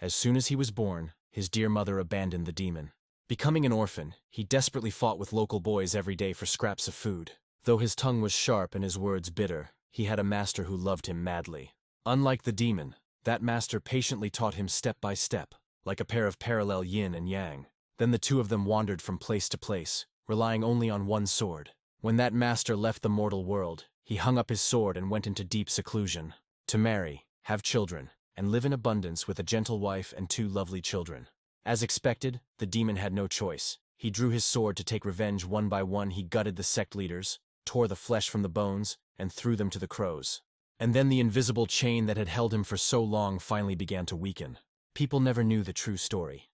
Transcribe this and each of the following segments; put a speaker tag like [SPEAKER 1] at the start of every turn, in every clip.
[SPEAKER 1] As soon as he was born, his dear mother abandoned the demon. Becoming an orphan, he desperately fought with local boys every day for scraps of food. Though his tongue was sharp and his words bitter, he had a master who loved him madly. Unlike the demon, that master patiently taught him step by step, like a pair of parallel yin and yang. Then the two of them wandered from place to place, relying only on one sword. When that master left the mortal world, he hung up his sword and went into deep seclusion, to marry, have children, and live in abundance with a gentle wife and 2 lovely children. As expected, the demon had no choice. He drew his sword to take revenge. One by one he gutted the sect leaders, tore the flesh from the bones, and threw them to the crows. And then the invisible chain that had held him for so long finally began to weaken. People never knew the true story.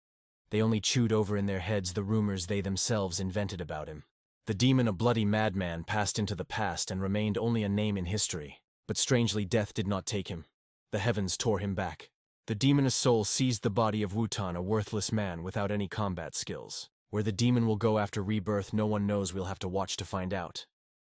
[SPEAKER 1] They only chewed over in their heads the rumors they themselves invented about him. The demon, a bloody madman, passed into the past and remained only a name in history. But strangely, death did not take him. The heavens tore him back. The demon's soul seized the body of Wutan, a worthless man without any combat skills. Where the demon will go after rebirth, no one knows. We'll have to watch to find out.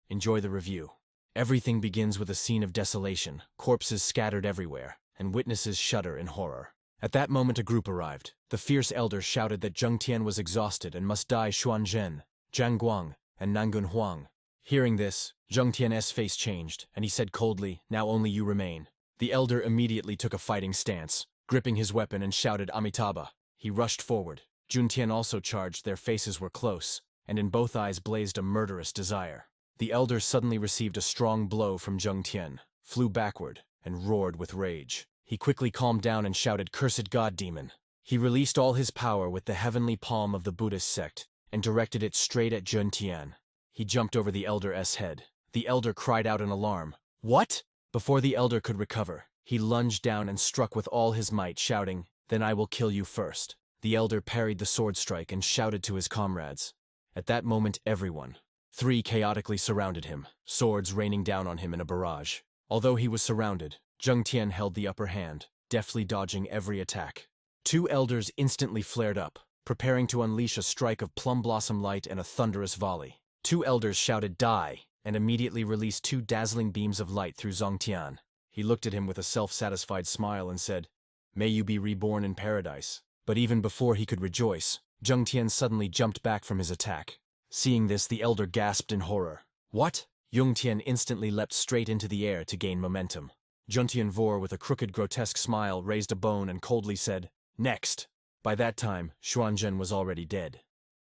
[SPEAKER 1] Enjoy the review. Everything begins with a scene of desolation, corpses scattered everywhere, and witnesses shudder in horror. At that moment a group arrived. The fierce elder shouted that Zheng Tian was exhausted and must die. Xuanzhen, Zhang Guang, and Nangun Huang. Hearing this, Zheng Tian's face changed, and he said coldly, "Now only you remain." The elder immediately took a fighting stance, gripping his weapon, and shouted Amitabha. He rushed forward. Jun Tian also charged. Their faces were close, and in both eyes blazed a murderous desire. The elder suddenly received a strong blow from Zheng Tian, flew backward, and roared with rage. He quickly calmed down and shouted, "Cursed god demon!" He released all his power with the heavenly palm of the Buddhist sect, and directed it straight at Zheng Tian. He jumped over the elder's head. The elder cried out in alarm. "What?" Before the elder could recover, he lunged down and struck with all his might, shouting, "Then I will kill you first." The elder parried the sword strike and shouted to his comrades. At that moment everyone, 3 chaotically surrounded him, swords raining down on him in a barrage. Although he was surrounded, Zheng Tian held the upper hand, deftly dodging every attack. 2 elders instantly flared up, preparing to unleash a strike of plum blossom light and a thunderous volley. 2 elders shouted, "Die!" and immediately released 2 dazzling beams of light through Zheng Tian. He looked at him with a self-satisfied smile and said, "May you be reborn in paradise." But even before he could rejoice, Zheng Tian suddenly jumped back from his attack. Seeing this, the elder gasped in horror. "What?" Zheng Tian instantly leapt straight into the air to gain momentum. Zheng Tian Vor, with a crooked, grotesque smile, raised a bone and coldly said, "Next." By that time, Xuanzhen was already dead.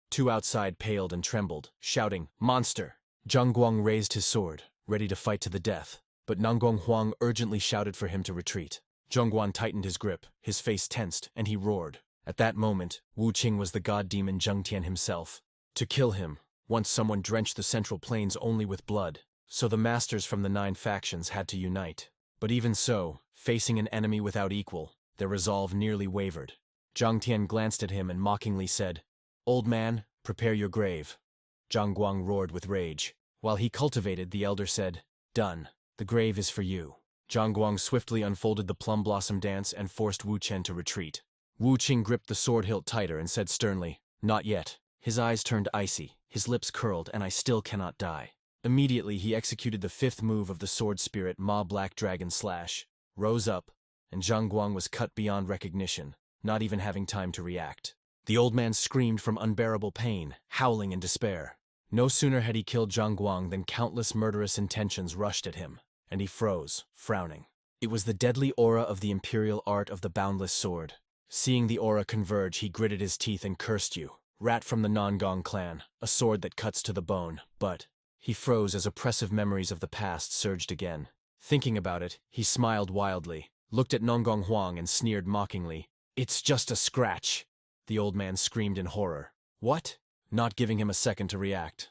[SPEAKER 1] 2 outside paled and trembled, shouting, "Monster!" Zhang Guang raised his sword, ready to fight to the death, but Nangun Huang urgently shouted for him to retreat. Zhang Guang tightened his grip, his face tensed, and he roared. At that moment, Wu Qing was the god demon Zheng Tian himself. To kill him, once someone drenched the central plains only with blood, so the masters from the 9 factions had to unite. But even so, facing an enemy without equal, their resolve nearly wavered. Zhang Tian glanced at him and mockingly said, "Old man, prepare your grave." Zhang Guang roared with rage. While he cultivated, the elder said, "Done. The grave is for you." Zhang Guang swiftly unfolded the plum blossom dance and forced Wu Chen to retreat. Wu Qing gripped the sword hilt tighter and said sternly, "Not yet." His eyes turned icy, his lips curled, "And I still cannot die." Immediately he executed the 5th move of the sword spirit Ma Black Dragon Slash, rose up, and Zhang Guang was cut beyond recognition, not even having time to react. The old man screamed from unbearable pain, howling in despair. No sooner had he killed Zhang Guang than countless murderous intentions rushed at him, and he froze, frowning. It was the deadly aura of the imperial art of the boundless sword. Seeing the aura converge, he gritted his teeth and cursed you, rat from the Non-Gong clan, a sword that cuts to the bone. But he froze as oppressive memories of the past surged again. Thinking about it, he smiled wildly, looked at Nongong Huang and sneered mockingly. "It's just a scratch." The old man screamed in horror. "What?" Not giving him a second to react.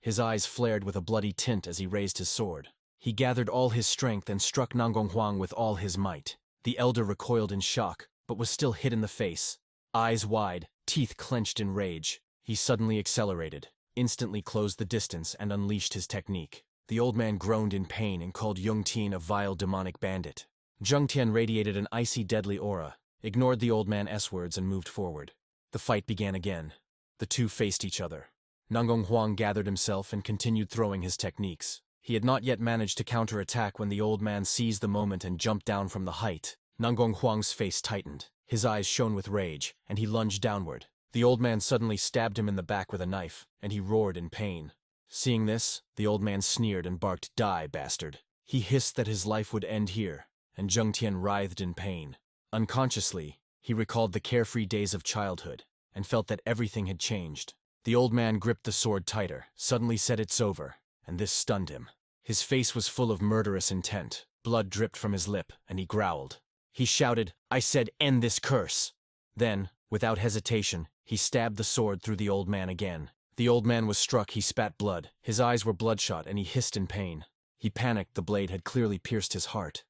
[SPEAKER 1] His eyes flared with a bloody tint as he raised his sword. He gathered all his strength and struck Nongong Huang with all his might. The elder recoiled in shock, but was still hit in the face. Eyes wide, teeth clenched in rage, he suddenly accelerated, instantly closed the distance and unleashed his technique. The old man groaned in pain and called Yung Tian a vile demonic bandit. Zheng Tian radiated an icy deadly aura, ignored the old man's words and moved forward. The fight began again. The two faced each other. Nongong Huang gathered himself and continued throwing his techniques. He had not yet managed to counterattack when the old man seized the moment and jumped down from the height. Nongong Huang's face tightened. His eyes shone with rage, and he lunged downward. The old man suddenly stabbed him in the back with a knife, and he roared in pain. Seeing this, the old man sneered and barked, "Die, bastard." He hissed that his life would end here, and Zheng Tian writhed in pain. Unconsciously, he recalled the carefree days of childhood, and felt that everything had changed. The old man gripped the sword tighter, suddenly said, "It's over," and this stunned him. His face was full of murderous intent, blood dripped from his lip, and he growled. He shouted, "I said, end this curse!" Then, without hesitation, he stabbed the sword through the old man again. The old man was struck, he spat blood, his eyes were bloodshot, and he hissed in pain. He panicked, the blade had clearly pierced his heart.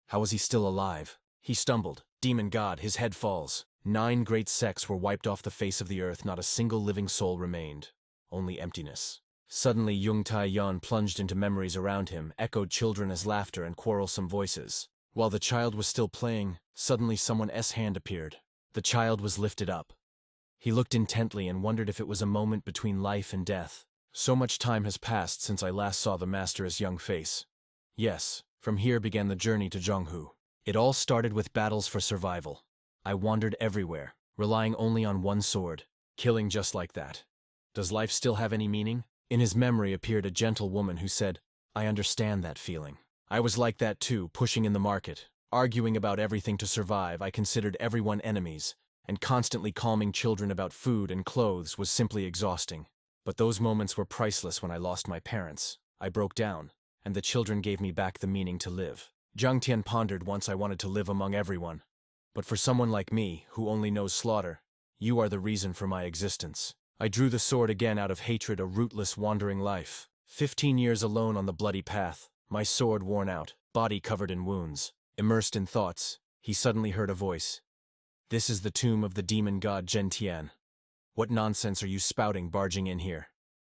[SPEAKER 1] How was he still alive? He stumbled. Demon God, his head falls. 9 great sects were wiped off the face of the earth, not a single living soul remained. Only emptiness. Suddenly Yung Tai Yan plunged into memories around him, echoed children as laughter and quarrelsome voices. While the child was still playing, suddenly someone's hand appeared. The child was lifted up. He looked intently and wondered if it was a moment between life and death. So much time has passed since I last saw the master's young face. Yes, from here began the journey to Zhonghu. It all started with battles for survival. I wandered everywhere, relying only on one sword, killing just like that. Does life still have any meaning? In his memory appeared a gentle woman who said, "I understand that feeling. I was like that too, pushing in the market, arguing about everything to survive. I considered everyone enemies, and constantly calming children about food and clothes was simply exhausting. But those moments were priceless when I lost my parents. I broke down, and the children gave me back the meaning to live." Zhang Tian pondered, "Once I wanted to live among everyone. But for someone like me, who only knows slaughter, you are the reason for my existence." I drew the sword again out of hatred, a rootless, wandering life. 15 years alone on the bloody path, my sword worn out, body covered in wounds. Immersed in thoughts, he suddenly heard a voice. "This is the tomb of the demon god Zhen Tian. What nonsense are you spouting barging in here?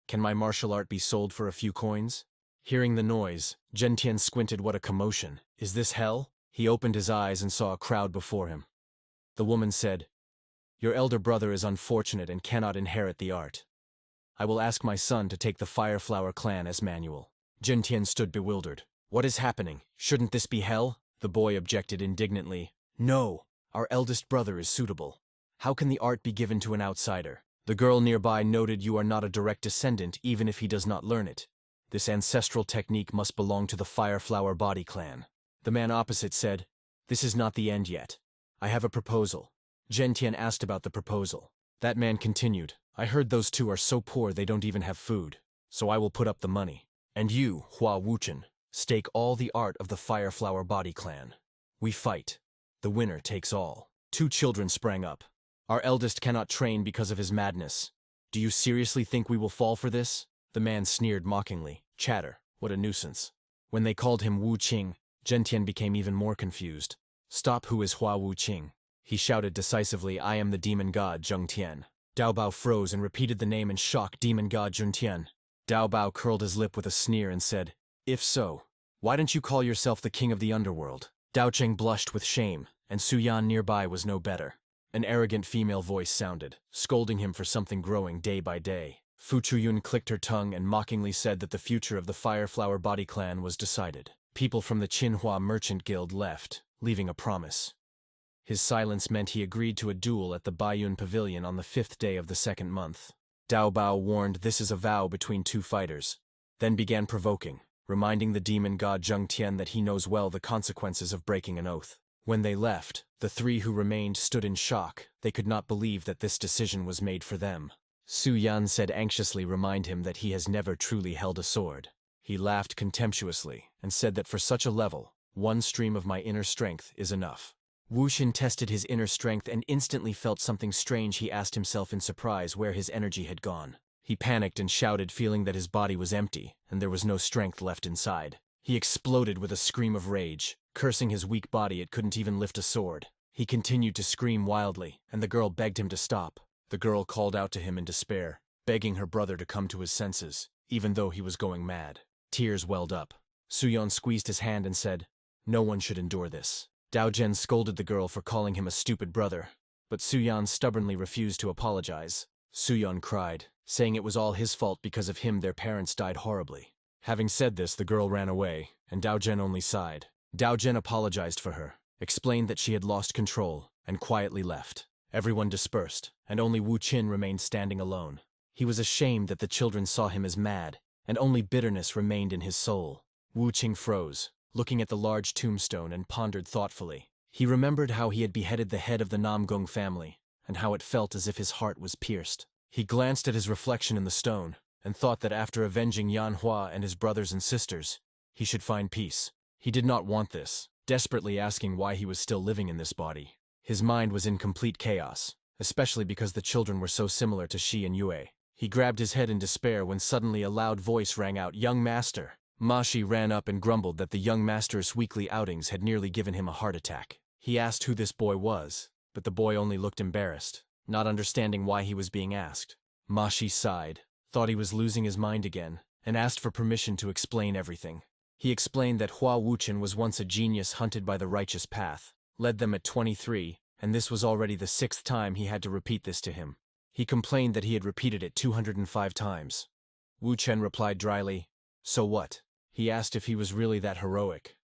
[SPEAKER 1] Can my martial art be sold for a few coins?" Hearing the noise, Zhen Tian squinted. What a commotion. Is this hell? He opened his eyes and saw a crowd before him. The woman said, "Your elder brother is unfortunate and cannot inherit the art. I will ask my son to take the Fireflower clan as manual." Zhen Tian stood bewildered. "What is happening? Shouldn't this be hell?" The boy objected indignantly. "No, our eldest brother is suitable. How can the art be given to an outsider?" The girl nearby noted, "You are not a direct descendant even if he does not learn it. This ancestral technique must belong to the Fireflower body clan." The man opposite said, "This is not the end yet. I have a proposal." Zhen Tian asked about the proposal. That man continued, "I heard those two are so poor they don't even have food, so I will put up the money. And you, Hua Wuchen, stake all the art of the Fireflower body clan. We fight. The winner takes all." 2 children sprang up. "Our eldest cannot train because of his madness. Do you seriously think we will fall for this?" The man sneered mockingly. "Chatter, what a nuisance." When they called him Wu Qing, Zhen Tian became even more confused. "Stop, who is Hua Wu Qing?" He shouted decisively, "I am the demon god Zheng Tian." Dao Bao froze and repeated the name in shock, "Demon god Zheng Tian." Dao Bao curled his lip with a sneer and said, "If so, why don't you call yourself the king of the underworld?" Dao Cheng blushed with shame, and Su Yan nearby was no better. An arrogant female voice sounded, scolding him for something growing day by day. Fu Chuyun clicked her tongue and mockingly said that the future of the Fireflower body clan was decided. People from the Qinhua Merchant Guild left, leaving a promise. His silence meant he agreed to a duel at the Baiyun Pavilion on the 5th day of the 2nd month. Dao Bao warned, "This is a vow between 2 fighters," then began provoking, reminding the demon god Zheng Tian that he knows well the consequences of breaking an oath. When they left, the 3 who remained stood in shock. They could not believe that this decision was made for them. Su Yan said anxiously, "Remind him that he has never truly held a sword." He laughed contemptuously and said that for such a level, 1 stream of my inner strength is enough. Wu Xin tested his inner strength and instantly felt something strange. He asked himself in surprise where his energy had gone. He panicked and shouted, feeling that his body was empty and there was no strength left inside. He exploded with a scream of rage, cursing his weak body it couldn't even lift a sword. He continued to scream wildly, and the girl begged him to stop. The girl called out to him in despair, begging her brother to come to his senses, even though he was going mad. Tears welled up. Suyon squeezed his hand and said, "No one should endure this." Dao Zhen scolded the girl for calling him a stupid brother, but Suyan stubbornly refused to apologize. Suyon cried, saying it was all his fault because of him their parents died horribly. Having said this, the girl ran away, and Dao Zhen only sighed. Dao Zhen apologized for her, explained that she had lost control, and quietly left. Everyone dispersed, and only Wu Qin remained standing alone. He was ashamed that the children saw him as mad, and only bitterness remained in his soul. Wu Qing froze, looking at the large tombstone, and pondered thoughtfully. He remembered how he had beheaded the head of the Namgong family, and how it felt as if his heart was pierced. He glanced at his reflection in the stone, and thought that after avenging Manhwa and his brothers and sisters, he should find peace. He did not want this, desperately asking why he was still living in this body. His mind was in complete chaos, especially because the children were so similar to Shi and Yue. He grabbed his head in despair when suddenly a loud voice rang out, "Young master!" Ma Shi ran up and grumbled that the young master's weekly outings had nearly given him a heart attack. He asked who this boy was, but the boy only looked embarrassed, not understanding why he was being asked. Ma Shi sighed, thought he was losing his mind again, and asked for permission to explain everything. He explained that Hua Wuchen was once a genius hunted by the righteous path, led them at 23, and this was already the 6th time he had to repeat this to him. He complained that he had repeated it 205 times. Wu Chen replied dryly, "So what?" He asked if he was really that heroic.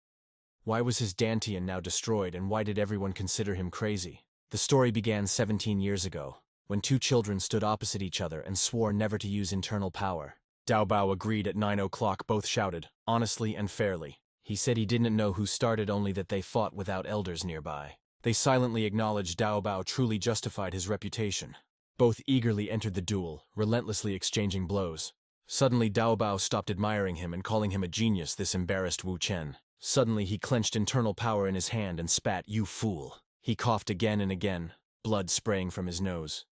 [SPEAKER 1] Why was his Dantian now destroyed, and why did everyone consider him crazy? The story began 17 years ago, when two children stood opposite each other and swore never to use internal power. Dao Bao agreed at 9 o'clock. Both shouted, honestly and fairly. He said he didn't know who started, only that they fought without elders nearby. They silently acknowledged Dao Bao truly justified his reputation. Both eagerly entered the duel, relentlessly exchanging blows. Suddenly Dao Bao stopped admiring him and calling him a genius. This embarrassed Wu Chen. Suddenly he clenched internal power in his hand and spat, "You fool." He coughed again and again, blood spraying from his nose.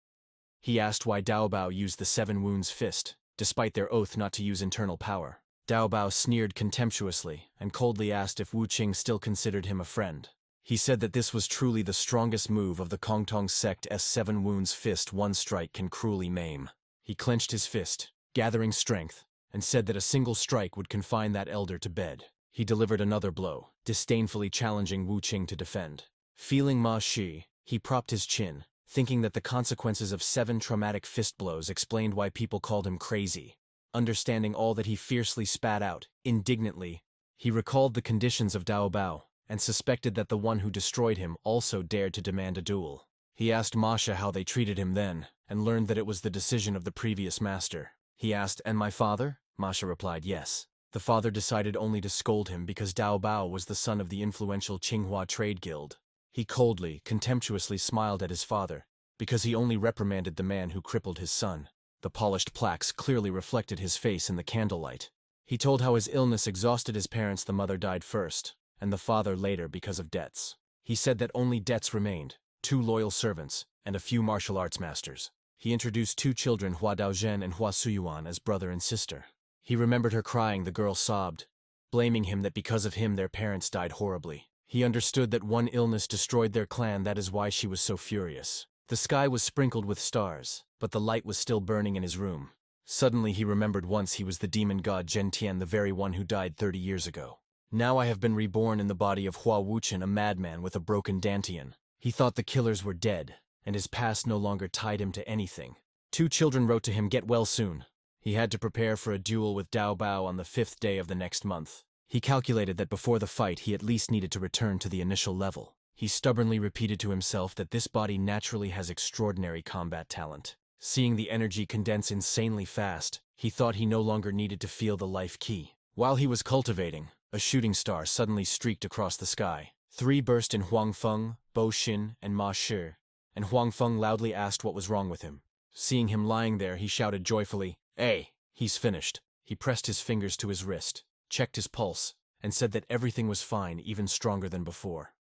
[SPEAKER 1] He asked why Dao Bao used the 7 wounds fist, despite their oath not to use internal power. Dao Bao sneered contemptuously and coldly asked if Wu Qing still considered him a friend. He said that this was truly the strongest move of the Kongtong sect's 7 wounds fist. One strike can cruelly maim. He clenched his fist, gathering strength, and said that a single strike would confine that elder to bed. He delivered another blow, disdainfully challenging Wu Qing to defend. Feeling Ma Shi, he propped his chin, thinking that the consequences of 7 traumatic fist blows explained why people called him crazy. Understanding all that, he fiercely spat out, indignantly. He recalled the conditions of Dao Bao, and suspected that the one who destroyed him also dared to demand a duel. He asked Masha how they treated him then, and learned that it was the decision of the previous master. He asked, "And my father?" Masha replied, "Yes." The father decided only to scold him because Dao Bao was the son of the influential Qinghua Trade Guild. He coldly, contemptuously smiled at his father, because he only reprimanded the man who crippled his son. The polished plaques clearly reflected his face in the candlelight. He told how his illness exhausted his parents. The mother died first, and the father later because of debts. He said that only debts remained, 2 loyal servants, and a few martial arts masters. He introduced 2 children, Hua Daozhen and Hua Suyuan, as brother and sister. He remembered her crying. The girl sobbed, blaming him that because of him their parents died horribly. He understood that one illness destroyed their clan. That is why she was so furious. The sky was sprinkled with stars, but the light was still burning in his room. Suddenly he remembered once he was the demon god Zhentian, the very one who died 30 years ago. Now I have been reborn in the body of Hua Wuchen, a madman with a broken Dantian. He thought the killers were dead, and his past no longer tied him to anything. 2 children wrote to him, "Get well soon." He had to prepare for a duel with Dao Bao on the 5th day of the next month. He calculated that before the fight he at least needed to return to the initial level. He stubbornly repeated to himself that this body naturally has extraordinary combat talent. Seeing the energy condense insanely fast, he thought he no longer needed to feel the life key. While he was cultivating, a shooting star suddenly streaked across the sky. 3 burst in Huang Feng, Bo Xin, and Ma Shi, and Huang Feng loudly asked what was wrong with him. Seeing him lying there, he shouted joyfully, "Hey, he's finished." He pressed his fingers to his wrist, checked his pulse, and said that everything was fine, even stronger than before.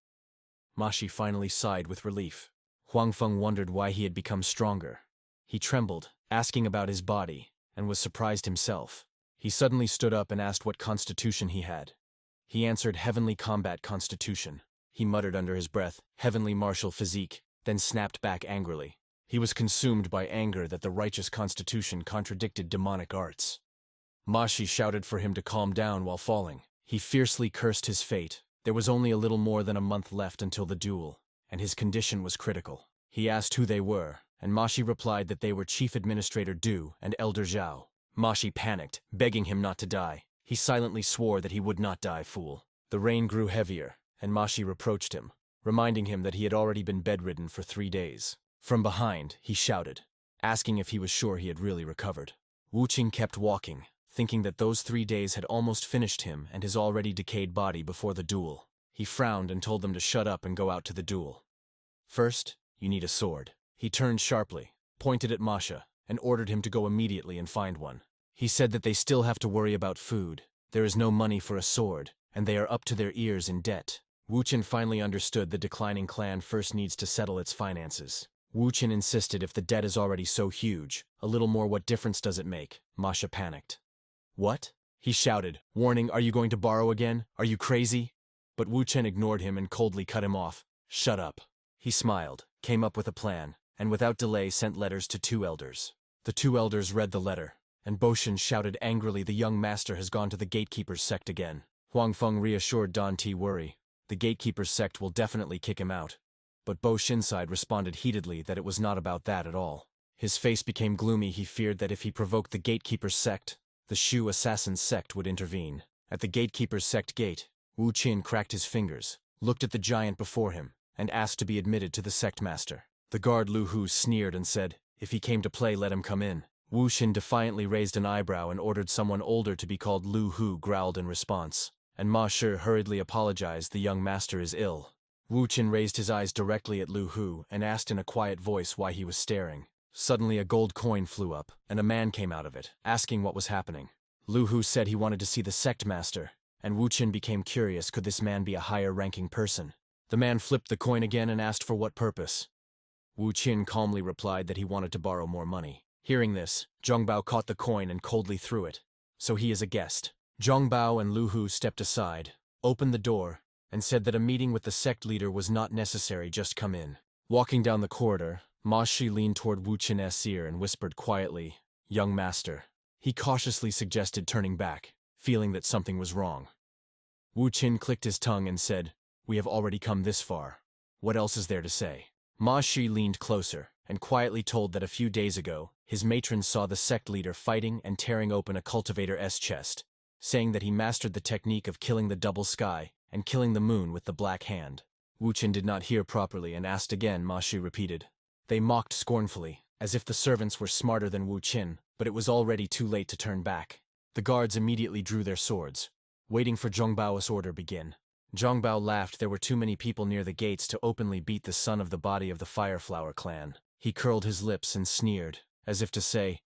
[SPEAKER 1] Ma Shi finally sighed with relief. Huang Feng wondered why he had become stronger. He trembled, asking about his body, and was surprised himself. He suddenly stood up and asked what constitution he had. He answered, "Heavenly combat constitution." He muttered under his breath, "Heavenly martial physique," then snapped back angrily. He was consumed by anger that the righteous constitution contradicted demonic arts. Ma Shi shouted for him to calm down while falling. He fiercely cursed his fate. There was only a little more than a month left until the duel, and his condition was critical. He asked who they were, and Ma Shi replied that they were Chief Administrator Du and Elder Zhao. Ma Shi panicked, begging him not to die. He silently swore that he would not die, fool. The rain grew heavier, and Ma Shi reproached him, reminding him that he had already been bedridden for 3 days. From behind, he shouted, asking if he was sure he had really recovered. Wu Qin kept walking, thinking that those 3 days had almost finished him and his already decayed body before the duel. He frowned and told them to shut up and go out to the duel. First, you need a sword. He turned sharply, pointed at Masha, and ordered him to go immediately and find one. He said that they still have to worry about food, there is no money for a sword, and they are up to their ears in debt. Wu Qin finally understood the declining clan first needs to settle its finances. Wu Qin insisted if the debt is already so huge, a little more what difference does it make? Masha panicked. What? He shouted, warning, are you going to borrow again? Are you crazy? But Wu Qin ignored him and coldly cut him off. Shut up. He smiled, came up with a plan, and without delay sent letters to 2 elders. The 2 elders read the letter, and Boshin shouted angrily, the young master has gone to the gatekeeper's sect again. Huang Feng reassured Don T, worry. The gatekeeper's sect will definitely kick him out. But Bo Shinside responded heatedly that it was not about that at all. His face became gloomy. He feared that if he provoked the gatekeeper's sect, the Shu assassin's sect would intervene. At the gatekeeper's sect gate, Wu Qin cracked his fingers, looked at the giant before him, and asked to be admitted to the sect master. The guard Lu Hu sneered and said, if he came to play, let him come in. Wu Qin defiantly raised an eyebrow and ordered someone older to be called. Lu Hu growled in response, and Ma Shi hurriedly apologized, the young master is ill. Wu Qin raised his eyes directly at Lu Hu and asked in a quiet voice why he was staring. Suddenly a gold coin flew up, and a man came out of it, asking what was happening. Lu Hu said he wanted to see the sect master, and Wu Qin became curious, could this man be a higher-ranking person? The man flipped the coin again and asked for what purpose. Wu Qin calmly replied that he wanted to borrow more money. Hearing this, Zhongbao caught the coin and coldly threw it. So he is a guest. Zhongbao and Lu Hu stepped aside, opened the door, and said that a meeting with the sect leader was not necessary, just come in. Walking down the corridor, Ma Shi leaned toward Wu Qin's ear and whispered quietly, young master. He cautiously suggested turning back, feeling that something was wrong. Wu Qin clicked his tongue and said, we have already come this far. What else is there to say? Ma Shi leaned closer and quietly told that a few days ago, his matron saw the sect leader fighting and tearing open a cultivator's chest, saying that he mastered the technique of killing the double sky and killing the moon with the black hand. Wu Qin did not hear properly and asked again. Ma Shi repeated. They mocked scornfully, as if the servants were smarter than Wu Qin, but it was already too late to turn back. The guards immediately drew their swords, waiting for Zhongbao's order begin. Zhongbao laughed. There were too many people near the gates to openly beat the son of the body of the Fireflower clan. He curled his lips and sneered, as if to say,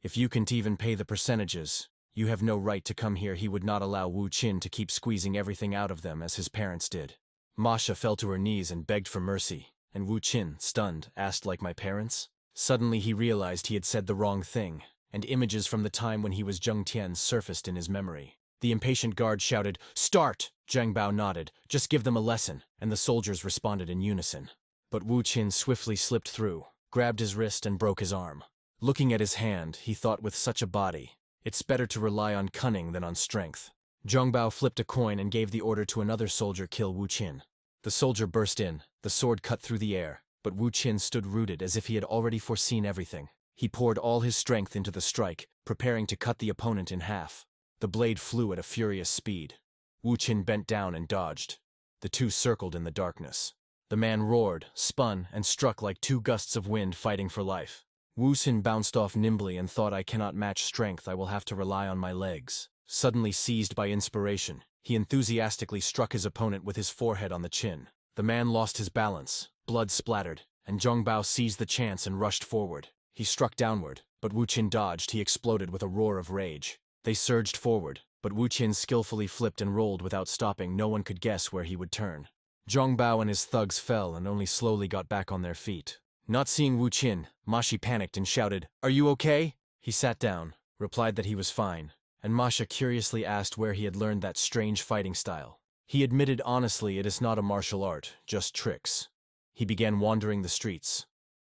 [SPEAKER 1] if you can't even pay the percentages, you have no right to come here. He would not allow Wu Qin to keep squeezing everything out of them as his parents did. Masha fell to her knees and begged for mercy, and Wu Qin, stunned, asked, like my parents? Suddenly he realized he had said the wrong thing, and images from the time when he was Zheng Tian surfaced in his memory. The impatient guard shouted, start! Zhongbao nodded, just give them a lesson, and the soldiers responded in unison. But Wu Qin swiftly slipped through, grabbed his wrist and broke his arm. Looking at his hand, he thought, with such a body, it's better to rely on cunning than on strength. Zhongbao flipped a coin and gave the order to another soldier, kill Wu Qin. The soldier burst in, the sword cut through the air, but Wu Qin stood rooted as if he had already foreseen everything. He poured all his strength into the strike, preparing to cut the opponent in half. The blade flew at a furious speed. Wu Qin bent down and dodged. The two circled in the darkness. The man roared, spun, and struck like 2 gusts of wind fighting for life. Wu Qin bounced off nimbly and thought, I cannot match strength, I will have to rely on my legs. Suddenly seized by inspiration, he enthusiastically struck his opponent with his forehead on the chin. The man lost his balance, blood splattered, and Zhongbao seized the chance and rushed forward. He struck downward, but Wu Qin dodged. He exploded with a roar of rage. They surged forward, but Wu Qin skillfully flipped and rolled without stopping. No one could guess where he would turn. Zhongbao and his thugs fell and only slowly got back on their feet. Not seeing Wu Qin, Mashi panicked and shouted, are you okay? He sat down, replied that he was fine, and Masha curiously asked where he had learned that strange fighting style. He admitted honestly, it is not a martial art, just tricks. He began wandering the streets.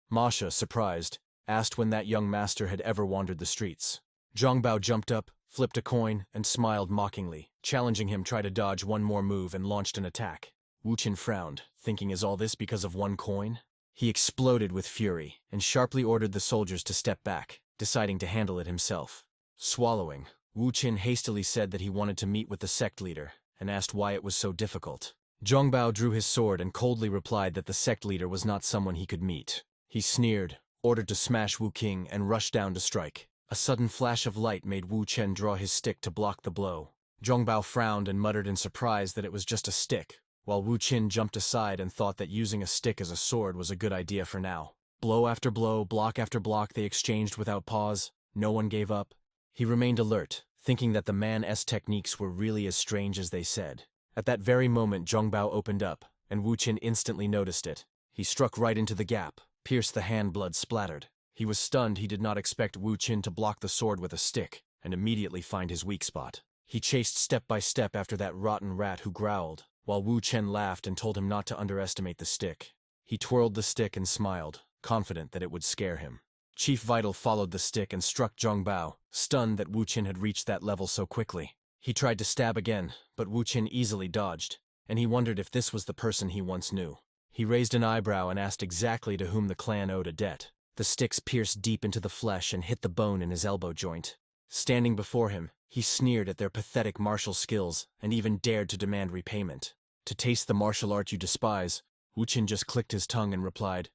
[SPEAKER 1] Masha, surprised, asked when that young master had ever wandered the streets. Zhongbao jumped up, flipped a coin, and smiled mockingly, challenging him try to dodge one more move and launched an attack. Wu Qin frowned, thinking, is all this because of one coin? He exploded with fury, and sharply ordered the soldiers to step back, deciding to handle it himself. Swallowing, Wu Qin hastily said that he wanted to meet with the sect leader, and asked why it was so difficult. Zhongbao drew his sword and coldly replied that the sect leader was not someone he could meet. He sneered, ordered to smash Wu Qing, and rushed down to strike. A sudden flash of light made Wu Chen draw his stick to block the blow. Zhongbao frowned and muttered in surprise that it was just a stick, while Wu Qin jumped aside and thought that using a stick as a sword was a good idea for now. Blow after blow, block after block they exchanged without pause. No one gave up. He remained alert, thinking that the man's techniques were really as strange as they said. At that very moment Zhongbao opened up, and Wu Qin instantly noticed it. He struck right into the gap, pierced the hand, blood splattered. He was stunned. He did not expect Wu Qin to block the sword with a stick, and immediately find his weak spot. He chased step by step after that rotten rat who growled, while Wu Chen laughed and told him not to underestimate the stick. He twirled the stick and smiled, confident that it would scare him. Chief Vital followed the stick and struck Zhongbao, stunned that Wu Qin had reached that level so quickly. He tried to stab again, but Wu Qin easily dodged, and he wondered if this was the person he once knew. He raised an eyebrow and asked exactly to whom the clan owed a debt. The sticks pierced deep into the flesh and hit the bone in his elbow joint. Standing before him, he sneered at their pathetic martial skills and even dared to demand repayment. To taste the martial art you despise, Wu Qin just clicked his tongue and replied,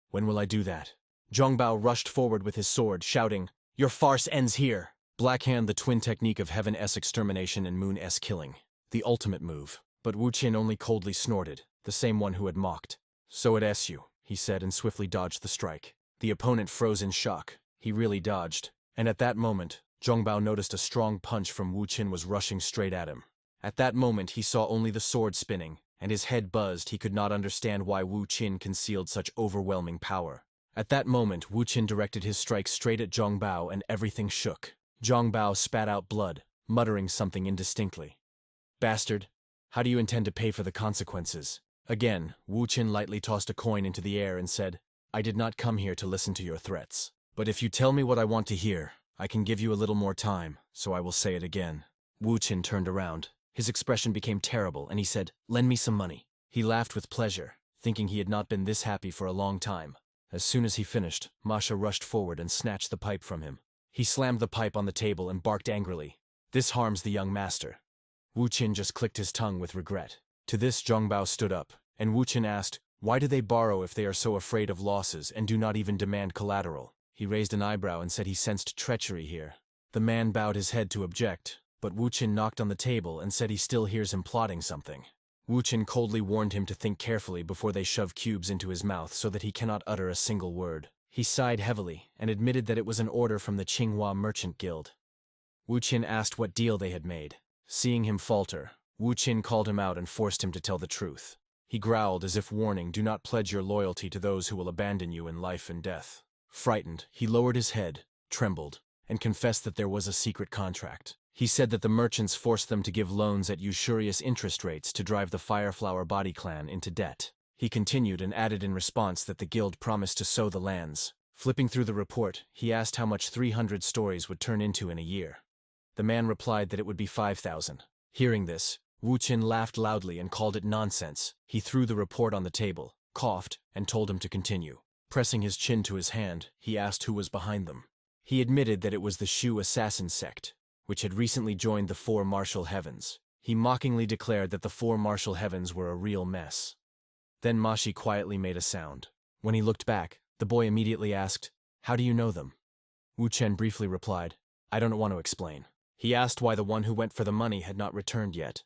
[SPEAKER 1] "When will I do that?" Zhongbao rushed forward with his sword, shouting, "Your farce ends here!" Blackhand, the twin technique of Heaven-S extermination and Moon-S killing. The ultimate move. But Wu Qin only coldly snorted, the same one who had mocked. "So it S you," he said, and swiftly dodged the strike. The opponent froze in shock. He really dodged. And at that moment, Zhongbao noticed a strong punch from Wu Qin was rushing straight at him. At that moment he saw only the sword spinning, and his head buzzed. He could not understand why Wu Qin concealed such overwhelming power. At that moment Wu Qin directed his strike straight at Zhongbao and everything shook. Zhongbao spat out blood, muttering something indistinctly. "Bastard, how do you intend to pay for the consequences?" Again, Wu Qin lightly tossed a coin into the air and said, "I did not come here to listen to your threats. But if you tell me what I want to hear, I can give you a little more time, so I will say it again." Wu Qin turned around. His expression became terrible, and he said, "Lend me some money." He laughed with pleasure, thinking he had not been this happy for a long time. As soon as he finished, Masha rushed forward and snatched the pipe from him. He slammed the pipe on the table and barked angrily, "This harms the young master." Wu Qin just clicked his tongue with regret. To this Zhongbao stood up, and Wu Qin asked, "Why do they borrow if they are so afraid of losses and do not even demand collateral?" He raised an eyebrow and said he sensed treachery here. The man bowed his head to object, but Wu Qin knocked on the table and said he still hears him plotting something. Wu Qin coldly warned him to think carefully before they shove cubes into his mouth so that he cannot utter a single word. He sighed heavily and admitted that it was an order from the Qinghua Merchant Guild. Wu Qin asked what deal they had made. Seeing him falter, Wu Qin called him out and forced him to tell the truth. He growled as if warning, "Do not pledge your loyalty to those who will abandon you in life and death." Frightened, he lowered his head, trembled, and confessed that there was a secret contract. He said that the merchants forced them to give loans at usurious interest rates to drive the Fireflower Body clan into debt. He continued and added in response that the guild promised to sow the lands. Flipping through the report, he asked how much 300 stories would turn into in a year. The man replied that it would be 5,000. Hearing this, Wu Qin laughed loudly and called it nonsense. He threw the report on the table, coughed, and told him to continue. Pressing his chin to his hand, he asked who was behind them. He admitted that it was the Shu assassin sect, which had recently joined the Four Martial Heavens. He mockingly declared that the Four Martial Heavens were a real mess. Then Mashi quietly made a sound. When he looked back, the boy immediately asked, "How do you know them?" Wu Chen briefly replied, "I don't want to explain." He asked why the one who went for the money had not returned yet.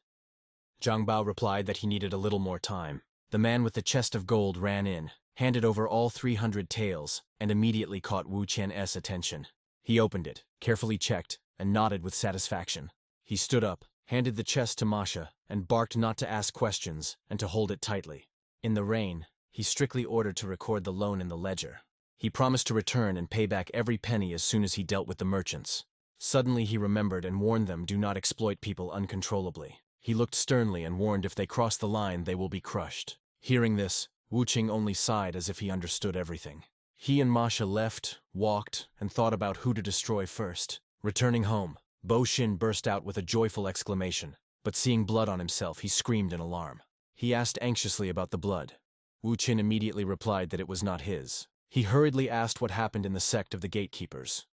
[SPEAKER 1] Zhongbao replied that he needed a little more time. The man with the chest of gold ran in, handed over all 300 taels, and immediately caught Wu Qian's attention. He opened it, carefully checked, and nodded with satisfaction. He stood up, handed the chest to Masha, and barked not to ask questions and to hold it tightly. In the rain, he strictly ordered to record the loan in the ledger. He promised to return and pay back every penny as soon as he dealt with the merchants. Suddenly he remembered and warned them do not exploit people uncontrollably. He looked sternly and warned if they cross the line they will be crushed. Hearing this, Wu Qing only sighed as if he understood everything. He and Masha left, walked, and thought about who to destroy first. Returning home, Bo Shin burst out with a joyful exclamation, but seeing blood on himself he screamed in alarm. He asked anxiously about the blood. Wu Qin immediately replied that it was not his. He hurriedly asked what happened in the sect of the gatekeepers.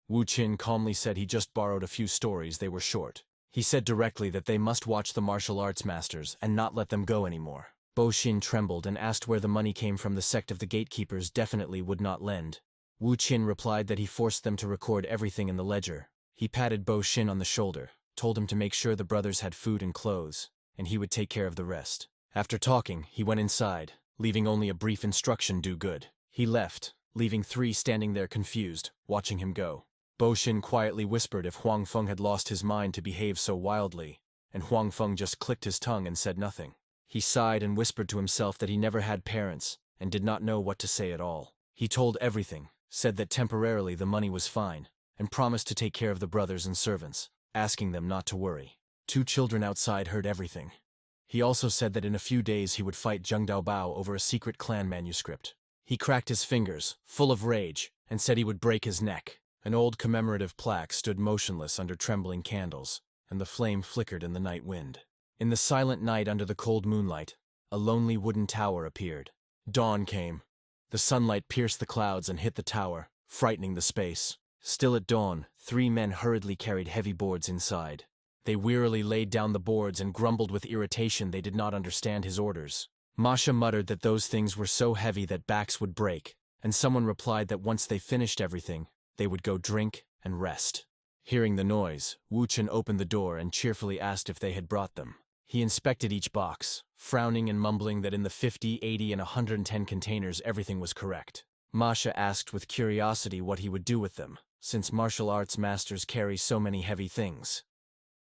[SPEAKER 1] Wu Qin calmly said he just borrowed a few stories, they were short. He said directly that they must watch the martial arts masters and not let them go anymore. Bo Xin trembled and asked where the money came from. The sect of the gatekeepers definitely would not lend. Wu Qin replied that he forced them to record everything in the ledger. He patted Bo Xin on the shoulder, told him to make sure the brothers had food and clothes, and he would take care of the rest. After talking, he went inside, leaving only a brief instruction: do good. He left, leaving three standing there confused, watching him go. Bo Xin quietly whispered if Huang Feng had lost his mind to behave so wildly, and Huang Feng just clicked his tongue and said nothing. He sighed and whispered to himself that he never had parents and did not know what to say at all. He told everything, said that temporarily the money was fine, and promised to take care of the brothers and servants, asking them not to worry. Two children outside heard everything. He also said that in a few days he would fight Zheng Daobao over a secret clan manuscript. He cracked his fingers, full of rage, and said he would break his neck. An old commemorative plaque stood motionless under trembling candles, and the flame flickered in the night wind. In the silent night under the cold moonlight, a lonely wooden tower appeared. Dawn came. The sunlight pierced the clouds and hit the tower, frightening the space. Still at dawn, three men hurriedly carried heavy boards inside. They wearily laid down the boards and grumbled with irritation they did not understand his orders. Masha muttered that those things were so heavy that backs would break, and someone replied that once they finished everything, they would go drink and rest. Hearing the noise, Wu Chen opened the door and cheerfully asked if they had brought them. He inspected each box, frowning and mumbling that in the 50, 80, and 110 containers everything was correct. Masha asked with curiosity what he would do with them, since martial arts masters carry so many heavy things.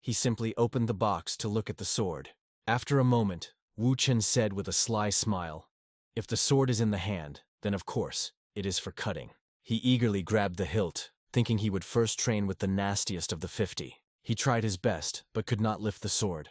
[SPEAKER 1] He simply opened the box to look at the sword. After a moment, Wu Chen said with a sly smile, "If the sword is in the hand, then of course, it is for cutting." He eagerly grabbed the hilt, thinking he would first train with the nastiest of the 50. He tried his best, but could not lift the sword.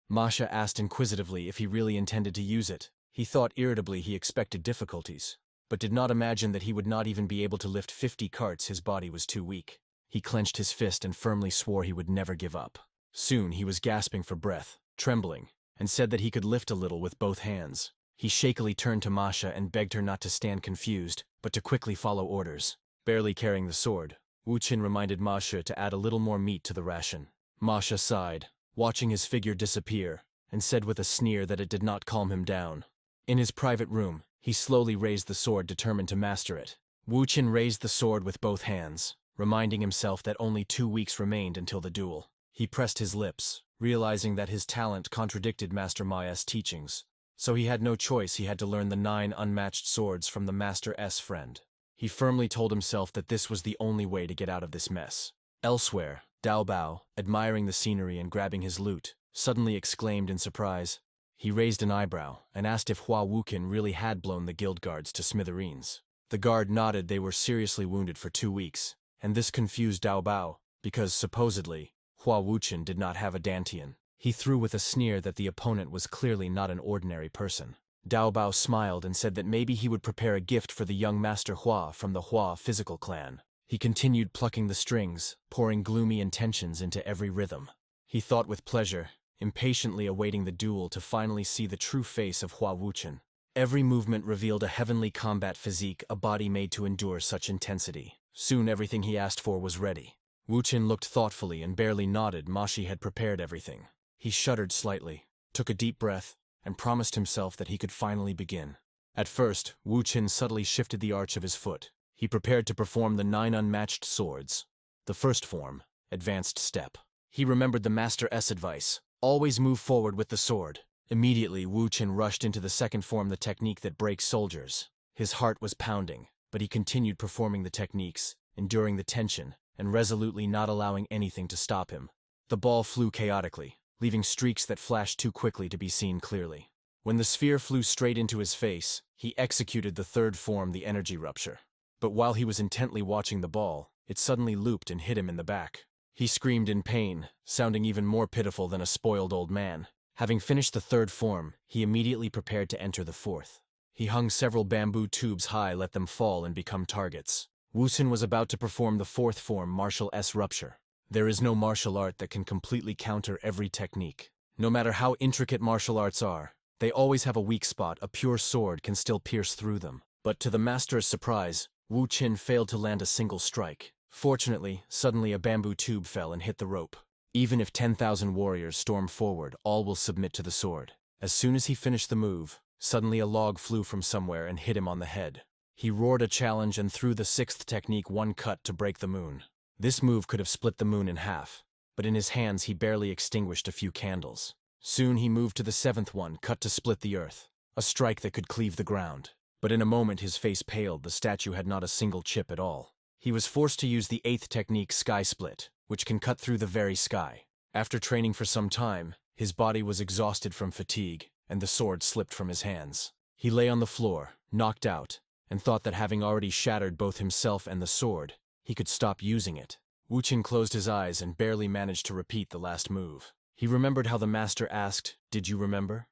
[SPEAKER 1] Masha asked inquisitively if he really intended to use it. He thought irritably he expected difficulties, but did not imagine that he would not even be able to lift 50 carts. His body was too weak. He clenched his fist and firmly swore he would never give up. Soon he was gasping for breath, trembling, and said that he could lift a little with both hands. He shakily turned to Masha and begged her not to stand confused, but to quickly follow orders. Barely carrying the sword, Wu Qin reminded Masha to add a little more meat to the ration. Masha sighed, watching his figure disappear, and said with a sneer that it did not calm him down. In his private room, he slowly raised the sword, determined to master it. Wu Qin raised the sword with both hands, reminding himself that only 2 weeks remained until the duel. He pressed his lips, realizing that his talent contradicted Master Mai's teachings, so he had no choice. He had to learn the 9 unmatched swords from the Master's friend. He firmly told himself that this was the only way to get out of this mess. Elsewhere, Dao Bao, admiring the scenery and grabbing his lute, suddenly exclaimed in surprise. He raised an eyebrow and asked if Hua Wukin really had blown the guild guards to smithereens. The guard nodded. They were seriously wounded for 2 weeks, and this confused Dao Bao, because supposedly, Hua Wuchen did not have a dantian. He threw with a sneer that the opponent was clearly not an ordinary person. Dao Bao smiled and said that maybe he would prepare a gift for the young Master Hua from the Hua physical clan. He continued plucking the strings, pouring gloomy intentions into every rhythm. He thought with pleasure, impatiently awaiting the duel to finally see the true face of Hua Wuchen. Every movement revealed a heavenly combat physique, a body made to endure such intensity. Soon everything he asked for was ready. Wuchen looked thoughtfully and barely nodded. Mashi had prepared everything. He shuddered slightly, took a deep breath, and promised himself that he could finally begin. At first, Wuchen subtly shifted the arch of his foot. He prepared to perform the 9 unmatched swords. The first form, advanced step. He remembered the Master's advice, always move forward with the sword. Immediately, Wu Chen rushed into the second form, the technique that breaks soldiers. His heart was pounding, but he continued performing the techniques, enduring the tension, and resolutely not allowing anything to stop him. The ball flew chaotically, leaving streaks that flashed too quickly to be seen clearly. When the sphere flew straight into his face, he executed the third form, the energy rupture. But while he was intently watching the ball, it suddenly looped and hit him in the back. He screamed in pain, sounding even more pitiful than a spoiled old man. Having finished the third form, he immediately prepared to enter the fourth. He hung several bamboo tubes high, let them fall and become targets. Wusun was about to perform the fourth form, martial S rupture. There is no martial art that can completely counter every technique. No matter how intricate martial arts are, they always have a weak spot. A pure sword can still pierce through them. But to the master's surprise, Wu Qin failed to land a single strike. Fortunately, suddenly a bamboo tube fell and hit the rope. Even if 10,000 warriors storm forward, all will submit to the sword. As soon as he finished the move, suddenly a log flew from somewhere and hit him on the head. He roared a challenge and threw the sixth technique, one cut to break the moon. This move could have split the moon in half, but in his hands he barely extinguished a few candles. Soon he moved to the seventh one, cut to split the earth, a strike that could cleave the ground. But in a moment his face paled, the statue had not a single chip at all. He was forced to use the eighth technique, Sky Split, which can cut through the very sky. After training for some time, his body was exhausted from fatigue, and the sword slipped from his hands. He lay on the floor, knocked out, and thought that having already shattered both himself and the sword, he could stop using it. Wu Qing closed his eyes and barely managed to repeat the last move. He remembered how the master asked, "Did you remember?"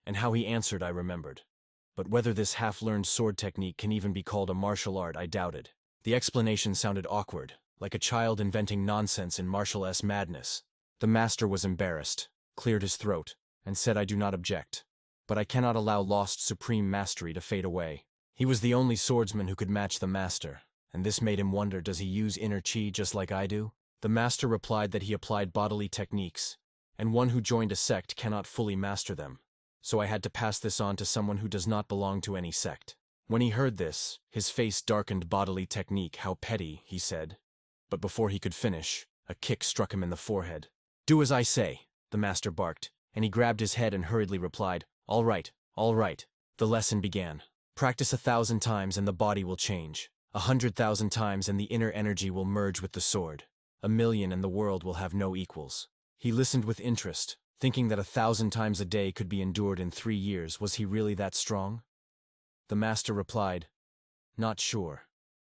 [SPEAKER 1] and how he answered, "I remembered." But whether this half-learned sword technique can even be called a martial art, I doubted. The explanation sounded awkward, like a child inventing nonsense in martial madness. The master was embarrassed, cleared his throat, and said, "I do not object. But I cannot allow lost supreme mastery to fade away." He was the only swordsman who could match the master, and this made him wonder, does he use inner chi just like I do? The master replied that he applied bodily techniques, and one who joined a sect cannot fully master them. So I had to pass this on to someone who does not belong to any sect. When he heard this, his face darkened. Bodily technique, how petty, he said. But before he could finish, a kick struck him in the forehead. "Do as I say," the master barked, and he grabbed his head and hurriedly replied, "All right, all right." The lesson began. Practice 1,000 times and the body will change. 100,000 times and the inner energy will merge with the sword. 1,000,000 and the world will have no equals. He listened with interest, thinking that 1,000 times a day could be endured in 3 years. Was he really that strong? The master replied, "Not sure.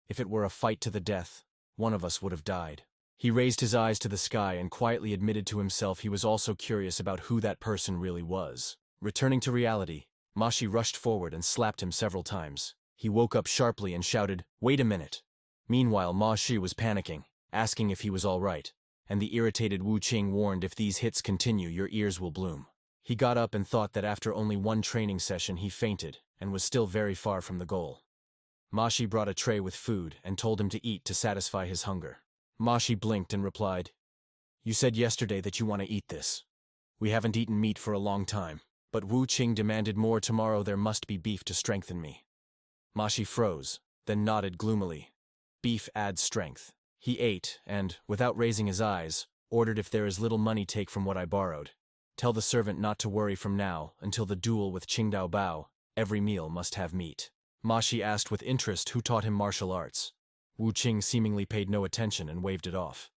[SPEAKER 1] If it were a fight to the death, one of us would have died." He raised his eyes to the sky and quietly admitted to himself he was also curious about who that person really was. Returning to reality, Mashi rushed forward and slapped him several times. He woke up sharply and shouted, "Wait a minute." Meanwhile, Mashi was panicking, asking if he was all right, and the irritated Wu Qing warned, "If these hits continue, your ears will bloom." He got up and thought that after only one training session he fainted and was still very far from the goal. Mashi brought a tray with food and told him to eat to satisfy his hunger. Mashi blinked and replied, "You said yesterday that you want to eat this. We haven't eaten meat for a long time, but Wu Qing demanded more. Tomorrow there must be beef to strengthen me." Mashi froze, then nodded gloomily. Beef adds strength. He ate and, without raising his eyes, ordered, "If there is little money, take from what I borrowed. Tell the servant not to worry from now until the duel with Qingdao Bao. Every meal must have meat." Mashi asked with interest who taught him martial arts. Wu Qing seemingly paid no attention and waved it off.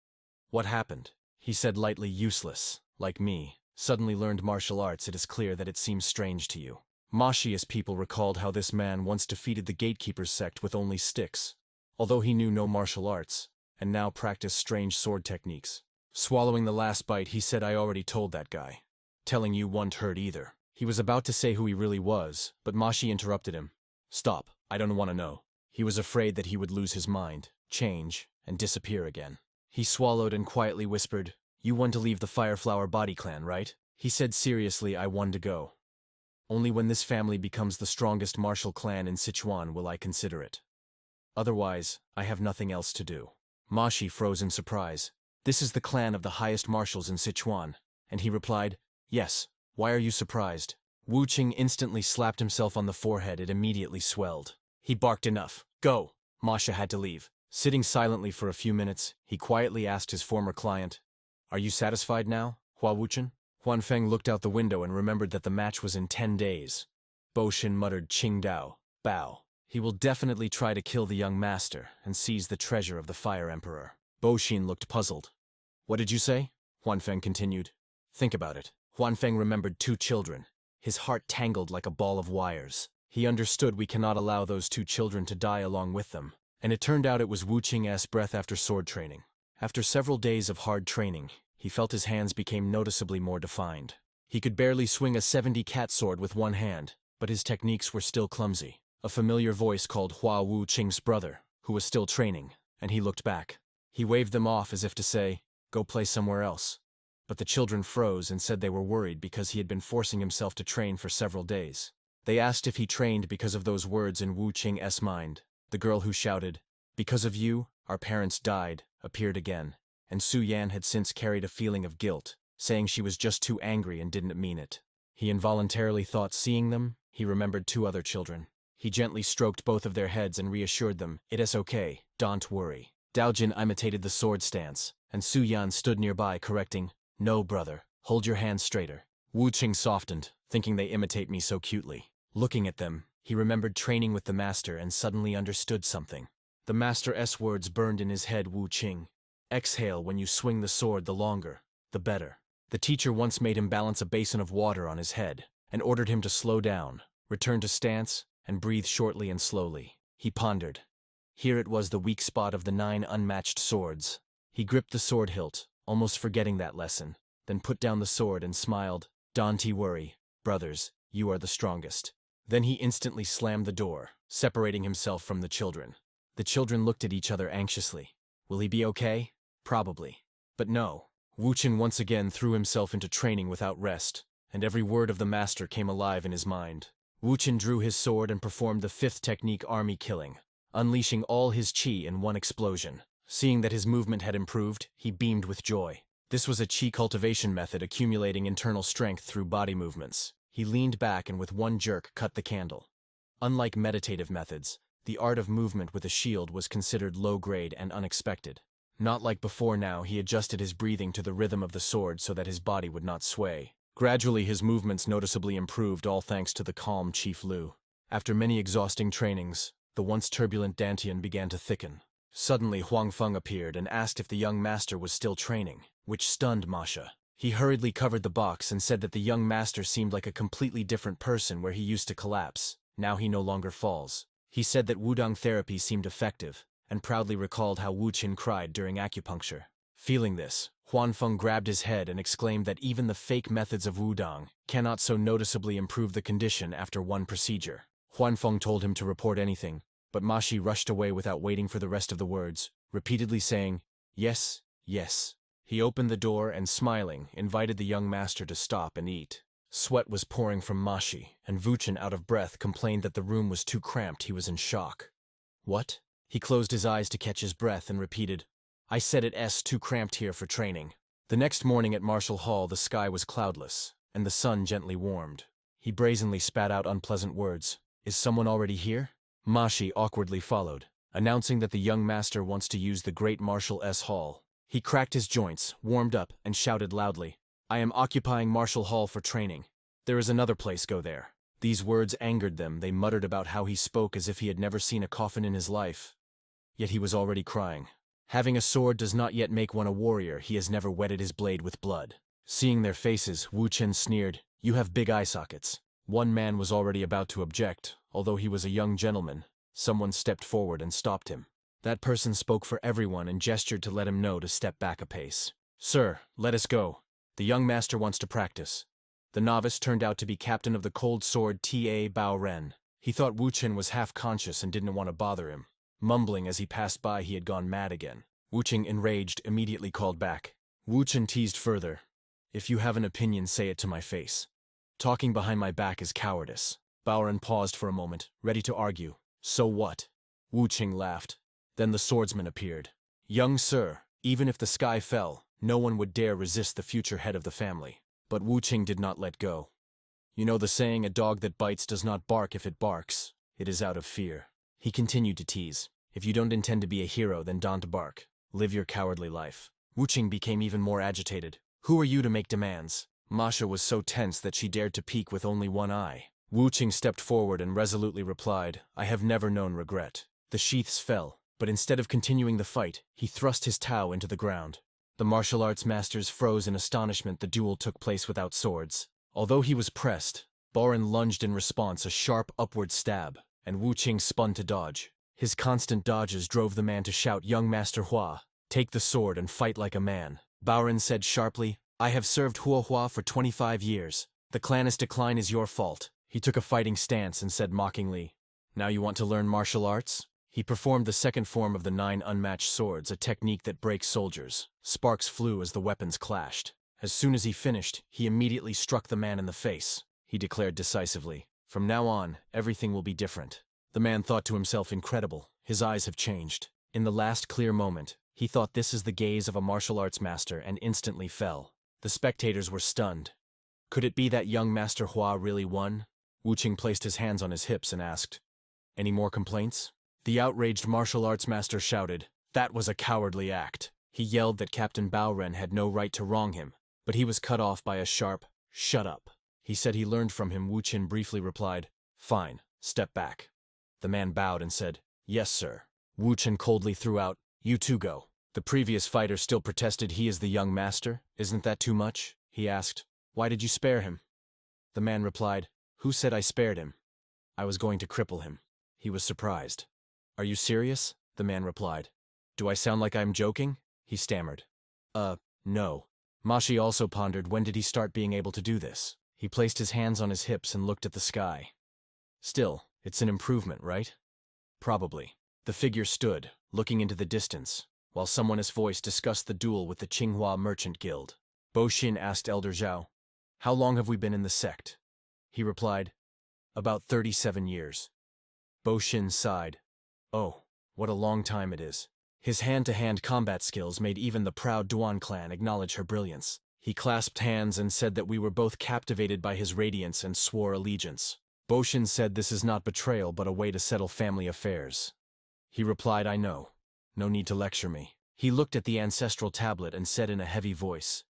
[SPEAKER 1] "What happened?" He said lightly. "Useless, like me. Suddenly learned martial arts. It is clear that it seems strange to you." Mashi's people recalled how this man once defeated the gatekeeper's sect with only sticks, although he knew no martial arts, and now practiced strange sword techniques. Swallowing the last bite, he said, "I already told that guy. Telling you won't hurt either." He was about to say who he really was, but Mashi interrupted him. "Stop, I don't want to know." He was afraid that he would lose his mind, change, and disappear again. He swallowed and quietly whispered, "You want to leave the Fireflower Body Clan, right?" He said seriously, "I want to go. Only when this family becomes the strongest martial clan in Sichuan will I consider it. Otherwise, I have nothing else to do." Mashi froze in surprise. "This is the clan of the highest marshals in Sichuan." And he replied, "Yes, why are you surprised?" Wu Qing instantly slapped himself on the forehead. It immediately swelled. He barked, "Enough, go!" Masha had to leave. Sitting silently for a few minutes, he quietly asked his former client, "Are you satisfied now, Hua Wuchen?" Huanfeng looked out the window and remembered that the match was in 10 days. Bo Xin muttered, "Qingdao Bao. He will definitely try to kill the young master and seize the treasure of the Fire Emperor." Bo Xin looked puzzled. "What did you say?" Huanfeng continued. "Think about it." Huanfeng remembered 2 children. His heart tangled like a ball of wires. He understood we cannot allow those 2 children to die along with them. And it turned out it was Wu Qing's breath after sword training. After several days of hard training, he felt his hands became noticeably more defined. He could barely swing a 70 cat sword with one hand, but his techniques were still clumsy. A familiar voice called Hua Wu Qing's brother, who was still training, and he looked back. He waved them off as if to say, "Go play somewhere else." But the children froze and said they were worried because he had been forcing himself to train for several days. They asked if he trained because of those words in Wu Qing's mind. The girl who shouted, "Because of you, our parents died," appeared again, and Su Yan had since carried a feeling of guilt, saying she was just too angry and didn't mean it. He involuntarily thought seeing them, he remembered 2 other children. He gently stroked both of their heads and reassured them, "It is okay, don't worry." Daojin imitated the sword stance, and Su Yan stood nearby correcting, "No, brother, hold your hands straighter." Wu Qing softened, thinking they imitate me so cutely. Looking at them, he remembered training with the master and suddenly understood something. The master's words burned in his head. Wu Qing, exhale when you swing the sword, the longer, the better. The teacher once made him balance a basin of water on his head, and ordered him to slow down, return to stance, and breathe shortly and slowly. He pondered. Here it was, the weak spot of the 9 unmatched swords. He gripped the sword hilt, almost forgetting that lesson, then put down the sword and smiled. "Don't worry, brothers, you are the strongest." Then he instantly slammed the door, separating himself from the children. The children looked at each other anxiously. Will he be okay? Probably. But no. Wu Qin once again threw himself into training without rest, and every word of the master came alive in his mind. Wu Qin drew his sword and performed the 5th technique, army killing, unleashing all his chi in one explosion. Seeing that his movement had improved, he beamed with joy. This was a chi cultivation method, accumulating internal strength through body movements. He leaned back and with one jerk cut the candle. Unlike meditative methods, the art of movement with a shield was considered low-grade and unexpected. Not like before now, he adjusted his breathing to the rhythm of the sword so that his body would not sway. Gradually his movements noticeably improved, all thanks to the calm Chief Lu. After many exhausting trainings, the once turbulent Dantian began to thicken. Suddenly Huang Feng appeared and asked if the young master was still training, which stunned Masha. He hurriedly covered the box and said that the young master seemed like a completely different person. Where he used to collapse, now he no longer falls. He said that Wudang therapy seemed effective, and proudly recalled how Wu Qin cried during acupuncture. Feeling this, Huan Feng grabbed his head and exclaimed that even the fake methods of Wudang cannot so noticeably improve the condition after one procedure. Huan Feng told him to report anything, but Mashi rushed away without waiting for the rest of the words, repeatedly saying, "Yes, yes." He opened the door and, smiling, invited the young master to stop and eat. Sweat was pouring from Mashi, and Vuchin, out of breath, complained that the room was too cramped. He was in shock. "What?" He closed his eyes to catch his breath and repeated, "I said it's too cramped here for training." The next morning at Martial Hall, the sky was cloudless, and the sun gently warmed. He brazenly spat out unpleasant words. "Is someone already here?" Mashi awkwardly followed, announcing that the young master wants to use the great Martial Hall. He cracked his joints, warmed up, and shouted loudly, "I am occupying Martial Hall for training. There is another place, go there." These words angered them. They muttered about how he spoke as if he had never seen a coffin in his life. Yet he was already crying. Having a sword does not yet make one a warrior. He has never wetted his blade with blood. Seeing their faces, Wu Chen sneered, "You have big eye sockets." One man was already about to object, although he was a young gentleman. Someone stepped forward and stopped him. That person spoke for everyone and gestured to let him know to step back a pace. "Sir, let us go. The young master wants to practice." The novice turned out to be captain of the cold sword Ta Bao Ren. He thought Wu Chen was half-conscious and didn't want to bother him. Mumbling as he passed by, he had gone mad again. Wu Chen, enraged, immediately called back. Wu Chen teased further, "If you have an opinion, say it to my face. Talking behind my back is cowardice." Bao Ren paused for a moment, ready to argue. "So what?" Wu Qing laughed. Then the swordsman appeared. "Young sir, even if the sky fell, no one would dare resist the future head of the family." But Wu Qing did not let go. "You know the saying, a dog that bites does not bark if it barks. It is out of fear." He continued to tease. "If you don't intend to be a hero, then don't bark. Live your cowardly life." Wu Qing became even more agitated. "Who are you to make demands?" Masha was so tense that she dared to peek with only one eye. Wu Qing stepped forward and resolutely replied, "I have never known regret." The sheaths fell, but instead of continuing the fight, he thrust his Tao into the ground. The martial arts masters froze in astonishment. The duel took place without swords. Although he was pressed, Baoren lunged in response, a sharp upward stab, and Wu Qing spun to dodge. His constant dodges drove the man to shout, "Young Master Hua, take the sword and fight like a man." Baoren said sharply, "I have served Hua for 25 years. The clan's decline is your fault." He took a fighting stance and said mockingly, "Now you want to learn martial arts?" He performed the second form of the 9 unmatched swords, a technique that breaks soldiers. Sparks flew as the weapons clashed. As soon as he finished, he immediately struck the man in the face. He declared decisively, "From now on, everything will be different." The man thought to himself, incredible, his eyes have changed. In the last clear moment, He thought this is the gaze of a martial arts master and instantly fell. The spectators were stunned. Could it be that young Master Hua really won? Wuqing placed his hands on his hips and asked, "Any more complaints?" The outraged martial arts master shouted, "That was a cowardly act." He yelled that Captain Baoren had no right to wrong him, but he was cut off by a sharp, "Shut up." He said he learned from him. Wuqing briefly replied, "Fine, step back." The man bowed and said, "Yes, sir." Wuqing coldly threw out, "You two go." The previous fighter still protested he is the young master. "Isn't that too much?" he asked. "Why did you spare him?" The man replied, "Who said I spared him? I was going to cripple him." He was surprised. "Are you serious?" the man replied. "Do I sound like I'm joking?" he stammered. No." Mashi also pondered, when did he start being able to do this? He placed his hands on his hips and looked at the sky. Still, it's an improvement, right? Probably. The figure stood, looking into the distance, while someone's voice discussed the duel with the Tsinghua Merchant Guild. Bo Xin asked Elder Zhao, "How long have we been in the sect?" He replied, "About 37 years. Bo Xin sighed. "Oh, what a long time it is." His hand-to-hand combat skills made even the proud Duan clan acknowledge her brilliance. He clasped hands and said that we were both captivated by his radiance and swore allegiance. Bo Xin said this is not betrayal but a way to settle family affairs. He replied, "I know. No need to lecture me." He looked at the ancestral tablet and said in a heavy voice,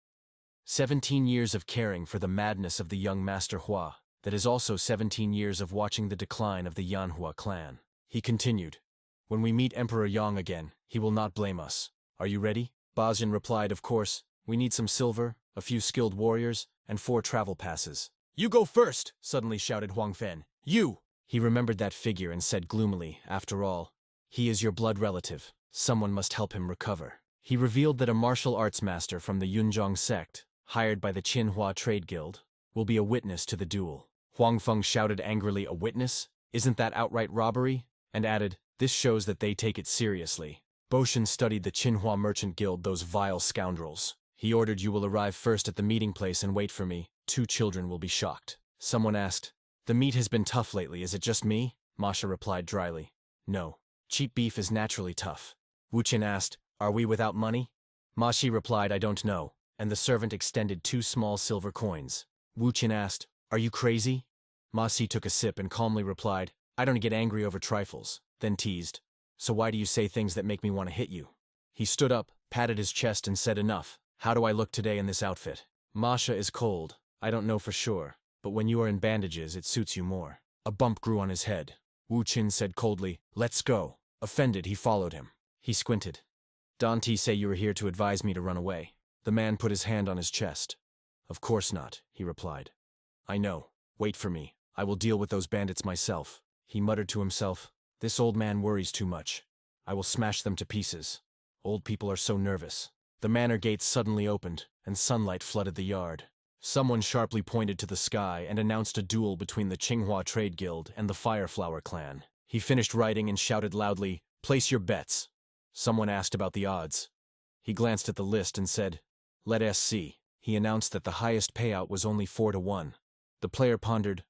[SPEAKER 1] 17 years of caring for the madness of the young Master Hua. That is also 17 years of watching the decline of the Yanhua clan. He continued, "When we meet Emperor Yang again, he will not blame us. Are you ready?" Bazin replied, "Of course. We need some silver, a few skilled warriors, and 4 travel passes." "You go first!" suddenly shouted Huang Fen. "You!" He remembered that figure and said gloomily, "After all, he is your blood relative. Someone must help him recover." He revealed that a martial arts master from the Yunzhong sect, hired by the Tsinghua Trade Guild, will be a witness to the duel. Huang Feng shouted angrily, "A witness? Isn't that outright robbery?" and added, "This shows that they take it seriously." Bo Xin studied the Tsinghua Merchant Guild, those vile scoundrels. He ordered, "You will arrive first at the meeting place and wait for me. 2 children will be shocked." Someone asked, "The meat has been tough lately, is it just me?" Masha replied dryly, "No. Cheap beef is naturally tough." Wuqin asked, "Are we without money?" Mashi replied, "I don't know," and the servant extended 2 small silver coins. Wuqin asked, "Are you crazy?" Masi took a sip and calmly replied, "I don't get angry over trifles," then teased, "So why do you say things that make me want to hit you?" He stood up, patted his chest and said, "Enough. How do I look today in this outfit?" "Masha is cold. I don't know for sure, but when you are in bandages it suits you more." A bump grew on his head. Wuqin said coldly, "Let's go." Offended, he followed him. He squinted. "Dante say you are here to advise me to run away." The man put his hand on his chest. "Of course not," he replied. "I know. Wait for me. I will deal with those bandits myself." He muttered to himself, "This old man worries too much. I will smash them to pieces. Old people are so nervous." The manor gates suddenly opened, and sunlight flooded the yard. Someone sharply pointed to the sky and announced a duel between the Tsinghua Trade Guild and the Fireflower clan. He finished writing and shouted loudly, "Place your bets." Someone asked about the odds. He glanced at the list and said, "Let us see." He announced that the highest payout was only 4-1. The player pondered,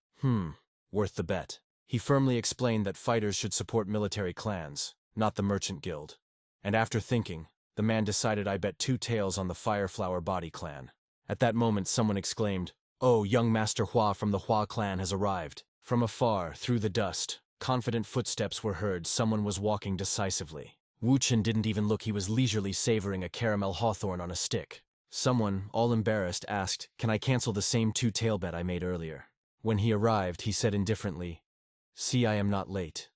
[SPEAKER 1] worth the bet. He firmly explained that fighters should support military clans, not the merchant guild. And after thinking, the man decided, "I bet 2 taels on the Fireflower Body clan." At that moment someone exclaimed, "Oh, young Master Hua from the Hua clan has arrived." From afar, through the dust, confident footsteps were heard. Someone was walking decisively. Wuqin didn't even look, he was leisurely savoring a caramel hawthorn on a stick. Someone, all embarrassed, asked, "Can I cancel the same 2 tael bet I made earlier?" When he arrived, he said indifferently, "See, I am not late."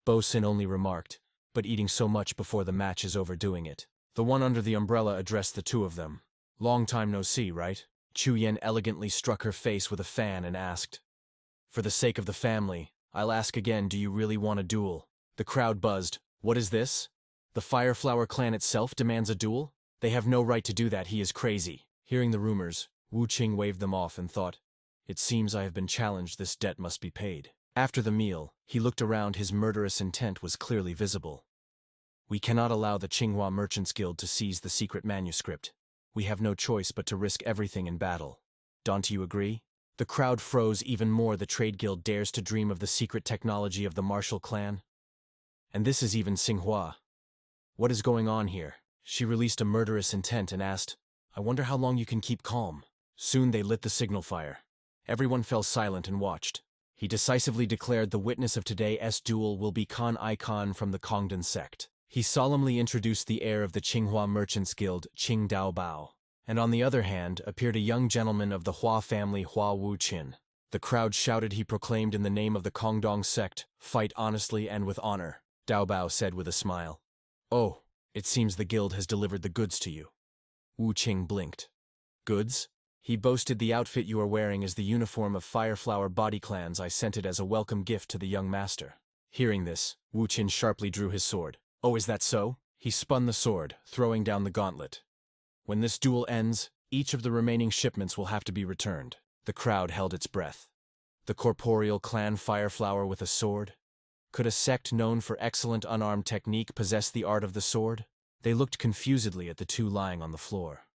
[SPEAKER 1] Bo Sin only remarked, "But eating so much before the match is overdoing it." The one under the umbrella addressed the 2 of them. "Long time no see, right?" Chu Yen elegantly struck her face with a fan and asked, "For the sake of the family, I'll ask again, do you really want a duel?" The crowd buzzed. "What is this? The Fireflower clan itself demands a duel? They have no right to do that, he is crazy." Hearing the rumors, Wu Qing waved them off and thought, "It seems I have been challenged, this debt must be paid." After the meal, he looked around, his murderous intent was clearly visible. "We cannot allow the Tsinghua Merchants Guild to seize the secret manuscript. We have no choice but to risk everything in battle. Don't you agree?" The crowd froze even more. The Trade Guild dares to dream of the secret technology of the martial clan? And this is even Tsinghua. What is going on here? She released a murderous intent and asked, "I wonder how long you can keep calm." Soon they lit the signal fire. Everyone fell silent and watched. He decisively declared the witness of today's duel will be Khan Icon from the Kongdan sect. He solemnly introduced the heir of the Qinghua Merchants Guild, Qing Dao Bao. And on the other hand appeared a young gentleman of the Hua family, Hua Wuqin. The crowd shouted. He proclaimed in the name of the Kongdong sect, "Fight honestly and with honor." Dao Bao said with a smile, "Oh, it seems the guild has delivered the goods to you." Wu Qing blinked. "Goods?" He boasted. "The outfit you are wearing is the uniform of Fireflower body clans. I sent it as a welcome gift to the young master." Hearing this, Wu Qin sharply drew his sword. "Oh, is that so?" He spun the sword, throwing down the gauntlet. "When this duel ends, each of the remaining shipments will have to be returned." The crowd held its breath. The corporeal clan Fireflower with a sword? Could a sect known for excellent unarmed technique possess the art of the sword? They looked confusedly at the two lying on the floor.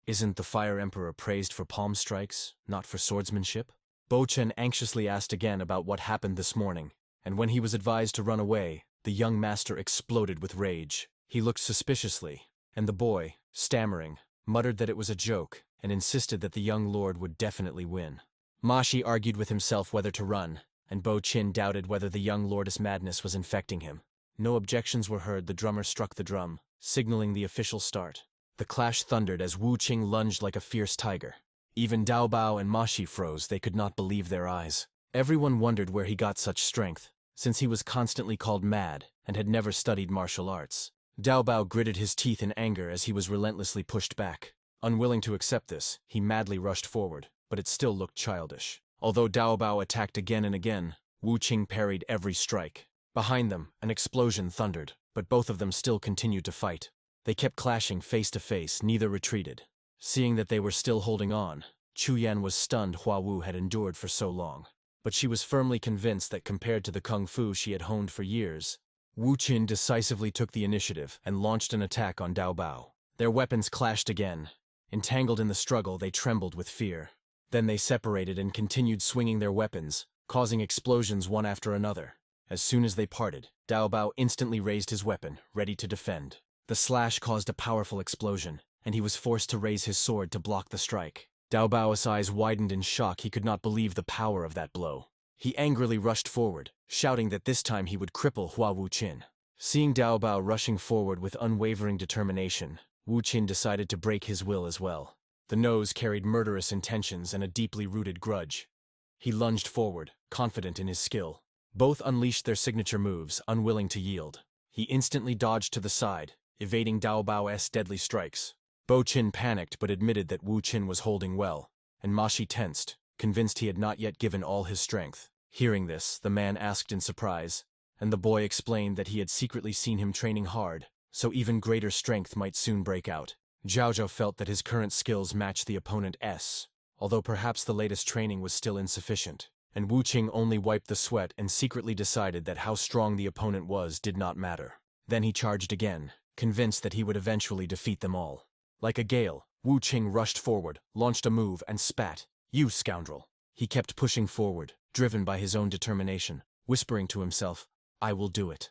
[SPEAKER 1] "Isn't the Fire Emperor praised for palm strikes, not for swordsmanship?" Bo Chen anxiously asked again about what happened this morning, and when he was advised to run away, the young master exploded with rage. He looked suspiciously, and the boy, stammering, muttered that it was a joke, and insisted that the young lord would definitely win. Ma Shi argued with himself whether to run, and Bo Chin doubted whether the young lord's madness was infecting him. No objections were heard. The drummer struck the drum, signaling the official start. The clash thundered as Wu Qing lunged like a fierce tiger. Even Dao Bao and Ma Shi froze. They could not believe their eyes. Everyone wondered where he got such strength, since he was constantly called mad and had never studied martial arts. Dao Bao gritted his teeth in anger as he was relentlessly pushed back. Unwilling to accept this, he madly rushed forward, but it still looked childish. Although Dao Bao attacked again and again, Wu Qing parried every strike. Behind them, an explosion thundered, but both of them still continued to fight. They kept clashing face to face, neither retreated. Seeing that they were still holding on, Chu Yan was stunned. Hua Wu had endured for so long. But she was firmly convinced that compared to the kung fu she had honed for years, Wu Qin decisively took the initiative and launched an attack on Dao Bao. Their weapons clashed again. Entangled in the struggle, they trembled with fear. Then they separated and continued swinging their weapons, causing explosions one after another. As soon as they parted, Dao Bao instantly raised his weapon, ready to defend. The slash caused a powerful explosion, and he was forced to raise his sword to block the strike. Dao Bao's eyes widened in shock. He could not believe the power of that blow. He angrily rushed forward, shouting that this time he would cripple Hua Wu Qin. Seeing Dao Bao rushing forward with unwavering determination, Wu Qin decided to break his will as well. The nose carried murderous intentions and a deeply rooted grudge. He lunged forward, confident in his skill. Both unleashed their signature moves, unwilling to yield. He instantly dodged to the side, evading Dao Bao's deadly strikes. Bo Qin panicked but admitted that Wu Qin was holding well, and Ma Shi tensed, convinced he had not yet given all his strength. Hearing this, the man asked in surprise, and the boy explained that he had secretly seen him training hard, so even greater strength might soon break out. Zhao Zhao felt that his current skills matched the opponent's, although perhaps the latest training was still insufficient, and Wu Qing only wiped the sweat and secretly decided that how strong the opponent was did not matter. Then he charged again, convinced that he would eventually defeat them all. Like a gale, Wu Qing rushed forward, launched a move, and spat. "You scoundrel!" He kept pushing forward, driven by his own determination, whispering to himself, "I will do it."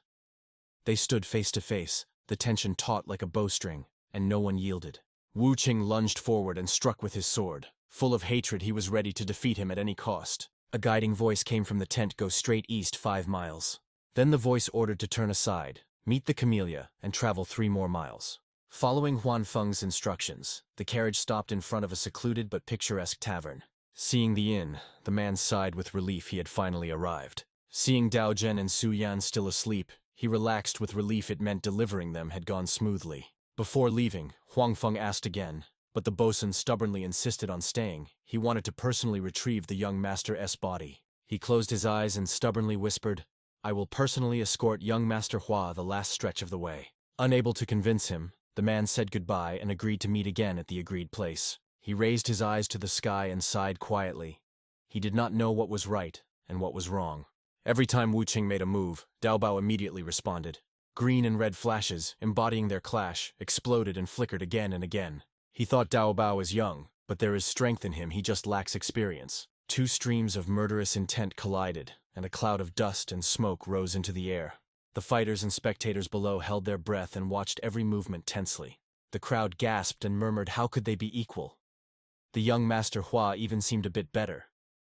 [SPEAKER 1] They stood face to face, the tension taut like a bowstring, and no one yielded. Wu Qing lunged forward and struck with his sword. Full of hatred, he was ready to defeat him at any cost. A guiding voice came from the tent. "Go straight east 5 miles. Then the voice ordered to turn aside, meet the camellia, and travel 3 more miles. Following Huan Feng's instructions, the carriage stopped in front of a secluded but picturesque tavern. Seeing the inn, the man sighed with relief. He had finally arrived. Seeing Dao Zhen and Su Yan still asleep, he relaxed with relief. It meant delivering them had gone smoothly. Before leaving, Huang Feng asked again, but the bosun stubbornly insisted on staying. He wanted to personally retrieve the young master's body. He closed his eyes and stubbornly whispered, "I will personally escort young Master Hua the last stretch of the way." Unable to convince him, the man said goodbye and agreed to meet again at the agreed place. He raised his eyes to the sky and sighed quietly. He did not know what was right and what was wrong. Every time Wu Qing made a move, Dao Bao immediately responded. Green and red flashes, embodying their clash, exploded and flickered again and again. He thought Dao Bao is young, but there is strength in him. He just lacks experience. 2 streams of murderous intent collided, and a cloud of dust and smoke rose into the air. The fighters and spectators below held their breath and watched every movement tensely. The crowd gasped and murmured how could they be equal. The young Master Hua even seemed a bit better,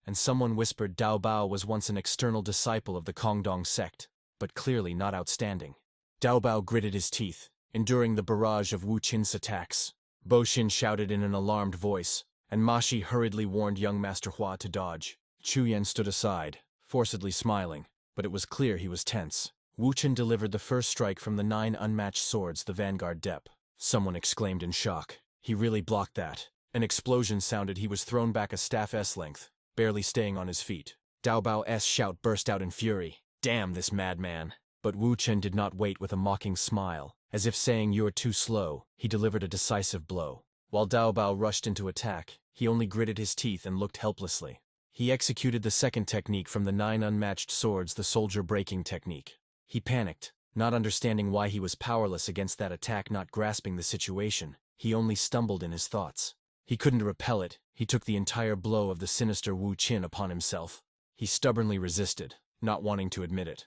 [SPEAKER 1] and someone whispered Dao Bao was once an external disciple of the Kongdong sect, but clearly not outstanding. Dao Bao gritted his teeth, enduring the barrage of Wu Qin's attacks. Bo Xin shouted in an alarmed voice, and Ma Shi hurriedly warned young Master Hua to dodge. Chu Yan stood aside, forcedly smiling, but it was clear he was tense. Wu Qin delivered the first strike from the 9 unmatched swords, the Vanguard Dep. Someone exclaimed in shock. He really blocked that. An explosion sounded. He was thrown back a staff's length, barely staying on his feet. Dao Bao's shout burst out in fury. Damn this madman. But Wu Qin did not wait. With a mocking smile, as if saying you're too slow, he delivered a decisive blow. While Dao Bao rushed into attack, he only gritted his teeth and looked helplessly. He executed the second technique from the 9 unmatched swords, the soldier breaking technique. He panicked, not understanding why he was powerless against that attack, not grasping the situation. He only stumbled in his thoughts. He couldn't repel it. He took the entire blow of the sinister Wu Qin upon himself. He stubbornly resisted, not wanting to admit it.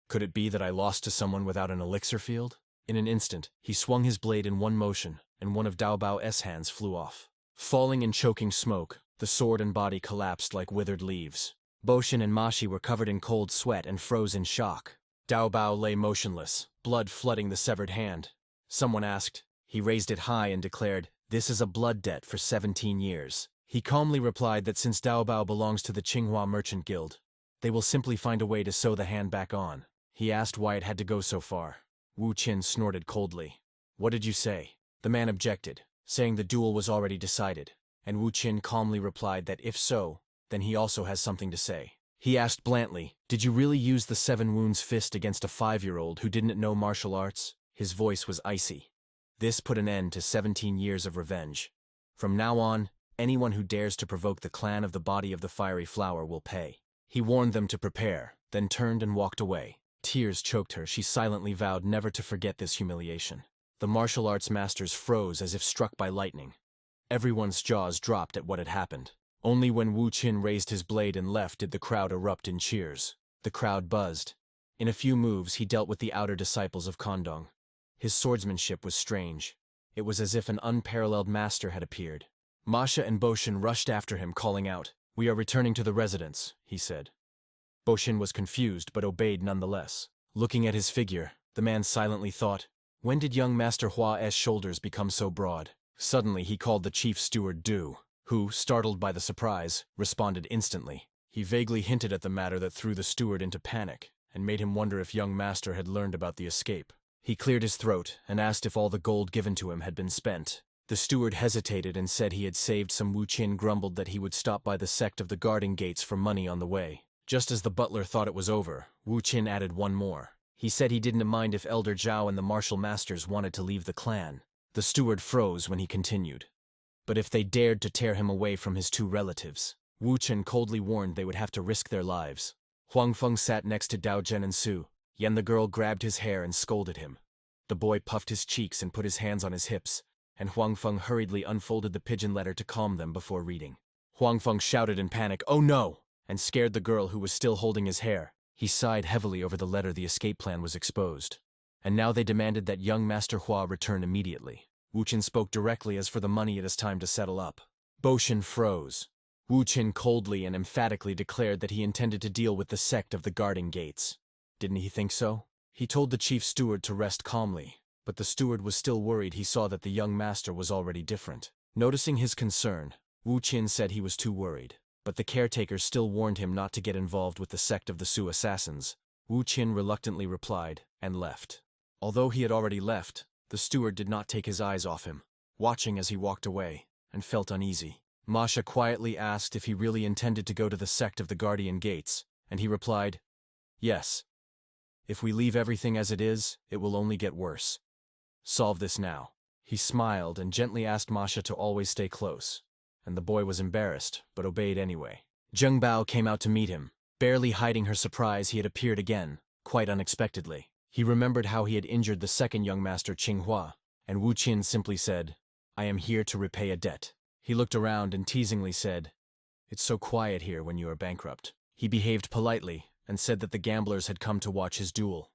[SPEAKER 1] Could it be that I lost to someone without an elixir field? In an instant, he swung his blade in one motion, and one of Dao Bao's hands flew off. Falling in choking smoke, the sword and body collapsed like withered leaves. Bo Xin and Ma Shi were covered in cold sweat and froze in shock. Dao Bao lay motionless, blood flooding the severed hand. Someone asked. He raised it high and declared, "This is a blood debt for 17 years. He calmly replied that since Dao Bao belongs to the Tsinghua Merchant Guild, they will simply find a way to sew the hand back on. He asked why it had to go so far. Wu Qin snorted coldly. What did you say? The man objected, saying the duel was already decided, and Wu Qin calmly replied that if so, then he also has something to say. He asked bluntly, did you really use the 7 wounds fist against a 5-year-old who didn't know martial arts? His voice was icy. This put an end to 17 years of revenge. From now on, anyone who dares to provoke the clan of the body of the fiery flower will pay. He warned them to prepare, then turned and walked away. Tears choked her. She silently vowed never to forget this humiliation. The martial arts masters froze as if struck by lightning. Everyone's jaws dropped at what had happened. Only when Wu Qin raised his blade and left did the crowd erupt in cheers. The crowd buzzed. In a few moves he dealt with the outer disciples of Kongdong. His swordsmanship was strange. It was as if an unparalleled master had appeared. Masha and Bo Xin rushed after him, calling out, "We are returning to the residence," he said. Bo Xin was confused but obeyed nonetheless. Looking at his figure, the man silently thought, when did young Master Hua's shoulders become so broad? Suddenly he called the chief steward Du, who, startled by the surprise, responded instantly. He vaguely hinted at the matter that threw the steward into panic, and made him wonder if young Master had learned about the escape. He cleared his throat and asked if all the gold given to him had been spent. The steward hesitated and said he had saved some. Wu Qin grumbled that he would stop by the sect of the guarding gates for money on the way. Just as the butler thought it was over, Wu Qin added one more. He said he didn't mind if Elder Zhao and the martial masters wanted to leave the clan. The steward froze when he continued. But if they dared to tear him away from his 2 relatives, Wu Qin coldly warned they would have to risk their lives. Huang Feng sat next to Dao Zhen and Su. Yen the girl grabbed his hair and scolded him. The boy puffed his cheeks and put his hands on his hips, and Huang Feng hurriedly unfolded the pigeon letter to calm them before reading. Huang Feng shouted in panic, "Oh no!" and scared the girl who was still holding his hair. He sighed heavily over the letter. The escape plan was exposed. And now they demanded that young Master Hua return immediately. Wu Qin spoke directly. As for the money, it is time to settle up. Bo Xin froze. Wu Qin coldly and emphatically declared that he intended to deal with the sect of the guarding gates. Didn't he think so? He told the chief steward to rest calmly, but the steward was still worried. He saw that the young master was already different. Noticing his concern, Wu Qin said he was too worried, but the caretaker still warned him not to get involved with the sect of the Su assassins. Wu Qin reluctantly replied and left. Although he had already left, the steward did not take his eyes off him, watching as he walked away, and felt uneasy. Masha quietly asked if he really intended to go to the sect of the Guardian Gates, and he replied, "Yes. If we leave everything as it is, it will only get worse. Solve this now." He smiled and gently asked Masha to always stay close, and the boy was embarrassed, but obeyed anyway. Zheng Bao came out to meet him. Barely hiding her surprise, he had appeared again, quite unexpectedly. He remembered how he had injured the second young master Tsinghua, and Wu Qin simply said, "I am here to repay a debt." He looked around and teasingly said, "It's so quiet here when you are bankrupt." He behaved politely and said that the gamblers had come to watch his duel.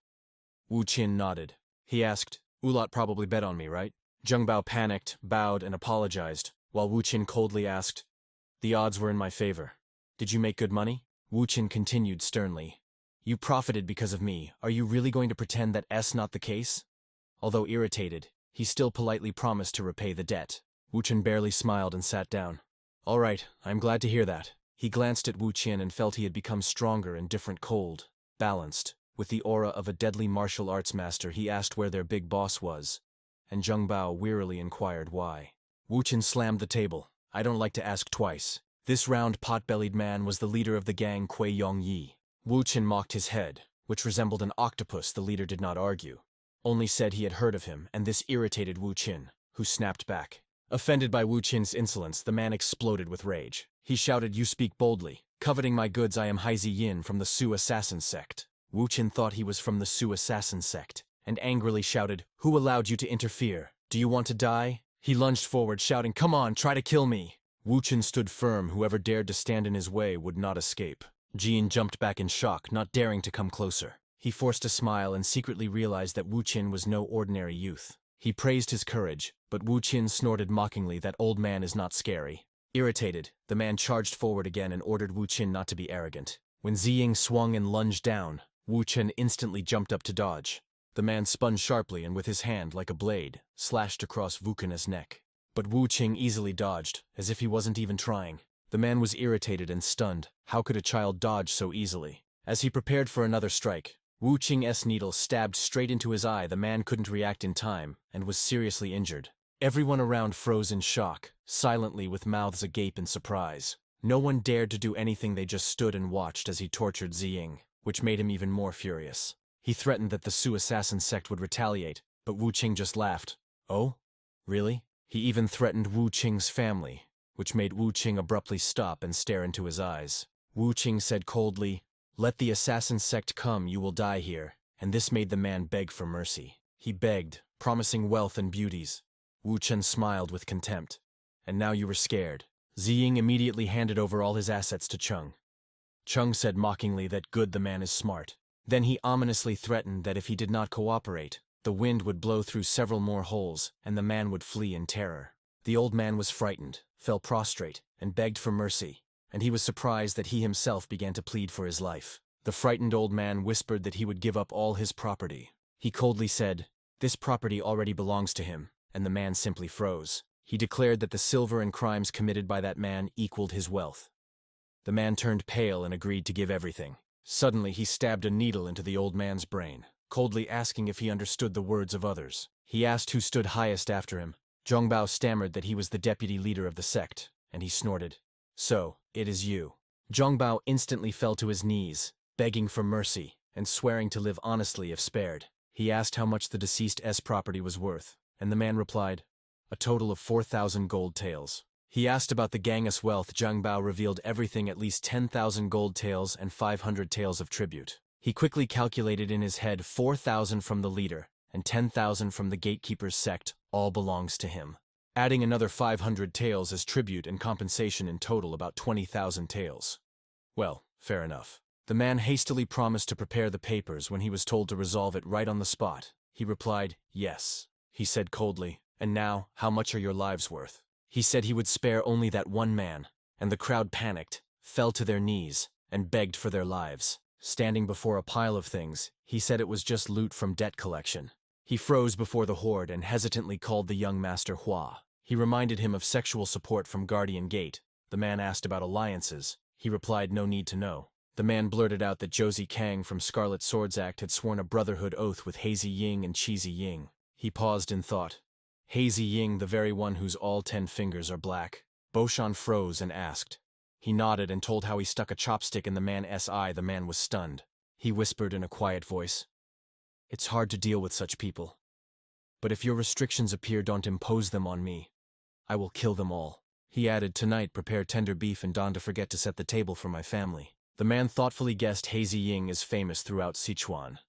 [SPEAKER 1] Wu Qin nodded. He asked, Ulot probably bet on me, right? Zheng Bao panicked, bowed, and apologized, while Wu Qin coldly asked, The odds were in my favor. Did you make good money? Wu Qin continued sternly. You profited because of me. Are you really going to pretend that that's not the case? Although irritated, he still politely promised to repay the debt. Wu Qin barely smiled and sat down. All right, I'm glad to hear that. He glanced at Wu Qin and felt he had become stronger and different, cold, balanced. With the aura of a deadly martial arts master, he asked where their big boss was, and Zheng Bao wearily inquired why. Wu Qin slammed the table. I don't like to ask twice. This round pot-bellied man was the leader of the gang Kui Yongyi. Wu Qin mocked his head, which resembled an octopus. The leader did not argue, only said he had heard of him, and this irritated Wu Qin, who snapped back. Offended by Wu Qin's insolence, the man exploded with rage. He shouted, You speak boldly. Coveting my goods, I am Haizi Yin from the Su Assassin Sect. Wu Qin thought he was from the Su Assassin Sect, and angrily shouted, Who allowed you to interfere? Do you want to die? He lunged forward, shouting, Come on, try to kill me. Wu Qin stood firm. Whoever dared to stand in his way would not escape. Jin jumped back in shock, not daring to come closer. He forced a smile and secretly realized that Wu Qin was no ordinary youth. He praised his courage, but Wu Qin snorted mockingly, That old man is not scary. Irritated, the man charged forward again and ordered Wu Qin not to be arrogant. When Ziying swung and lunged down, Wu Qin instantly jumped up to dodge. The man spun sharply and with his hand, like a blade, slashed across Wu Qin's neck. But Wu Qin easily dodged, as if he wasn't even trying. The man was irritated and stunned. How could a child dodge so easily? As he prepared for another strike, Wu Qing's needle stabbed straight into his eye. The man couldn't react in time and was seriously injured. Everyone around froze in shock, silently with mouths agape in surprise. No one dared to do anything. They just stood and watched as he tortured Ziying, which made him even more furious. He threatened that the Su Assassin Sect would retaliate, but Wu Qing just laughed. Oh? Really? He even threatened Wu Qing's family, which made Wu Qing abruptly stop and stare into his eyes. Wu Qing said coldly, Let the Assassin Sect come, you will die here, and this made the man beg for mercy. He begged, promising wealth and beauties. Wu Qin smiled with contempt. And now you were scared. Ziying immediately handed over all his assets to Cheng. Cheng said mockingly that good, the man is smart. Then he ominously threatened that if he did not cooperate, the wind would blow through several more holes and the man would flee in terror. The old man was frightened, fell prostrate, and begged for mercy, and he was surprised that he himself began to plead for his life. The frightened old man whispered that he would give up all his property. He coldly said, This property already belongs to him, and the man simply froze. He declared that the silver and crimes committed by that man equaled his wealth. The man turned pale and agreed to give everything. Suddenly he stabbed a needle into the old man's brain, coldly asking if he understood the words of others. He asked who stood highest after him. Zheng Bao stammered that he was the deputy leader of the sect, and he snorted, So, it is you. Zheng Bao instantly fell to his knees, begging for mercy, and swearing to live honestly if spared. He asked how much the deceased's property was worth, and the man replied, A total of 4,000 gold taels. He asked about the gang's wealth. Zheng Bao revealed everything, at least 10,000 gold taels and 500 taels of tribute. He quickly calculated in his head 4,000 from the leader, and 10,000 from the gatekeeper's sect, all belongs to him. Adding another 500 taels as tribute and compensation, in total about 20,000 taels. Well, fair enough. The man hastily promised to prepare the papers. When he was told to resolve it right on the spot, he replied, Yes. He said coldly, And now, how much are your lives worth? He said he would spare only that one man, and the crowd panicked, fell to their knees, and begged for their lives. Standing before a pile of things, he said it was just loot from debt collection. He froze before the horde and hesitantly called the young master Hua. He reminded him of sexual support from Guardian Gate. The man asked about alliances. He replied no need to know. The man blurted out that Josie Kang from Scarlet Swords Act had sworn a brotherhood oath with Hazy Ying and Cheesy Ying. He paused in thought. Hazy Ying, the very one whose all 10 fingers are black. Boshan froze and asked. He nodded and told how he stuck a chopstick in the man's eye. The man was stunned. He whispered in a quiet voice, It's hard to deal with such people. But if your restrictions appear, don't impose them on me. I will kill them all. He added, Tonight prepare tender beef and don't forget to set the table for my family. The man thoughtfully guessed Hazy Ying is famous throughout Sichuan.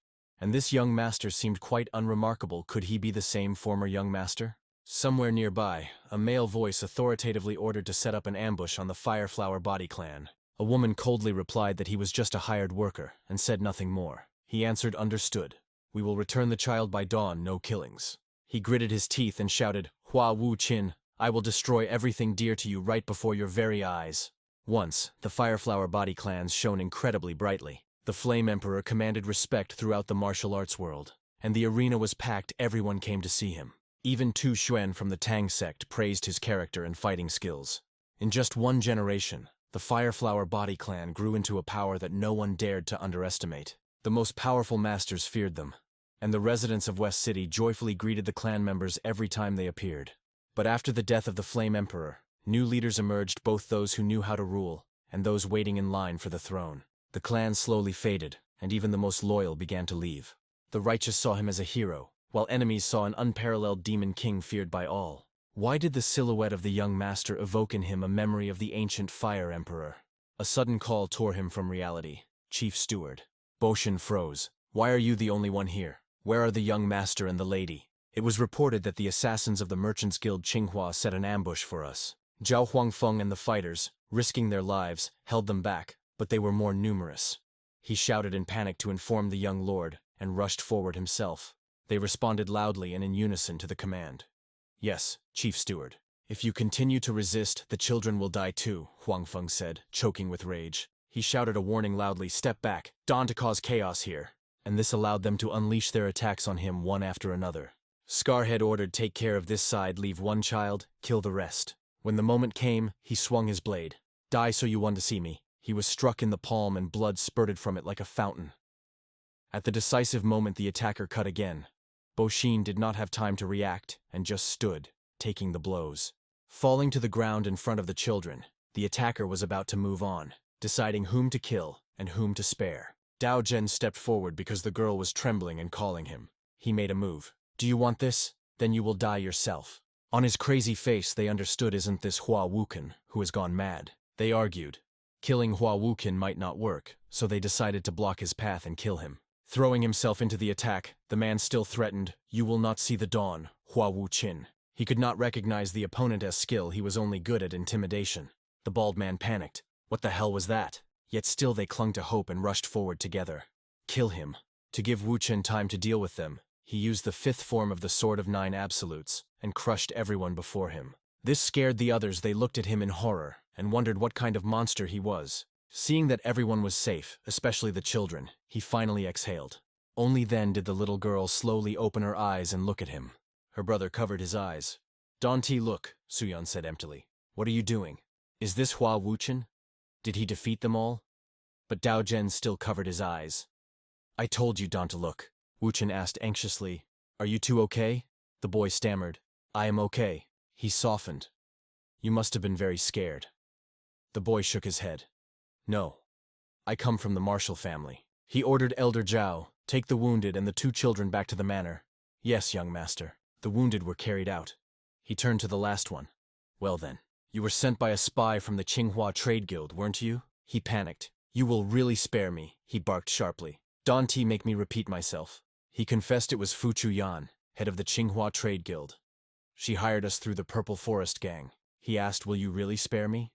[SPEAKER 1] And this young master seemed quite unremarkable. Could he be the same former young master? Somewhere nearby, a male voice authoritatively ordered to set up an ambush on the Fireflower Body Clan. A woman coldly replied that he was just a hired worker, and said nothing more. He answered understood. We will return the child by dawn, no killings. He gritted his teeth and shouted, Hua Wu Qin, I will destroy everything dear to you right before your very eyes. Once, the Fireflower body clans shone incredibly brightly. The Flame Emperor commanded respect throughout the martial arts world, and the arena was packed. Everyone came to see him. Even Tu Xuan from the Tang sect praised his character and fighting skills. In just one generation, the Fireflower body clan grew into a power that no one dared to underestimate. The most powerful masters feared them, and the residents of West City joyfully greeted the clan members every time they appeared. But after the death of the Flame Emperor, new leaders emerged, both those who knew how to rule and those waiting in line for the throne. The clan slowly faded, and even the most loyal began to leave. The righteous saw him as a hero, while enemies saw an unparalleled demon king feared by all. Why did the silhouette of the young master evoke in him a memory of the ancient Fire Emperor? A sudden call tore him from reality. Chief Steward. Boshin froze. Why are you the only one here? Where are the young master and the lady? It was reported that the assassins of the Merchants Guild Qinghua set an ambush for us. Zhao Huangfeng and the fighters, risking their lives, held them back, but they were more numerous. He shouted in panic to inform the young lord, and rushed forward himself. They responded loudly and in unison to the command. Yes, Chief Steward. If you continue to resist, the children will die too, Huangfeng said, choking with rage. He shouted a warning loudly, step back, dawn to cause chaos here. And this allowed them to unleash their attacks on him one after another. Scarhead ordered, take care of this side, leave one child, kill the rest. When the moment came, he swung his blade. Die so you want to see me. He was struck in the palm and blood spurted from it like a fountain. At the decisive moment, the attacker cut again. Boshin did not have time to react and just stood, taking the blows. Falling to the ground in front of the children, the attacker was about to move on, deciding whom to kill and whom to spare. Dao Zhen stepped forward because the girl was trembling and calling him. He made a move. Do you want this? Then you will die yourself. On his crazy face they understood, isn't this Hua Wuken, who has gone mad? They argued. Killing Hua Wuken might not work, so they decided to block his path and kill him. Throwing himself into the attack, the man still threatened, you will not see the dawn, Hua Wu Qin. He could not recognize the opponent as skill, he was only good at intimidation. The bald man panicked. What the hell was that? Yet still they clung to hope and rushed forward together. Kill him. To give Wu Qin time to deal with them, he used the fifth form of the Sword of Nine Absolutes, and crushed everyone before him. This scared the others. They looked at him in horror, and wondered what kind of monster he was. Seeing that everyone was safe, especially the children, he finally exhaled. Only then did the little girl slowly open her eyes and look at him. Her brother covered his eyes. Danti, look, Suyan said emptily. What are you doing? Is this Hua Wuchen? Did he defeat them all? But Dao Zhen still covered his eyes. I told you, Don, to look. Wuchen asked anxiously. Are you two okay? The boy stammered. I am okay. He softened. You must have been very scared. The boy shook his head. No. I come from the Marshall family. He ordered Elder Zhao, take the wounded and the two children back to the manor. Yes, young master. The wounded were carried out. He turned to the last one. Well then. You were sent by a spy from the Qinghua Trade Guild, weren't you? He panicked. You will really spare me, he barked sharply. Danti, make me repeat myself. He confessed it was Fu Chuyan, head of the Qinghua Trade Guild. She hired us through the Purple Forest gang. He asked, will you really spare me?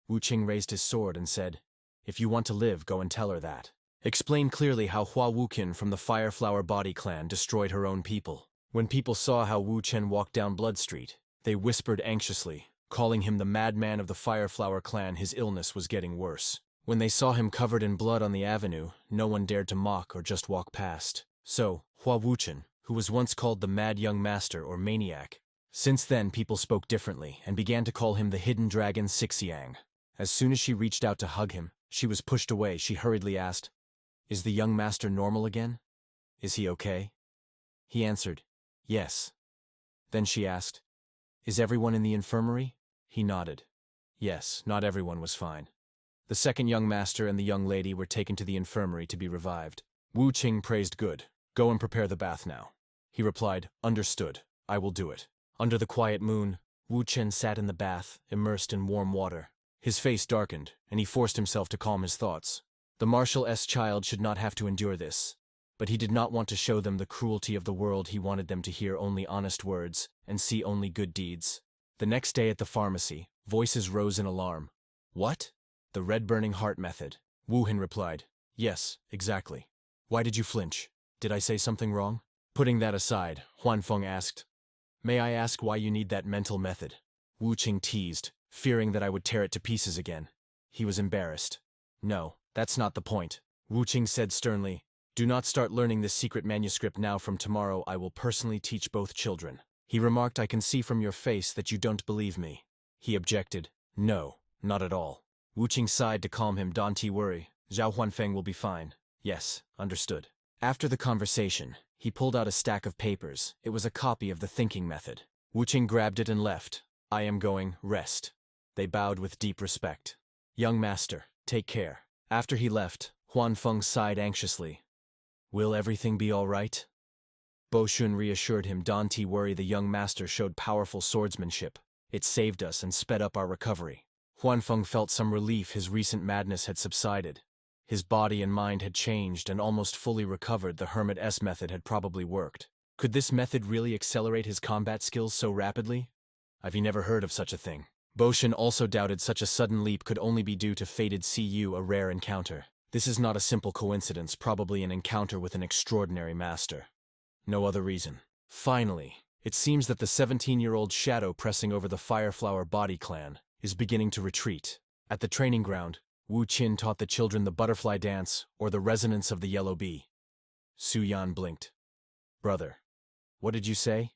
[SPEAKER 1] Wu Qing raised his sword and said, if you want to live, go and tell her that. Explain clearly how Hua Wukin from the Fireflower Body Clan destroyed her own people. When people saw how Wu Chen walked down Blood Street, they whispered anxiously, calling him the madman of the Fireflower clan. His illness was getting worse. When they saw him covered in blood on the avenue, no one dared to mock or just walk past. So, Hua Wuchen, who was once called the Mad Young Master or Maniac. Since then, people spoke differently and began to call him the Hidden Dragon Xixiang. As soon as she reached out to hug him, she was pushed away. She hurriedly asked, is the young master normal again? Is he okay? He answered, yes. Then she asked, is everyone in the infirmary? He nodded. Yes, not everyone was fine. The second young master and the young lady were taken to the infirmary to be revived. Wu Qing praised good. Go and prepare the bath now. He replied, understood. I will do it. Under the quiet moon, Wu Chen sat in the bath, immersed in warm water. His face darkened, and he forced himself to calm his thoughts. The Marshal S child should not have to endure this. But he did not want to show them the cruelty of the world. He wanted them to hear only honest words and see only good deeds. The next day at the pharmacy, voices rose in alarm. What? The red burning heart method. Wu Hin replied, yes, exactly. Why did you flinch? Did I say something wrong? Putting that aside, Huanfeng asked, "May I ask why you need that mental method?" Wu Qing teased, fearing that I would tear it to pieces again. He was embarrassed. "No, that's not the point." Wu Qing said sternly, "Do not start learning this secret manuscript now. From tomorrow I will personally teach both children." He remarked, "I can see from your face that you don't believe me." He objected, "No, not at all." Wu Qing sighed to calm him. "Don't worry, Zhao Huanfeng will be fine." "Yes, understood." After the conversation, he pulled out a stack of papers. It was a copy of the thinking method. Wu Qing grabbed it and left. "I am going, rest." They bowed with deep respect. "Young master, take care." After he left, Huanfeng sighed anxiously. "Will everything be all right?" Bo Shun reassured him. "Don't worry, the young master showed powerful swordsmanship. It saved us and sped up our recovery." Huanfeng felt some relief. His recent madness had subsided. His body and mind had changed and almost fully recovered. The Hermit S method had probably worked. Could this method really accelerate his combat skills so rapidly? I've never heard of such a thing. Bo Shun also doubted such a sudden leap could only be due to fated Cu, a rare encounter. This is not a simple coincidence, probably an encounter with an extraordinary master. No other reason. Finally, it seems that the 17-year-old shadow pressing over the Fireflower body clan is beginning to retreat. At the training ground, Wu Qin taught the children the butterfly dance, or the resonance of the yellow bee. Su Yan blinked. "Brother, what did you say?"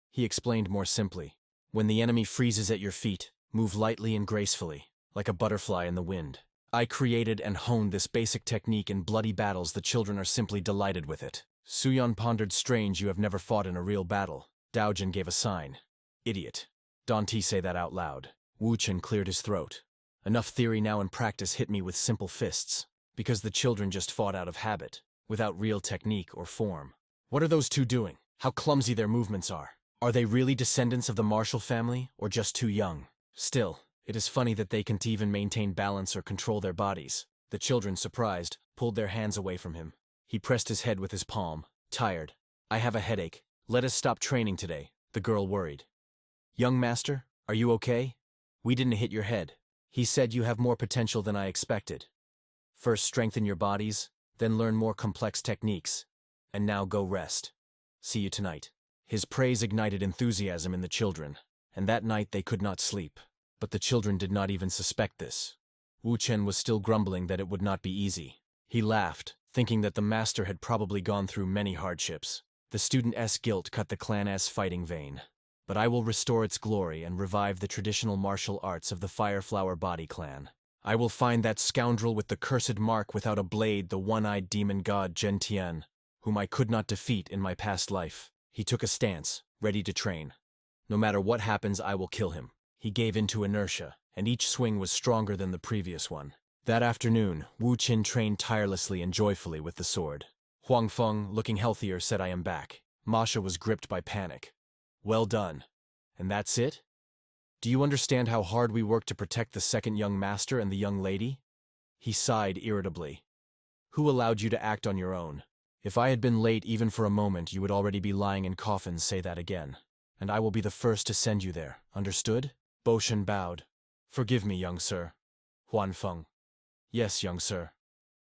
[SPEAKER 1] He explained more simply. "When the enemy freezes at your feet, move lightly and gracefully, like a butterfly in the wind." I created and honed this basic technique in bloody battles. The children are simply delighted with it. Su Yan pondered. "Strange, you have never fought in a real battle." Daojin gave a sign. "Idiot. Don't say that out loud." Wu Qin cleared his throat. "Enough theory now, and practice hit me with simple fists. Because the children just fought out of habit, without real technique or form. What are those two doing? How clumsy their movements are. Are they really descendants of the Marshall family, or just too young? Still, it is funny that they can't even maintain balance or control their bodies." The children, surprised, pulled their hands away from him. He pressed his head with his palm. "Tired. I have a headache. Let us stop training today." The girl worried. "Young master, are you okay? We didn't hit your head." He said, "You have more potential than I expected. First strengthen your bodies, then learn more complex techniques. And now go rest. See you tonight." His praise ignited enthusiasm in the children, and that night they could not sleep. But the children did not even suspect this. Wu Chen was still grumbling that it would not be easy. He laughed, thinking that the master had probably gone through many hardships. "The student's guilt cut the clan's fighting vein. But I will restore its glory and revive the traditional martial arts of the Fireflower body clan. I will find that scoundrel with the cursed mark without a blade, the one-eyed demon god Gentian, whom I could not defeat in my past life." He took a stance, ready to train. "No matter what happens, I will kill him." He gave in to inertia, and each swing was stronger than the previous one. That afternoon, Wu Qin trained tirelessly and joyfully with the sword. Huang Feng, looking healthier, said, "I am back." Masha was gripped by panic. "Well done. And that's it? Do you understand how hard we worked to protect the second young master and the young lady?" He sighed irritably. "Who allowed you to act on your own? If I had been late even for a moment, you would already be lying in coffins. Say that again. And I will be the first to send you there. Understood?" Bo Shen bowed. "Forgive me, young sir." Huan Feng. "Yes, young sir."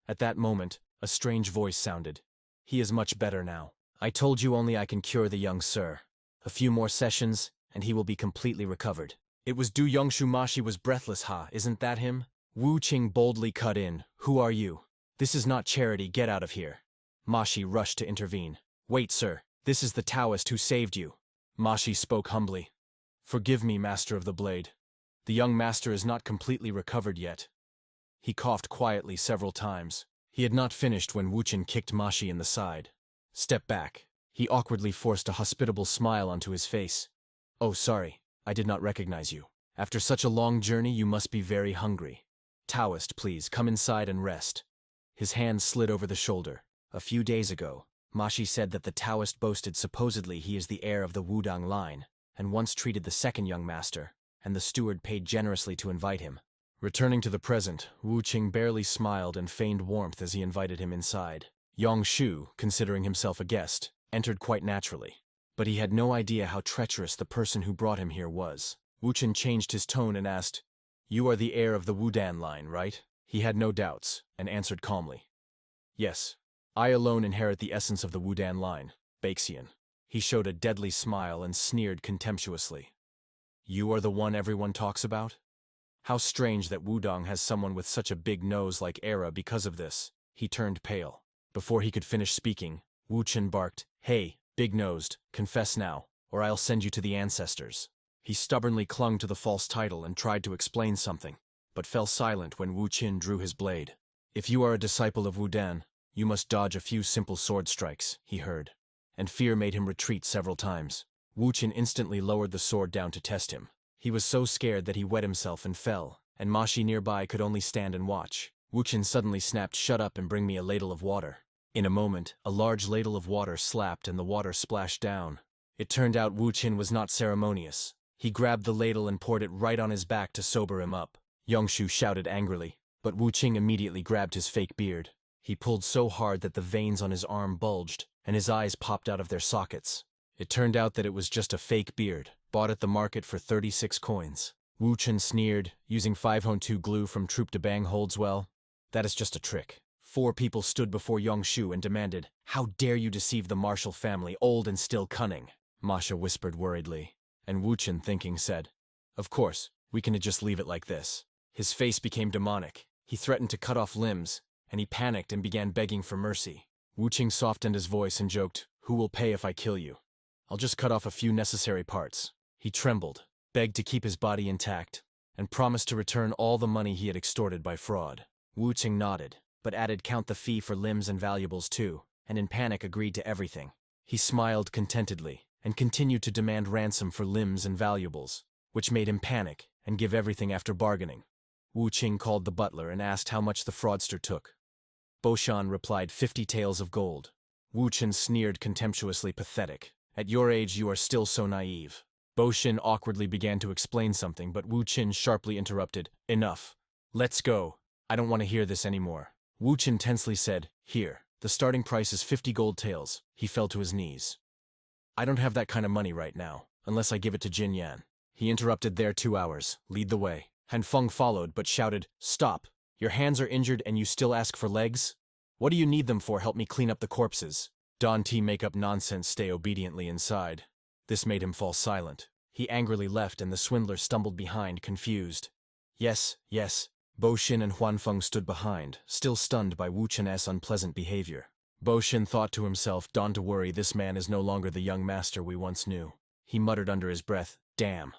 [SPEAKER 1] At that moment, a strange voice sounded. "He is much better now. I told you only I can cure the young sir. A few more sessions, and he will be completely recovered." It was Du Yongshu. Mashi was breathless. "Ha, isn't that him?" Wu Qing boldly cut in. "Who are you? This is not charity. Get out of here." Mashi rushed to intervene. "Wait, sir. This is the Taoist who saved you." Mashi spoke humbly. "Forgive me, Master of the Blade. The young master is not completely recovered yet." He coughed quietly several times. He had not finished when Wu Qin kicked Mashi in the side. "Step back." He awkwardly forced a hospitable smile onto his face. "Oh, sorry. I did not recognize you. After such a long journey, you must be very hungry. Taoist, please, come inside and rest." His hand slid over the shoulder. A few days ago, Mashi said that the Taoist boasted supposedly he is the heir of the Wudang line, and once treated the second young master, and the steward paid generously to invite him. Returning to the present, Wu Qing barely smiled and feigned warmth as he invited him inside. Yong Shu, considering himself a guest, entered quite naturally. But he had no idea how treacherous the person who brought him here was. Wu Qin changed his tone and asked, "You are the heir of the Wudan line, right?" He had no doubts, and answered calmly, "Yes." I alone inherit the essence of the Wudan line, Baxian. He showed a deadly smile and sneered contemptuously. You are the one everyone talks about? How strange that Wudong has someone with such a big nose like Era because of this. He turned pale. Before he could finish speaking, Wu Chen barked, Hey, big-nosed, confess now, or I'll send you to the ancestors. He stubbornly clung to the false title and tried to explain something, but fell silent when Wu Qin drew his blade. If you are a disciple of Wudan, you must dodge a few simple sword strikes, he heard. And fear made him retreat several times. Wu Qin instantly lowered the sword down to test him. He was so scared that he wet himself and fell, and Mashi nearby could only stand and watch. Wu Qin suddenly snapped, Shut up and bring me a ladle of water. In a moment, a large ladle of water slapped and the water splashed down. It turned out Wu Qin was not ceremonious. He grabbed the ladle and poured it right on his back to sober him up. Yongshu shouted angrily, but Wu Qin immediately grabbed his fake beard. He pulled so hard that the veins on his arm bulged, and his eyes popped out of their sockets. It turned out that it was just a fake beard, bought at the market for 36 coins. Wu Chen sneered, using 502 glue from Troop de Bang holds well. That is just a trick. 4 people stood before Yongshu and demanded, How dare you deceive the Marshall family, old and still cunning? Masha whispered worriedly, and Wu Chen, thinking, said, Of course, we can just leave it like this. His face became demonic. He threatened to cut off limbs, and he panicked and began begging for mercy. Wu Qing softened his voice and joked, Who will pay if I kill you? I'll just cut off a few necessary parts. He trembled, begged to keep his body intact, and promised to return all the money he had extorted by fraud. Wu Qing nodded, but added count the fee for limbs and valuables too, and in panic agreed to everything. He smiled contentedly, and continued to demand ransom for limbs and valuables, which made him panic and give everything after bargaining. Wu Qing called the butler and asked how much the fraudster took. Boshan replied 50 taels of gold. Wu Chen sneered contemptuously, pathetic. At your age you are still so naive. Boshin awkwardly began to explain something, but Wu Chen sharply interrupted, Enough. Let's go. I don't want to hear this anymore. Wu Chen tensely said, Here, the starting price is 50 gold taels. He fell to his knees. I don't have that kind of money right now, unless I give it to Jin Yan. He interrupted there 2 hours. Lead the way. Han Feng followed, but shouted, Stop. Your hands are injured and you still ask for legs? What do you need them for? Help me clean up the corpses. Don T make up nonsense, stay obediently inside. This made him fall silent. He angrily left and the swindler stumbled behind, confused. Yes, yes. Bo Xin and Huan Feng stood behind, still stunned by Wu Chen's unpleasant behavior. Bo Xin thought to himself, Don't worry, this man is no longer the young master we once knew. He muttered under his breath, Damn.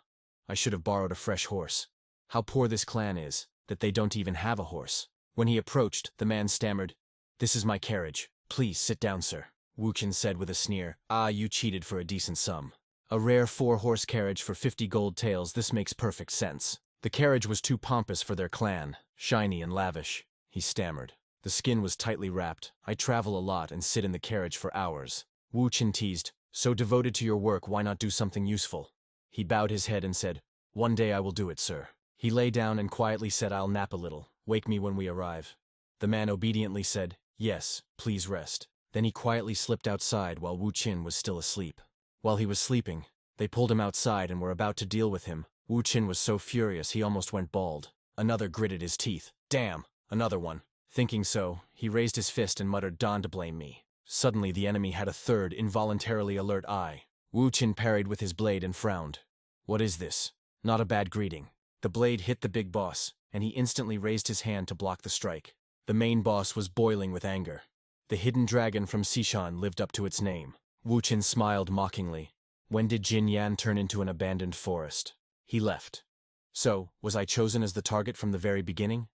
[SPEAKER 1] I should have borrowed a fresh horse. How poor this clan is, that they don't even have a horse. When he approached, the man stammered, This is my carriage. Please sit down, sir. Wu Qin said with a sneer, Ah, you cheated for a decent sum. A rare 4-horse carriage for 50 gold taels, this makes perfect sense. The carriage was too pompous for their clan, shiny and lavish. He stammered. The skin was tightly wrapped. I travel a lot and sit in the carriage for hours. Wu Qin teased, So devoted to your work, why not do something useful? He bowed his head and said, One day I will do it, sir. He lay down and quietly said, I'll nap a little. Wake me when we arrive. The man obediently said, Yes, please rest. Then he quietly slipped outside while Wu Qin was still asleep. While he was sleeping, they pulled him outside and were about to deal with him. Wu Qin was so furious he almost went bald. Another gritted his teeth. Damn, another one. Thinking so, he raised his fist and muttered, Don to blame me. Suddenly the enemy had a third, involuntarily alert eye. Wu Qin parried with his blade and frowned. What is this? Not a bad greeting. The blade hit the big boss, and he instantly raised his hand to block the strike. The main boss was boiling with anger. The hidden dragon from Sishan lived up to its name. Wu Qin smiled mockingly. When did Jin Yan turn into an abandoned forest? He left. So, was I chosen as the target from the very beginning?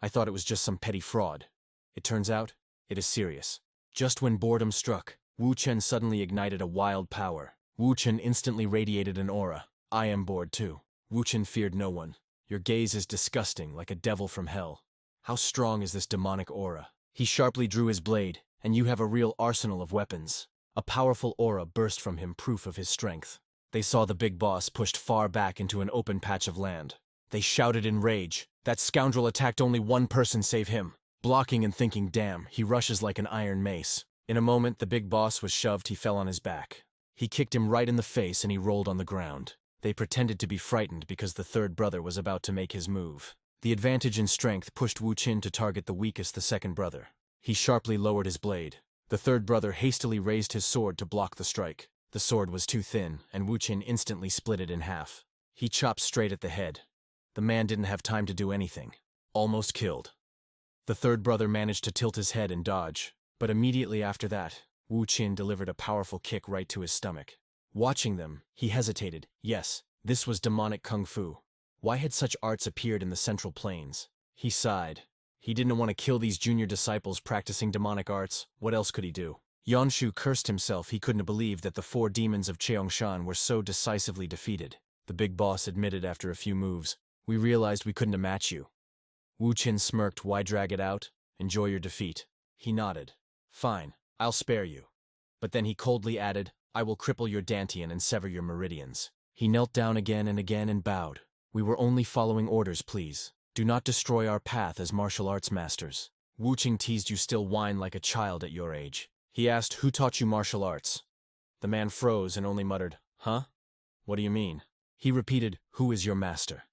[SPEAKER 1] I thought it was just some petty fraud. It turns out, it is serious. Just when boredom struck, Wu Chen suddenly ignited a wild power. Wu Chen instantly radiated an aura. I am bored too. Wu Chen feared no one. Your gaze is disgusting, like a devil from hell. How strong is this demonic aura? He sharply drew his blade, and you have a real arsenal of weapons. A powerful aura burst from him, proof of his strength. They saw the big boss pushed far back into an open patch of land. They shouted in rage. That scoundrel attacked only one person, save him. Blocking and thinking, damn, he rushes like an iron mace. In a moment, the big boss was shoved, he fell on his back. He kicked him right in the face and he rolled on the ground. They pretended to be frightened because the third brother was about to make his move. The advantage in strength pushed Wu Qin to target the weakest, the second brother. He sharply lowered his blade. The third brother hastily raised his sword to block the strike. The sword was too thin, and Wu Qin instantly split it in half. He chopped straight at the head. The man didn't have time to do anything. Almost killed. The third brother managed to tilt his head and dodge, but immediately after that, Wu Qin delivered a powerful kick right to his stomach. Watching them, he hesitated. Yes, this was demonic kung fu. Why had such arts appeared in the Central Plains? He sighed. He didn't want to kill these junior disciples practicing demonic arts. What else could he do? Yanshu cursed himself. He couldn't believe that the 4 demons of Cheongshan were so decisively defeated. The big boss admitted after a few moves, "We realized we couldn't match you." Wu Qin smirked. "Why drag it out? Enjoy your defeat." He nodded. "Fine, I'll spare you." But then he coldly added, "I will cripple your dantian and sever your meridians." He knelt down again and bowed. "We were only following orders, please. Do not destroy our path as martial arts masters." Wu Qin teased, "You still whine like a child at your age." He asked, "Who taught you martial arts?" The man froze and only muttered, "Huh? What do you mean?" He repeated, "Who is your master?"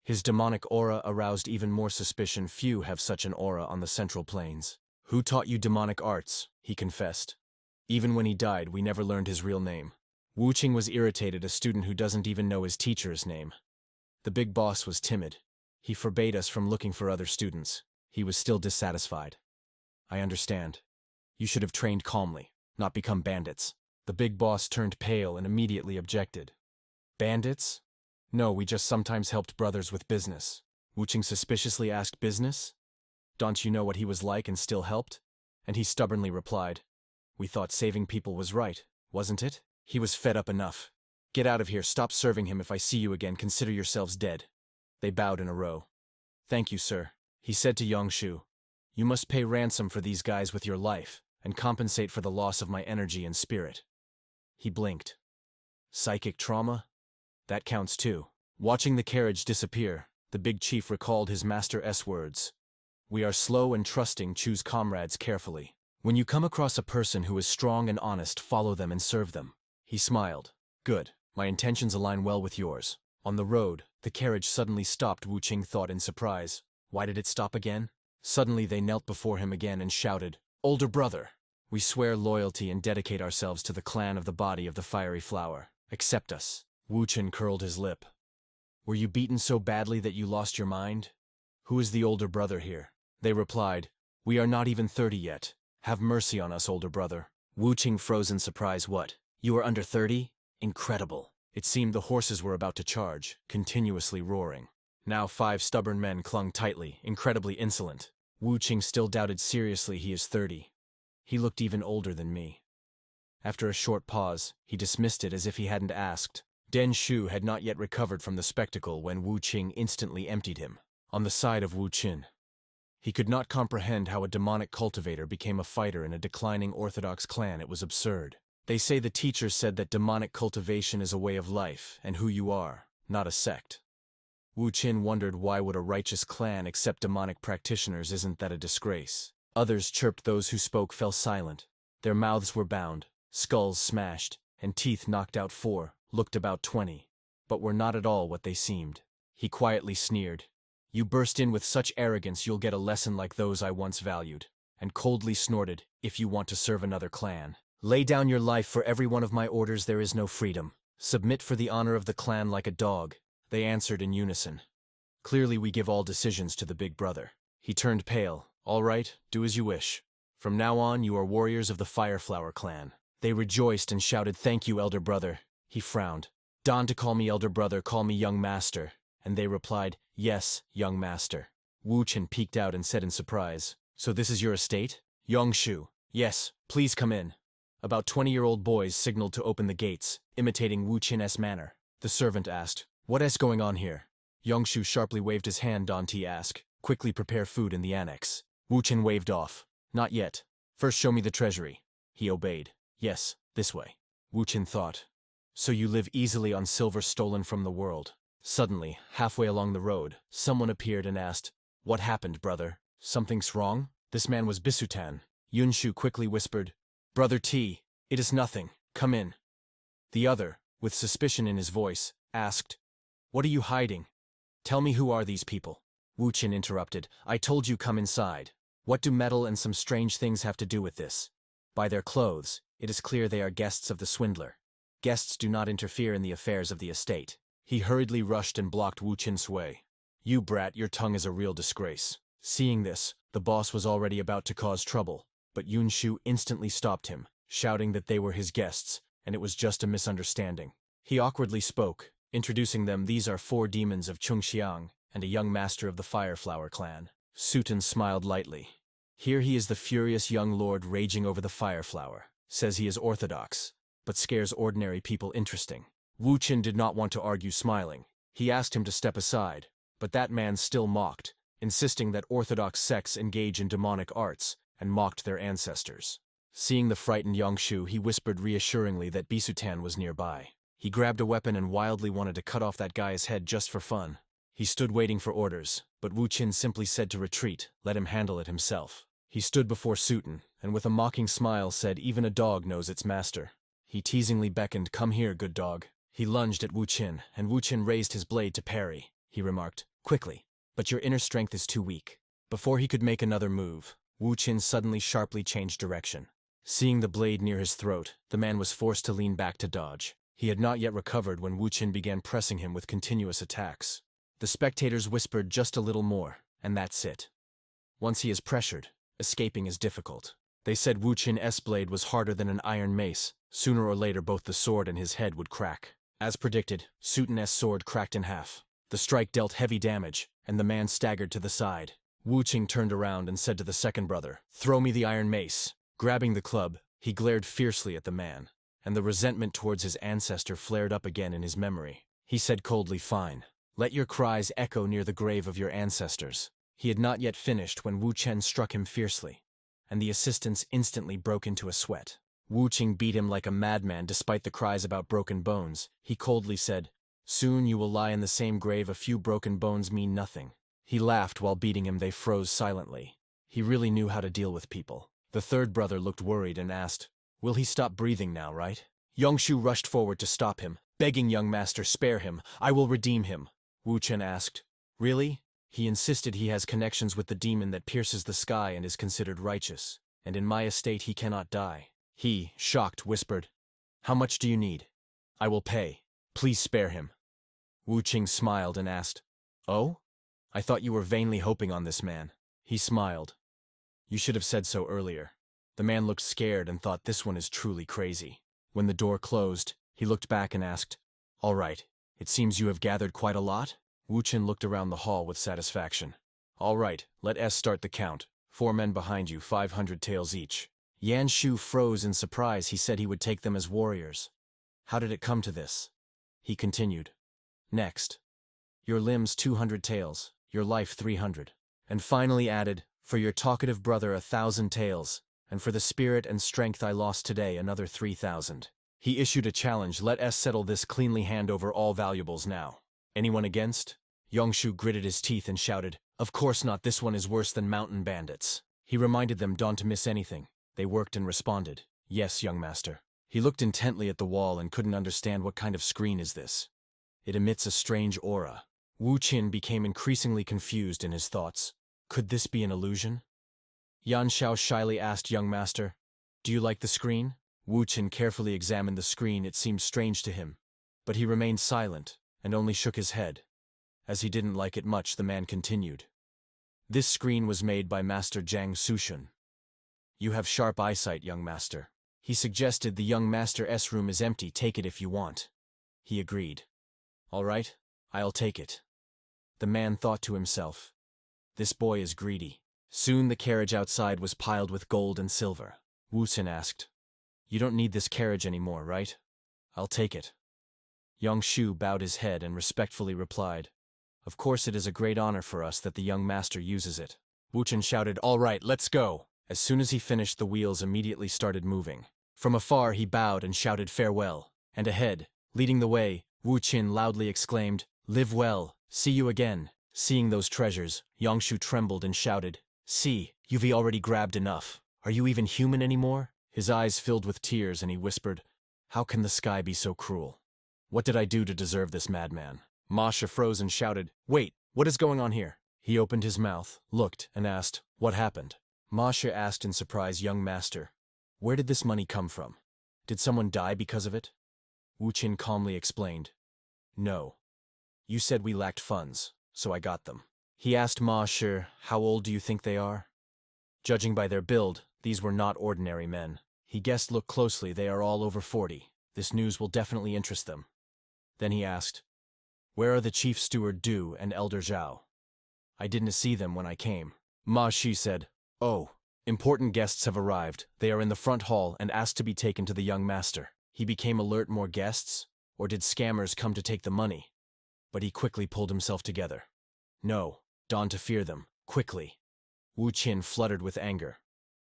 [SPEAKER 1] His demonic aura aroused even more suspicion. Few have such an aura on the Central Plains. "Who taught you demonic arts?" he confessed. "Even when he died, we never learned his real name." Wu Qin was irritated, a student who doesn't even know his teacher's name. The big boss was timid. He forbade us from looking for other students. He was still dissatisfied. "I understand. You should have trained calmly, not become bandits." The big boss turned pale and immediately objected. "Bandits? No, we just sometimes helped brothers with business." Wu Qin suspiciously asked, "Business? Don't you know what he was like and still helped?" And he stubbornly replied, "We thought saving people was right, wasn't it?" He was fed up enough. "Get out of here, stop serving him. If I see you again, consider yourselves dead." They bowed in a row. "Thank you, sir," he said to Yangshu. "You must pay ransom for these guys with your life, and compensate for the loss of my energy and spirit." He blinked. "Psychic trauma? That counts too." Watching the carriage disappear, the big chief recalled his master's words. "We are slow and trusting, choose comrades carefully. When you come across a person who is strong and honest, follow them and serve them." He smiled. "Good, my intentions align well with yours." On the road, the carriage suddenly stopped. Wu Qin thought in surprise. Why did it stop again? Suddenly they knelt before him again and shouted, "Older brother! We swear loyalty and dedicate ourselves to the clan of the body of the fiery flower. Accept us." Wu Qin curled his lip. "Were you beaten so badly that you lost your mind? Who is the older brother here?" They replied, "We are not even 30 yet. Have mercy on us, older brother." Wu Qin froze in surprise. "What? You are under 30? Incredible." It seemed the horses were about to charge, continuously roaring. Now 5 stubborn men clung tightly, incredibly insolent. Wu Qin still doubted seriously. He is 30. He looked even older than me. After a short pause, he dismissed it as if he hadn't asked. Den Shu had not yet recovered from the spectacle when Wu Qin instantly emptied him. On the side of Wu Qin. He could not comprehend how a demonic cultivator became a fighter in a declining orthodox clan. It was absurd. They say the teachers said that demonic cultivation is a way of life, and who you are, not a sect. Wu Qin wondered, why would a righteous clan accept demonic practitioners? Isn't that a disgrace? Others chirped. Those who spoke fell silent. Their mouths were bound, skulls smashed, and teeth knocked out. 4 looked about 20, but were not at all what they seemed. He quietly sneered. "You burst in with such arrogance, you'll get a lesson like those I once valued," and coldly snorted, "If you want to serve another clan, lay down your life for every one of my orders. There is no freedom. Submit for the honor of the clan like a dog." They answered in unison. "Clearly we give all decisions to the big brother." He turned pale. "All right, do as you wish. From now on, you are warriors of the Fireflower clan." They rejoiced and shouted, "Thank you, elder brother." He frowned. "Don to call me elder brother, call me young master." And they replied, "Yes, young master." Wu Qin peeked out and said in surprise, "So this is your estate?" Yangshu, "Yes, please come in." About 20-year-old boys signaled to open the gates, imitating Wu Qin's manner. The servant asked, "What is going on here?" Yangshu sharply waved his hand. "Don't ask. Quickly prepare food in the annex." Wu Qin waved off. "Not yet. First show me the treasury." He obeyed. "Yes, this way." Wu Qin thought, "So you live easily on silver stolen from the world." Suddenly, halfway along the road, someone appeared and asked, "What happened, brother? Something's wrong?" This man was Bisutan. Yunshu quickly whispered, "Brother T, it is nothing. Come in." The other, with suspicion in his voice, asked, "What are you hiding? Tell me, who are these people?" Wu Qin interrupted, "I told you come inside." What do metal and some strange things have to do with this? By their clothes, it is clear they are guests of the swindler. Guests do not interfere in the affairs of the estate. He hurriedly rushed and blocked Wu Qin's way. You brat, your tongue is a real disgrace. Seeing this, the boss was already about to cause trouble, but Yun Shu instantly stopped him, shouting that they were his guests, and it was just a misunderstanding. He awkwardly spoke, introducing them. These are 4 demons of Chungxiang and a young master of the Fireflower clan. Suten smiled lightly. Here he is, the furious young lord raging over the Fireflower. Says he is orthodox, but scares ordinary people. Interesting. Wu Qin did not want to argue, smiling. He asked him to step aside, but that man still mocked, insisting that orthodox sects engage in demonic arts, and mocked their ancestors. Seeing the frightened Yangshu, he whispered reassuringly that Bisutan was nearby. He grabbed a weapon and wildly wanted to cut off that guy's head just for fun. He stood waiting for orders, but Wu Qin simply said to retreat, let him handle it himself. He stood before Suten, and with a mocking smile said, even a dog knows its master. He teasingly beckoned, come here, good dog. He lunged at Wu Qin, and Wu Qin raised his blade to parry. He remarked, quickly, but your inner strength is too weak. Before he could make another move, Wu Qin suddenly sharply changed direction. Seeing the blade near his throat, the man was forced to lean back to dodge. He had not yet recovered when Wu Qin began pressing him with continuous attacks. The spectators whispered just a little more, and that's it. Once he is pressured, escaping is difficult. They said Wu Qin's blade was harder than an iron mace. Sooner or later both the sword and his head would crack. As predicted, Suten's sword cracked in half. The strike dealt heavy damage, and the man staggered to the side. Wu Qin turned around and said to the second brother, throw me the iron mace. Grabbing the club, he glared fiercely at the man, and the resentment towards his ancestor flared up again in his memory. He said coldly, fine. Let your cries echo near the grave of your ancestors. He had not yet finished when Wu Qin struck him fiercely, and the assistants instantly broke into a sweat. Wu Qin beat him like a madman despite the cries about broken bones. He coldly said, soon you will lie in the same grave. A few broken bones mean nothing. He laughed while beating him. They froze silently. He really knew how to deal with people. The third brother looked worried and asked, will he stop breathing now, right? Yangshu rushed forward to stop him, begging young master, spare him. I will redeem him. Wu Qin asked, really? He insisted he has connections with the demon that pierces the sky and is considered righteous, and in my estate he cannot die. He, shocked, whispered, how much do you need? I will pay. Please spare him. Wu Qin smiled and asked, oh? I thought you were vainly hoping on this man. He smiled. You should have said so earlier. The man looked scared and thought this one is truly crazy. When the door closed, he looked back and asked, all right, it seems you have gathered quite a lot? Wu Qin looked around the hall with satisfaction. All right, let us start the count. 4 men behind you, 500 taels each. Yan Shu froze in surprise. He said he would take them as warriors. How did it come to this? He continued. Next. Your limbs 200 taels, your life 300. And finally added, for your talkative brother 1,000 taels, and for the spirit and strength I lost today another 3,000. He issued a challenge. Let us settle this cleanly. Hand over all valuables now. Anyone against? Yangshu gritted his teeth and shouted, of course not. This one is worse than mountain bandits. He reminded them don't to miss anything. They worked and responded, yes, young master. He looked intently at the wall and couldn't understand what kind of screen is this. It emits a strange aura. Wu Qin became increasingly confused in his thoughts. Could this be an illusion? Yan Xiao shyly asked, young master, do you like the screen? Wu Qin carefully examined the screen. It seemed strange to him, but he remained silent and only shook his head. As he didn't like it much, the man continued. This screen was made by Master Zhang Sushun. You have sharp eyesight, young master. He suggested the young master's room is empty. Take it if you want. He agreed. All right, I'll take it. The man thought to himself, this boy is greedy. Soon the carriage outside was piled with gold and silver. Wu Qin asked, you don't need this carriage anymore, right? I'll take it. Yangshu bowed his head and respectfully replied, of course it is a great honor for us that the young master uses it. Wu Qin shouted, all right, let's go. As soon as he finished, the wheels immediately started moving. From afar he bowed and shouted farewell, and ahead, leading the way, Wu Qin loudly exclaimed, live well, see you again. Seeing those treasures, Yangshu trembled and shouted, see, you've already grabbed enough. Are you even human anymore? His eyes filled with tears and he whispered, how can the sky be so cruel? What did I do to deserve this madman? Masha froze and shouted, wait, what is going on here? He opened his mouth, looked, and asked, what happened? Ma Shi asked in surprise, young master. Where did this money come from? Did someone die because of it? Wu Qin calmly explained. No. You said we lacked funds, so I got them. He asked Ma Shi, how old do you think they are? Judging by their build, these were not ordinary men. He guessed look closely, they are all over 40. This news will definitely interest them. Then he asked, where are the chief steward Du and Elder Zhao? I didn't see them when I came. Ma Shi said, oh, important guests have arrived. They are in the front hall and asked to be taken to the young master. He became alert, more guests? Or did scammers come to take the money? But he quickly pulled himself together. No, dawn to fear them, quickly. Wu Qin fluttered with anger.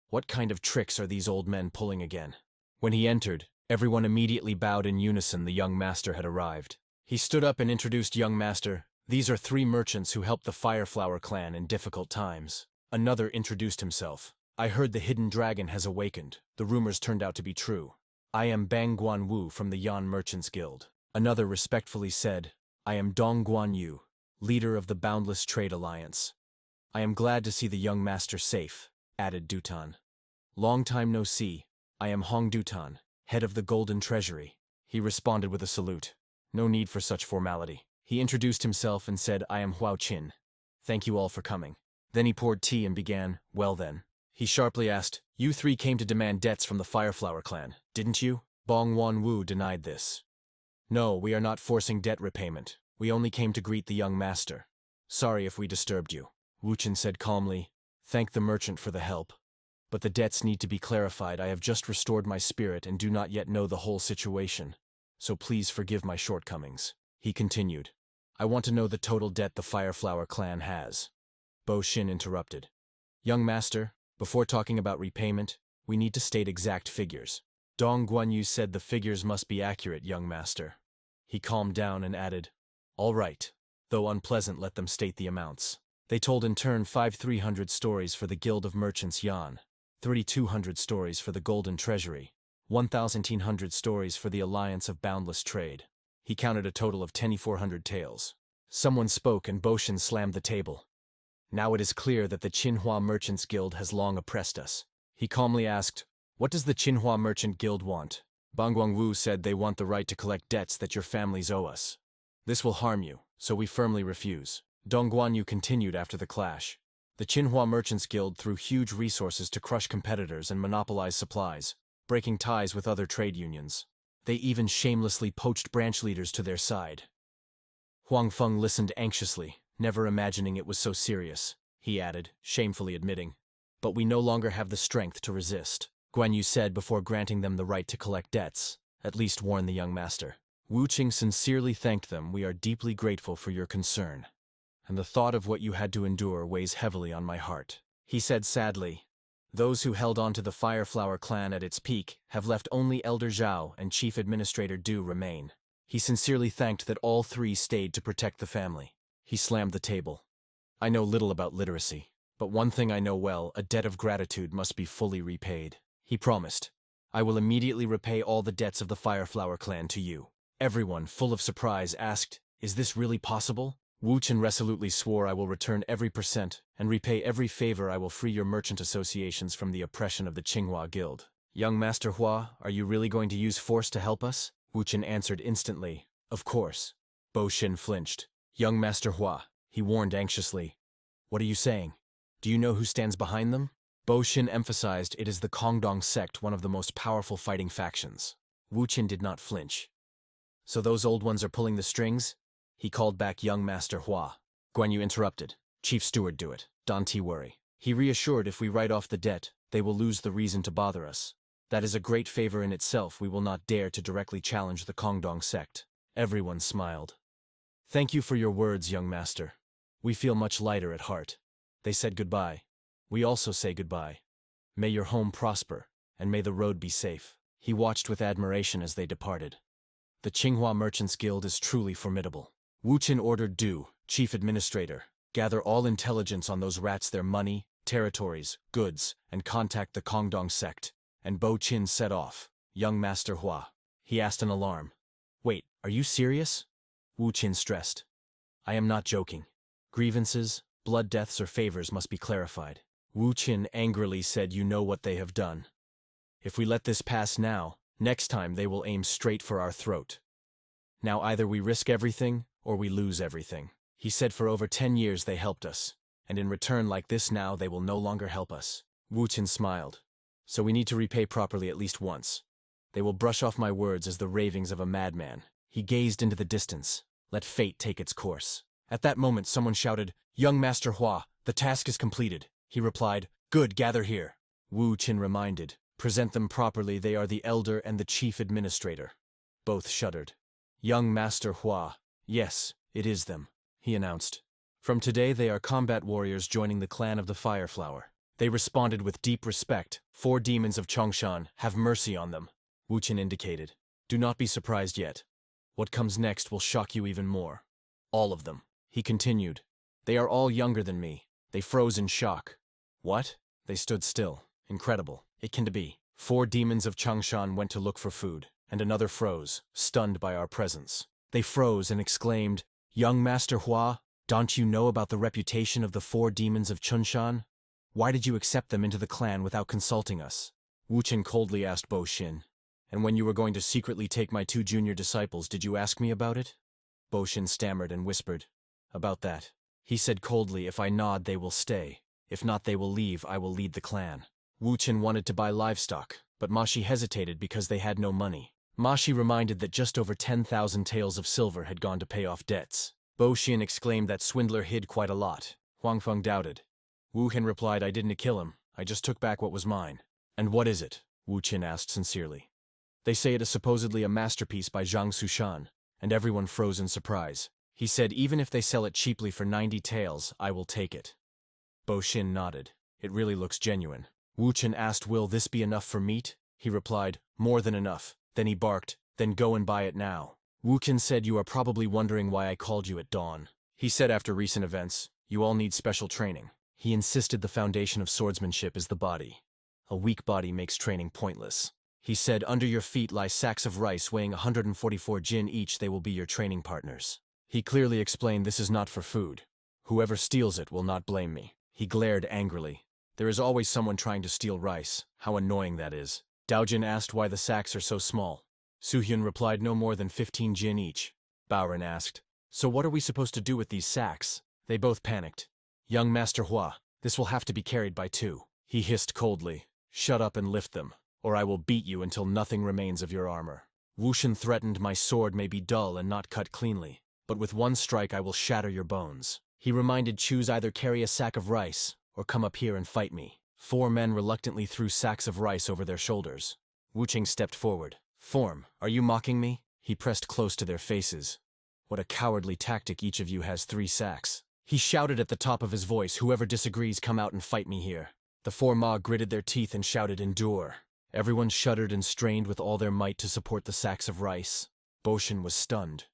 [SPEAKER 1] What kind of tricks are these old men pulling again? When he entered, everyone immediately bowed in unison. The young master had arrived. He stood up and introduced young master. These are 3 merchants who helped the Fireflower clan in difficult times. Another introduced himself. I heard the hidden dragon has awakened. The rumors turned out to be true. I am Bang Guan Wu from the Yan Merchants Guild. Another respectfully said, I am Dong Guan Yu, leader of the Boundless Trade Alliance. I am glad to see the young master safe, added Dutan. Long time no see. I am Hong Dutan, head of the Golden Treasury. He responded with a salute. No need for such formality. He introduced himself and said, I am Huao Qin. Thank you all for coming. Then he poured tea and began, well then. He sharply asked, you 3 came to demand debts from the Fireflower clan, didn't you? Bong Wan Wu denied this. No, we are not forcing debt repayment. We only came to greet the young master. Sorry if we disturbed you. Wu Qin said calmly, thank the merchant for the help. But the debts need to be clarified. I have just restored my spirit and do not yet know the whole situation. So please forgive my shortcomings. He continued, I want to know the total debt the Fireflower clan has. Bo Xin interrupted. Young master, before talking about repayment, we need to state exact figures. Dong Guanyu said the figures must be accurate, young master. He calmed down and added, all right. Though unpleasant, let them state the amounts. They told in turn 5,300 stories for the Guild of Merchants Yan, 3,200 stories for the Golden Treasury, 1,100 stories for the Alliance of Boundless Trade. He counted a total of 2,400 tales. Someone spoke and Boshin slammed the table. Now it is clear that the Qinhua Merchants Guild has long oppressed us. He calmly asked, what does the Qinhua Merchant Guild want? Bang Guangwu said they want the right to collect debts that your families owe us. This will harm you, so we firmly refuse. Dong Guanyu continued after the clash. The Qinhua Merchants Guild threw huge resources to crush competitors and monopolize supplies, breaking ties with other trade unions. They even shamelessly poached branch leaders to their side. Huang Feng listened anxiously, never imagining it was so serious. He added, shamefully admitting, but we no longer have the strength to resist. Guan Yu said before granting them the right to collect debts, at least warn the young master. Wu Qing sincerely thanked them. We are deeply grateful for your concern. And the thought of what you had to endure weighs heavily on my heart. He said sadly, those who held on to the Fireflower clan at its peak have left only Elder Zhao and Chief Administrator Du remain. He sincerely thanked that all 3 stayed to protect the family. He slammed the table. I know little about literacy, but one thing I know well, a debt of gratitude must be fully repaid. He promised, I will immediately repay all the debts of the Fireflower clan to you. Everyone, full of surprise, asked, is this really possible? Wu Qin resolutely swore, I will return every % and repay every favor. I will free your merchant associations from the oppression of the Qinghua Guild. Young Master Hua, are you really going to use force to help us? Wu Qin answered instantly, of course. Bo Xin flinched. Young Master Hua, he warned anxiously. What are you saying? Do you know who stands behind them? Bo Xin emphasized it is the Kongdong sect, one of the most powerful fighting factions. Wu Qin did not flinch. So those old ones are pulling the strings? He called back young Master Hua. Guan Yu interrupted. Chief Steward do it. Don't worry. He reassured if we write off the debt, they will lose the reason to bother us. That is a great favor in itself. We will not dare to directly challenge the Kongdong sect. Everyone smiled. Thank you for your words, young master. We feel much lighter at heart. They said goodbye. We also say goodbye. May your home prosper, and may the road be safe. He watched with admiration as they departed. The Qinghua Merchants Guild is truly formidable. Wu Qin ordered Du, Chief Administrator, gather all intelligence on those rats, their money, territories, goods, and contact the Kongdong sect. And Bo Qin set off. Young Master Hua. He asked in alarm. Wait, are you serious? Wu Qin stressed. I am not joking. Grievances, blood deaths, or favors must be clarified. Wu Qin angrily said, "You know what they have done. If we let this pass now, next time they will aim straight for our throat. Now either we risk everything, or we lose everything." He said for over 10 years they helped us, and in return like this now they will no longer help us. Wu Qin smiled. "So we need to repay properly at least once. They will brush off my words as the ravings of a madman." He gazed into the distance. Let fate take its course. At that moment someone shouted, "Young Master Hua, the task is completed." He replied, "Good, gather here." Wu Qin reminded, "Present them properly, they are the elder and the chief administrator." Both shuddered. "Young Master Hua, yes, it is them," he announced. "From today they are combat warriors joining the clan of the Fire Flower." They responded with deep respect. "4 demons of Chongshan, have mercy on them," Wu Qin indicated. "Do not be surprised yet. What comes next will shock you even more. All of them," he continued. "They are all younger than me." They froze in shock. "What?" They stood still. Incredible. It can be. 4 demons of Chongshan went to look for food, and another froze, stunned by our presence. They froze and exclaimed, "Young Master Hua, don't you know about the reputation of the 4 demons of Chunshan? Why did you accept them into the clan without consulting us?" Wu Qin coldly asked Bo Xin. "And when you were going to secretly take my 2 junior disciples, did you ask me about it?" Bo Xin stammered and whispered, "About that." He said coldly, "If I nod, they will stay. If not, they will leave. I will lead the clan." Wu Qin wanted to buy livestock, but Mashi hesitated because they had no money. Mashi reminded that just over 10,000 taels of silver had gone to pay off debts. Bo Xin exclaimed that swindler hid quite a lot. Huang Feng doubted. Wu Qin replied, "I didn't kill him. I just took back what was mine." "And what is it?" Wu Qin asked sincerely. "They say it is supposedly a masterpiece by Zhang Sushan," and everyone froze in surprise. He said, "Even if they sell it cheaply for 90 taels, I will take it." Bo Xin nodded. "It really looks genuine." Wu Qin asked, "Will this be enough for meat?" He replied, "More than enough." Then he barked, "Then go and buy it now." Wu Qin said, "You are probably wondering why I called you at dawn." He said after recent events, "You all need special training." He insisted the foundation of swordsmanship is the body. A weak body makes training pointless. He said, "Under your feet lie sacks of rice weighing 144 jin each. They will be your training partners." He clearly explained, "This is not for food. Whoever steals it will not blame me." He glared angrily. "There is always someone trying to steal rice. How annoying that is." Daojin asked why the sacks are so small. Suhyun replied, "No more than 15 jin each." Baoren asked, "So what are we supposed to do with these sacks?" They both panicked. "Young Master Hua, this will have to be carried by 2. He hissed coldly, "Shut up and lift them, or I will beat you until nothing remains of your armor." Wu Qin threatened, "My sword may be dull and not cut cleanly, but with 1 strike I will shatter your bones." He reminded, "Choose either carry a sack of rice, or come up here and fight me." 4 men reluctantly threw sacks of rice over their shoulders. Wu Qin stepped forward. "Form, are you mocking me?" He pressed close to their faces. "What a cowardly tactic, each of you has 3 sacks." He shouted at the top of his voice, "Whoever disagrees, come out and fight me here." The 4 Ma gritted their teeth and shouted, "Endure." Everyone shuddered and strained with all their might to support the sacks of rice. Bo Xin was stunned.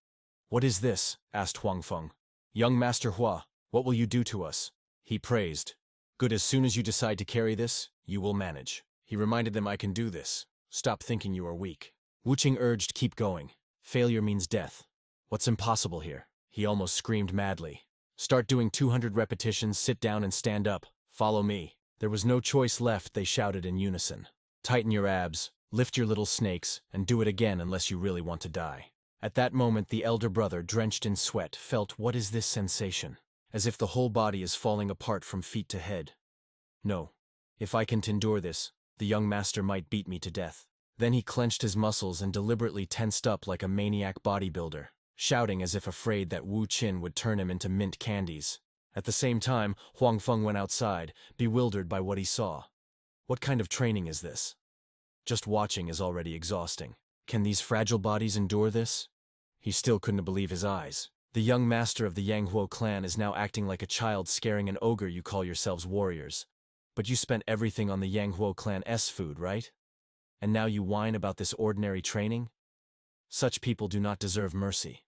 [SPEAKER 1] "What is this?" asked Huang Feng. "Young Master Hua, what will you do to us?" He praised. "Good, as soon as you decide to carry this, you will manage." He reminded them, "I can do this. Stop thinking you are weak." Wu Qin urged, "Keep going. Failure means death." "What's impossible here?" He almost screamed madly. "Start doing 200 repetitions, sit down and stand up. Follow me." There was no choice left, they shouted in unison. "Tighten your abs, lift your little snakes, and do it again unless you really want to die." At that moment the elder brother, drenched in sweat, felt, "What is this sensation?" As if the whole body is falling apart from feet to head. "No. If I can endure this, the young master might beat me to death." Then he clenched his muscles and deliberately tensed up like a maniac bodybuilder, shouting as if afraid that Wu Qin would turn him into mint candies. At the same time, Huang Feng went outside, bewildered by what he saw. What kind of training is this? Just watching is already exhausting. Can these fragile bodies endure this? He still couldn't believe his eyes. The young master of the Yanghuo clan is now acting like a child scaring an ogre. You call yourselves warriors. But you spent everything on the Yanghuo clan's food, right? And now you whine about this ordinary training? Such people do not deserve mercy.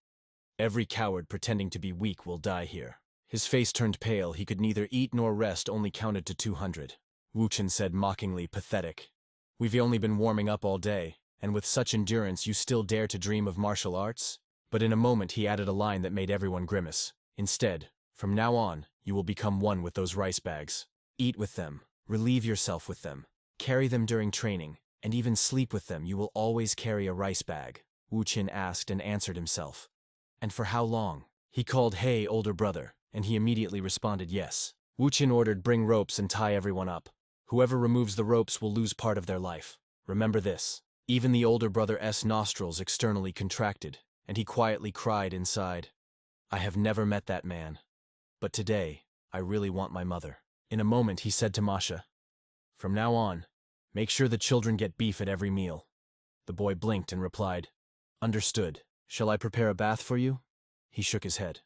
[SPEAKER 1] Every coward pretending to be weak will die here. His face turned pale. He could neither eat nor rest, only counted to 200. Wu Qin said mockingly, "Pathetic. We've only been warming up all day, and with such endurance you still dare to dream of martial arts?" But in a moment he added a line that made everyone grimace. "Instead, from now on, you will become one with those rice bags. Eat with them, Relieve yourself with them. Carry them during training, and even sleep with them. You will always carry a rice bag, Wu Qin asked and answered himself. And for how long? He called, "Hey, older brother," and he immediately responded yes. Wu Qin ordered, "Bring ropes and tie everyone up. Whoever removes the ropes will lose part of their life. Remember this." Even the older brother's nostrils externally contracted, and he quietly cried inside. I have never met that man. But today, I really want my mother. In a moment, he said to Masha, "From now on, make sure the children get beef at every meal." The boy blinked and replied, "Understood. Shall I prepare a bath for you?" He shook his head.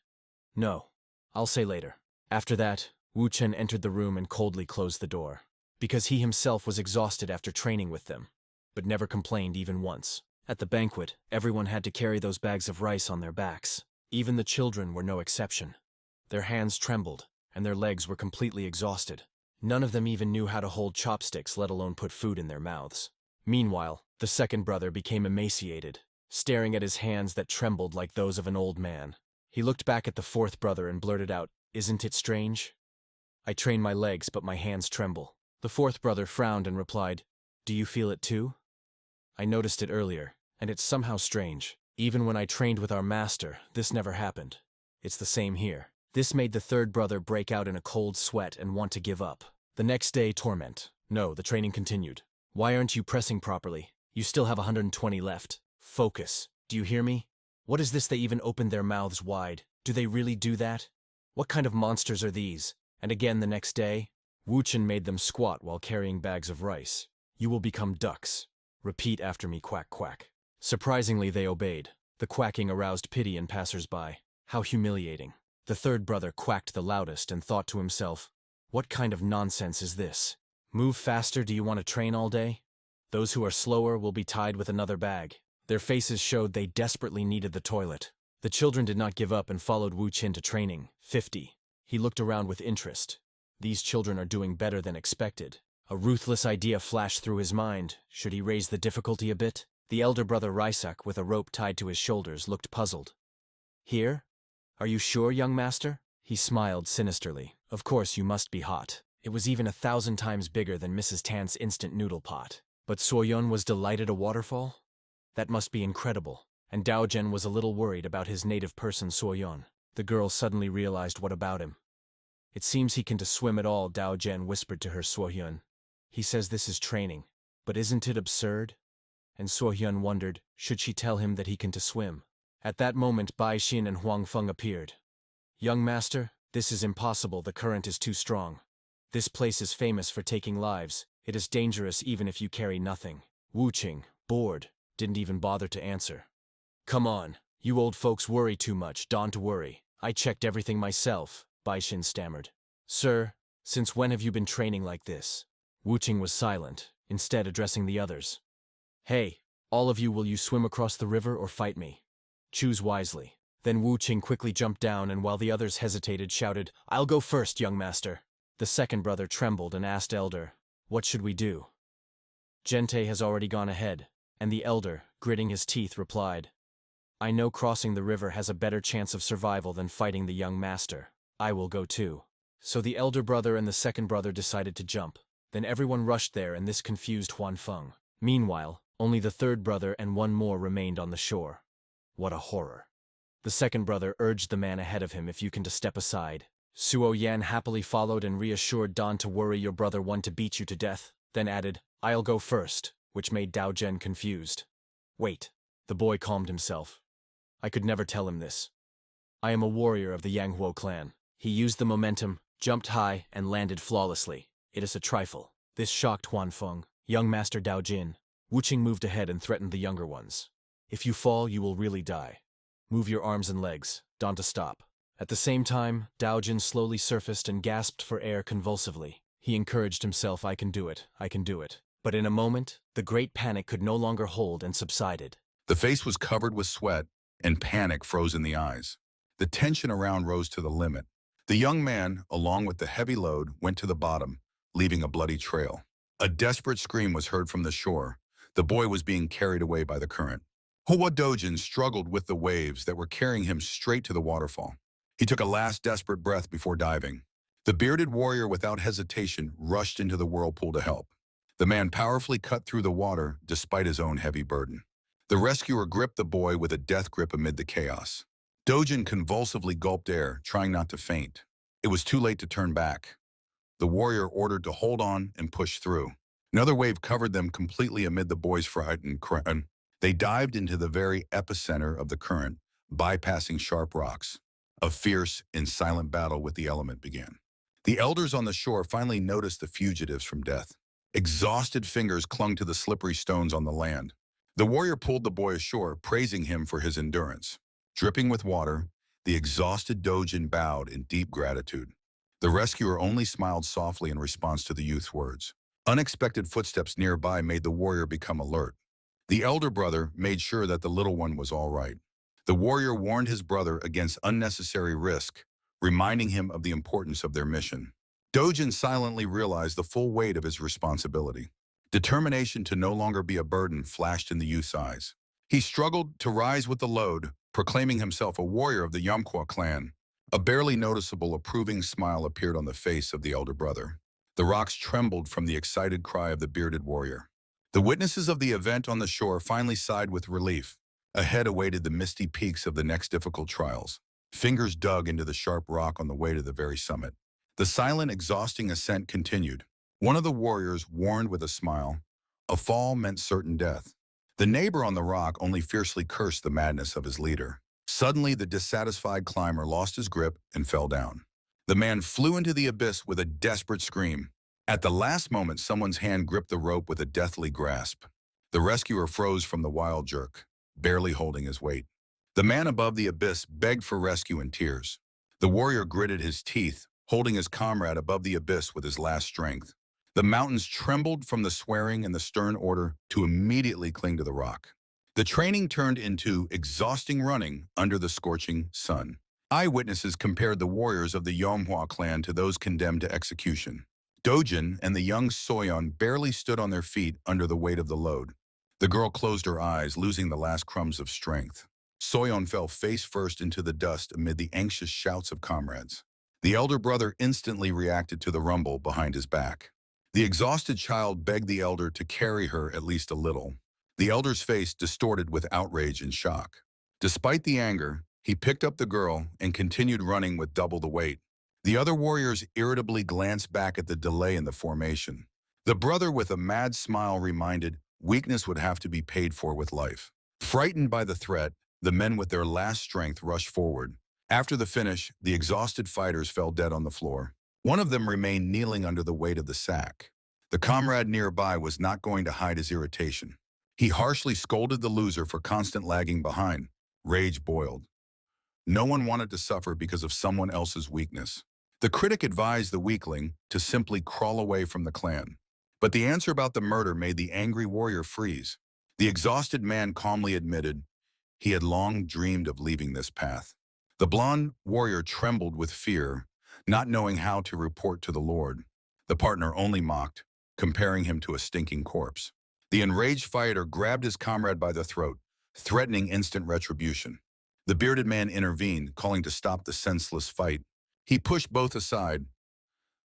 [SPEAKER 1] "No, I'll say later." After that, Wu Chen entered the room and coldly closed the door, because he himself was exhausted after training with them, but never complained even once. At the banquet, everyone had to carry those bags of rice on their backs. Even the children were no exception. Their hands trembled, and their legs were completely exhausted. None of them even knew how to hold chopsticks, let alone put food in their mouths. Meanwhile, the second brother became emaciated, staring at his hands that trembled like those of an old man. He looked back at the fourth brother and blurted out, "Isn't it strange? I train my legs, but my hands tremble." The fourth brother frowned and replied, "Do you feel it too? I noticed it earlier, and it's somehow strange. Even when I trained with our master, this never happened. It's the same here." This made the third brother break out in a cold sweat and want to give up. The next day, torment. No, the training continued. "Why aren't you pressing properly? You still have 120 left. Focus. Do you hear me? What is this? They even opened their mouths wide. Do they really do that? What kind of monsters are these?" And again the next day, Wu Chen made them squat while carrying bags of rice. "You will become ducks. Repeat after me, quack, quack." Surprisingly, they obeyed. The quacking aroused pity in passers-by. How humiliating. The third brother quacked the loudest and thought to himself, "What kind of nonsense is this? Move faster, do you want to train all day? Those who are slower will be tied with another bag." Their faces showed they desperately needed the toilet. The children did not give up and followed Wu Qin to training. 50. He looked around with interest. These children are doing better than expected. A ruthless idea flashed through his mind. Should he raise the difficulty a bit? The elder brother Raisak, with a rope tied to his shoulders, looked puzzled. "Here? Are you sure, young master?" He smiled sinisterly. "Of course you must be hot." It was even 1,000 times bigger than Mrs. Tan's instant noodle pot. But Soyeon was delighted. A waterfall? That must be incredible. And Daojen was a little worried about his native person Soyeon. The girl suddenly realized what about him. "It seems he can swim at all," Daojen whispered to her Soyeon. "He says this is training. But isn't it absurd?" And Soyeon wondered, should she tell him that he can swim? At that moment, Bai Xin and Huang Feng appeared. "Young master, this is impossible. The current is too strong. This place is famous for taking lives. It is dangerous even if you carry nothing." Wu Qing, bored, didn't even bother to answer. "Come on, you old folks worry too much. Don't worry. I checked everything myself," Bai Xin stammered. "Sir, since when have you been training like this?" Wu Qing was silent, instead addressing the others. "Hey, all of you, will you swim across the river or fight me? Choose wisely." Then Wu Qing quickly jumped down and while the others hesitated, shouted, "I'll go first, young master." The second brother trembled and asked Elder, "What should we do?" "Gente has already gone ahead," and the elder, gritting his teeth, replied, "I know crossing the river has a better chance of survival than fighting the young master. I will go too." So the elder brother and the second brother decided to jump. Then everyone rushed there and this confused Huan Feng. Meanwhile, only the third brother and one more remained on the shore. What a horror. The second brother urged the man ahead of him if you can to step aside. Suo Yan happily followed and reassured Don to worry, your brother want to beat you to death, then added, "I'll go first," which made Dao Zhen confused. "Wait." The boy calmed himself. "I could never tell him this. I am a warrior of the Yanghuo clan." He used the momentum, jumped high, and landed flawlessly. "It is a trifle." This shocked Huan Feng. Young Master Dao Jin. Wu Qing moved ahead and threatened the younger ones. "If you fall, you will really die. Move your arms and legs, don't to stop." At the same time, Dao Jin slowly surfaced and gasped for air convulsively. He encouraged himself, "I can do it, I can do it." But in a moment, the great panic could no longer hold and subsided.
[SPEAKER 2] The face was covered with sweat, and panic froze in the eyes. The tension around rose to the limit. The young man, along with the heavy load, went to the bottom, leaving a bloody trail. A desperate scream was heard from the shore. The boy was being carried away by the current. Hua Dojin struggled with the waves that were carrying him straight to the waterfall. He took a last desperate breath before diving. The bearded warrior, without hesitation, rushed into the whirlpool to help. The man powerfully cut through the water despite his own heavy burden. The rescuer gripped the boy with a death grip amid the chaos. Dojin convulsively gulped air, trying not to faint. It was too late to turn back. The warrior ordered to hold on and push through. Another wave covered them completely amid the boy's frightened cry. They dived into the very epicenter of the current, bypassing sharp rocks. A fierce and silent battle with the element began. The elders on the shore finally noticed the fugitives from death. Exhausted fingers clung to the slippery stones on the land. The warrior pulled the boy ashore, praising him for his endurance. Dripping with water, the exhausted Dojin bowed in deep gratitude. The rescuer only smiled softly in response to the youth's words. Unexpected footsteps nearby made the warrior become alert. The elder brother made sure that the little one was all right. The warrior warned his brother against unnecessary risk, reminding him of the importance of their mission. Dojin silently realized the full weight of his responsibility. Determination to no longer be a burden flashed in the youth's eyes. He struggled to rise with the load, proclaiming himself a warrior of the ManhwaCapped clan. A barely noticeable approving smile appeared on the face of the elder brother. The rocks trembled from the excited cry of the bearded warrior. The witnesses of the event on the shore finally sighed with relief. Ahead awaited the misty peaks of the next difficult trials. Fingers dug into the sharp rock on the way to the very summit. The silent, exhausting ascent continued. One of the warriors warned with a smile. A fall meant certain death. The neighbor on the rock only fiercely cursed the madness of his leader. Suddenly, the dissatisfied climber lost his grip and fell down. The man flew into the abyss with a desperate scream. At the last moment, someone's hand gripped the rope with a deathly grasp. The rescuer froze from the wild jerk, barely holding his weight. The man above the abyss begged for rescue in tears. The warrior gritted his teeth, holding his comrade above the abyss with his last strength. The mountains trembled from the swearing and the stern order to immediately cling to the rock. The training turned into exhausting running under the scorching sun. Eyewitnesses compared the warriors of the ManhwaCapped clan to those condemned to execution. Dojin and the young Soyeon barely stood on their feet under the weight of the load. The girl closed her eyes, losing the last crumbs of strength. Soyeon fell face first into the dust amid the anxious shouts of comrades. The elder brother instantly reacted to the rumble behind his back. The exhausted child begged the elder to carry her at least a little. The elder's face distorted with outrage and shock. Despite the anger, he picked up the girl and continued running with double the weight. The other warriors irritably glanced back at the delay in the formation. The brother with a mad smile reminded, weakness would have to be paid for with life. Frightened by the threat, the men with their last strength rushed forward. After the finish, the exhausted fighters fell dead on the floor. One of them remained kneeling under the weight of the sack. The comrade nearby was not going to hide his irritation. He harshly scolded the loser for constant lagging behind. Rage boiled. No one wanted to suffer because of someone else's weakness. The critic advised the weakling to simply crawl away from the clan. But the answer about the murder made the angry warrior freeze. The exhausted man calmly admitted he had long dreamed of leaving this path. The blonde warrior trembled with fear, not knowing how to report to the Lord. The partner only mocked, comparing him to a stinking corpse. The enraged fighter grabbed his comrade by the throat, threatening instant retribution. The bearded man intervened, calling to stop the senseless fight. He pushed both aside,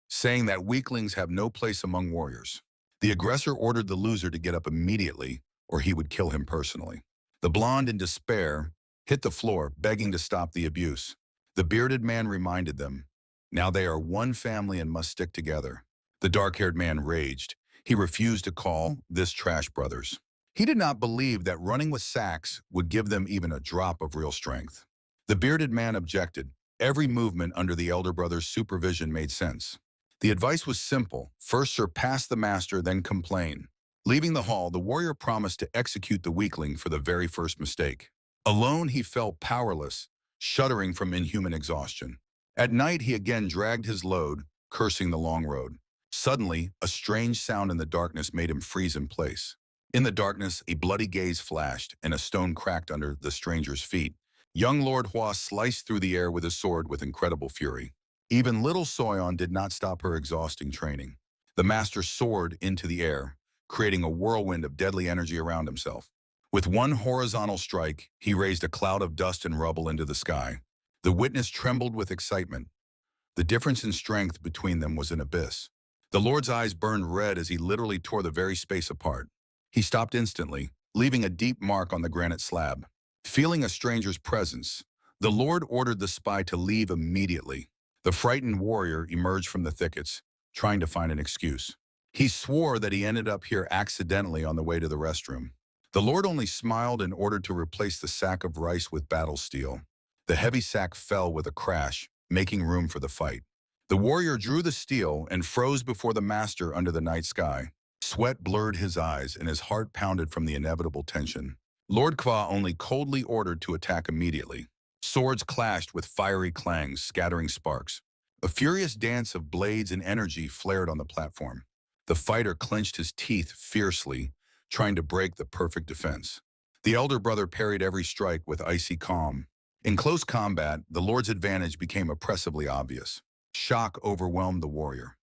[SPEAKER 2] saying that weaklings have no place among warriors. The aggressor ordered the loser to get up immediately, or he would kill him personally. The blonde, in despair, hit the floor, begging to stop the abuse. The bearded man reminded them, now they are one family and must stick together. The dark-haired man raged. He refused to call this trash brothers. He did not believe that running with sacks would give them even a drop of real strength. The bearded man objected. Every movement under the elder brother's supervision made sense. The advice was simple. First surpass the master, then complain. Leaving the hall, the warrior promised to execute the weakling for the very first mistake. Alone, he felt powerless, shuddering from inhuman exhaustion. At night, he again dragged his load, cursing the long road. Suddenly, a strange sound in the darkness made him freeze in place. In the darkness, a bloody gaze flashed, and a stone cracked under the stranger's feet. Young Lord Hua sliced through the air with his sword with incredible fury. Even little Soyeon did not stop her exhausting training. The master soared into the air, creating a whirlwind of deadly energy around himself. With one horizontal strike, he raised a cloud of dust and rubble into the sky. The witness trembled with excitement. The difference in strength between them was an abyss. The Lord's eyes burned red as he literally tore the very space apart. He stopped instantly, leaving a deep mark on the granite slab. Feeling a stranger's presence, the Lord ordered the spy to leave immediately. The frightened warrior emerged from the thickets, trying to find an excuse. He swore that he ended up here accidentally on the way to the restroom. The Lord only smiled and ordered to replace the sack of rice with battle steel. The heavy sack fell with a crash, making room for the fight. The warrior drew the steel and froze before the master under the night sky. Sweat blurred his eyes and his heart pounded from the inevitable tension. Lord Kwa only coldly ordered to attack immediately. Swords clashed with fiery clangs, scattering sparks. A furious dance of blades and energy flared on the platform. The fighter clenched his teeth fiercely, trying to break the perfect defense. The elder brother parried every strike with icy calm. In close combat, the Lord's advantage became oppressively obvious. Shock overwhelmed the warrior.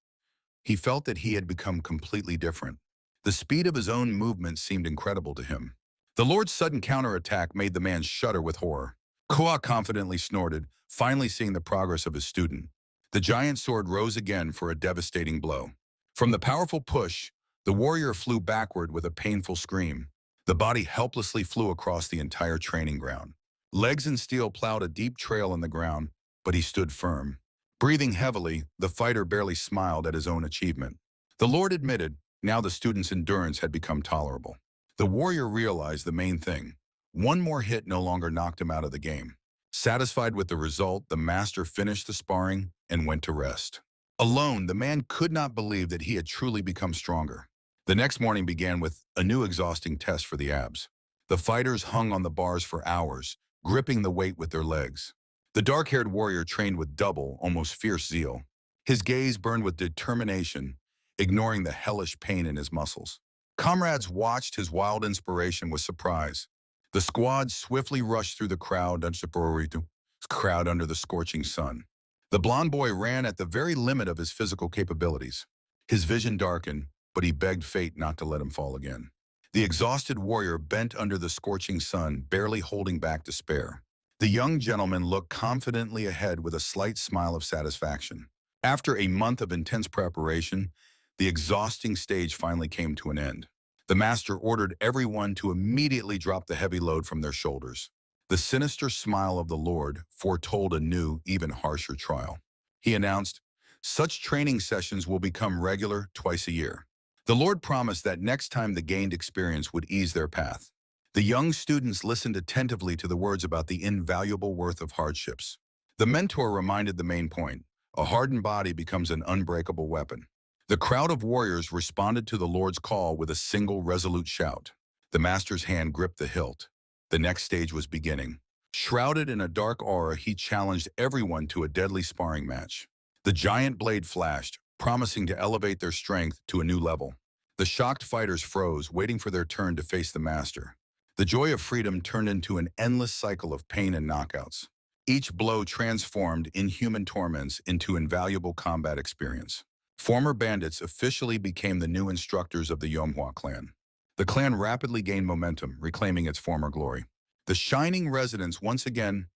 [SPEAKER 2] He felt that he had become completely different. The speed of his own movement seemed incredible to him. The Lord's sudden counterattack made the man shudder with horror. Koa confidently snorted, finally seeing the progress of his student. The giant sword rose again for a devastating blow. From the powerful push, the warrior flew backward with a painful scream. The body helplessly flew across the entire training ground. Legs and steel plowed a deep trail in the ground, but he stood firm. Breathing heavily, the fighter barely smiled at his own achievement. The Lord admitted, now the student's endurance had become tolerable. The warrior realized the main thing. One more hit no longer knocked him out of the game. Satisfied with the result, the master finished the sparring and went to rest. Alone, the man could not believe that he had truly become stronger. The next morning began with a new exhausting test for the abs. The fighters hung on the bars for hours, gripping the weight with their legs. The dark-haired warrior trained with double, almost fierce zeal. His gaze burned with determination, ignoring the hellish pain in his muscles. Comrades watched his wild inspiration with surprise. The squad swiftly rushed through the crowd under the scorching sun. The blond boy ran at the very limit of his physical capabilities. His vision darkened, but he begged fate not to let him fall again. The exhausted warrior bent under the scorching sun, barely holding back despair. The young gentleman looked confidently ahead with a slight smile of satisfaction. After a month of intense preparation, the exhausting stage finally came to an end. The master ordered everyone to immediately drop the heavy load from their shoulders. The sinister smile of the Lord foretold a new, even harsher trial. He announced, "Such training sessions will become regular twice a year." The Lord promised that next time the gained experience would ease their path. The young students listened attentively to the words about the invaluable worth of hardships. The mentor reminded the main point: a hardened body becomes an unbreakable weapon. The crowd of warriors responded to the Lord's call with a single resolute shout. The master's hand gripped the hilt. The next stage was beginning. Shrouded in a dark aura, he challenged everyone to a deadly sparring match. The giant blade flashed, promising to elevate their strength to a new level. The shocked fighters froze, waiting for their turn to face the master. The joy of freedom turned into an endless cycle of pain and knockouts. Each blow transformed inhuman torments into invaluable combat experience. Former bandits officially became the new instructors of the Manhwa clan. The clan rapidly gained momentum, reclaiming its former glory. The shining residence once again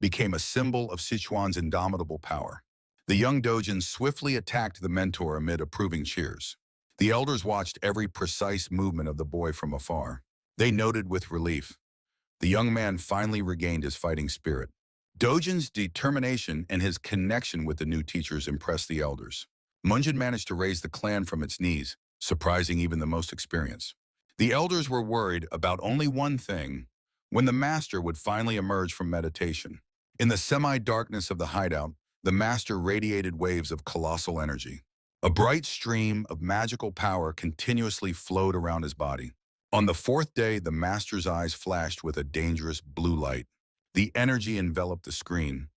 [SPEAKER 2] became a symbol of Sichuan's indomitable power. The young dojins swiftly attacked the mentor amid approving cheers. The elders watched every precise movement of the boy from afar. They noted with relief. The young man finally regained his fighting spirit. Dojin's determination and his connection with the new teachers impressed the elders. Munjin managed to raise the clan from its knees, surprising even the most experienced. The elders were worried about only one thing: when the master would finally emerge from meditation. In the semi-darkness of the hideout, the master radiated waves of colossal energy. A bright stream of magical power continuously flowed around his body. On the fourth day, the master's eyes flashed with a dangerous blue light. The energy enveloped the screen.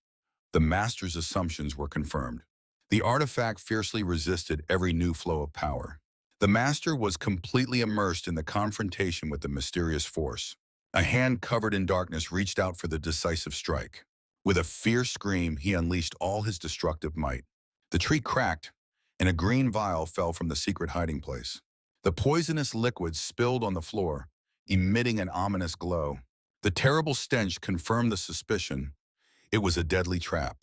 [SPEAKER 2] The master's assumptions were confirmed. The artifact fiercely resisted every new flow of power. The master was completely immersed in the confrontation with the mysterious force. A hand covered in darkness reached out for the decisive strike. With a fierce scream, he unleashed all his destructive might. The tree cracked, and a green vial fell from the secret hiding place. The poisonous liquid spilled on the floor, emitting an ominous glow. The terrible stench confirmed the suspicion. It was a deadly trap.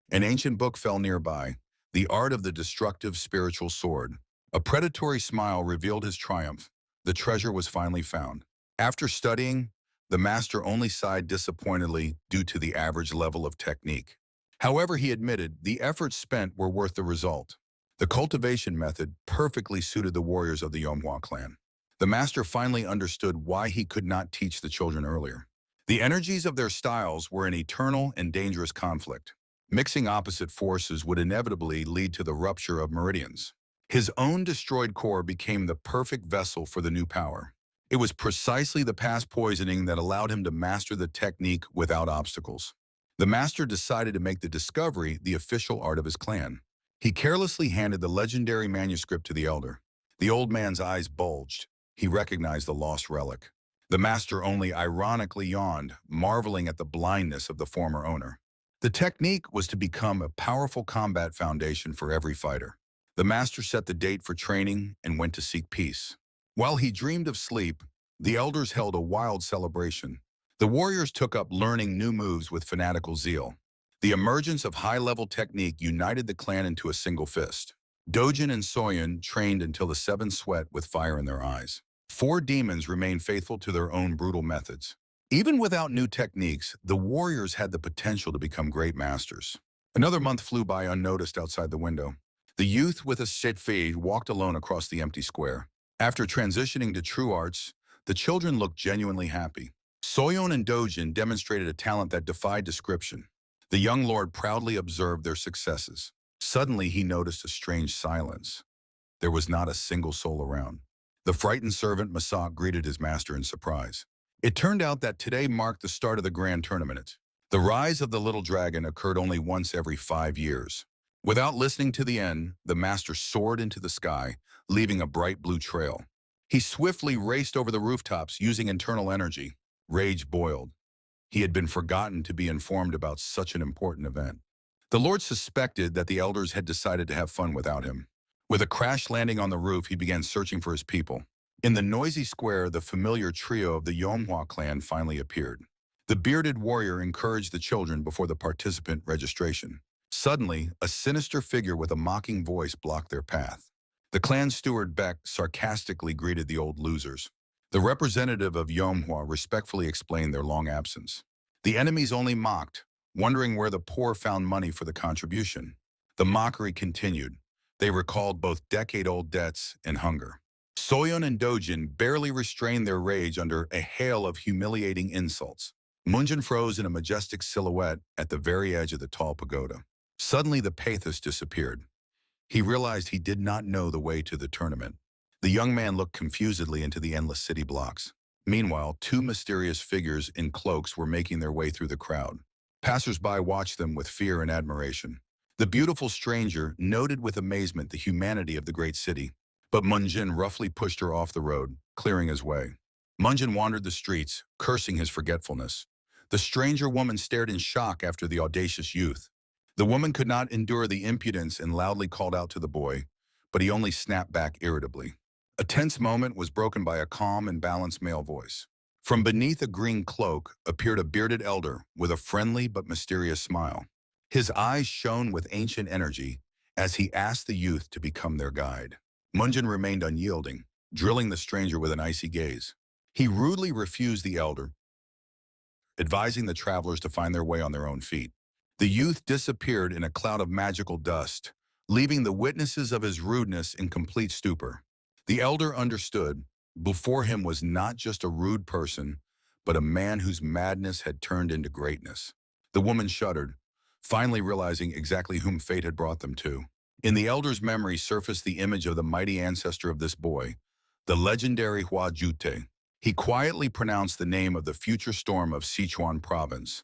[SPEAKER 2] An ancient book fell nearby, The Art of the Destructive Spiritual Sword. A predatory smile revealed his triumph. The treasure was finally found. After studying, the master only sighed disappointedly due to the average level of technique. However, he admitted the efforts spent were worth the result. The cultivation method perfectly suited the warriors of the Manhwa clan. The master finally understood why he could not teach the children earlier. The energies of their styles were an eternal and dangerous conflict. Mixing opposite forces would inevitably lead to the rupture of meridians. His own destroyed core became the perfect vessel for the new power. It was precisely the past poisoning that allowed him to master the technique without obstacles. The master decided to make the discovery the official art of his clan. He carelessly handed the legendary manuscript to the elder. The old man's eyes bulged. He recognized the lost relic. The master only ironically yawned, marveling at the blindness of the former owner. The technique was to become a powerful combat foundation for every fighter. The master set the date for training and went to seek peace. While he dreamed of sleep, the elders held a wild celebration. The warriors took up learning new moves with fanatical zeal. The emergence of high-level technique united the clan into a single fist. Dojin and Soyun trained until the seventh sweat with fire in their eyes. 4 demons remained faithful to their own brutal methods. Even without new techniques, the warriors had the potential to become great masters. Another month flew by unnoticed outside the window. The youth with a sitfi walked alone across the empty square. After transitioning to true arts, the children looked genuinely happy. Soyun and Dojin demonstrated a talent that defied description. The young lord proudly observed their successes. Suddenly, he noticed a strange silence. There was not a single soul around. The frightened servant Masak greeted his master in surprise. It turned out that today marked the start of the grand tournament. The rise of the little dragon occurred only once every 5 years. Without listening to the end, the master soared into the sky, leaving a bright blue trail. He swiftly raced over the rooftops using internal energy. Rage boiled. He had been forgotten to be informed about such an important event. The Lord suspected that the elders had decided to have fun without him. With a crash landing on the roof, he began searching for his people. In the noisy square, the familiar trio of the Manhwa clan finally appeared. The bearded warrior encouraged the children before the participant registration. Suddenly, a sinister figure with a mocking voice blocked their path. The clan steward Beck sarcastically greeted the old losers. The representative of Manhwa respectfully explained their long absence. The enemies only mocked, wondering where the poor found money for the contribution. The mockery continued. They recalled both decade-old debts and hunger. Soyun and Dojin barely restrained their rage under a hail of humiliating insults. Munjin froze in a majestic silhouette at the very edge of the tall pagoda. Suddenly, the pathos disappeared. He realized he did not know the way to the tournament. The young man looked confusedly into the endless city blocks. Meanwhile, 2 mysterious figures in cloaks were making their way through the crowd. Passers-by watched them with fear and admiration. The beautiful stranger noted with amazement the humanity of the great city, but Munjin roughly pushed her off the road, clearing his way. Munjin wandered the streets, cursing his forgetfulness. The stranger woman stared in shock after the audacious youth. The woman could not endure the impudence and loudly called out to the boy, but he only snapped back irritably. A tense moment was broken by a calm and balanced male voice. From beneath a green cloak appeared a bearded elder with a friendly but mysterious smile. His eyes shone with ancient energy as he asked the youth to become their guide. Munjin remained unyielding, drilling the stranger with an icy gaze. He rudely refused the elder, advising the travelers to find their way on their own feet. The youth disappeared in a cloud of magical dust, leaving the witnesses of his rudeness in complete stupor. The elder understood. Before him was not just a rude person, but a man whose madness had turned into greatness. The woman shuddered, finally realizing exactly whom fate had brought them to. In the elder's memory surfaced the image of the mighty ancestor of this boy, the legendary Hua Jute. He quietly pronounced the name of the future storm of Sichuan province,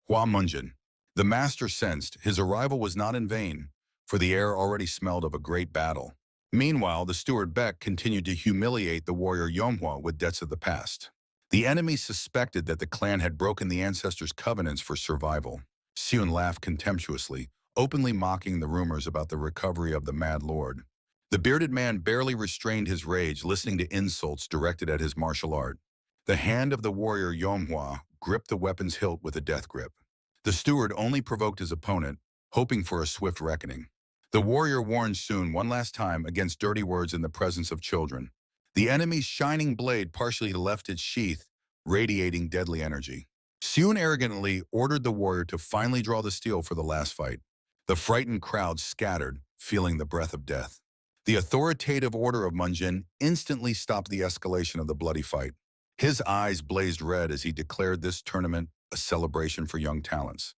[SPEAKER 2] Hua Munjin. The master sensed his arrival was not in vain, for the air already smelled of a great battle. Meanwhile, the steward Beck continued to humiliate the warrior Manhwa with debts of the past. The enemy suspected that the clan had broken the ancestors' covenants for survival. Sion laughed contemptuously, openly mocking the rumors about the recovery of the Mad Lord. The bearded man barely restrained his rage, listening to insults directed at his martial art. The hand of the warrior Manhwa gripped the weapon's hilt with a death grip. The steward only provoked his opponent, hoping for a swift reckoning. The warrior warned Soon one last time against dirty words in the presence of children. The enemy's shining blade partially left its sheath, radiating deadly energy. Soon arrogantly ordered the warrior to finally draw the steel for the last fight. The frightened crowd scattered, feeling the breath of death. The authoritative order of Munjin instantly stopped the escalation of the bloody fight. His eyes blazed red as he declared this tournament a celebration for young talents,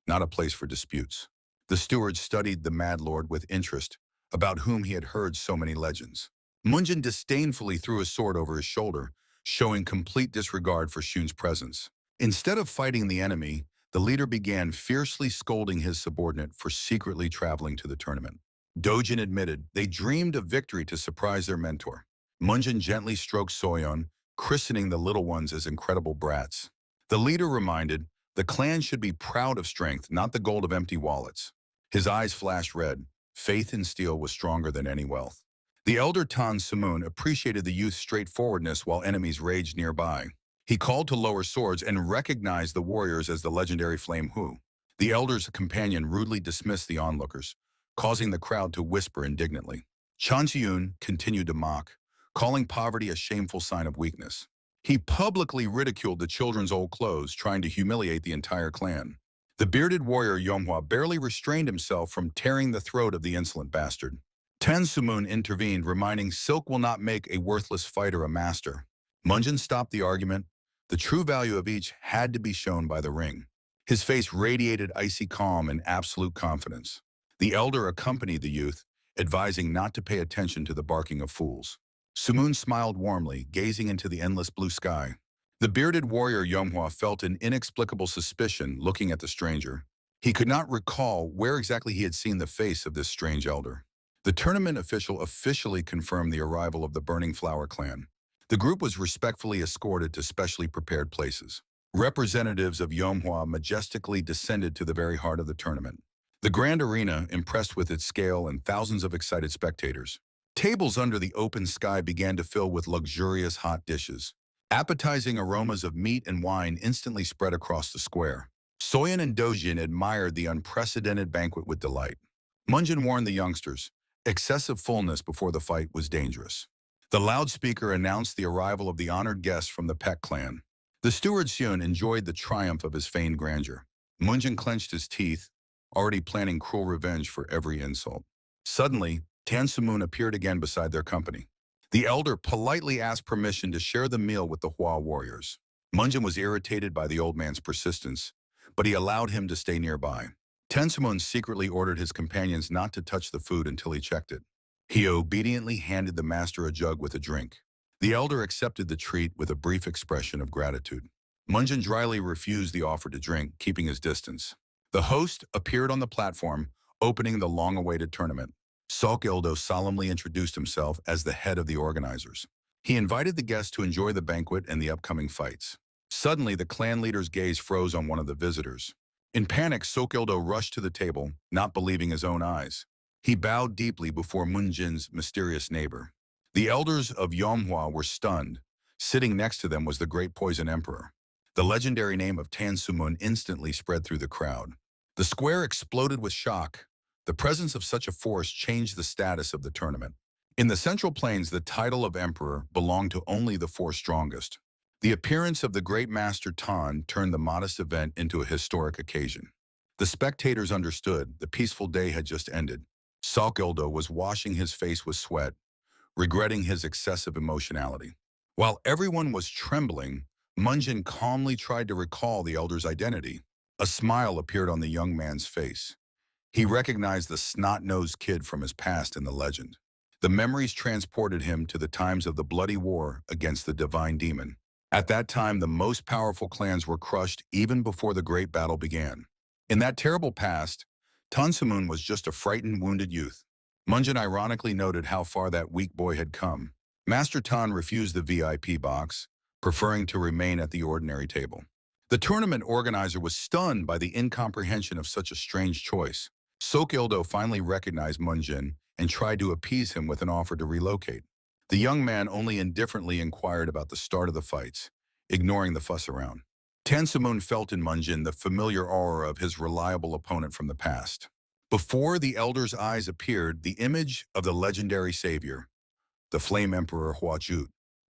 [SPEAKER 2] not a place for disputes. The steward studied the Mad Lord with interest, about whom he had heard so many legends. Munjin disdainfully threw his sword over his shoulder, showing complete disregard for Shun's presence. Instead of fighting the enemy, the leader began fiercely scolding his subordinate for secretly traveling to the tournament. Dojin admitted they dreamed of victory to surprise their mentor. Munjin gently stroked Soyeon, christening the little ones as incredible brats. The leader reminded, the clan should be proud of strength, not the gold of empty wallets. His eyes flashed red. Faith in steel was stronger than any wealth. The elder Tan Samun appreciated the youth's straightforwardness while enemies raged nearby. He called to lower swords and recognized the warriors as the legendary Flame Hu. The elder's companion rudely dismissed the onlookers, causing the crowd to whisper indignantly. Chan Chiyun continued to mock, calling poverty a shameful sign of weakness. He publicly ridiculed the children's old clothes, trying to humiliate the entire clan. The bearded warrior Yomhwa barely restrained himself from tearing the throat of the insolent bastard. Tan Sumun intervened, reminding Silk will not make a worthless fighter a master. Munjin stopped the argument. The true value of each had to be shown by the ring. His face radiated icy calm and absolute confidence. The elder accompanied the youth, advising not to pay attention to the barking of fools. Sumun smiled warmly, gazing into the endless blue sky. The bearded warrior Yomhwa felt an inexplicable suspicion looking at the stranger. He could not recall where exactly he had seen the face of this strange elder. The tournament official officially confirmed the arrival of the Burning Flower clan. The group was respectfully escorted to specially prepared places. Representatives of Yomhwa majestically descended to the very heart of the tournament. The grand arena impressed with its scale and thousands of excited spectators. Tables under the open sky began to fill with luxurious hot dishes. Appetizing aromas of meat and wine instantly spread across the square. Soyeon and Dojin admired the unprecedented banquet with delight. Munjin warned the youngsters, excessive fullness before the fight was dangerous. The loudspeaker announced the arrival of the honored guests from the Peck clan. The steward Seun enjoyed the triumph of his feigned grandeur. Munjin clenched his teeth, already planning cruel revenge for every insult. Suddenly, Tan Sumun appeared again beside their company. The elder politely asked permission to share the meal with the Hua warriors. Munjin was irritated by the old man's persistence, but he allowed him to stay nearby. Tan Sumun secretly ordered his companions not to touch the food until he checked it. He obediently handed the master a jug with a drink. The elder accepted the treat with a brief expression of gratitude. Munjin dryly refused the offer to drink, keeping his distance. The host appeared on the platform, opening the long-awaited tournament. Salk Ildo solemnly introduced himself as the head of the organizers. He invited the guests to enjoy the banquet and the upcoming fights. Suddenly, the clan leader's gaze froze on one of the visitors. In panic, Sokildo rushed to the table, not believing his own eyes. He bowed deeply before Munjin's mysterious neighbor. The elders of Yomhwa were stunned. Sitting next to them was the Great Poison Emperor. The legendary name of Tan Sumun instantly spread through the crowd. The square exploded with shock. The presence of such a force changed the status of the tournament. In the Central Plains, the title of emperor belonged to only the four strongest. The appearance of the great master Tan turned the modest event into a historic occasion. The spectators understood the peaceful day had just ended. Salkildo was washing his face with sweat, regretting his excessive emotionality. While everyone was trembling, Munjin calmly tried to recall the elder's identity. A smile appeared on the young man's face. He recognized the snot-nosed kid from his past in the legend. The memories transported him to the times of the bloody war against the divine demon. At that time, the most powerful clans were crushed even before the great battle began. In that terrible past, Tan Sumun was just a frightened, wounded youth. Munjin ironically noted how far that weak boy had come. Master Tan refused the VIP box, preferring to remain at the ordinary table. The tournament organizer was stunned by the incomprehension of such a strange choice. Sokildo finally recognized Munjin and tried to appease him with an offer to relocate. The young man only indifferently inquired about the start of the fights, ignoring the fuss around. Tan Sumun felt in Munjin the familiar aura of his reliable opponent from the past. Before the elder's eyes appeared the image of the legendary savior, the Flame Emperor Huajut.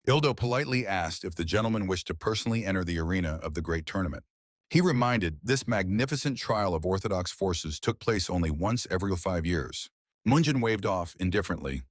[SPEAKER 2] Ildo politely asked if the gentleman wished to personally enter the arena of the great tournament. He reminded this magnificent trial of orthodox forces took place only once every 5 years. Munjin waved off indifferently.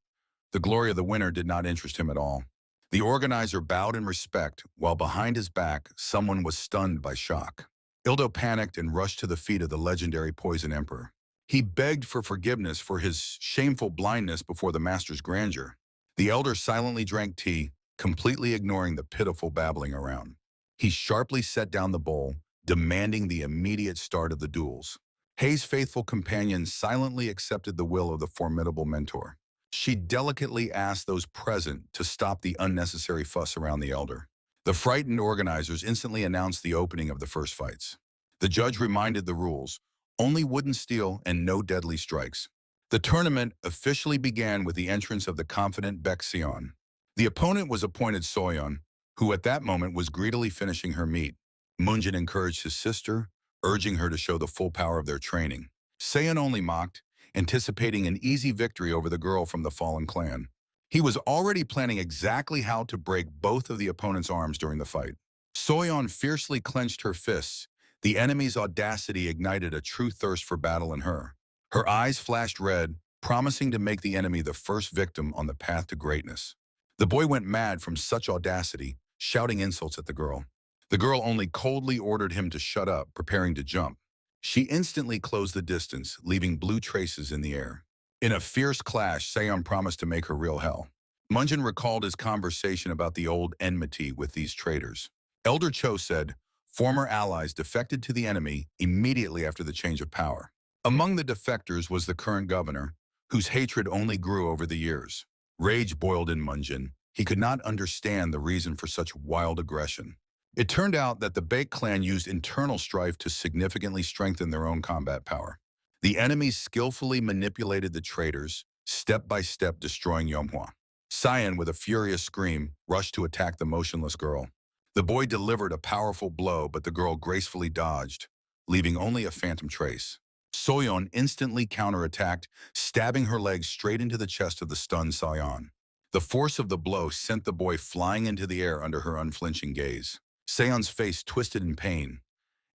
[SPEAKER 2] The glory of the winner did not interest him at all. The organizer bowed in respect, while behind his back, someone was stunned by shock. Ildo panicked and rushed to the feet of the legendary Poison Emperor. He begged for forgiveness for his shameful blindness before the master's grandeur. The elder silently drank tea, completely ignoring the pitiful babbling around. He sharply set down the bowl, demanding the immediate start of the duels. Hei's faithful companion silently accepted the will of the formidable mentor. She delicately asked those present to stop the unnecessary fuss around the elder. The frightened organizers instantly announced the opening of the first fights. The judge reminded the rules: only wooden steel and no deadly strikes. The tournament officially began with the entrance of the confident Baek Seon. The opponent was appointed Soyeon, who at that moment was greedily finishing her meat. Munjin encouraged his sister, urging her to show the full power of their training. Seon only mocked, anticipating an easy victory over the girl from the fallen clan. He was already planning exactly how to break both of the opponent's arms during the fight. Soyeon fiercely clenched her fists. The enemy's audacity ignited a true thirst for battle in her. Her eyes flashed red, promising to make the enemy the first victim on the path to greatness. The boy went mad from such audacity, shouting insults at the girl. The girl only coldly ordered him to shut up, preparing to jump. She instantly closed the distance, leaving blue traces in the air. In a fierce clash, Seon promised to make her real hell. Munjin recalled his conversation about the old enmity with these traitors. Elder Cho said, former allies defected to the enemy immediately after the change of power. Among the defectors was the current governor, whose hatred only grew over the years. Rage boiled in Munjin. He could not understand the reason for such wild aggression. It turned out that the Baek clan used internal strife to significantly strengthen their own combat power. The enemies skillfully manipulated the traitors, step by step destroying Yeonhwa. Cyan, with a furious scream, rushed to attack the motionless girl. The boy delivered a powerful blow, but the girl gracefully dodged, leaving only a phantom trace. Soyeon instantly counterattacked, stabbing her leg straight into the chest of the stunned Cyan. The force of the blow sent the boy flying into the air under her unflinching gaze. Seon's face twisted in pain,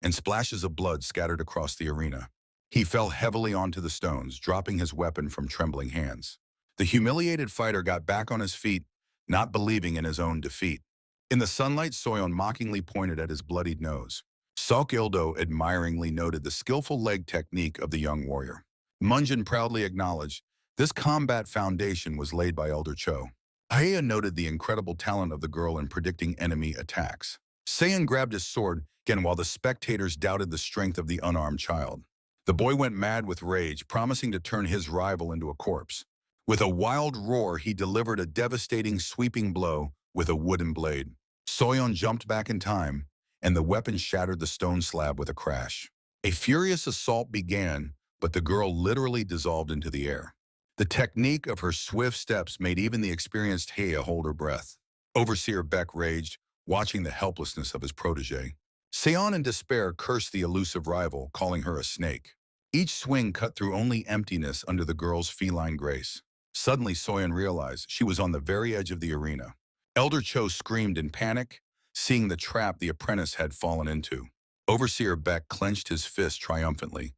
[SPEAKER 2] and splashes of blood scattered across the arena. He fell heavily onto the stones, dropping his weapon from trembling hands. The humiliated fighter got back on his feet, not believing in his own defeat. In the sunlight, Soyeon mockingly pointed at his bloodied nose. Salk Ildo admiringly noted the skillful leg technique of the young warrior. Munjin proudly acknowledged this combat foundation was laid by Elder Cho. Haya noted the incredible talent of the girl in predicting enemy attacks. Seon grabbed his sword again while the spectators doubted the strength of the unarmed child. The boy went mad with rage, promising to turn his rival into a corpse. With a wild roar, he delivered a devastating sweeping blow with a wooden blade. Soyeon jumped back in time, and the weapon shattered the stone slab with a crash. A furious assault began, but the girl literally dissolved into the air. The technique of her swift steps made even the experienced Haya hold her breath. Overseer Baek raged, watching the helplessness of his protege. Seon in despair cursed the elusive rival, calling her a snake. Each swing cut through only emptiness under the girl's feline grace. Suddenly, Soyeon realized she was on the very edge of the arena. Elder Cho screamed in panic, seeing the trap the apprentice had fallen into. Overseer Baek clenched his fist triumphantly,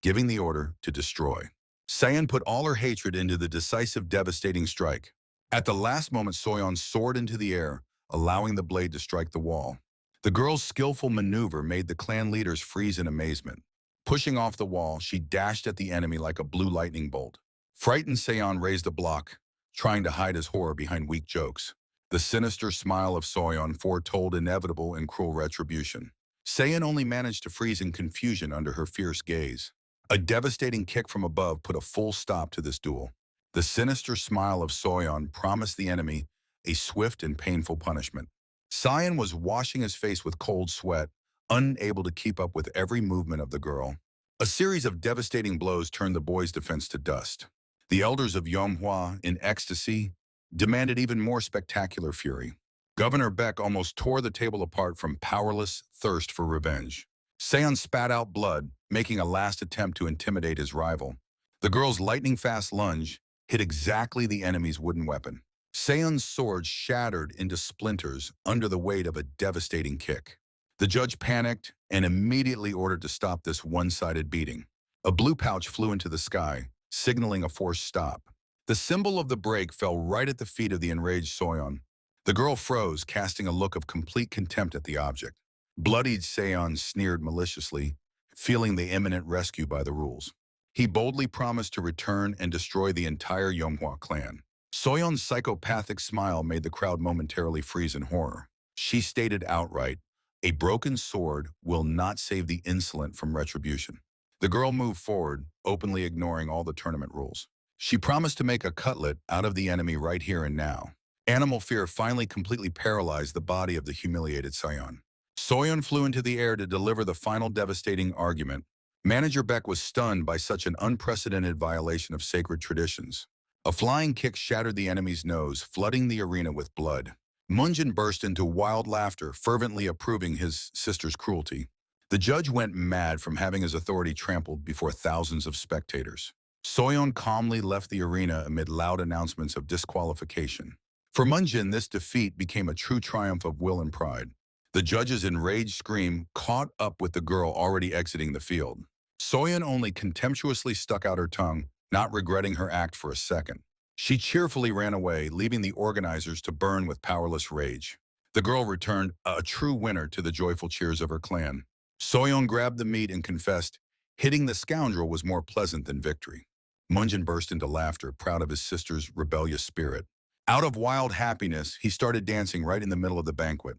[SPEAKER 2] giving the order to destroy. Seon put all her hatred into the decisive, devastating strike. At the last moment, Soyeon soared into the air, allowing the blade to strike the wall. The girl's skillful maneuver made the clan leaders freeze in amazement. Pushing off the wall, she dashed at the enemy like a blue lightning bolt. Frightened, Seon raised a block, trying to hide his horror behind weak jokes. The sinister smile of Soyeon foretold inevitable and cruel retribution. Seon only managed to freeze in confusion under her fierce gaze. A devastating kick from above put a full stop to this duel. The sinister smile of Soyeon promised the enemy a swift and painful punishment. Seon was washing his face with cold sweat, unable to keep up with every movement of the girl. A series of devastating blows turned the boy's defense to dust. The elders of Yeonhwa, in ecstasy, demanded even more spectacular fury. Governor Baek almost tore the table apart from powerless thirst for revenge. Seon spat out blood, making a last attempt to intimidate his rival. The girl's lightning-fast lunge hit exactly the enemy's wooden weapon. Seon's sword shattered into splinters under the weight of a devastating kick. The judge panicked and immediately ordered to stop this one-sided beating. A blue pouch flew into the sky, signaling a forced stop. The symbol of the break fell right at the feet of the enraged Seon. The girl froze, casting a look of complete contempt at the object. Bloodied Seon sneered maliciously, feeling the imminent rescue by the rules. He boldly promised to return and destroy the entire Manhwa clan. Soyeon's psychopathic smile made the crowd momentarily freeze in horror. She stated outright, "A broken sword will not save the insolent from retribution." The girl moved forward, openly ignoring all the tournament rules. She promised to make a cutlet out of the enemy right here and now. Animal fear finally completely paralyzed the body of the humiliated Seon. Soyeon flew into the air to deliver the final devastating argument. Manager Beck was stunned by such an unprecedented violation of sacred traditions. A flying kick shattered the enemy's nose, flooding the arena with blood. Munjin burst into wild laughter, fervently approving his sister's cruelty. The judge went mad from having his authority trampled before thousands of spectators. Soyeon calmly left the arena amid loud announcements of disqualification. For Munjin, this defeat became a true triumph of will and pride. The judge's enraged scream caught up with the girl already exiting the field. Soyeon only contemptuously stuck out her tongue, not regretting her act for a second. She cheerfully ran away, leaving the organizers to burn with powerless rage. The girl returned a true winner to the joyful cheers of her clan. Soyeon grabbed the meat and confessed, hitting the scoundrel was more pleasant than victory. Munjin burst into laughter, proud of his sister's rebellious spirit. Out of wild happiness, he started dancing right in the middle of the banquet.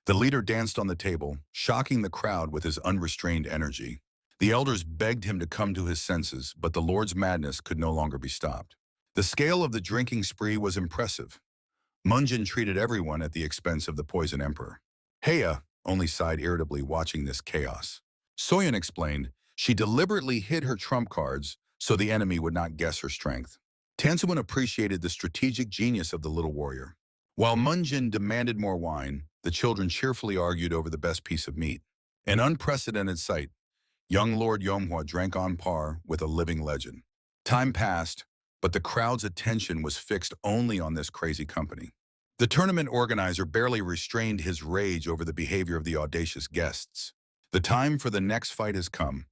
[SPEAKER 2] The leader danced on the table, shocking the crowd with his unrestrained energy. The elders begged him to come to his senses, but the Lord's madness could no longer be stopped. The scale of the drinking spree was impressive. Munjin treated everyone at the expense of the Poison Emperor. Heya only sighed irritably watching this chaos. Soyeon explained she deliberately hid her trump cards so the enemy would not guess her strength. Tansuman appreciated the strategic genius of the little warrior. While Munjin demanded more wine, the children cheerfully argued over the best piece of meat. An unprecedented sight. Young Lord Manhwa drank on par with a living legend. Time passed, but the crowd's attention was fixed only on this crazy company. The tournament organizer barely restrained his rage over the behavior of the audacious guests. The time for the next fight has come.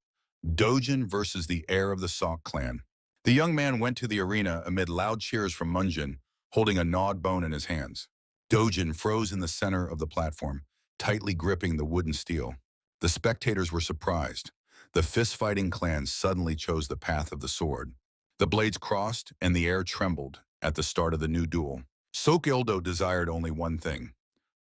[SPEAKER 2] Dojin versus the heir of the Sok clan. The young man went to the arena amid loud cheers from Munjin, holding a gnawed bone in his hands. Dojin froze in the center of the platform, tightly gripping the wooden steel. The spectators were surprised. The fist-fighting clan suddenly chose the path of the sword. The blades crossed, and the air trembled at the start of the new duel. Sok Ildo desired only one thing,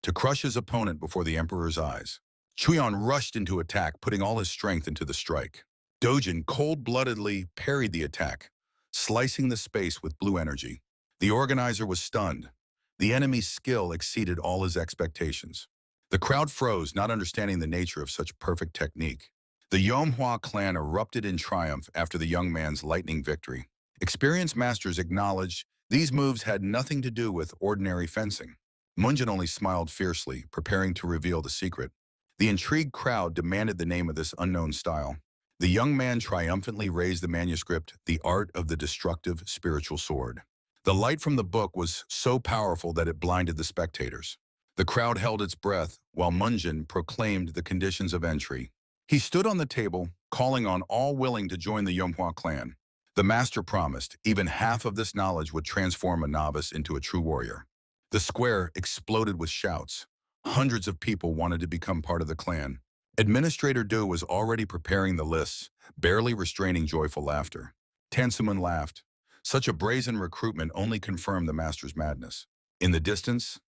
[SPEAKER 2] to crush his opponent before the emperor's eyes. Chuyeon rushed into attack, putting all his strength into the strike. Dojin cold-bloodedly parried the attack, slicing the space with blue energy. The organizer was stunned. The enemy's skill exceeded all his expectations. The crowd froze, not understanding the nature of such perfect technique. The Manhwa clan erupted in triumph after the young man's lightning victory. Experienced masters acknowledged these moves had nothing to do with ordinary fencing. Munjin only smiled fiercely, preparing to reveal the secret. The intrigued crowd demanded the name of this unknown style. The young man triumphantly raised the manuscript, The Art of the Destructive Spiritual Sword. The light from the book was so powerful that it blinded the spectators. The crowd held its breath while Munjin proclaimed the conditions of entry. He stood on the table, calling on all willing to join the Manhwa clan. The master promised even half of this knowledge would transform a novice into a true warrior. The square exploded with shouts. Hundreds of people wanted to become part of the clan. Administrator Do was already preparing the lists, barely restraining joyful laughter. Tansuman laughed. Such a brazen recruitment only confirmed the master's madness. In the distance,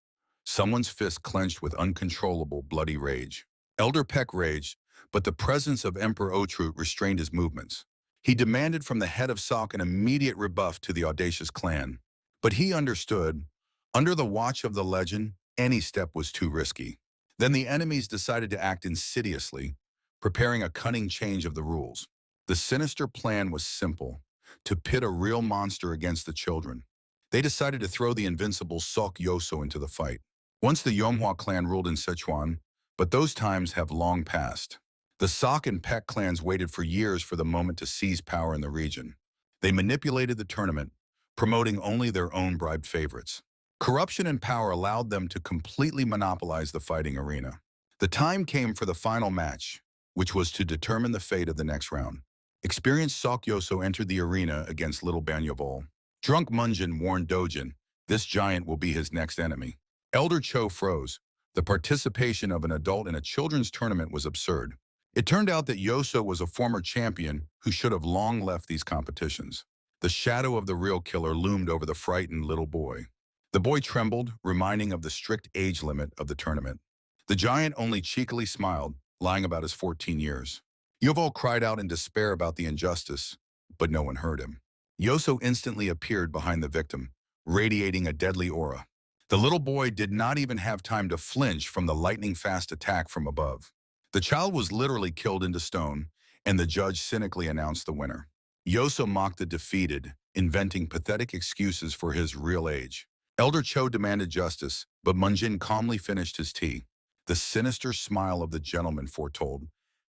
[SPEAKER 2] someone's fist clenched with uncontrollable bloody rage. Elder Peck raged, but the presence of Emperor Otrut restrained his movements. He demanded from the head of Sok an immediate rebuff to the audacious clan. But he understood, under the watch of the legend, any step was too risky. Then the enemies decided to act insidiously, preparing a cunning change of the rules. The sinister plan was simple, to pit a real monster against the children. They decided to throw the invincible Sok Yoso into the fight. Once the Manhwa clan ruled in Sichuan, but those times have long passed. The Sok and Pek clans waited for years for the moment to seize power in the region. They manipulated the tournament, promoting only their own bribed favorites. Corruption and power allowed them to completely monopolize the fighting arena. The time came for the final match, which was to determine the fate of the next round. Experienced Sok Yoso entered the arena against Little Banyavol. Drunk Munjin warned Dojin, this giant will be his next enemy. Elder Cho froze. The participation of an adult in a children's tournament was absurd. It turned out that Yoso was a former champion who should have long left these competitions. The shadow of the real killer loomed over the frightened little boy. The boy trembled, reminding of the strict age limit of the tournament. The giant only cheekily smiled, lying about his 14 years. Yovo cried out in despair about the injustice, but no one heard him. Yoso instantly appeared behind the victim, radiating a deadly aura. The little boy did not even have time to flinch from the lightning-fast attack from above. The child was literally killed into stone, and the judge cynically announced the winner. Yoso mocked the defeated, inventing pathetic excuses for his real age. Elder Cho demanded justice, but Munjin calmly finished his tea. The sinister smile of the gentleman foretold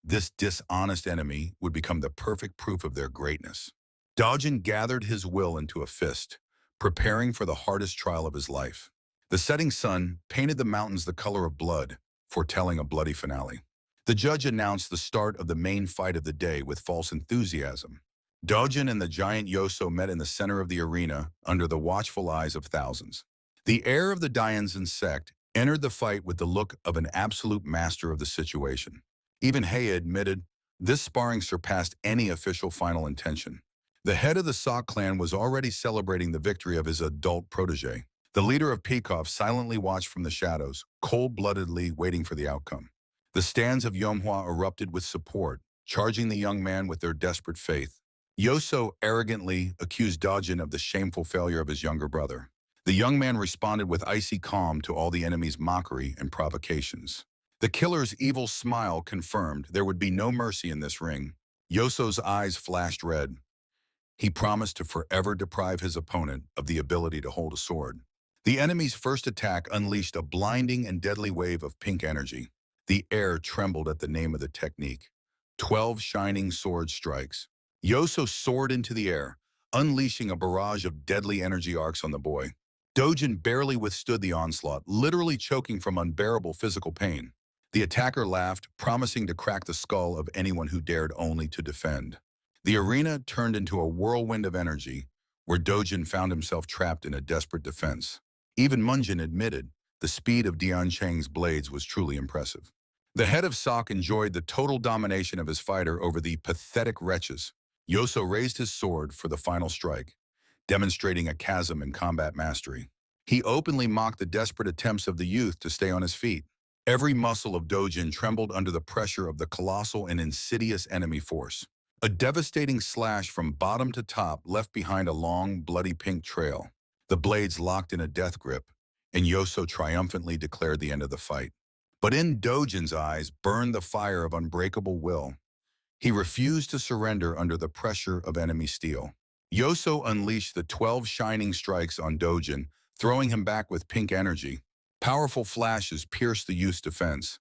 [SPEAKER 2] this dishonest enemy would become the perfect proof of their greatness. Dojin gathered his will into a fist, preparing for the hardest trial of his life. The setting sun painted the mountains the color of blood, foretelling a bloody finale. The judge announced the start of the main fight of the day with false enthusiasm. Dojin and the giant Yoso met in the center of the arena under the watchful eyes of thousands. The heir of the Dianzan sect entered the fight with the look of an absolute master of the situation. Even Hei admitted this sparring surpassed any official final intention. The head of the Sok clan was already celebrating the victory of his adult protege. The leader of Peikoff silently watched from the shadows, cold-bloodedly waiting for the outcome. The stands of Yomhwa erupted with support, charging the young man with their desperate faith. Yoso arrogantly accused Dojin of the shameful failure of his younger brother. The young man responded with icy calm to all the enemy's mockery and provocations. The killer's evil smile confirmed there would be no mercy in this ring. Yoso's eyes flashed red. He promised to forever deprive his opponent of the ability to hold a sword. The enemy's first attack unleashed a blinding and deadly wave of pink energy. The air trembled at the name of the technique. 12 shining sword strikes. Yoso soared into the air, unleashing a barrage of deadly energy arcs on the boy. Dojin barely withstood the onslaught, literally choking from unbearable physical pain. The attacker laughed, promising to crack the skull of anyone who dared only to defend. The arena turned into a whirlwind of energy, where Dojin found himself trapped in a desperate defense. Even Munjin admitted the speed of Dian Chang's blades was truly impressive. The head of Sok enjoyed the total domination of his fighter over the pathetic wretches. Yoso raised his sword for the final strike, demonstrating a chasm in combat mastery. He openly mocked the desperate attempts of the youth to stay on his feet. Every muscle of Dojin trembled under the pressure of the colossal and insidious enemy force. A devastating slash from bottom to top left behind a long, bloody pink trail. The blades locked in a death grip, and Yoso triumphantly declared the end of the fight. But in Dojin's eyes burned the fire of unbreakable will. He refused to surrender under the pressure of enemy steel. Yoso unleashed the 12 shining strikes on Dojin, throwing him back with pink energy. Powerful flashes pierced the youth's defense,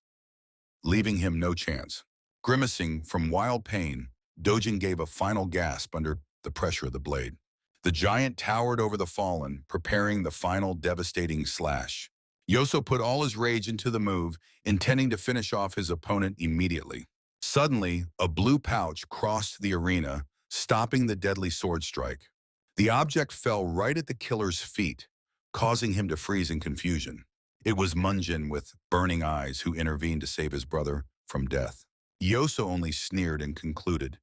[SPEAKER 2] leaving him no chance. Grimacing from wild pain, Dojin gave a final gasp under the pressure of the blade. The giant towered over the fallen, preparing the final devastating slash. Yoso put all his rage into the move, intending to finish off his opponent immediately. Suddenly, a blue pouch crossed the arena, stopping the deadly sword strike. The object fell right at the killer's feet, causing him to freeze in confusion. It was Munjin with burning eyes who intervened to save his brother from death. Yoso only sneered and concluded,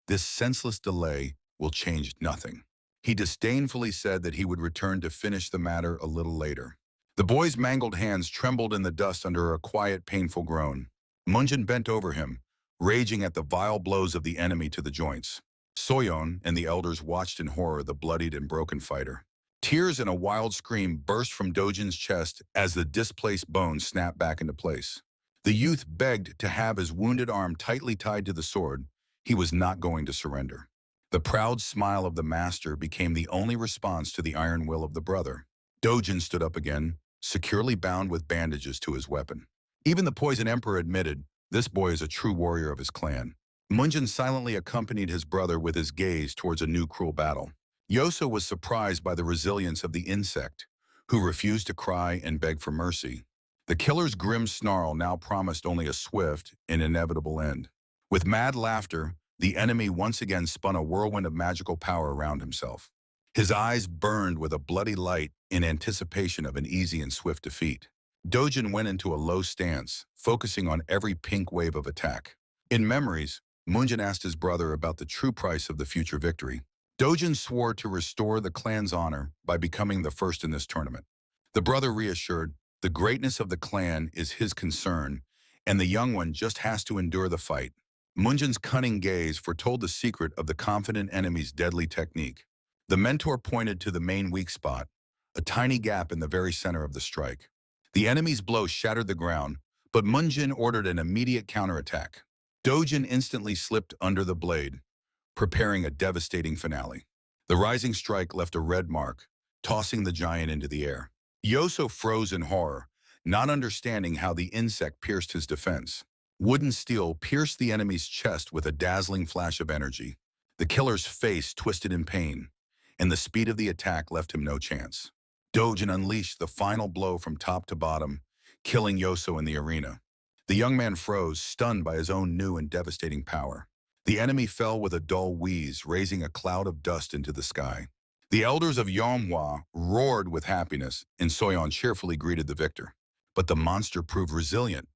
[SPEAKER 2] "This senseless delay will change nothing." He disdainfully said that he would return to finish the matter a little later. The boy's mangled hands trembled in the dust under a quiet, painful groan. Munjin bent over him, raging at the vile blows of the enemy to the joints. Soyeon and the elders watched in horror the bloodied and broken fighter. Tears and a wild scream burst from Dojin's chest as the displaced bones snapped back into place. The youth begged to have his wounded arm tightly tied to the sword. He was not going to surrender. The proud smile of the master became the only response to the iron will of the brother. Dojin stood up again, securely bound with bandages to his weapon. Even the Poison Emperor admitted, This boy is a true warrior of his clan. Munjin silently accompanied his brother with his gaze towards a new cruel battle. Yoso was surprised by the resilience of the insect, who refused to cry and beg for mercy. The killer's grim snarl now promised only a swift and inevitable end. With mad laughter, the enemy once again spun a whirlwind of magical power around himself. His eyes burned with a bloody light in anticipation of an easy and swift defeat. Dojin went into a low stance, focusing on every pink wave of attack. In memories, Munjin asked his brother about the true price of the future victory. Dojin swore to restore the clan's honor by becoming the first in this tournament. The brother reassured, the greatness of the clan is his concern, and the young one just has to endure the fight. Munjin's cunning gaze foretold the secret of the confident enemy's deadly technique. The mentor pointed to the main weak spot, a tiny gap in the very center of the strike. The enemy's blow shattered the ground, but Munjin ordered an immediate counterattack. Dojin instantly slipped under the blade, preparing a devastating finale. The rising strike left a red mark, tossing the giant into the air. Yoso froze in horror, not understanding how the insect pierced his defense. Wooden steel pierced the enemy's chest with a dazzling flash of energy. The killer's face twisted in pain, and the speed of the attack left him no chance. Dojin unleashed the final blow from top to bottom, killing Yoso in the arena. The young man froze, stunned by his own new and devastating power. The enemy fell with a dull wheeze, raising a cloud of dust into the sky. The elders of Manhwa roared with happiness, and Soyeon cheerfully greeted the victor. But the monster proved resilient.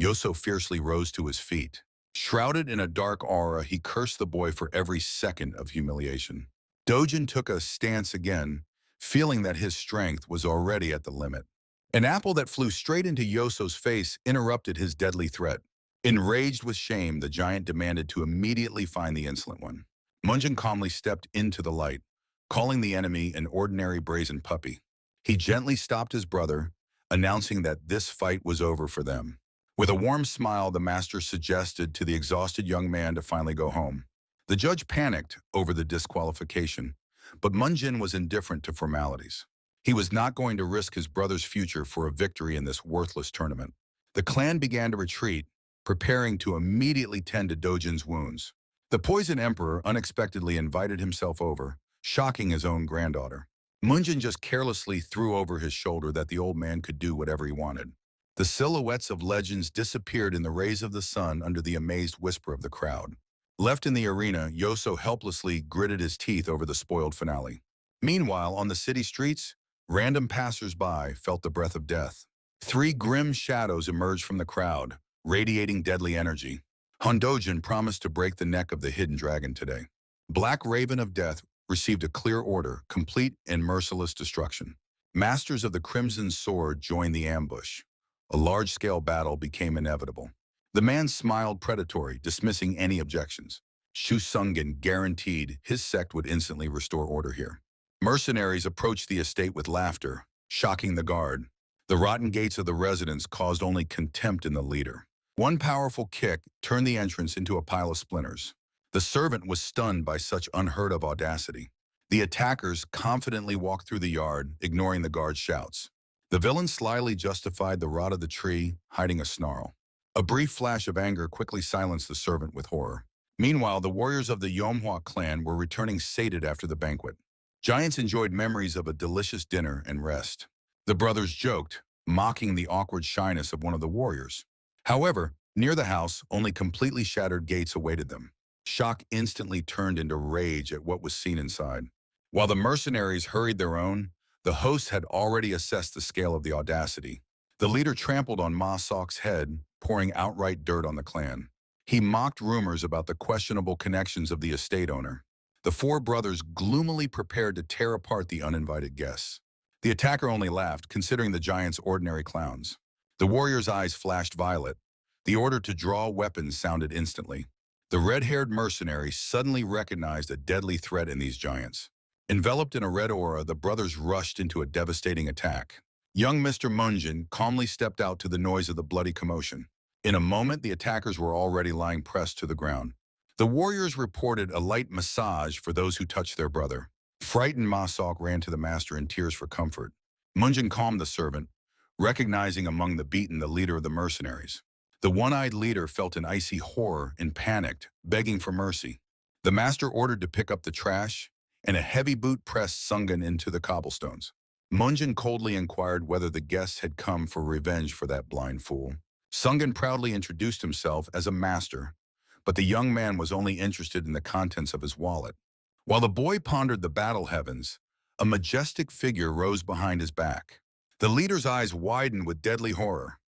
[SPEAKER 2] Yoso fiercely rose to his feet. Shrouded in a dark aura, he cursed the boy for every second of humiliation. Dojin took a stance again, feeling that his strength was already at the limit. An apple that flew straight into Yoso's face interrupted his deadly threat. Enraged with shame, the giant demanded to immediately find the insolent one. Munjin calmly stepped into the light, calling the enemy an ordinary brazen puppy. He gently stopped his brother, announcing that this fight was over for them. With a warm smile, the master suggested to the exhausted young man to finally go home. The judge panicked over the disqualification, but Munjin was indifferent to formalities. He was not going to risk his brother's future for a victory in this worthless tournament. The clan began to retreat, preparing to immediately tend to Dojin's wounds. The Poison Emperor unexpectedly invited himself over, shocking his own granddaughter. Munjin just carelessly threw over his shoulder that the old man could do whatever he wanted. The silhouettes of legends disappeared in the rays of the sun under the amazed whisper of the crowd. Left in the arena, Yoso helplessly gritted his teeth over the spoiled finale. Meanwhile, on the city streets, random passers-by felt the breath of death. 3 grim shadows emerged from the crowd, radiating deadly energy. Dojin promised to break the neck of the hidden dragon today. Black Raven of Death received a clear order, complete and merciless destruction. Masters of the Crimson Sword joined the ambush. A large-scale battle became inevitable. The man smiled predatory, dismissing any objections. Shu Sungen guaranteed his sect would instantly restore order here. Mercenaries approached the estate with laughter, shocking the guard. The rotten gates of the residence caused only contempt in the leader. One powerful kick turned the entrance into a pile of splinters. The servant was stunned by such unheard-of audacity. The attackers confidently walked through the yard, ignoring the guard's shouts. The villain slyly justified the rot of the tree, hiding a snarl. A brief flash of anger quickly silenced the servant with horror. Meanwhile, the warriors of the Manhwa clan were returning sated after the banquet. Giants enjoyed memories of a delicious dinner and rest. The brothers joked, mocking the awkward shyness of one of the warriors. However, near the house, only completely shattered gates awaited them. Shock instantly turned into rage at what was seen inside. While the mercenaries hurried their own, the host had already assessed the scale of the audacity. The leader trampled on Ma Sok's head, pouring outright dirt on the clan. He mocked rumors about the questionable connections of the estate owner. The 4 brothers gloomily prepared to tear apart the uninvited guests. The attacker only laughed, considering the giants ordinary clowns. The warrior's eyes flashed violet. The order to draw weapons sounded instantly. The red-haired mercenary suddenly recognized a deadly threat in these giants. Enveloped in a red aura, the brothers rushed into a devastating attack. Young Mr. Munjin calmly stepped out to the noise of the bloody commotion. In a moment, the attackers were already lying pressed to the ground. The warriors reported a light massage for those who touched their brother. Frightened, Ma Sok ran to the master in tears for comfort. Munjin calmed the servant, recognizing among the beaten the leader of the mercenaries. The one-eyed leader felt an icy horror and panicked, begging for mercy. The master ordered to pick up the trash, and a heavy boot pressed Sungun into the cobblestones. Munjin coldly inquired whether the guests had come for revenge for that blind fool. Sungun proudly introduced himself as a master, but the young man was only interested in the contents of his wallet. While the boy pondered the battle heavens, a majestic figure rose behind his back. The leader's eyes widened with deadly horror.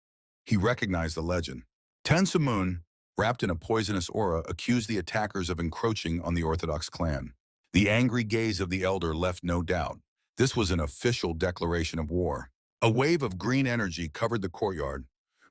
[SPEAKER 2] He recognized the legend. Tensumun, wrapped in a poisonous aura, accused the attackers of encroaching on the Orthodox clan. The angry gaze of the elder left no doubt. This was an official declaration of war. A wave of green energy covered the courtyard,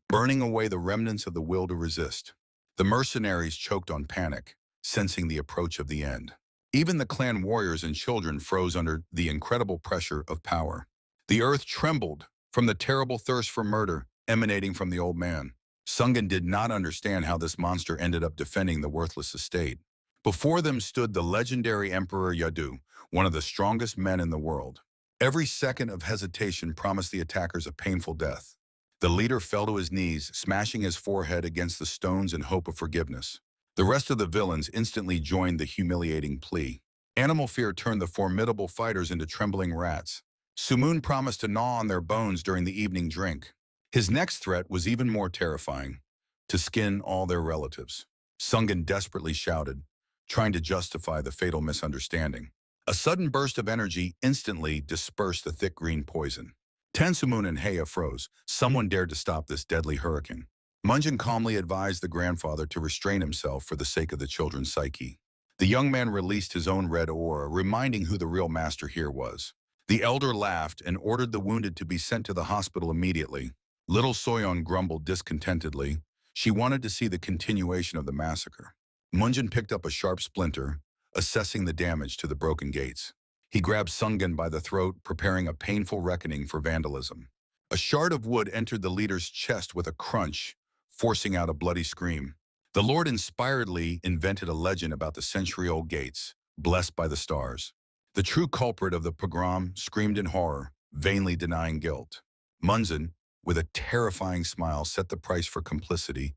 [SPEAKER 2] burning away the remnants of the will to resist. The mercenaries choked on panic, sensing the approach of the end. Even the clan warriors and children froze under the incredible pressure of power. The earth trembled from the terrible thirst for murder emanating from the old man. Sungun did not understand how this monster ended up defending the worthless estate. Before them stood the legendary Emperor Yadu, one of the strongest men in the world. Every second of hesitation promised the attackers a painful death. The leader fell to his knees, smashing his forehead against the stones in hope of forgiveness. The rest of the villains instantly joined the humiliating plea. Animal fear turned the formidable fighters into trembling rats. Sumun promised to gnaw on their bones during the evening drink. His next threat was even more terrifying: to skin all their relatives. Sungun desperately shouted, trying to justify the fatal misunderstanding. A sudden burst of energy instantly dispersed the thick green poison. Tensumun and Heya froze. Someone dared to stop this deadly hurricane. Munjin calmly advised the grandfather to restrain himself for the sake of the children's psyche. The young man released his own red aura, reminding who the real master here was. The elder laughed and ordered the wounded to be sent to the hospital immediately. Little Soyeon grumbled discontentedly. She wanted to see the continuation of the massacre. Munjin picked up a sharp splinter, assessing the damage to the broken gates. He grabbed Sungun by the throat, preparing a painful reckoning for vandalism. A shard of wood entered the leader's chest with a crunch, forcing out a bloody scream. The Lord inspiredly invented a legend about the century-old gates, blessed by the stars. The true culprit of the pogrom screamed in horror, vainly denying guilt. Munjin, with a terrifying smile, set the price for complicity: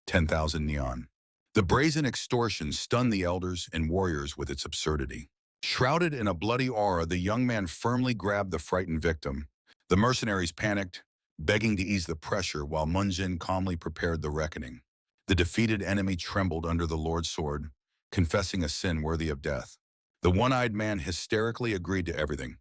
[SPEAKER 2] 10,000 neon. The brazen extortion stunned the elders and warriors with its absurdity. Shrouded in a bloody aura, the young man firmly grabbed the frightened victim. The mercenaries panicked, begging to ease the pressure while Munjin calmly prepared the reckoning. The defeated enemy trembled under the Lord's sword, confessing a sin worthy of death. The one-eyed man hysterically agreed to everything,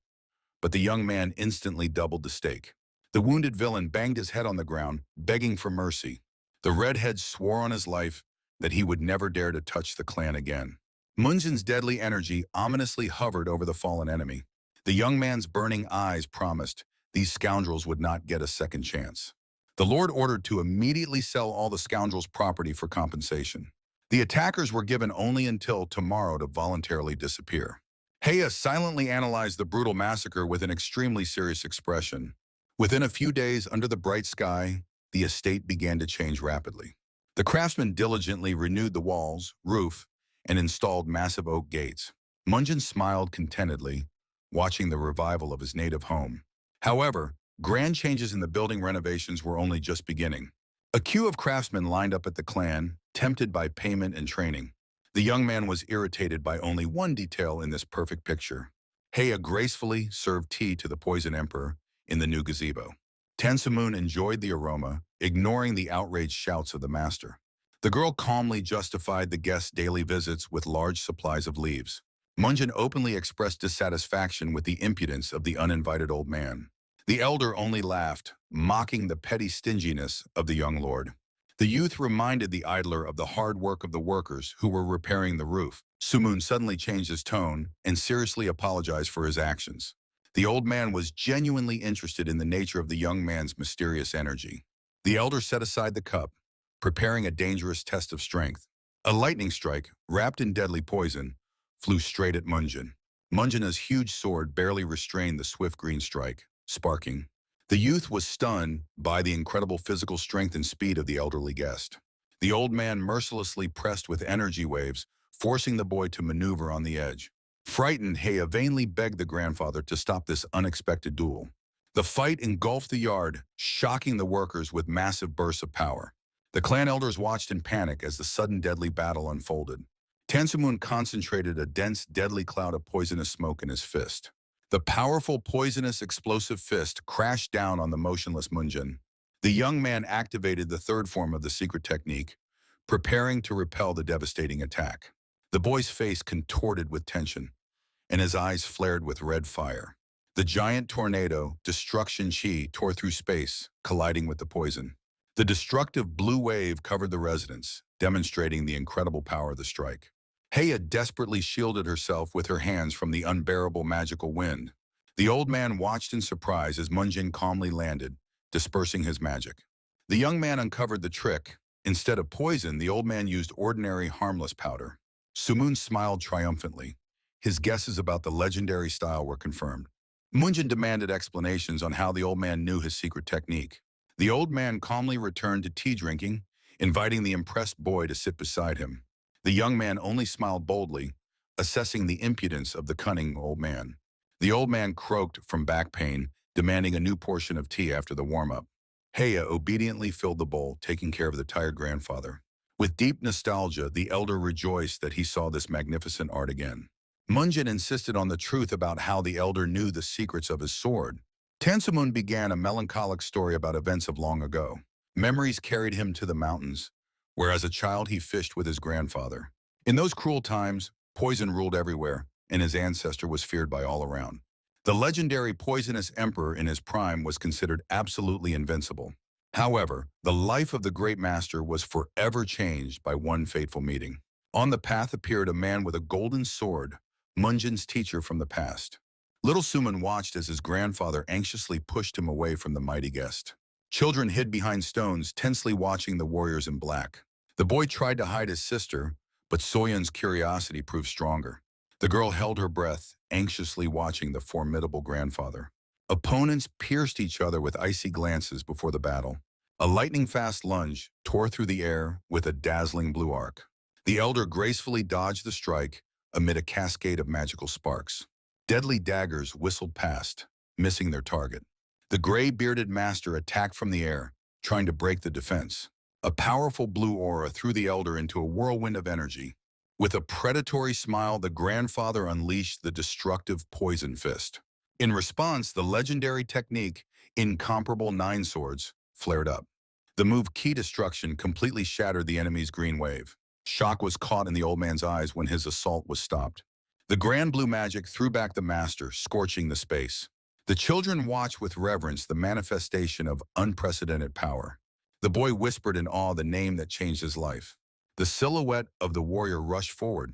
[SPEAKER 2] but the young man instantly doubled the stake. The wounded villain banged his head on the ground, begging for mercy. The redhead swore on his life that he would never dare to touch the clan again. Munjin's deadly energy ominously hovered over the fallen enemy. The young man's burning eyes promised these scoundrels would not get a second chance. The Lord ordered to immediately sell all the scoundrels' property for compensation. The attackers were given only until tomorrow to voluntarily disappear. Heya silently analyzed the brutal massacre with an extremely serious expression. Within a few days, under the bright sky, the estate began to change rapidly. The craftsmen diligently renewed the walls, roof, and installed massive oak gates. Munjin smiled contentedly, watching the revival of his native home. However, grand changes in the building renovations were only just beginning. A queue of craftsmen lined up at the clan, tempted by payment and training. The young man was irritated by only one detail in this perfect picture. Heya gracefully served tea to the Poison Emperor in the new gazebo. Tensumun enjoyed the aroma, ignoring the outraged shouts of the master. The girl calmly justified the guests' daily visits with large supplies of leaves. Munjin openly expressed dissatisfaction with the impudence of the uninvited old man. The elder only laughed, mocking the petty stinginess of the young lord. The youth reminded the idler of the hard work of the workers who were repairing the roof. Sumun suddenly changed his tone and seriously apologized for his actions. The old man was genuinely interested in the nature of the young man's mysterious energy. The elder set aside the cup, preparing a dangerous test of strength. A lightning strike, wrapped in deadly poison, flew straight at Munjin. Munjin's huge sword barely restrained the swift green strike, sparking. The youth was stunned by the incredible physical strength and speed of the elderly guest. The old man mercilessly pressed with energy waves, forcing the boy to maneuver on the edge. Frightened, Heya vainly begged the grandfather to stop this unexpected duel. The fight engulfed the yard, shocking the workers with massive bursts of power. The clan elders watched in panic as the sudden deadly battle unfolded. Tansumun concentrated a dense, deadly cloud of poisonous smoke in his fist. The powerful, poisonous, explosive fist crashed down on the motionless Munjin. The young man activated the third form of the secret technique, preparing to repel the devastating attack. The boy's face contorted with tension, and his eyes flared with red fire. The giant tornado, Destruction Chi, tore through space, colliding with the poison. The destructive blue wave covered the residence, demonstrating the incredible power of the strike. Heya desperately shielded herself with her hands from the unbearable magical wind. The old man watched in surprise as Munjin calmly landed, dispersing his magic. The young man uncovered the trick. Instead of poison, the old man used ordinary, harmless powder. Sumun smiled triumphantly. His guesses about the legendary style were confirmed. Munjin demanded explanations on how the old man knew his secret technique. The old man calmly returned to tea drinking, inviting the impressed boy to sit beside him. The young man only smiled boldly, assessing the impudence of the cunning old man. The old man croaked from back pain, demanding a new portion of tea after the warm-up. Heya obediently filled the bowl, taking care of the tired grandfather. With deep nostalgia, the elder rejoiced that he saw this magnificent art again. Munjin insisted on the truth about how the elder knew the secrets of his sword. Tansumun began a melancholic story about events of long ago. Memories carried him to the mountains, where as a child he fished with his grandfather. In those cruel times, poison ruled everywhere, and his ancestor was feared by all around. The legendary poisonous emperor in his prime was considered absolutely invincible. However, the life of the great master was forever changed by one fateful meeting. On the path appeared a man with a golden sword, Munjin's teacher from the past. Little Suman watched as his grandfather anxiously pushed him away from the mighty guest. Children hid behind stones, tensely watching the warriors in black. The boy tried to hide his sister, but Soyun's curiosity proved stronger. The girl held her breath, anxiously watching the formidable grandfather. Opponents pierced each other with icy glances before the battle. A lightning-fast lunge tore through the air with a dazzling blue arc. The elder gracefully dodged the strike amid a cascade of magical sparks. Deadly daggers whistled past, missing their target. The gray-bearded master attacked from the air, trying to break the defense. A powerful blue aura threw the elder into a whirlwind of energy. With a predatory smile, the grandfather unleashed the destructive poison fist. In response, the legendary technique, Incomparable Nine Swords, flared up. The move Key Destruction completely shattered the enemy's green wave. Shock was caught in the old man's eyes when his assault was stopped. The grand blue magic threw back the master, scorching the space. The children watched with reverence the manifestation of unprecedented power. The boy whispered in awe the name that changed his life. The silhouette of the warrior rushed forward,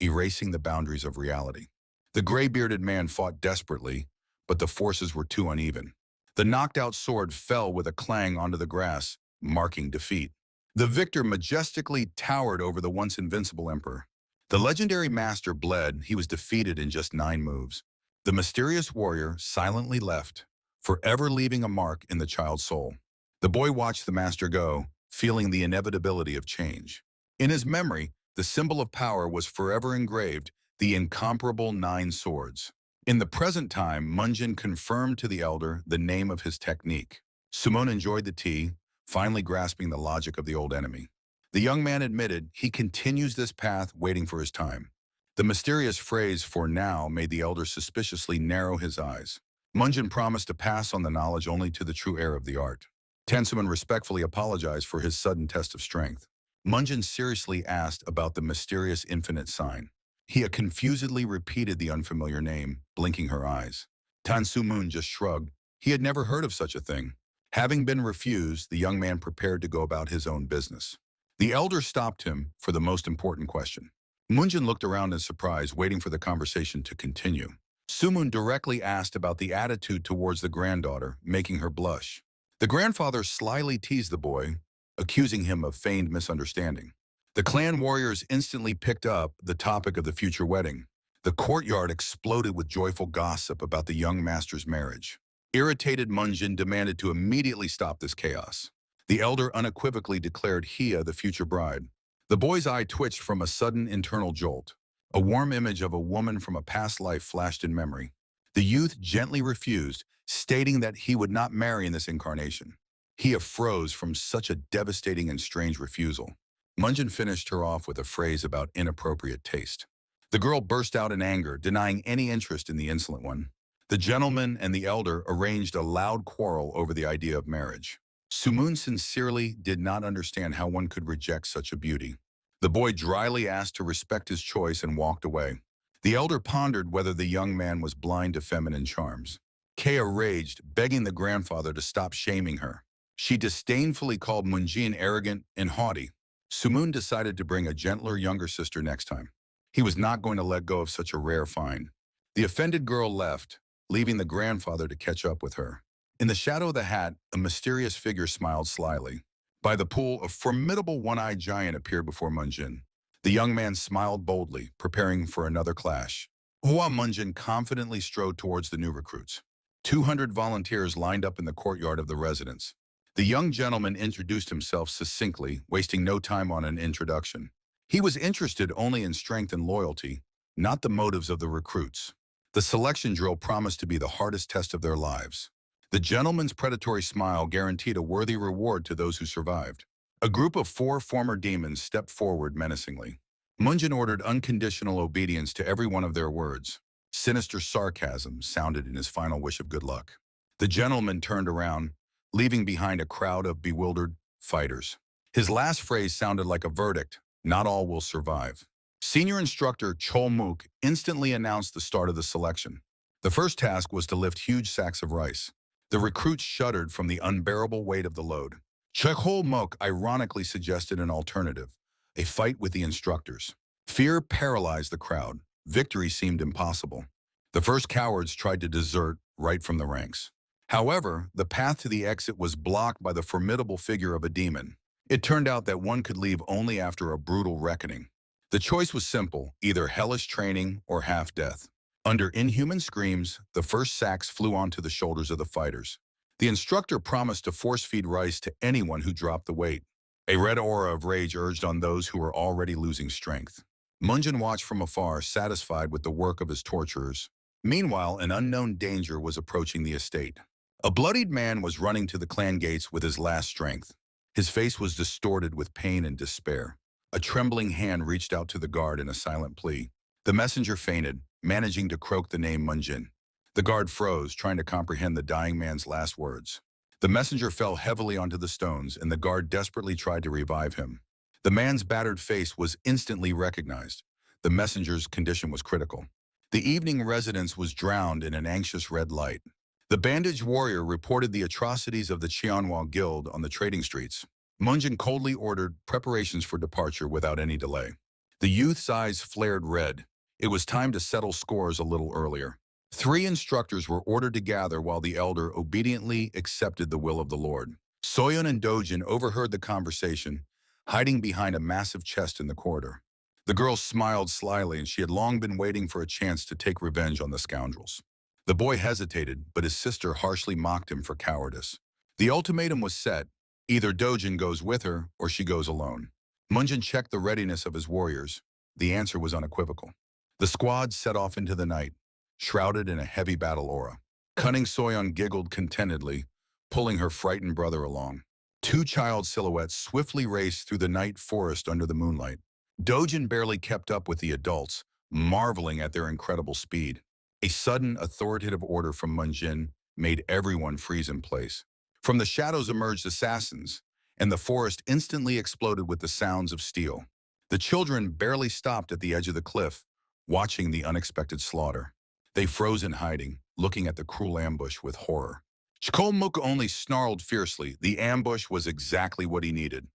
[SPEAKER 2] erasing the boundaries of reality. The gray-bearded man fought desperately, but the forces were too uneven. The knocked-out sword fell with a clang onto the grass, marking defeat. The victor majestically towered over the once invincible emperor. The legendary master bled. He was defeated in just 9 moves. The mysterious warrior silently left, forever leaving a mark in the child's soul. The boy watched the master go, feeling the inevitability of change. In his memory, the symbol of power was forever engraved, the incomparable 9 swords. In the present time, Munjin confirmed to the elder the name of his technique. Sumon enjoyed the tea, finally grasping the logic of the old enemy. The young man admitted he continues this path waiting for his time. The mysterious phrase "for now" made the elder suspiciously narrow his eyes. Munjin promised to pass on the knowledge only to the true heir of the art. Tansuman respectfully apologized for his sudden test of strength. Munjin seriously asked about the mysterious infinite sign. Hia confusedly repeated the unfamiliar name, blinking her eyes. Tansumun just shrugged. He had never heard of such a thing. Having been refused, the young man prepared to go about his own business. The elder stopped him for the most important question. Munjin looked around in surprise, waiting for the conversation to continue. Sumun directly asked about the attitude towards the granddaughter, making her blush. The grandfather slyly teased the boy, accusing him of feigned misunderstanding. The clan warriors instantly picked up the topic of the future wedding. The courtyard exploded with joyful gossip about the young master's marriage. Irritated Munjin demanded to immediately stop this chaos. The elder unequivocally declared Hia the future bride. The boy's eye twitched from a sudden internal jolt. A warm image of a woman from a past life flashed in memory. The youth gently refused, stating that he would not marry in this incarnation. He froze from such a devastating and strange refusal. Munjin finished her off with a phrase about inappropriate taste. The girl burst out in anger, denying any interest in the insolent one. The gentleman and the elder arranged a loud quarrel over the idea of marriage. Sumun sincerely did not understand how one could reject such a beauty. The boy dryly asked to respect his choice and walked away. The elder pondered whether the young man was blind to feminine charms. Kea raged, begging the grandfather to stop shaming her. She disdainfully called Munjin arrogant and haughty. Sumun decided to bring a gentler younger sister next time. He was not going to let go of such a rare find. The offended girl left, leaving the grandfather to catch up with her. In the shadow of the hat, a mysterious figure smiled slyly. By the pool, a formidable one-eyed giant appeared before Munjin. The young man smiled boldly, preparing for another clash. Hua Munjin confidently strode towards the new recruits. 200 volunteers lined up in the courtyard of the residence. The young gentleman introduced himself succinctly, wasting no time on an introduction. He was interested only in strength and loyalty, not the motives of the recruits. The selection drill promised to be the hardest test of their lives. The gentleman's predatory smile guaranteed a worthy reward to those who survived. A group of 4 former demons stepped forward menacingly. Munjin ordered unconditional obedience to every one of their words. Sinister sarcasm sounded in his final wish of good luck. The gentleman turned around, leaving behind a crowd of bewildered fighters. His last phrase sounded like a verdict: not all will survive. Senior instructor Chol Mook instantly announced the start of the selection. The first task was to lift huge sacks of rice. The recruits shuddered from the unbearable weight of the load. Chol Mook ironically suggested an alternative: a fight with the instructors. Fear paralyzed the crowd. Victory seemed impossible. The first cowards tried to desert right from the ranks. However, the path to the exit was blocked by the formidable figure of a demon. It turned out that one could leave only after a brutal reckoning. The choice was simple: either hellish training or half-death. Under inhuman screams, the first sacks flew onto the shoulders of the fighters. The instructor promised to force-feed rice to anyone who dropped the weight. A red aura of rage urged on those who were already losing strength. Munjin watched from afar, satisfied with the work of his torturers. Meanwhile, an unknown danger was approaching the estate. A bloodied man was running to the clan gates with his last strength. His face was distorted with pain and despair. A trembling hand reached out to the guard in a silent plea. The messenger fainted, managing to croak the name Munjin. The guard froze, trying to comprehend the dying man's last words. The messenger fell heavily onto the stones, and the guard desperately tried to revive him. The man's battered face was instantly recognized. The messenger's condition was critical. The evening residence was drowned in an anxious red light. The bandaged warrior reported the atrocities of the Qianhua Guild on the trading streets. Munjin coldly ordered preparations for departure without any delay. The youth's eyes flared red. It was time to settle scores a little earlier. 3 instructors were ordered to gather while the elder obediently accepted the will of the Lord. Soyeon and Dojin overheard the conversation, hiding behind a massive chest in the corridor. The girl smiled slyly, and she had long been waiting for a chance to take revenge on the scoundrels. The boy hesitated, but his sister harshly mocked him for cowardice. The ultimatum was set: either Dojin goes with her or she goes alone. Munjin checked the readiness of his warriors. The answer was unequivocal. The squad set off into the night, shrouded in a heavy battle aura. Cunning Soyeon giggled contentedly, pulling her frightened brother along. 2 child silhouettes swiftly raced through the night forest under the moonlight. Dojin barely kept up with the adults, marveling at their incredible speed. A sudden, authoritative order from Munjin made everyone freeze in place. From the shadows emerged assassins, and the forest instantly exploded with the sounds of steel. The children barely stopped at the edge of the cliff, watching the unexpected slaughter. They froze in hiding, looking at the cruel ambush with horror. Chkolmuk only snarled fiercely. The ambush was exactly what he needed.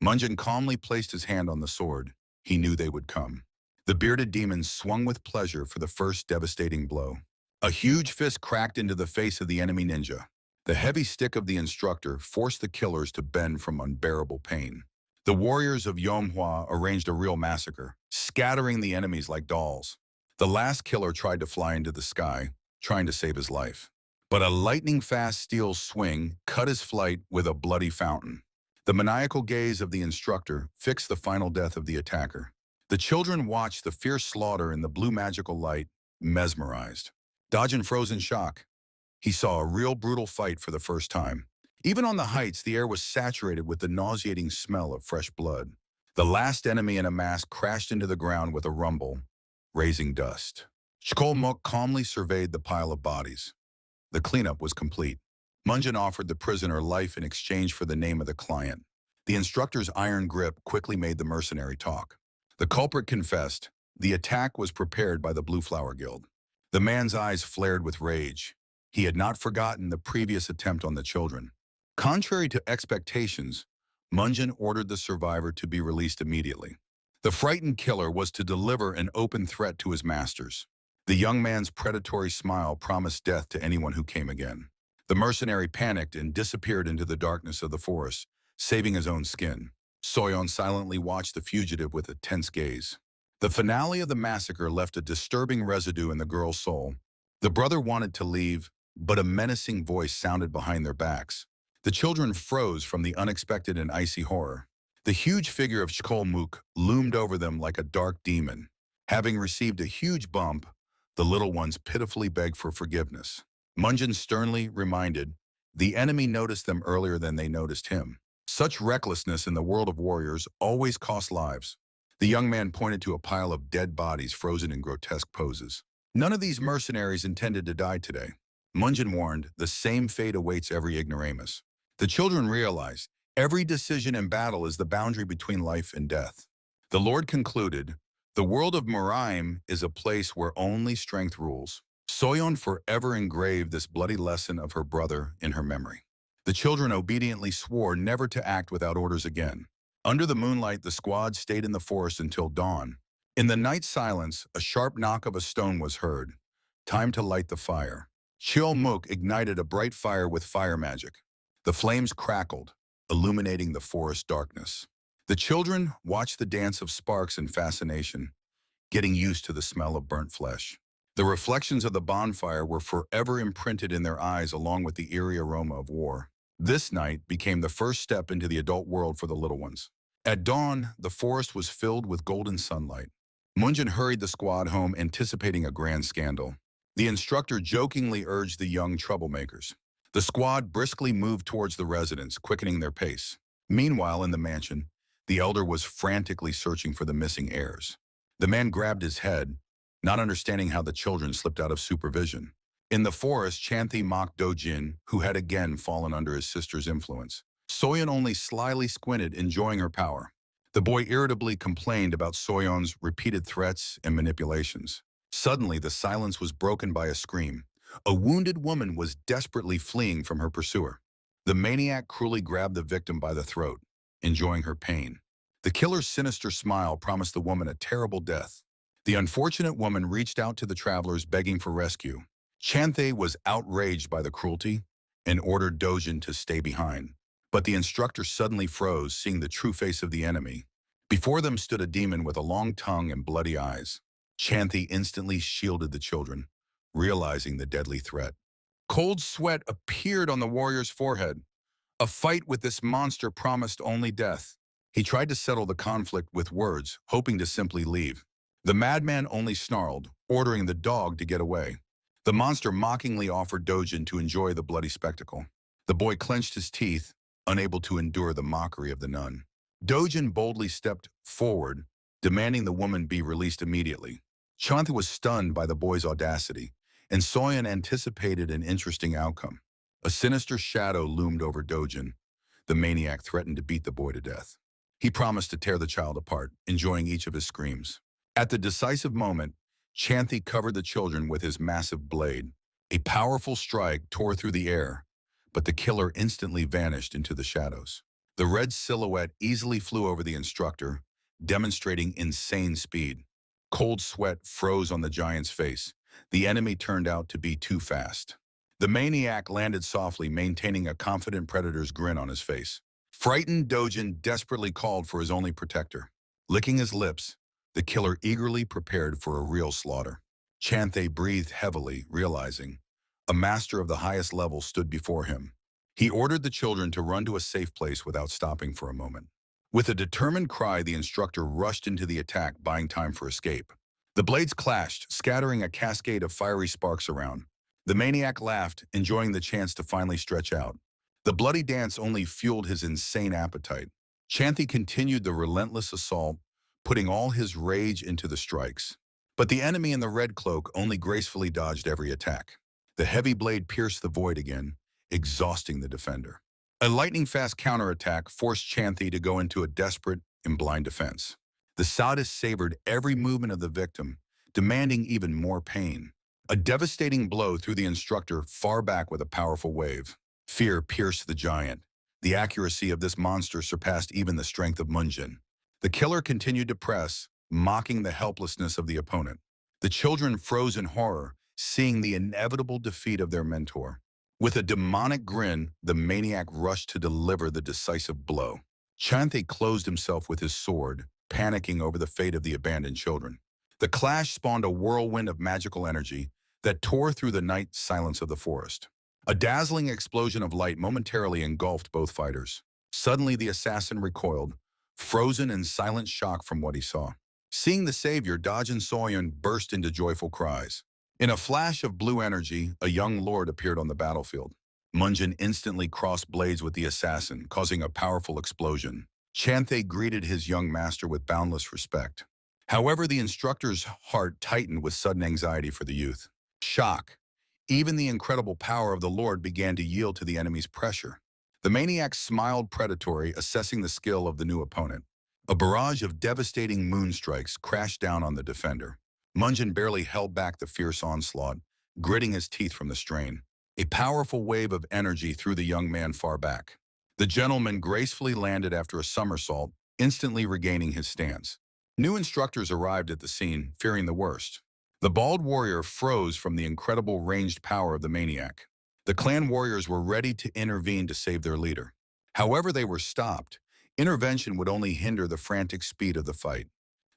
[SPEAKER 2] Munjin calmly placed his hand on the sword. He knew they would come. The bearded demon swung with pleasure for the first devastating blow. A huge fist cracked into the face of the enemy ninja. The heavy stick of the instructor forced the killers to bend from unbearable pain. The warriors of Yomhua arranged a real massacre, scattering the enemies like dolls. The last killer tried to fly into the sky, trying to save his life. But a lightning-fast steel swing cut his flight with a bloody fountain. The maniacal gaze of the instructor fixed the final death of the attacker. The children watched the fierce slaughter in the blue magical light, mesmerized. Dojin froze in shock. He saw a real brutal fight for the first time. Even on the heights, the air was saturated with the nauseating smell of fresh blood. The last enemy in a mass crashed into the ground with a rumble, raising dust. Shkolmuk calmly surveyed the pile of bodies. The cleanup was complete. Munjin offered the prisoner life in exchange for the name of the client. The instructor's iron grip quickly made the mercenary talk. The culprit confessed. The attack was prepared by the Blue Flower Guild. The man's eyes flared with rage. He had not forgotten the previous attempt on the children. Contrary to expectations, Munjin ordered the survivor to be released immediately. The frightened killer was to deliver an open threat to his masters. The young man's predatory smile promised death to anyone who came again. The mercenary panicked and disappeared into the darkness of the forest, saving his own skin. Soyeon silently watched the fugitive with a tense gaze. The finale of the massacre left a disturbing residue in the girl's soul. The brother wanted to leave, but a menacing voice sounded behind their backs. The children froze from the unexpected and icy horror. The huge figure of Shkolmuk loomed over them like a dark demon. Having received a huge bump, the little ones pitifully begged for forgiveness. Munjin sternly reminded, the enemy noticed them earlier than they noticed him. Such recklessness in the world of warriors always costs lives. The young man pointed to a pile of dead bodies frozen in grotesque poses. None of these mercenaries intended to die today. Munjin warned, the same fate awaits every ignoramus. The children realized, every decision in battle is the boundary between life and death. The Lord concluded, the world of Muraim is a place where only strength rules. Soyeon forever engraved this bloody lesson of her brother in her memory. The children obediently swore never to act without orders again. Under the moonlight, the squad stayed in the forest until dawn. In the night silence, a sharp knock of a stone was heard. Time to light the fire. Shkolmuk ignited a bright fire with fire magic. The flames crackled, illuminating the forest darkness. The children watched the dance of sparks in fascination, getting used to the smell of burnt flesh. The reflections of the bonfire were forever imprinted in their eyes along with the eerie aroma of war. This night became the first step into the adult world for the little ones. At dawn, the forest was filled with golden sunlight. Munjin hurried the squad home, anticipating a grand scandal. The instructor jokingly urged the young troublemakers. The squad briskly moved towards the residence, quickening their pace. Meanwhile, in the mansion, the elder was frantically searching for the missing heirs. The man grabbed his head, not understanding how the children slipped out of supervision. In the forest, Chanthi mocked Dojin, who had again fallen under his sister's influence. Soyeon only slyly squinted, enjoying her power. The boy irritably complained about Soyeon's repeated threats and manipulations. Suddenly, the silence was broken by a scream. A wounded woman was desperately fleeing from her pursuer. The maniac cruelly grabbed the victim by the throat, enjoying her pain. The killer's sinister smile promised the woman a terrible death. The unfortunate woman reached out to the travelers, begging for rescue. Chanthe was outraged by the cruelty and ordered Dojin to stay behind. But the instructor suddenly froze, seeing the true face of the enemy. Before them stood a demon with a long tongue and bloody eyes. Chanthe instantly shielded the children, realizing the deadly threat. Cold sweat appeared on the warrior's forehead. A fight with this monster promised only death. He tried to settle the conflict with words, hoping to simply leave. The madman only snarled, ordering the dog to get away. The monster mockingly offered Dojin to enjoy the bloody spectacle. The boy clenched his teeth, unable to endure the mockery of the nun. Dojin boldly stepped forward, demanding the woman be released immediately. Chanthe was stunned by the boy's audacity, and Soyeon anticipated an interesting outcome. A sinister shadow loomed over Dojin. The maniac threatened to beat the boy to death. He promised to tear the child apart, enjoying each of his screams. At the decisive moment, Chanthe covered the children with his massive blade. A powerful strike tore through the air, but the killer instantly vanished into the shadows. The red silhouette easily flew over the instructor, demonstrating insane speed. Cold sweat froze on the giant's face. The enemy turned out to be too fast. The maniac landed softly, maintaining a confident predator's grin on his face. Frightened, Dojin desperately called for his only protector. Licking his lips, the killer eagerly prepared for a real slaughter. Chanthe breathed heavily, realizing a master of the highest level stood before him. He ordered the children to run to a safe place without stopping for a moment. With a determined cry, the instructor rushed into the attack, buying time for escape. The blades clashed, scattering a cascade of fiery sparks around. The maniac laughed, enjoying the chance to finally stretch out. The bloody dance only fueled his insane appetite. Chanthi continued the relentless assault, putting all his rage into the strikes. But the enemy in the red cloak only gracefully dodged every attack. The heavy blade pierced the void again, exhausting the defender. A lightning-fast counterattack forced Chanthi to go into a desperate and blind defense. The sadist savored every movement of the victim, demanding even more pain. A devastating blow threw the instructor far back with a powerful wave. Fear pierced the giant. The accuracy of this monster surpassed even the strength of Munjin. The killer continued to press, mocking the helplessness of the opponent. The children froze in horror, seeing the inevitable defeat of their mentor. With a demonic grin, the maniac rushed to deliver the decisive blow. Chanthi closed himself with his sword, panicking over the fate of the abandoned children. The clash spawned a whirlwind of magical energy that tore through the night silence of the forest. A dazzling explosion of light momentarily engulfed both fighters. Suddenly the assassin recoiled, frozen in silent shock from what he saw. Seeing the savior, Dajin Soyun burst into joyful cries. In a flash of blue energy, a young lord appeared on the battlefield. Munjin instantly crossed blades with the assassin, causing a powerful explosion. Chanthe greeted his young master with boundless respect. However, the instructor's heart tightened with sudden anxiety for the youth. Shock. Even the incredible power of the Lord began to yield to the enemy's pressure. The maniac smiled predatory, assessing the skill of the new opponent. A barrage of devastating moonstrikes crashed down on the defender. Munjin barely held back the fierce onslaught, gritting his teeth from the strain. A powerful wave of energy threw the young man far back. The gentleman gracefully landed after a somersault, instantly regaining his stance. New instructors arrived at the scene, fearing the worst. The bald warrior froze from the incredible ranged power of the maniac. The clan warriors were ready to intervene to save their leader. However, they were stopped. Intervention would only hinder the frantic speed of the fight.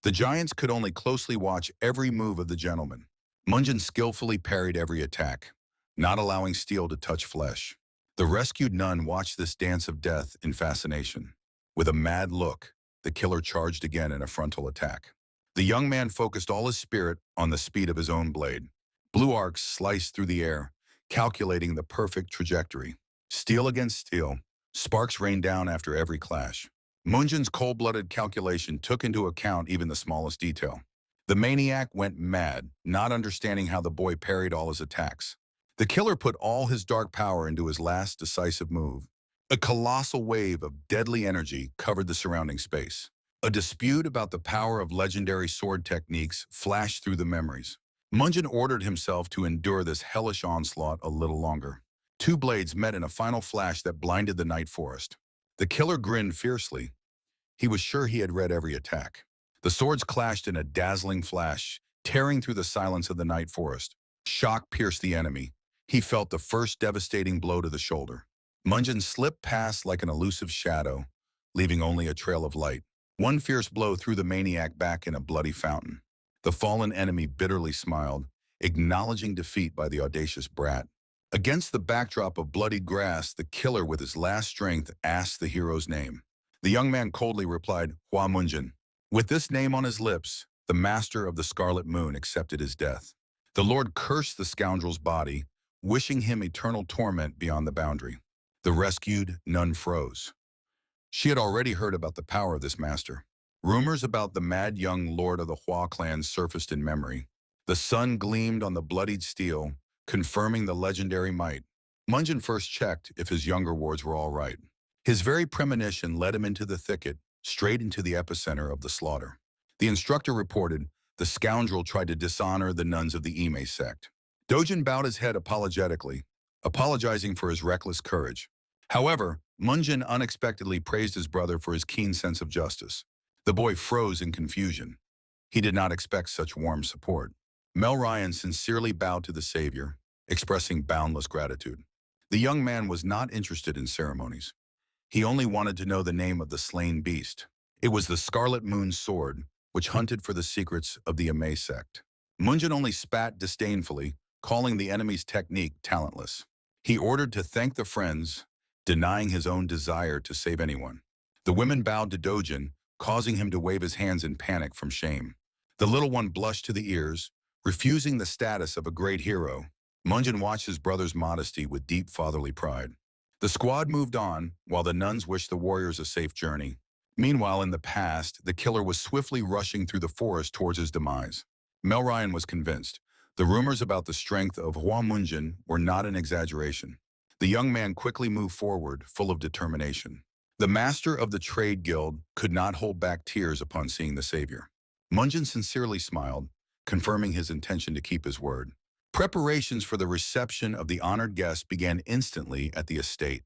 [SPEAKER 2] The giants could only closely watch every move of the gentleman. Munjin skillfully parried every attack, not allowing steel to touch flesh. The rescued nun watched this dance of death in fascination. With a mad look, the killer charged again in a frontal attack. The young man focused all his spirit on the speed of his own blade. Blue arcs sliced through the air, calculating the perfect trajectory. Steel against steel, sparks rained down after every clash. Munjin's cold-blooded calculation took into account even the smallest detail. The maniac went mad, not understanding how the boy parried all his attacks. The killer put all his dark power into his last decisive move. A colossal wave of deadly energy covered the surrounding space. A dispute about the power of legendary sword techniques flashed through the memories. Munjin ordered himself to endure this hellish onslaught a little longer. Two blades met in a final flash that blinded the night forest. The killer grinned fiercely. He was sure he had read every attack. The swords clashed in a dazzling flash, tearing through the silence of the night forest. Shock pierced the enemy. He felt the first devastating blow to the shoulder. Munjin slipped past like an elusive shadow, leaving only a trail of light. One fierce blow threw the maniac back in a bloody fountain. The fallen enemy bitterly smiled, acknowledging defeat by the audacious brat. Against the backdrop of bloodied grass, the killer with his last strength asked the hero's name. The young man coldly replied, Hua Munjin. With this name on his lips, the master of the Scarlet Moon accepted his death. The Lord cursed the scoundrel's body, wishing him eternal torment beyond the boundary. The rescued nun froze. She had already heard about the power of this master. Rumors about the mad young lord of the Hua clan surfaced in memory. The sun gleamed on the bloodied steel, confirming the legendary might. Munjin first checked if his younger wards were all right. His very premonition led him into the thicket, straight into the epicenter of the slaughter. The instructor reported the scoundrel tried to dishonor the nuns of the Ime sect. Dojin bowed his head apologetically, apologizing for his reckless courage. However, Munjin unexpectedly praised his brother for his keen sense of justice. The boy froze in confusion. He did not expect such warm support. Mel Ryan sincerely bowed to the savior, expressing boundless gratitude. The young man was not interested in ceremonies. He only wanted to know the name of the slain beast. It was the Scarlet Moon's sword, which hunted for the secrets of the Ame sect. Munjin only spat disdainfully, calling the enemy's technique talentless. He ordered to thank the friends, denying his own desire to save anyone. The women bowed to Dojin, causing him to wave his hands in panic from shame. The little one blushed to the ears, refusing the status of a great hero. Munjin watched his brother's modesty with deep fatherly pride. The squad moved on, while the nuns wished the warriors a safe journey. Meanwhile, in the past, the killer was swiftly rushing through the forest towards his demise. Mel Ryan was convinced. The rumors about the strength of Hua Munjin were not an exaggeration. The young man quickly moved forward, full of determination. The master of the trade guild could not hold back tears upon seeing the savior. Munjin sincerely smiled, confirming his intention to keep his word. Preparations for the reception of the honored guest began instantly at the estate.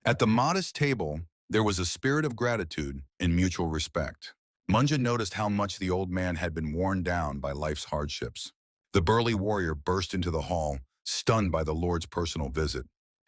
[SPEAKER 2] At the modest table, there was a spirit of gratitude and mutual respect. Munjin noticed how much the old man had been worn down by life's hardships. The burly warrior burst into the hall, stunned by the Lord's personal visit.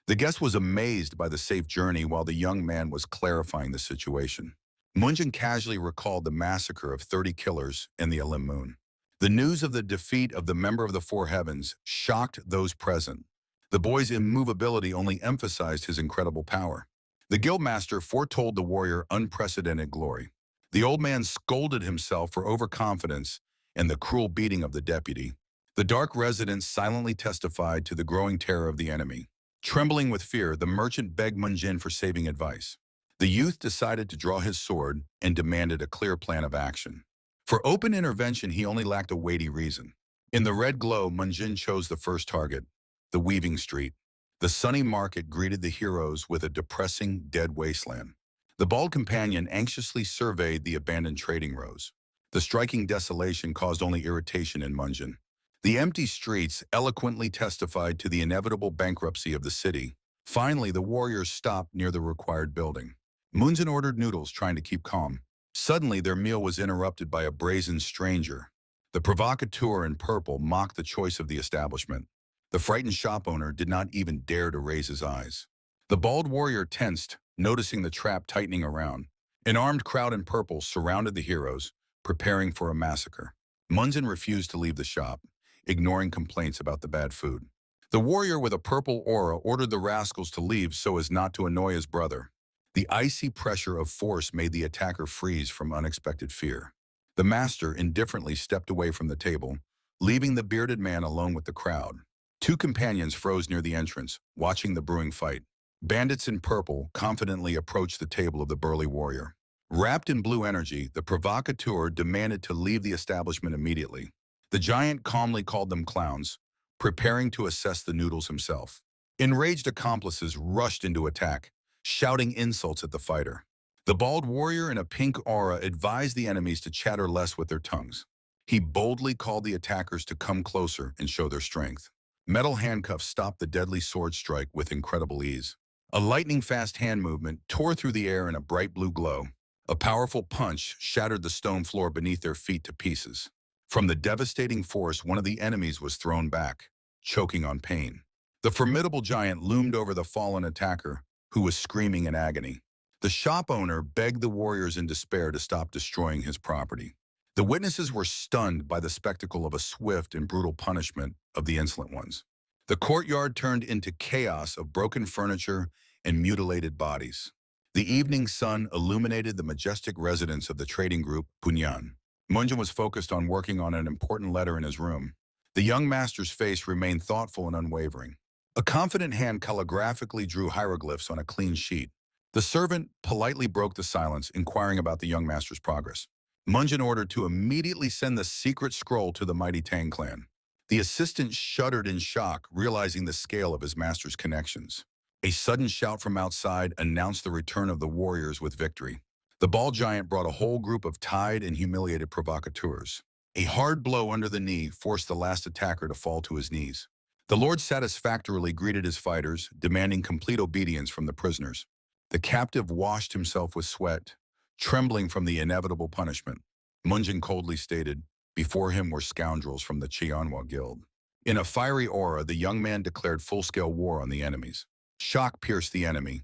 [SPEAKER 2] The guest was amazed by the safe journey while the young man was clarifying the situation. Munjin casually recalled the massacre of 30 killers in the Elim Moon. The news of the defeat of the member of the Four Heavens shocked those present. The boy's immovability only emphasized his incredible power. The guildmaster foretold the warrior unprecedented glory. The old man scolded himself for overconfidence and the cruel beating of the deputy. The dark residents silently testified to the growing terror of the enemy. Trembling with fear, the merchant begged Munjin for saving advice. The youth decided to draw his sword and demanded a clear plan of action. For open intervention, he only lacked a weighty reason. In the red glow, Munjin chose the first target, the weaving street. The sunny market greeted the heroes with a depressing, dead wasteland. The bald companion anxiously surveyed the abandoned trading rows. The striking desolation caused only irritation in Munjin. The empty streets eloquently testified to the inevitable bankruptcy of the city. Finally, the warriors stopped near the required building. Munjin ordered noodles, trying to keep calm. Suddenly, their meal was interrupted by a brazen stranger. The provocateur in purple mocked the choice of the establishment. The frightened shop owner did not even dare to raise his eyes. The bald warrior tensed, noticing the trap tightening around. An armed crowd in purple surrounded the heroes, preparing for a massacre. Munjin refused to leave the shop, ignoring complaints about the bad food. The warrior with a purple aura ordered the rascals to leave so as not to annoy his brother. The icy pressure of force made the attacker freeze from unexpected fear. The master indifferently stepped away from the table, leaving the bearded man alone with the crowd. Two companions froze near the entrance, watching the brewing fight. Bandits in purple confidently approached the table of the burly warrior. Wrapped in blue energy, the provocateur demanded to leave the establishment immediately. The giant calmly called them clowns, preparing to assess the noodles himself. Enraged accomplices rushed into attack, shouting insults at the fighter. The bald warrior in a pink aura advised the enemies to chatter less with their tongues. He boldly called the attackers to come closer and show their strength. Metal handcuffs stopped the deadly sword strike with incredible ease. A lightning-fast hand movement tore through the air in a bright blue glow. A powerful punch shattered the stone floor beneath their feet to pieces. From the devastating force, one of the enemies was thrown back, choking on pain. The formidable giant loomed over the fallen attacker, who was screaming in agony. The shop owner begged the warriors in despair to stop destroying his property. The witnesses were stunned by the spectacle of a swift and brutal punishment of the insolent ones. The courtyard turned into chaos of broken furniture and mutilated bodies. The evening sun illuminated the majestic residence of the trading group, Punyan. Munjin was focused on working on an important letter in his room. The young master's face remained thoughtful and unwavering. A confident hand calligraphically drew hieroglyphs on a clean sheet. The servant politely broke the silence, inquiring about the young master's progress. Munjin ordered to immediately send the secret scroll to the mighty Tang clan. The assistant shuddered in shock, realizing the scale of his master's connections. A sudden shout from outside announced the return of the warriors with victory. The bald giant brought a whole group of tied and humiliated provocateurs. A hard blow under the knee forced the last attacker to fall to his knees. The Lord satisfactorily greeted his fighters, demanding complete obedience from the prisoners. The captive washed himself with sweat, trembling from the inevitable punishment. Munjin coldly stated, before him were scoundrels from the Manhwa guild. In a fiery aura, the young man declared full-scale war on the enemies. Shock pierced the enemy.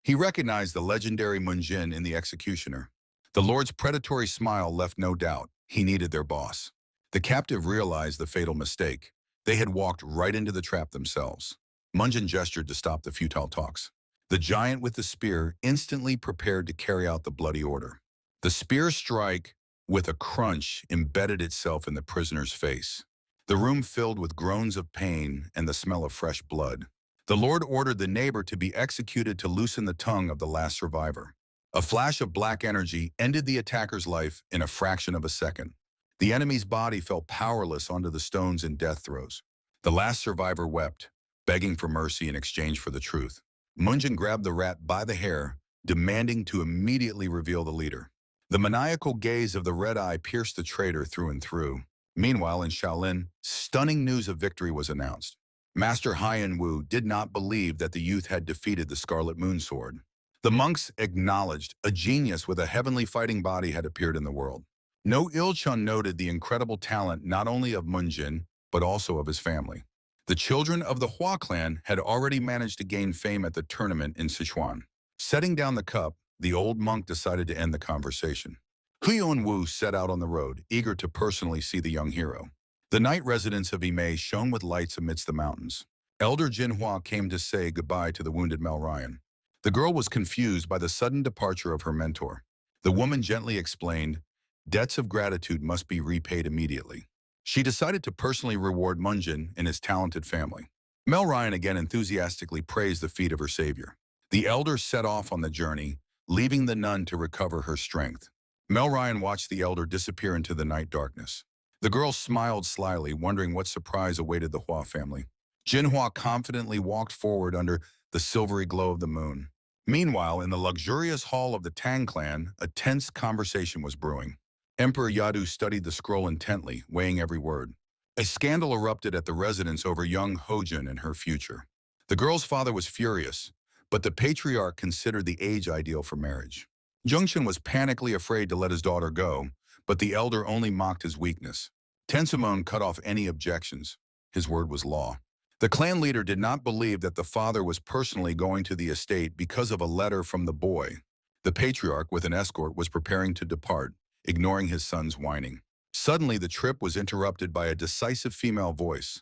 [SPEAKER 2] He recognized the legendary Munjin in the executioner. The Lord's predatory smile left no doubt. He needed their boss. The captive realized the fatal mistake. They had walked right into the trap themselves. Munjin gestured to stop the futile talks. The giant with the spear instantly prepared to carry out the bloody order. The spear strike, with a crunch, embedded itself in the prisoner's face. The room filled with groans of pain and the smell of fresh blood. The Lord ordered the neighbor to be executed to loosen the tongue of the last survivor. A flash of black energy ended the attacker's life in a fraction of a second. The enemy's body fell powerless onto the stones in death throes. The last survivor wept, begging for mercy in exchange for the truth. Munjin grabbed the rat by the hair, demanding to immediately reveal the leader. The maniacal gaze of the red eye pierced the traitor through and through. Meanwhile, in Shaolin, stunning news of victory was announced. Master Haiyan Wu did not believe that the youth had defeated the Scarlet Moon Sword. The monks acknowledged a genius with a heavenly fighting body had appeared in the world. No Ilchun noted the incredible talent not only of Munjin, but also of his family. The children of the Hua clan had already managed to gain fame at the tournament in Sichuan. Setting down the cup, the old monk decided to end the conversation. Huiyun Wu set out on the road, eager to personally see the young hero. The night residence of Imei shone with lights amidst the mountains. Elder Jinhua came to say goodbye to the wounded Melryan. The girl was confused by the sudden departure of her mentor. The woman gently explained, debts of gratitude must be repaid immediately. She decided to personally reward Munjin and his talented family. Melryan again enthusiastically praised the feat of her savior. The elder set off on the journey, leaving the nun to recover her strength. Melryan watched the elder disappear into the night darkness. The girl smiled slyly, wondering what surprise awaited the Hua family. Jinhua confidently walked forward under the silvery glow of the moon. Meanwhile, in the luxurious hall of the Tang clan, a tense conversation was brewing. Emperor Yadu studied the scroll intently, weighing every word. A scandal erupted at the residence over young Hojun and her future. The girl's father was furious, but the patriarch considered the age ideal for marriage. Zhengchen was panically afraid to let his daughter go, but the elder only mocked his weakness. Tensumon cut off any objections. His word was law. The clan leader did not believe that the father was personally going to the estate because of a letter from the boy. The patriarch, with an escort, was preparing to depart, ignoring his son's whining. Suddenly, the trip was interrupted by a decisive female voice.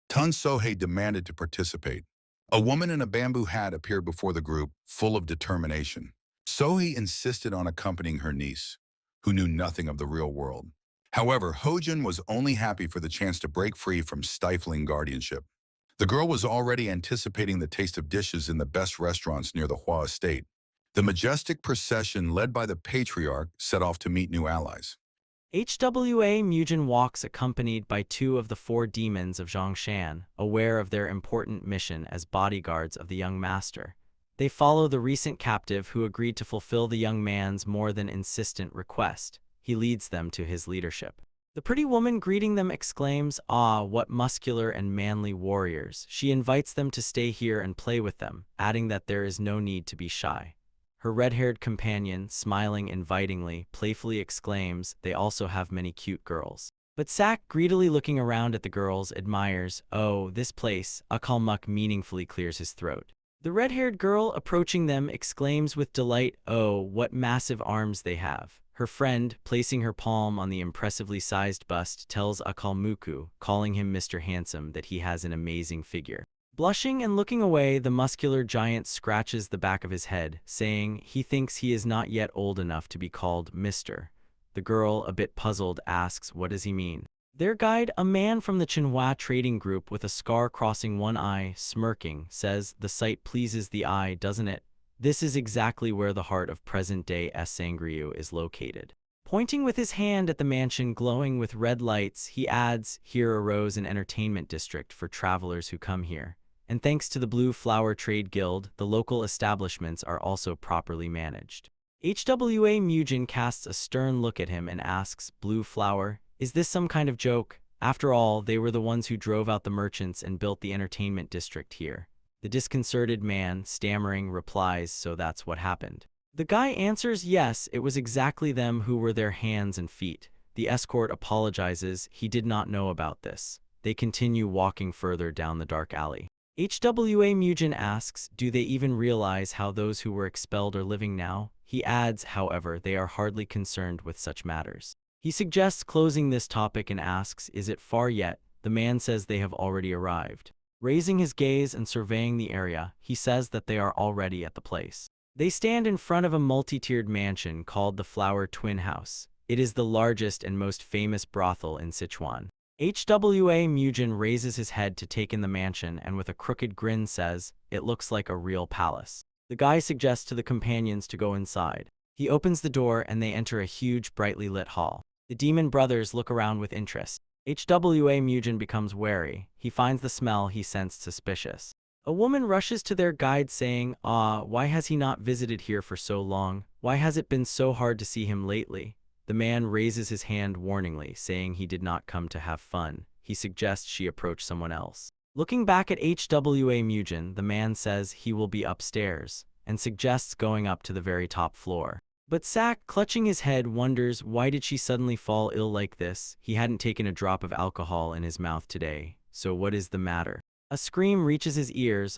[SPEAKER 2] Tun Sohei demanded to participate. A woman in a bamboo hat appeared before the group, full of determination. Sohei insisted on accompanying her niece, who knew nothing of the real world. However, Hojun was only happy for the chance to break free from stifling guardianship. The girl was already anticipating the taste of dishes in the best restaurants near the Hua estate. The majestic procession led by the patriarch set off to meet new allies.
[SPEAKER 3] HWA Mujin walks accompanied by two of the four demons of Zhongshan, aware of their important mission as bodyguards of the young master. They follow the recent captive who agreed to fulfill the young man's more than insistent request. He leads them to his leadership. The pretty woman greeting them exclaims, "Ah, what muscular and manly warriors." She invites them to stay here and play with them, adding that there is no need to be shy. Her red-haired companion, smiling invitingly, playfully exclaims, "They also have many cute girls." But Sak, greedily looking around at the girls, admires, "Oh, this place." Akalmuk meaningfully clears his throat. The red-haired girl, approaching them, exclaims with delight, "Oh, what massive arms they have." Her friend, placing her palm on the impressively sized bust, tells Akalmuku, calling him Mr. Handsome, that he has an amazing figure. Blushing and looking away, the muscular giant scratches the back of his head, saying he thinks he is not yet old enough to be called Mr. The girl, a bit puzzled, asks, "What does he mean?" Their guide, a man from the Chinhua trading group with a scar crossing one eye, smirking, says, "The sight pleases the eye, doesn't it? This is exactly where the heart of present-day Sangriu is located." Pointing with his hand at the mansion glowing with red lights, he adds, "Here arose an entertainment district for travelers who come here. And thanks to the Blue Flower Trade Guild, the local establishments are also properly managed." HWA Mujin casts a stern look at him and asks, "Blue Flower? Is this some kind of joke? After all, they were the ones who drove out the merchants and built the entertainment district here." The disconcerted man, stammering, replies, "So that's what happened." The guy answers, "Yes, it was exactly them who were their hands and feet." The escort apologizes, he did not know about this. They continue walking further down the dark alley. HWA Mujin asks, "Do they even realize how those who were expelled are living now?" He adds, however, they are hardly concerned with such matters. He suggests closing this topic and asks, "Is it far yet?" The man says they have already arrived. Raising his gaze and surveying the area, he says that they are already at the place. They stand in front of a multi-tiered mansion called the Flower Twin House. It is the largest and most famous brothel in Sichuan. HWA Mujin raises his head to take in the mansion and with a crooked grin says, "It looks like a real palace." The guy suggests to the companions to go inside. He opens the door and they enter a huge, brightly lit hall. The demon brothers look around with interest. HWA Mujin becomes wary. He finds the smell he sensed suspicious. A woman rushes to their guide saying, why has he not visited here for so long? Why has it been so hard to see him lately?" The man raises his hand warningly, saying he did not come to have fun. He suggests she approach someone else. Looking back at HWA Mujin, the man says he will be upstairs, and suggests going up to the very top floor. But Sak, clutching his head, wonders why did she suddenly fall ill like this? He hadn't taken a drop of alcohol in his mouth today, so what is the matter? A scream reaches his ears.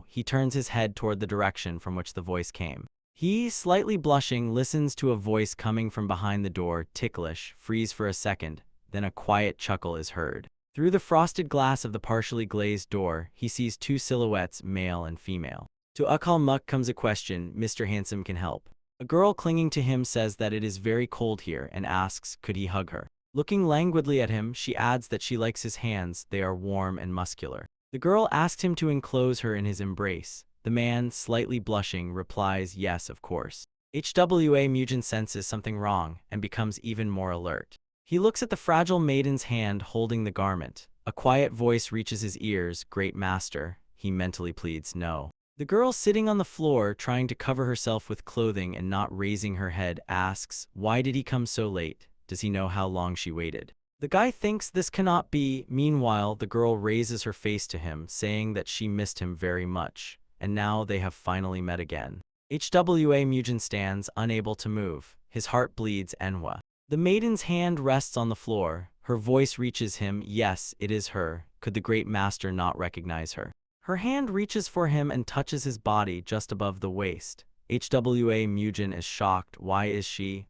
[SPEAKER 3] He turns his head toward the direction from which the voice came. He, slightly blushing, listens to a voice coming from behind the door, ticklish, freeze for a second, then a quiet chuckle is heard. Through the frosted glass of the partially glazed door, he sees two silhouettes, male and female. To Akal Muk comes a question, Mr. Handsome can help. A girl clinging to him says that it is very cold here and asks, could he hug her? Looking languidly at him, she adds that she likes his hands, they are warm and muscular. The girl asks him to enclose her in his embrace. The man, slightly blushing, replies, yes, of course. HWA Mujin senses something wrong and becomes even more alert. He looks at the fragile maiden's hand holding the garment. A quiet voice reaches his ears, great master. He mentally pleads no. The girl sitting on the floor, trying to cover herself with clothing and not raising her head, asks, why did he come so late? Does he know how long she waited? The guy thinks this cannot be. Meanwhile, the girl raises her face to him, saying that she missed him very much, and now they have finally met again. HWA Mujin stands, unable to move. His heart bleeds. MANHWA. The maiden's hand rests on the floor. Her voice reaches him. Yes, it is her. Could the great master not recognize her? Her hand reaches for him and touches his body just above the waist. HWA Mujin is shocked. Why is she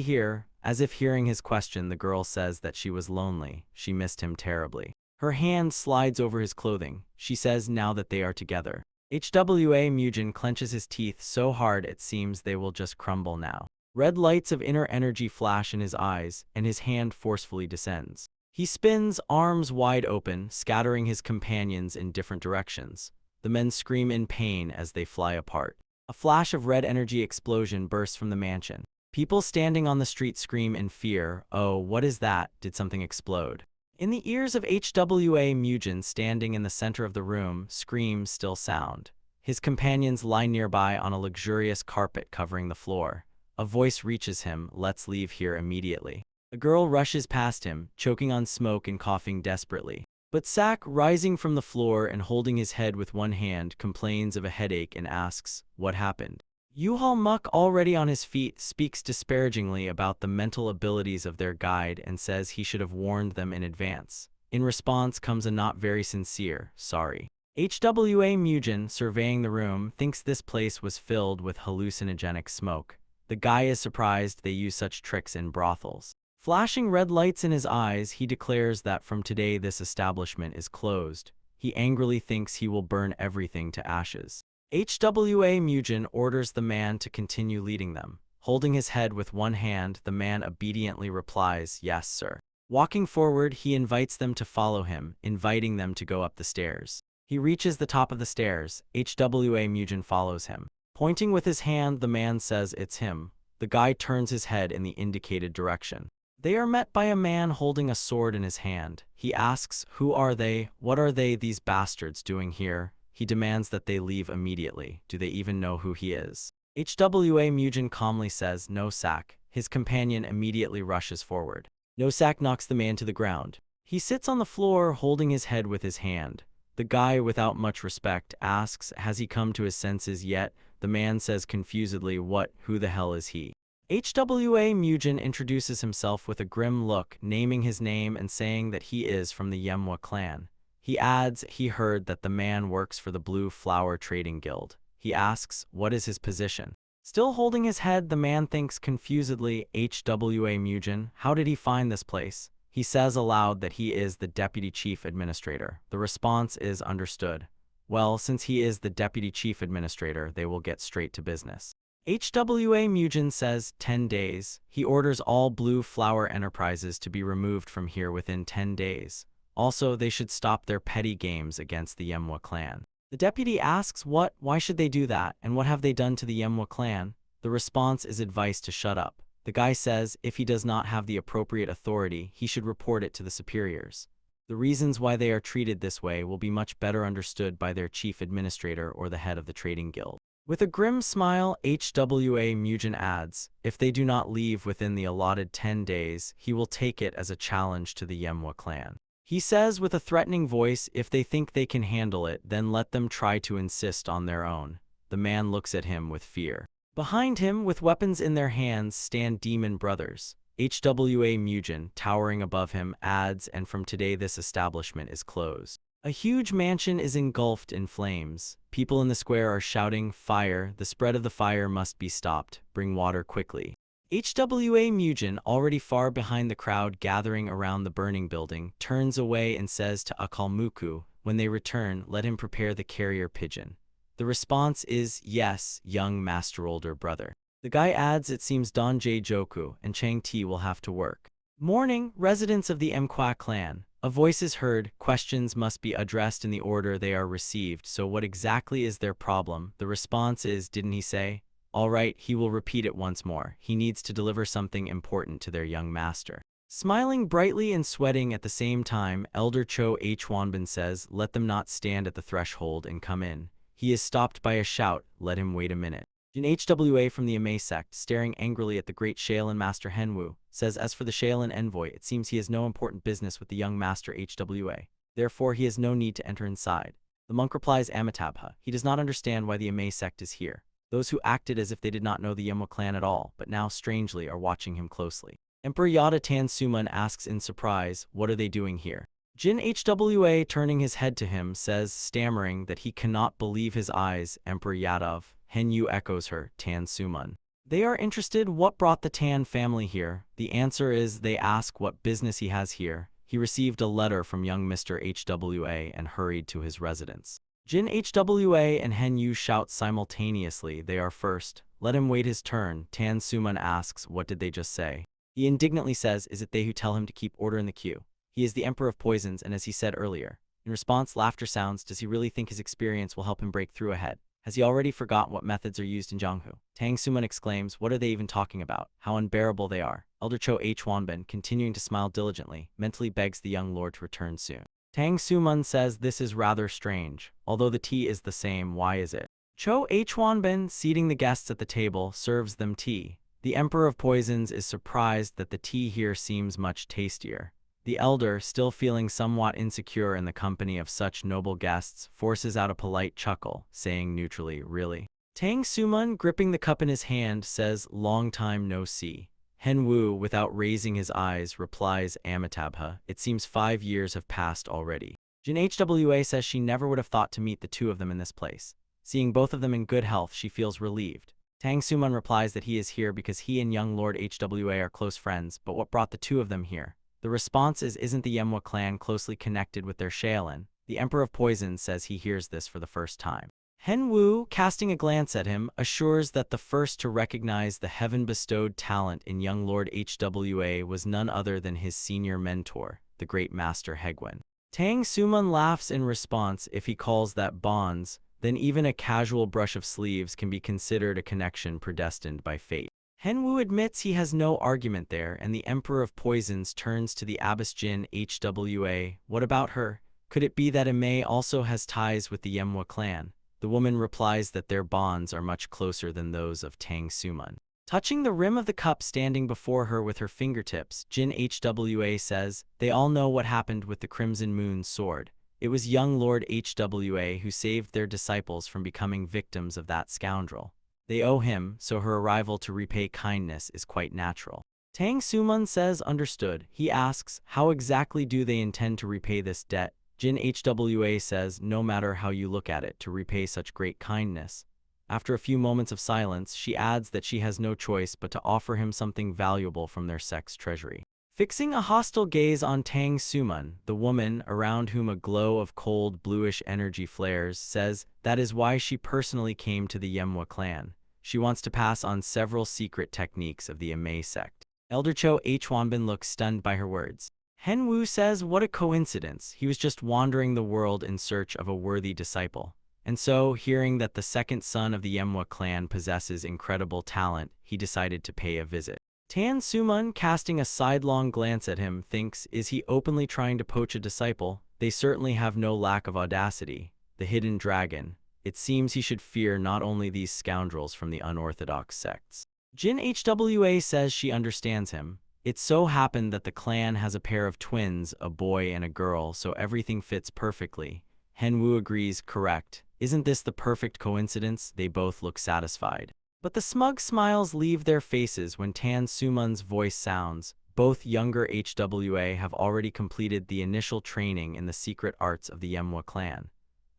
[SPEAKER 3] here? As if hearing his question, the girl says that she was lonely. She missed him terribly. Her hand slides over his clothing. She says now that they are together. HWA Mujin clenches his teeth so hard it seems they will just crumble now. Red lights of inner energy flash in his eyes, and his hand forcefully descends. He spins, arms wide open, scattering his companions in different directions. The men scream in pain as they fly apart. A flash of red energy explosion bursts from the mansion. People standing on the street scream in fear. Oh, what is that? Did something explode? In the ears of HWA Mujin, standing in the center of the room, screams still sound. His companions lie nearby on a luxurious carpet covering the floor. A voice reaches him, let's leave here immediately. A girl rushes past him, choking on smoke and coughing desperately. But Sak, rising from the floor and holding his head with one hand, complains of a headache and asks, what happened? Yuhal Muk, already on his feet, speaks disparagingly about the mental abilities of their guide and says he should have warned them in advance. In response comes a not very sincere, sorry. HWA Mujin, surveying the room, thinks this place was filled with hallucinogenic smoke. The guy is surprised they use such tricks in brothels. Flashing red lights in his eyes, he declares that from today this establishment is closed. He angrily thinks he will burn everything to ashes. HWA Mujin orders the man to continue leading them. Holding his head with one hand, the man obediently replies, yes, sir. Walking forward, he invites them to follow him, inviting them to go up the stairs. He reaches the top of the stairs. HWA Mujin follows him. Pointing with his hand, the man says it's him. The guy turns his head in the indicated direction. They are met by a man holding a sword in his hand. He asks, who are they? What are these bastards doing here? He demands that they leave immediately. Do they even know who he is? HWA Mujin calmly says, no, Sak. His companion immediately rushes forward. No, Sak knocks the man to the ground. He sits on the floor holding his head with his hand. The guy, without much respect, asks, has he come to his senses yet? The man says confusedly, who the hell is he? HWA Mujin introduces himself with a grim look, naming his name and saying that he is from the Manhwa clan. He adds he heard that the man works for the Blue Flower Trading Guild. He asks, what is his position? Still holding his head, the man thinks confusedly, HWA Mujin, how did he find this place? He says aloud that he is the Deputy Chief Administrator. The response is understood. Well, since he is the Deputy Chief Administrator, they will get straight to business. HWA Mujin says 10 days. He orders all Blue Flower Enterprises to be removed from here within 10 days. Also, they should stop their petty games against the Manhwa clan. The deputy asks why should they do that, and what have they done to the Manhwa clan? The response is advice to shut up. The guy says if he does not have the appropriate authority, he should report it to the superiors. The reasons why they are treated this way will be much better understood by their chief administrator or the head of the trading guild. With a grim smile, HWA Mujin adds, if they do not leave within the allotted 10 days, he will take it as a challenge to the Manhwa clan. He says with a threatening voice, if they think they can handle it, then let them try to insist on their own. The man looks at him with fear. Behind him, with weapons in their hands, stand demon brothers. HWA Mujin, towering above him, adds, and from today this establishment is closed. A huge mansion is engulfed in flames. People in the square are shouting, fire, the spread of the fire must be stopped, bring water quickly. HWA Mujin, already far behind the crowd gathering around the burning building, turns away and says to Akalmuku, when they return, let him prepare the carrier pigeon. The response is, yes, young master older brother. The guy adds it seems Don J. Joku and Chang Ti will have to work. Morning, residents of the Manhwa clan. A voice is heard, questions must be addressed in the order they are received, so what exactly is their problem? The response is, didn't he say? All right, he will repeat it once more. He needs to deliver something important to their young master. Smiling brightly and sweating at the same time, Elder Cho Hwanbin says, let them not stand at the threshold and come in. He is stopped by a shout, let him wait a minute. Jin HWA from the Ame sect, staring angrily at the great Shaolin master Henwu, says as for the Shaolin envoy, it seems he has no important business with the young master HWA. Therefore, he has no need to enter inside. The monk replies Amitabha. He does not understand why the Ame sect is here. Those who acted as if they did not know the Manhwa clan at all, but now strangely are watching him closely. Emperor Yada Tan Suman asks in surprise, what are they doing here? Jin HWA, turning his head to him, says, stammering, that he cannot believe his eyes. Emperor Yadav. Henyu echoes her, Tan Suman. They are interested what brought the Tan family here. The answer is they ask what business he has here. He received a letter from young Mr. HWA and hurried to his residence. Jin HWA and Henyu shout simultaneously, they are first. Let him wait his turn. Tan Suman asks, what did they just say? He indignantly says, is it they who tell him to keep order in the queue? He is the Emperor of Poisons, and as he said earlier. In response, laughter sounds. Does he really think his experience will help him break through ahead? Has he already forgotten what methods are used in Jianghu? Tang Suman exclaims, what are they even talking about? How unbearable they are. Elder Cho Hwanbin, continuing to smile diligently, mentally begs the young lord to return soon. Tang Suman says this is rather strange. Although the tea is the same, why is it? Cho Hwanbin, seating the guests at the table, serves them tea. The Emperor of Poisons is surprised that the tea here seems much tastier. The elder, still feeling somewhat insecure in the company of such noble guests, forces out a polite chuckle, saying neutrally, really? Tang Suman, gripping the cup in his hand, says, long time no see. Henwu, without raising his eyes, replies, Amitabha, it seems 5 years have passed already. Jin HWA says she never would have thought to meet the two of them in this place. Seeing both of them in good health, she feels relieved. Tang Suman replies that he is here because he and young Lord HWA are close friends, but what brought the two of them here? The response is, isn't the Manhwa clan closely connected with their Shaolin? The Emperor of Poison says he hears this for the first time. Henwu, casting a glance at him, assures that the first to recognize the heaven-bestowed talent in young Lord HWA was none other than his senior mentor, the great master Hegwin. Tang Suman laughs in response. If he calls that bonds, then even a casual brush of sleeves can be considered a connection predestined by fate. Henwu admits he has no argument there, and the Emperor of Poisons turns to the Abbess Jin HWA. What about her? Could it be that Ame also has ties with the Manhwa clan? The woman replies that their bonds are much closer than those of Tang Suman. Touching the rim of the cup standing before her with her fingertips, Jin HWA says, they all know what happened with the Crimson Moon's sword. It was young Lord HWA who saved their disciples from becoming victims of that scoundrel. They owe him, so her arrival to repay kindness is quite natural. Tang Suman says understood. He asks, how exactly do they intend to repay this debt? Jin HWA says, no matter how you look at it, to repay such great kindness. After a few moments of silence, she adds that she has no choice but to offer him something valuable from their sect's treasury. Fixing a hostile gaze on Tang Suman, the woman, around whom a glow of cold bluish energy flares, says that is why she personally came to the Manhwa clan. She wants to pass on several secret techniques of the Ma sect. Elder Cho Hwanbin looks stunned by her words. Hen Wu says, what a coincidence. He was just wandering the world in search of a worthy disciple. And so, hearing that the second son of the Manhwa clan possesses incredible talent, he decided to pay a visit. Tan Sumun, casting a sidelong glance at him, thinks, is he openly trying to poach a disciple? They certainly have no lack of audacity. The hidden dragon. It seems he should fear not only these scoundrels from the unorthodox sects. Jin Hwa says she understands him. It so happened that the clan has a pair of twins, a boy and a girl, so everything fits perfectly. Hen Wu agrees, correct. Isn't this the perfect coincidence? They both look satisfied. But the smug smiles leave their faces when Tan Sumun's voice sounds. Both younger HWA have already completed the initial training in the secret arts of the Manhwa clan,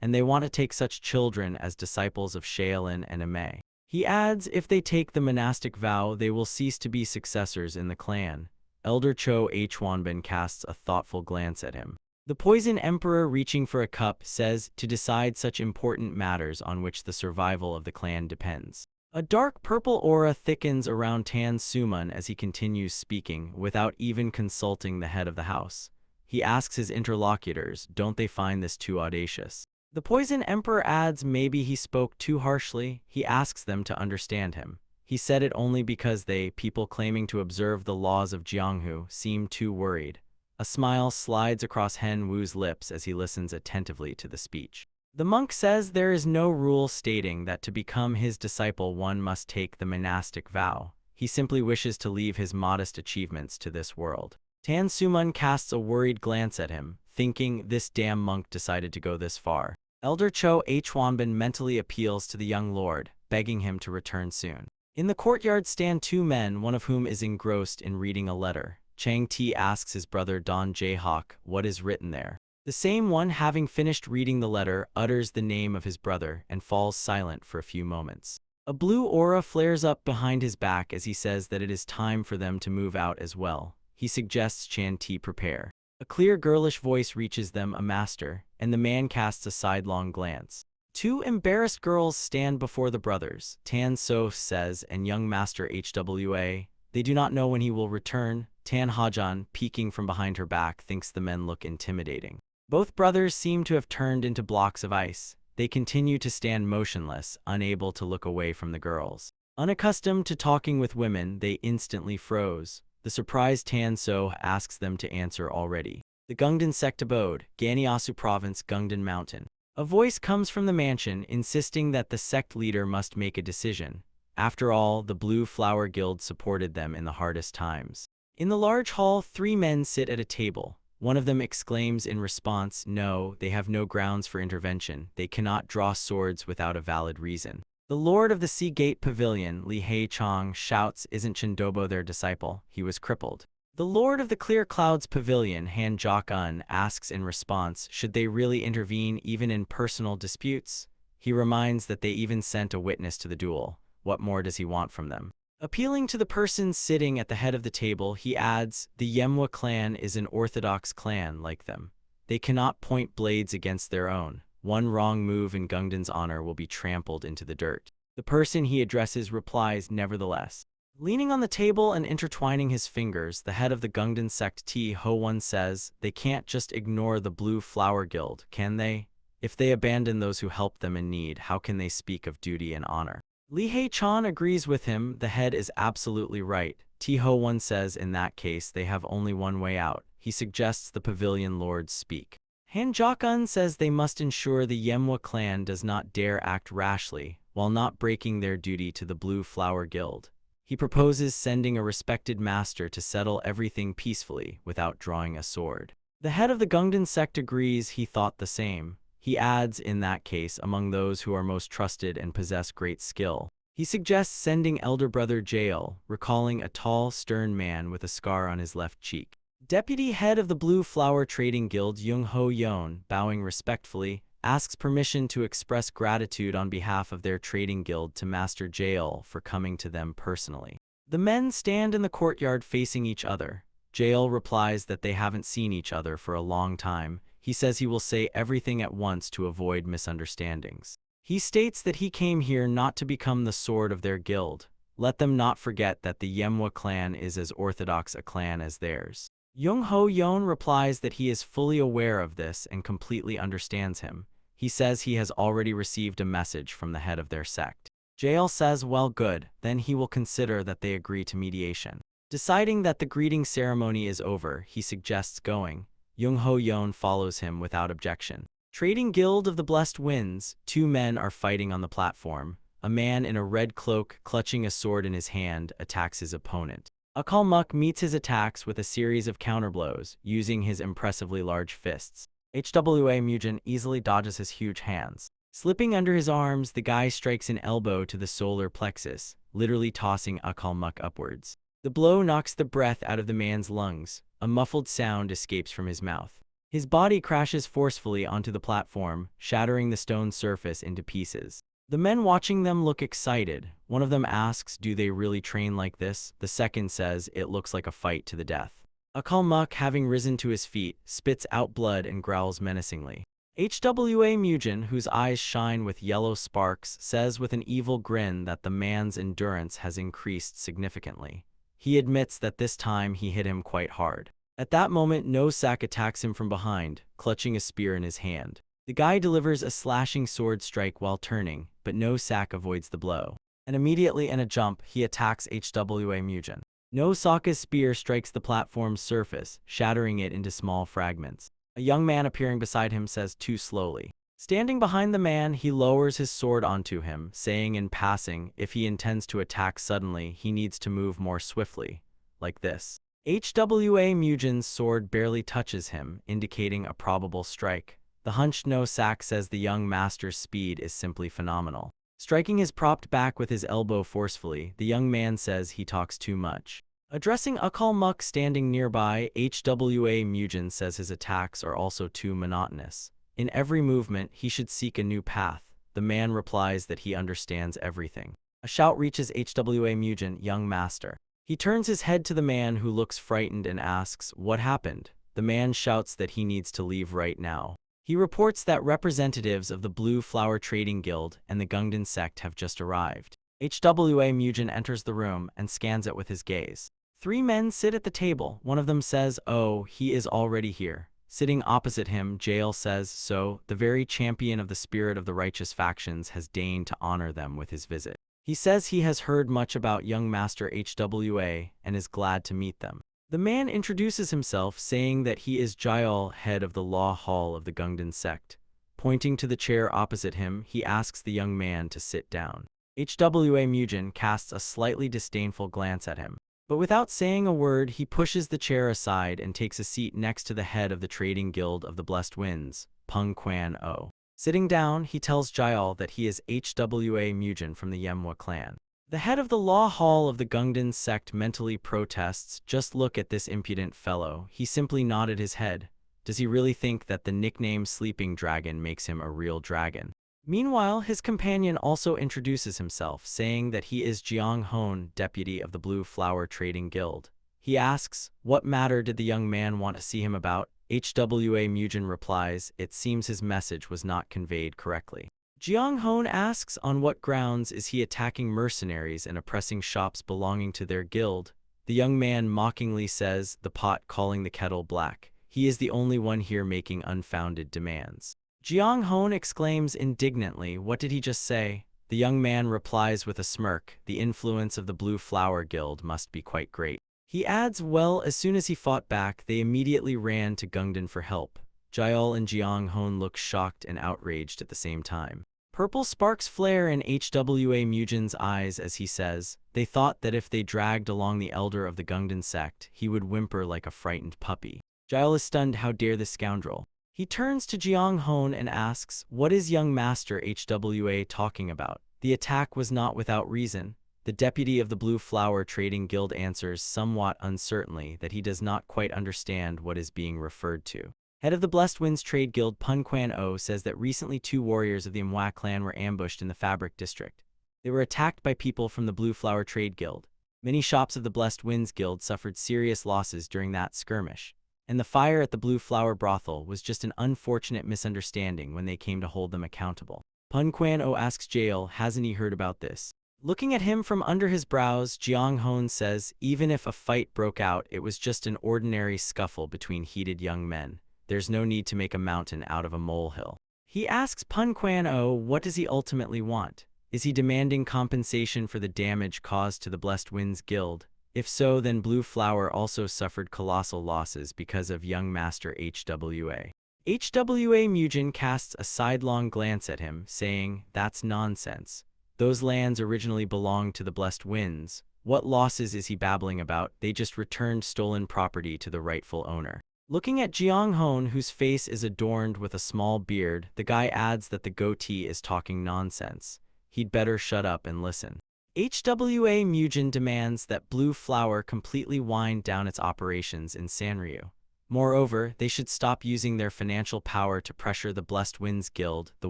[SPEAKER 3] and they want to take such children as disciples of Shaolin and Ma. He adds, if they take the monastic vow, they will cease to be successors in the clan. Elder Cho Hwanbin casts a thoughtful glance at him. The Poison Emperor, reaching for a cup, says, to decide such important matters on which the survival of the clan depends. A dark purple aura thickens around Tan Sumun as he continues speaking, without even consulting the head of the house. He asks his interlocutors, don't they find this too audacious? The Poison Emperor adds, maybe he spoke too harshly. He asks them to understand him. He said it only because they, people claiming to observe the laws of Jianghu, seem too worried. A smile slides across Hen Wu's lips as he listens attentively to the speech. The monk says there is no rule stating that to become his disciple one must take the monastic vow. He simply wishes to leave his modest achievements to this world. Tan Sumun casts a worried glance at him, thinking, this damn monk decided to go this far. Elder Cho Hwanbin mentally appeals to the young lord, begging him to return soon. In the courtyard stand two men, one of whom is engrossed in reading a letter. Chang Ti asks his brother Don Jae-hawk what is written there. The same one, having finished reading the letter, utters the name of his brother and falls silent for a few moments. A blue aura flares up behind his back as he says that it is time for them to move out as well. He suggests Chan Ti prepare. A clear girlish voice reaches them, a master, and the man casts a sidelong glance. Two embarrassed girls stand before the brothers. Tan So says, and young master HWA, they do not know when he will return. Tan Hajan, peeking from behind her back, thinks the men look intimidating. Both brothers seem to have turned into blocks of ice. They continue to stand motionless, unable to look away from the girls. Unaccustomed to talking with women, they instantly froze. The surprised Tan So asks them to answer already. The Gungdan sect abode, Ganyasu province, Gungdan mountain. A voice comes from the mansion, insisting that the sect leader must make a decision. After all, the Blue Flower Guild supported them in the hardest times. In the large hall, three men sit at a table. One of them exclaims in response, no, they have no grounds for intervention. They cannot draw swords without a valid reason. The Lord of the Sea Gate Pavilion, Li Hei Chong, shouts, isn't Chendobo their disciple? He was crippled. The Lord of the Clear Clouds Pavilion, Han Jok-un, asks in response, should they really intervene even in personal disputes? He reminds that they even sent a witness to the duel. What more does he want from them? Appealing to the person sitting at the head of the table, he adds, the Manhwa clan is an orthodox clan like them. They cannot point blades against their own. One wrong move in Gungdan's honor will be trampled into the dirt. The person he addresses replies, nevertheless. Leaning on the table and intertwining his fingers, the head of the Gungdan sect T. Ho-won says, they can't just ignore the Blue Flower Guild, can they? If they abandon those who help them in need, how can they speak of duty and honor? Li Hei-chan agrees with him, the head is absolutely right. T. Ho-won says in that case they have only one way out. He suggests the pavilion lords speak. Han Jok-un says they must ensure the Manhwa clan does not dare act rashly, while not breaking their duty to the Blue Flower Guild. He proposes sending a respected master to settle everything peacefully without drawing a sword. The head of the Gungdan sect agrees, he thought the same. He adds, in that case, among those who are most trusted and possess great skill. He suggests sending elder brother Jael, recalling a tall, stern man with a scar on his left cheek. Deputy head of the Blue Flower Trading Guild Jung Ho Yeon, bowing respectfully, asks permission to express gratitude on behalf of their trading guild to Master Jael for coming to them personally. The men stand in the courtyard facing each other. Jael replies that they haven't seen each other for a long time. He says he will say everything at once to avoid misunderstandings. He states that he came here not to become the sword of their guild. Let them not forget that the ManhwaCapped clan is as orthodox a clan as theirs. Young-ho Yeon replies that he is fully aware of this and completely understands him. He says he has already received a message from the head of their sect. Jael says, well, good, then he will consider that they agree to mediation. Deciding that the greeting ceremony is over, he suggests going. Young-ho Yeon follows him without objection. Trading Guild of the Blessed Winds, two men are fighting on the platform. A man in a red cloak, clutching a sword in his hand, attacks his opponent. Aniclimax meets his attacks with a series of counterblows, using his impressively large fists. HWA Mujin easily dodges his huge hands. Slipping under his arms, the guy strikes an elbow to the solar plexus, literally tossing Aniclimax upwards. The blow knocks the breath out of the man's lungs. A muffled sound escapes from his mouth. His body crashes forcefully onto the platform, shattering the stone surface into pieces. The men watching them look excited. One of them asks, do they really train like this? The second says, it looks like a fight to the death. Aniclimax, having risen to his feet, spits out blood and growls menacingly. HWA Mujin, whose eyes shine with yellow sparks, says with an evil grin that the man's endurance has increased significantly. He admits that this time he hit him quite hard. At that moment, No Sak attacks him from behind, clutching a spear in his hand. The guy delivers a slashing sword strike while turning, but No Sak avoids the blow. And immediately in a jump, he attacks HWA Mujin. No Sak's spear strikes the platform's surface, shattering it into small fragments. A young man appearing beside him says too slowly. Standing behind the man, he lowers his sword onto him, saying in passing, if he intends to attack suddenly, he needs to move more swiftly. Like this. HWA Mujin's sword barely touches him, indicating a probable strike. The hunched No Sak says the young master's speed is simply phenomenal. Striking his propped back with his elbow forcefully, the young man says he talks too much. Addressing Aniclimax standing nearby, HWA Mujin says his attacks are also too monotonous. In every movement, he should seek a new path. The man replies that he understands everything. A shout reaches HWA Mujin, young master. He turns his head to the man who looks frightened and asks, what happened? The man shouts that he needs to leave right now. He reports that representatives of the Blue Flower Trading Guild and the Gungdan sect have just arrived. HWA Mujin enters the room and scans it with his gaze. Three men sit at the table. One of them says, oh, he is already here. Sitting opposite him, Jael says, so, the very champion of the spirit of the righteous factions has deigned to honor them with his visit. He says he has heard much about young Master HWA and is glad to meet them. The man introduces himself, saying that he is Jael, head of the Law Hall of the Gungdan sect. Pointing to the chair opposite him, he asks the young man to sit down. HWA Mujin casts a slightly disdainful glance at him. But without saying a word, he pushes the chair aside and takes a seat next to the head of the Trading Guild of the Blessed Winds, Peng Quan-o. Sitting down, he tells Jael that he is HWA Mujin from the ManhwaCapped clan. The head of the Law Hall of the Gungdan sect mentally protests, just look at this impudent fellow. He simply nodded his head. Does he really think that the nickname Sleeping Dragon makes him a real dragon? Meanwhile, his companion also introduces himself, saying that he is Jiang Hon, deputy of the Blue Flower Trading Guild. He asks, what matter did the young man want to see him about? HWA Mujin replies, it seems his message was not conveyed correctly. Jiang Hon asks on what grounds is he attacking mercenaries and oppressing shops belonging to their guild. The young man mockingly says, the pot calling the kettle black. He is the only one here making unfounded demands. Jiang Hon exclaims indignantly, what did he just say? The young man replies with a smirk, the influence of the Blue Flower Guild must be quite great. He adds, well, as soon as he fought back, they immediately ran to Gungdan for help. Jael and Jiang Hon look shocked and outraged at the same time. Purple sparks flare in HWA Mujin's eyes as he says, they thought that if they dragged along the elder of the Gungdan sect, he would whimper like a frightened puppy. Jael is stunned, how dare this scoundrel? He turns to Jiang Hon and asks, what is young master HWA talking about? The attack was not without reason. The deputy of the Blue Flower Trading Guild answers somewhat uncertainly that he does not quite understand what is being referred to. Head of the Blessed Winds Trade Guild Peng Quan-o says that recently 2 warriors of the ManhwaCapped clan were ambushed in the Fabric District. They were attacked by people from the Blue Flower Trade Guild. Many shops of the Blessed Winds Guild suffered serious losses during that skirmish. And the fire at the Blue Flower Brothel was just an unfortunate misunderstanding when they came to hold them accountable. Pun Quan O asks Jael, hasn't he heard about this? Looking at him from under his brows, Jiang Hon says, even if a fight broke out, it was just an ordinary scuffle between heated young men. There's no need to make a mountain out of a molehill. He asks Pun Quan O, what does he ultimately want? Is he demanding compensation for the damage caused to the Blessed Winds Guild? If so, then Blue Flower also suffered colossal losses because of young Master HWA. HWA Mujin casts a sidelong glance at him, saying, that's nonsense. Those lands originally belonged to the Blessed Winds. What losses is he babbling about? They just returned stolen property to the rightful owner. Looking at Jiang Hon, whose face is adorned with a small beard, the guy adds that the goatee is talking nonsense. He'd better shut up and listen. HWA Mujin demands that Blue Flower completely wind down its operations in Sanryu. Moreover, they should stop using their financial power to pressure the Blessed Winds Guild, the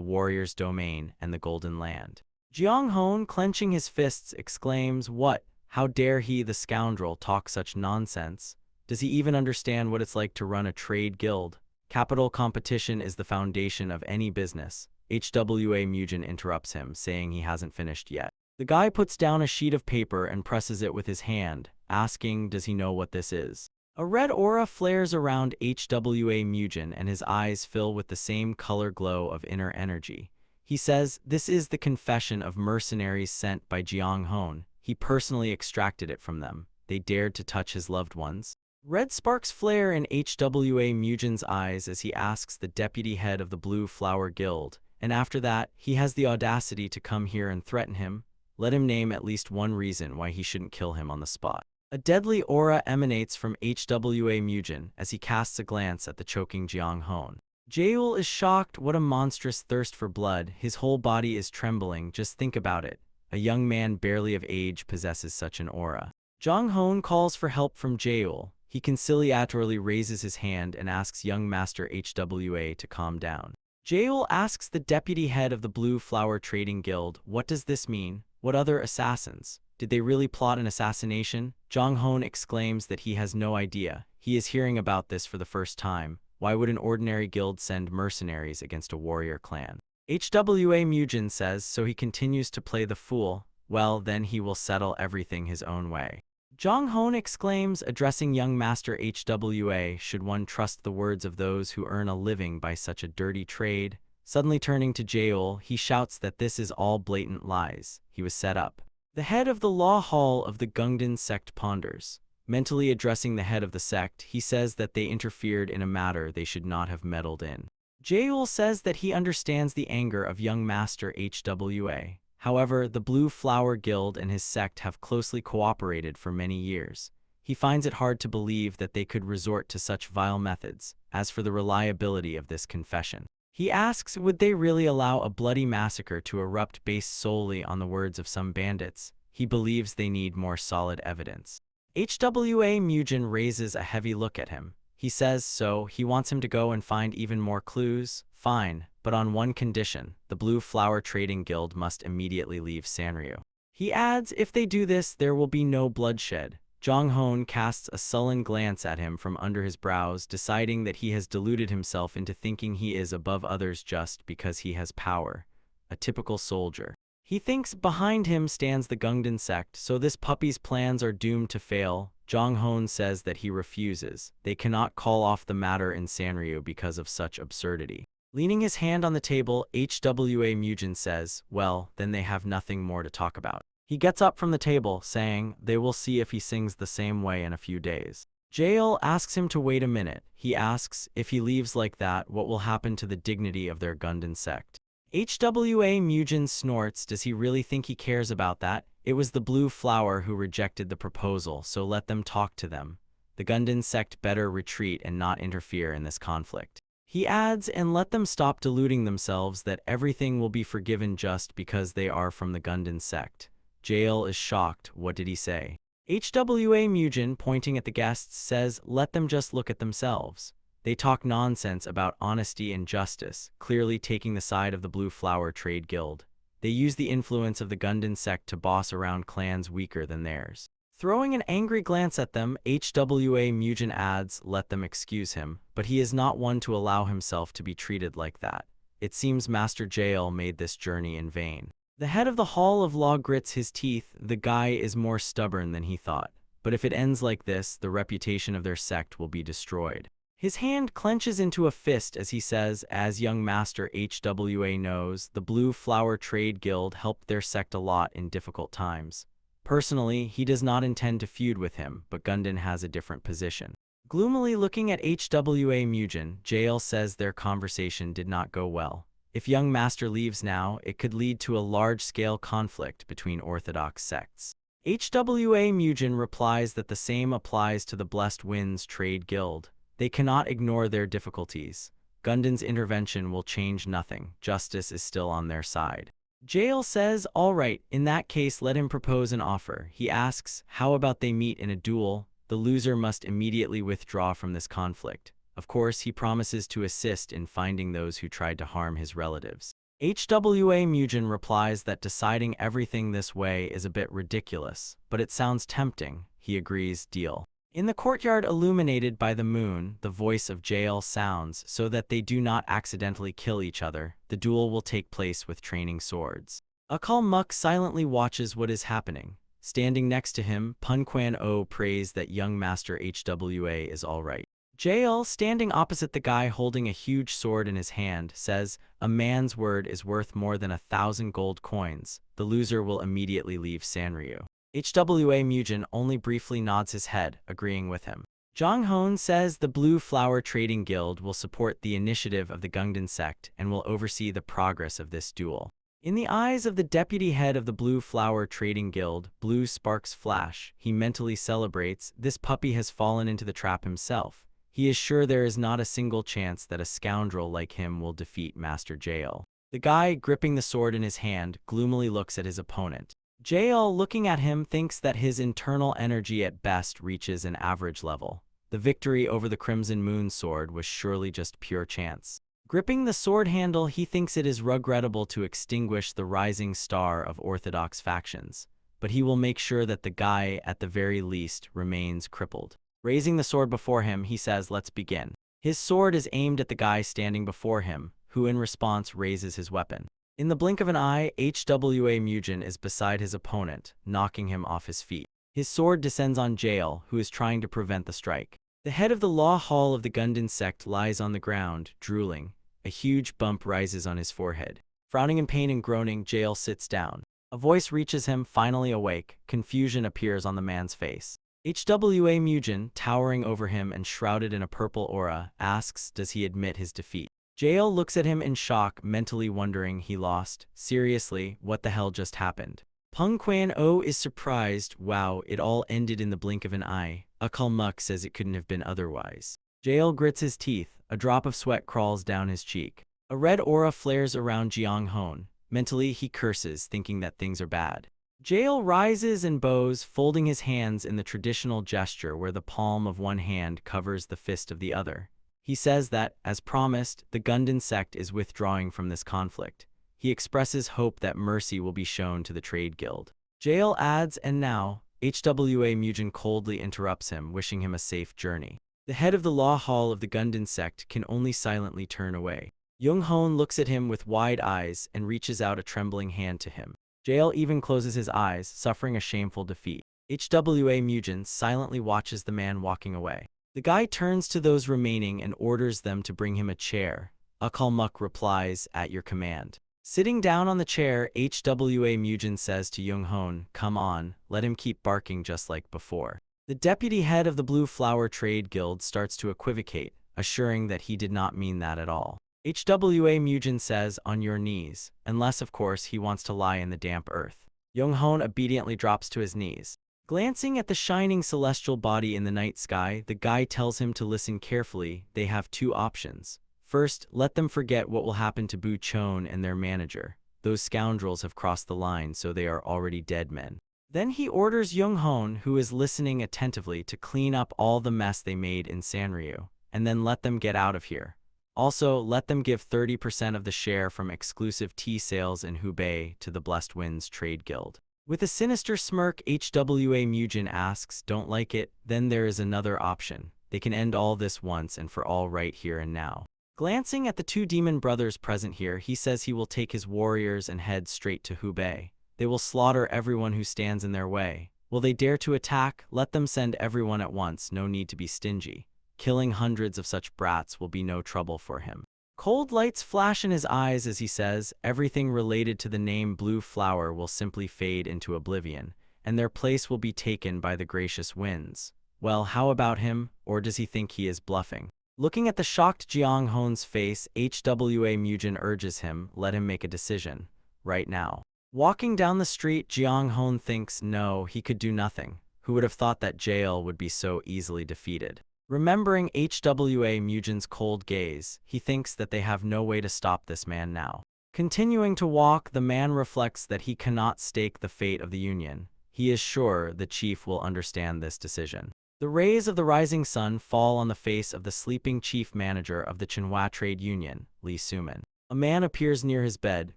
[SPEAKER 3] Warrior's Domain, and the Golden Land. Jiang Hon, clenching his fists, exclaims, what? How dare he, the scoundrel, talk such nonsense? Does he even understand what it's like to run a trade guild? Capital competition is the foundation of any business. HWA Mujin interrupts him, saying he hasn't finished yet. The guy puts down a sheet of paper and presses it with his hand, asking, does he know what this is? A red aura flares around HWA Mujin and his eyes fill with the same color glow of inner energy. He says, this is the confession of mercenaries sent by Jiang Hon. He personally extracted it from them. They dared to touch his loved ones. Red sparks flare in HWA Mujin's eyes as he asks the deputy head of the Blue Flower Guild, and after that, he has the audacity to come here and threaten him. Let him name at least one reason why he shouldn't kill him on the spot. A deadly aura emanates from HWA Mujin as he casts a glance at the choking Jiang Hon. Jael is shocked. What a monstrous thirst for blood. His whole body is trembling. Just think about it. A young man barely of age possesses such an aura. Jiang Hon calls for help from Jael. He conciliatorily raises his hand and asks young Master HWA to calm down. Jael asks the deputy head of the Blue Flower Trading Guild, what does this mean? What other assassins? Did they really plot an assassination? Jiang Hon exclaims that he has no idea. He is hearing about this for the first time. Why would an ordinary guild send mercenaries against a warrior clan? HWA Mujin says, so he continues to play the fool. Well, then he will settle everything his own way. Jiang Hon exclaims, addressing young Master HWA, should one trust the words of those who earn a living by such a dirty trade? Suddenly turning to Jael, he shouts that this is all blatant lies. He was set up. The head of the Law Hall of the Gungdan sect ponders. Mentally addressing the head of the sect, he says that they interfered in a matter they should not have meddled in. Jael says that he understands the anger of young Master HWA. However, the Blue Flower Guild and his sect have closely cooperated for many years. He finds it hard to believe that they could resort to such vile methods. As for the reliability of this confession, he asks, would they really allow a bloody massacre to erupt based solely on the words of some bandits? He believes they need more solid evidence. HWA Mujin raises a heavy look at him. He says so, he wants him to go and find even more clues. Fine, but on one condition, the Blue Flower Trading Guild must immediately leave Sanryu. He adds, if they do this, there will be no bloodshed. Jiang Hon casts a sullen glance at him from under his brows, deciding that he has deluded himself into thinking he is above others just because he has power. A typical soldier. He thinks behind him stands the Gungdan sect, so this puppy's plans are doomed to fail. Jiang Hon says that he refuses. They cannot call off the matter in Sanryu because of such absurdity. Leaning his hand on the table, HWA Mujin says, well, then they have nothing more to talk about. He gets up from the table, saying, they will see if he sings the same way in a few days. Jael asks him to wait a minute. He asks, if he leaves like that, what will happen to the dignity of their Gundam sect? HWA Mujin snorts. Does he really think he cares about that? It was the Blue Flower who rejected the proposal, so let them talk to them. The Gundam sect better retreat and not interfere in this conflict. He adds, and let them stop deluding themselves that everything will be forgiven just because they are from the Gundam sect. Jael is shocked. What did he say? HWA Mujin, pointing at the guests, says, let them just look at themselves. They talk nonsense about honesty and justice, clearly taking the side of the Blue Flower Trade Guild. They use the influence of the Gundam sect to boss around clans weaker than theirs. Throwing an angry glance at them, HWA Mujin adds, let them excuse him, but he is not one to allow himself to be treated like that. It seems Master Jael made this journey in vain. The head of the Hall of Law grits his teeth. The guy is more stubborn than he thought. But if it ends like this, the reputation of their sect will be destroyed. His hand clenches into a fist as he says, as young Master HWA knows, the Blue Flower Trade Guild helped their sect a lot in difficult times. Personally, he does not intend to feud with him, but Gundam has a different position. Gloomily looking at HWA Mugen, Jael says their conversation did not go well. If young Master leaves now, it could lead to a large-scale conflict between orthodox sects. HWA Mugen replies that the same applies to the Blessed Winds Trade Guild. They cannot ignore their difficulties. Gundam's intervention will change nothing. Justice is still on their side. Jael says, all right, in that case let him propose an offer. He asks, how about they meet in a duel? The loser must immediately withdraw from this conflict. Of course, he promises to assist in finding those who tried to harm his relatives. HWA Mugen replies that deciding everything this way is a bit ridiculous, but it sounds tempting. He agrees, deal. In the courtyard illuminated by the moon, the voice of Jael sounds so that they do not accidentally kill each other. The duel will take place with training swords. Akalmuk silently watches what is happening. Standing next to him, Punquan-O prays that young Master HWA is all right. Jael, standing opposite the guy holding a huge sword in his hand, says, a man's word is worth more than 1,000 gold coins. The loser will immediately leave Sanryu. HWA Mugen only briefly nods his head, agreeing with him. Zhang Hon says the Blue Flower Trading Guild will support the initiative of the Gungdan sect and will oversee the progress of this duel. In the eyes of the deputy head of the Blue Flower Trading Guild, blue sparks flash. He mentally celebrates. This puppy has fallen into the trap himself. He is sure there is not a single chance that a scoundrel like him will defeat Master Jael. The guy, gripping the sword in his hand, gloomily looks at his opponent. Jael, looking at him, thinks that his internal energy at best reaches an average level. The victory over the Crimson Moon sword was surely just pure chance. Gripping the sword handle, he thinks it is regrettable to extinguish the rising star of orthodox factions, but he will make sure that the guy, at the very least, remains crippled. Raising the sword before him, he says, let's begin. His sword is aimed at the guy standing before him, who in response raises his weapon. In the blink of an eye, HWA Mugen is beside his opponent, knocking him off his feet. His sword descends on Jael, who is trying to prevent the strike. The head of the law hall of the Gundam sect lies on the ground, drooling. A huge bump rises on his forehead. Frowning in pain and groaning, Jael sits down. A voice reaches him, finally awake. Confusion appears on the man's face. HWA Mugen, towering over him and shrouded in a purple aura, asks, does he admit his defeat? Jael looks at him in shock, mentally wondering he lost. Seriously, what the hell just happened? Punquan-O is surprised. Wow, it all ended in the blink of an eye. Akalmuk says it couldn't have been otherwise. Jael grits his teeth. A drop of sweat crawls down his cheek. A red aura flares around Jiang Hon. Mentally, he curses, thinking that things are bad. Jael rises and bows, folding his hands in the traditional gesture where the palm of one hand covers the fist of the other. He says that, as promised, the Gundam sect is withdrawing from this conflict. He expresses hope that mercy will be shown to the Trade Guild. Jael adds, and now, HWA Mugen coldly interrupts him, wishing him a safe journey. The head of the law hall of the Gundam sect can only silently turn away. Young Hon looks at him with wide eyes and reaches out a trembling hand to him. Jael even closes his eyes, suffering a shameful defeat. HWA Mugen silently watches the man walking away. The guy turns to those remaining and orders them to bring him a chair. Akalmuk replies, at your command. Sitting down on the chair, HWA Mugen says to Young Hon, come on, let him keep barking just like before. The deputy head of the Blue Flower Trade Guild starts to equivocate, assuring that he did not mean that at all. HWA Mugen says, on your knees, unless of course he wants to lie in the damp earth. Young Hon obediently drops to his knees. Glancing at the shining celestial body in the night sky, the guy tells him to listen carefully. They have two options. First, let them forget what will happen to Bu Chon and their manager. Those scoundrels have crossed the line, so they are already dead men. Then he orders Young Hon, who is listening attentively, to clean up all the mess they made in Sanryu, and then let them get out of here. Also, let them give 30% of the share from exclusive tea sales in Hubei to the Blessed Winds Trade Guild. With a sinister smirk, HWA Mugen asks, don't like it? Then there is another option. They can end all this once and for all right here and now. Glancing at the two demon brothers present here, he says he will take his warriors and head straight to Hubei. They will slaughter everyone who stands in their way. Will they dare to attack? Let them send everyone at once, no need to be stingy. Killing hundreds of such brats will be no trouble for him. Cold lights flash in his eyes as he says, everything related to the name Blue Flower will simply fade into oblivion, and their place will be taken by the gracious winds. Well, how about him, or does he think he is bluffing? Looking at the shocked Jiang Hon's face, HWA Mujin urges him, let him make a decision, right now. Walking down the street, Jiang Hon thinks, no, he could do nothing. Who would have thought that jail would be so easily defeated? Remembering HWA Mujin's cold gaze, he thinks that they have no way to stop this man now. Continuing to walk, the man reflects that he cannot stake the fate of the Union. He is sure the chief will understand this decision. The rays of the rising sun fall on the face of the sleeping chief manager of the Manhwa Trade Union, Lee Suman. A man appears near his bed,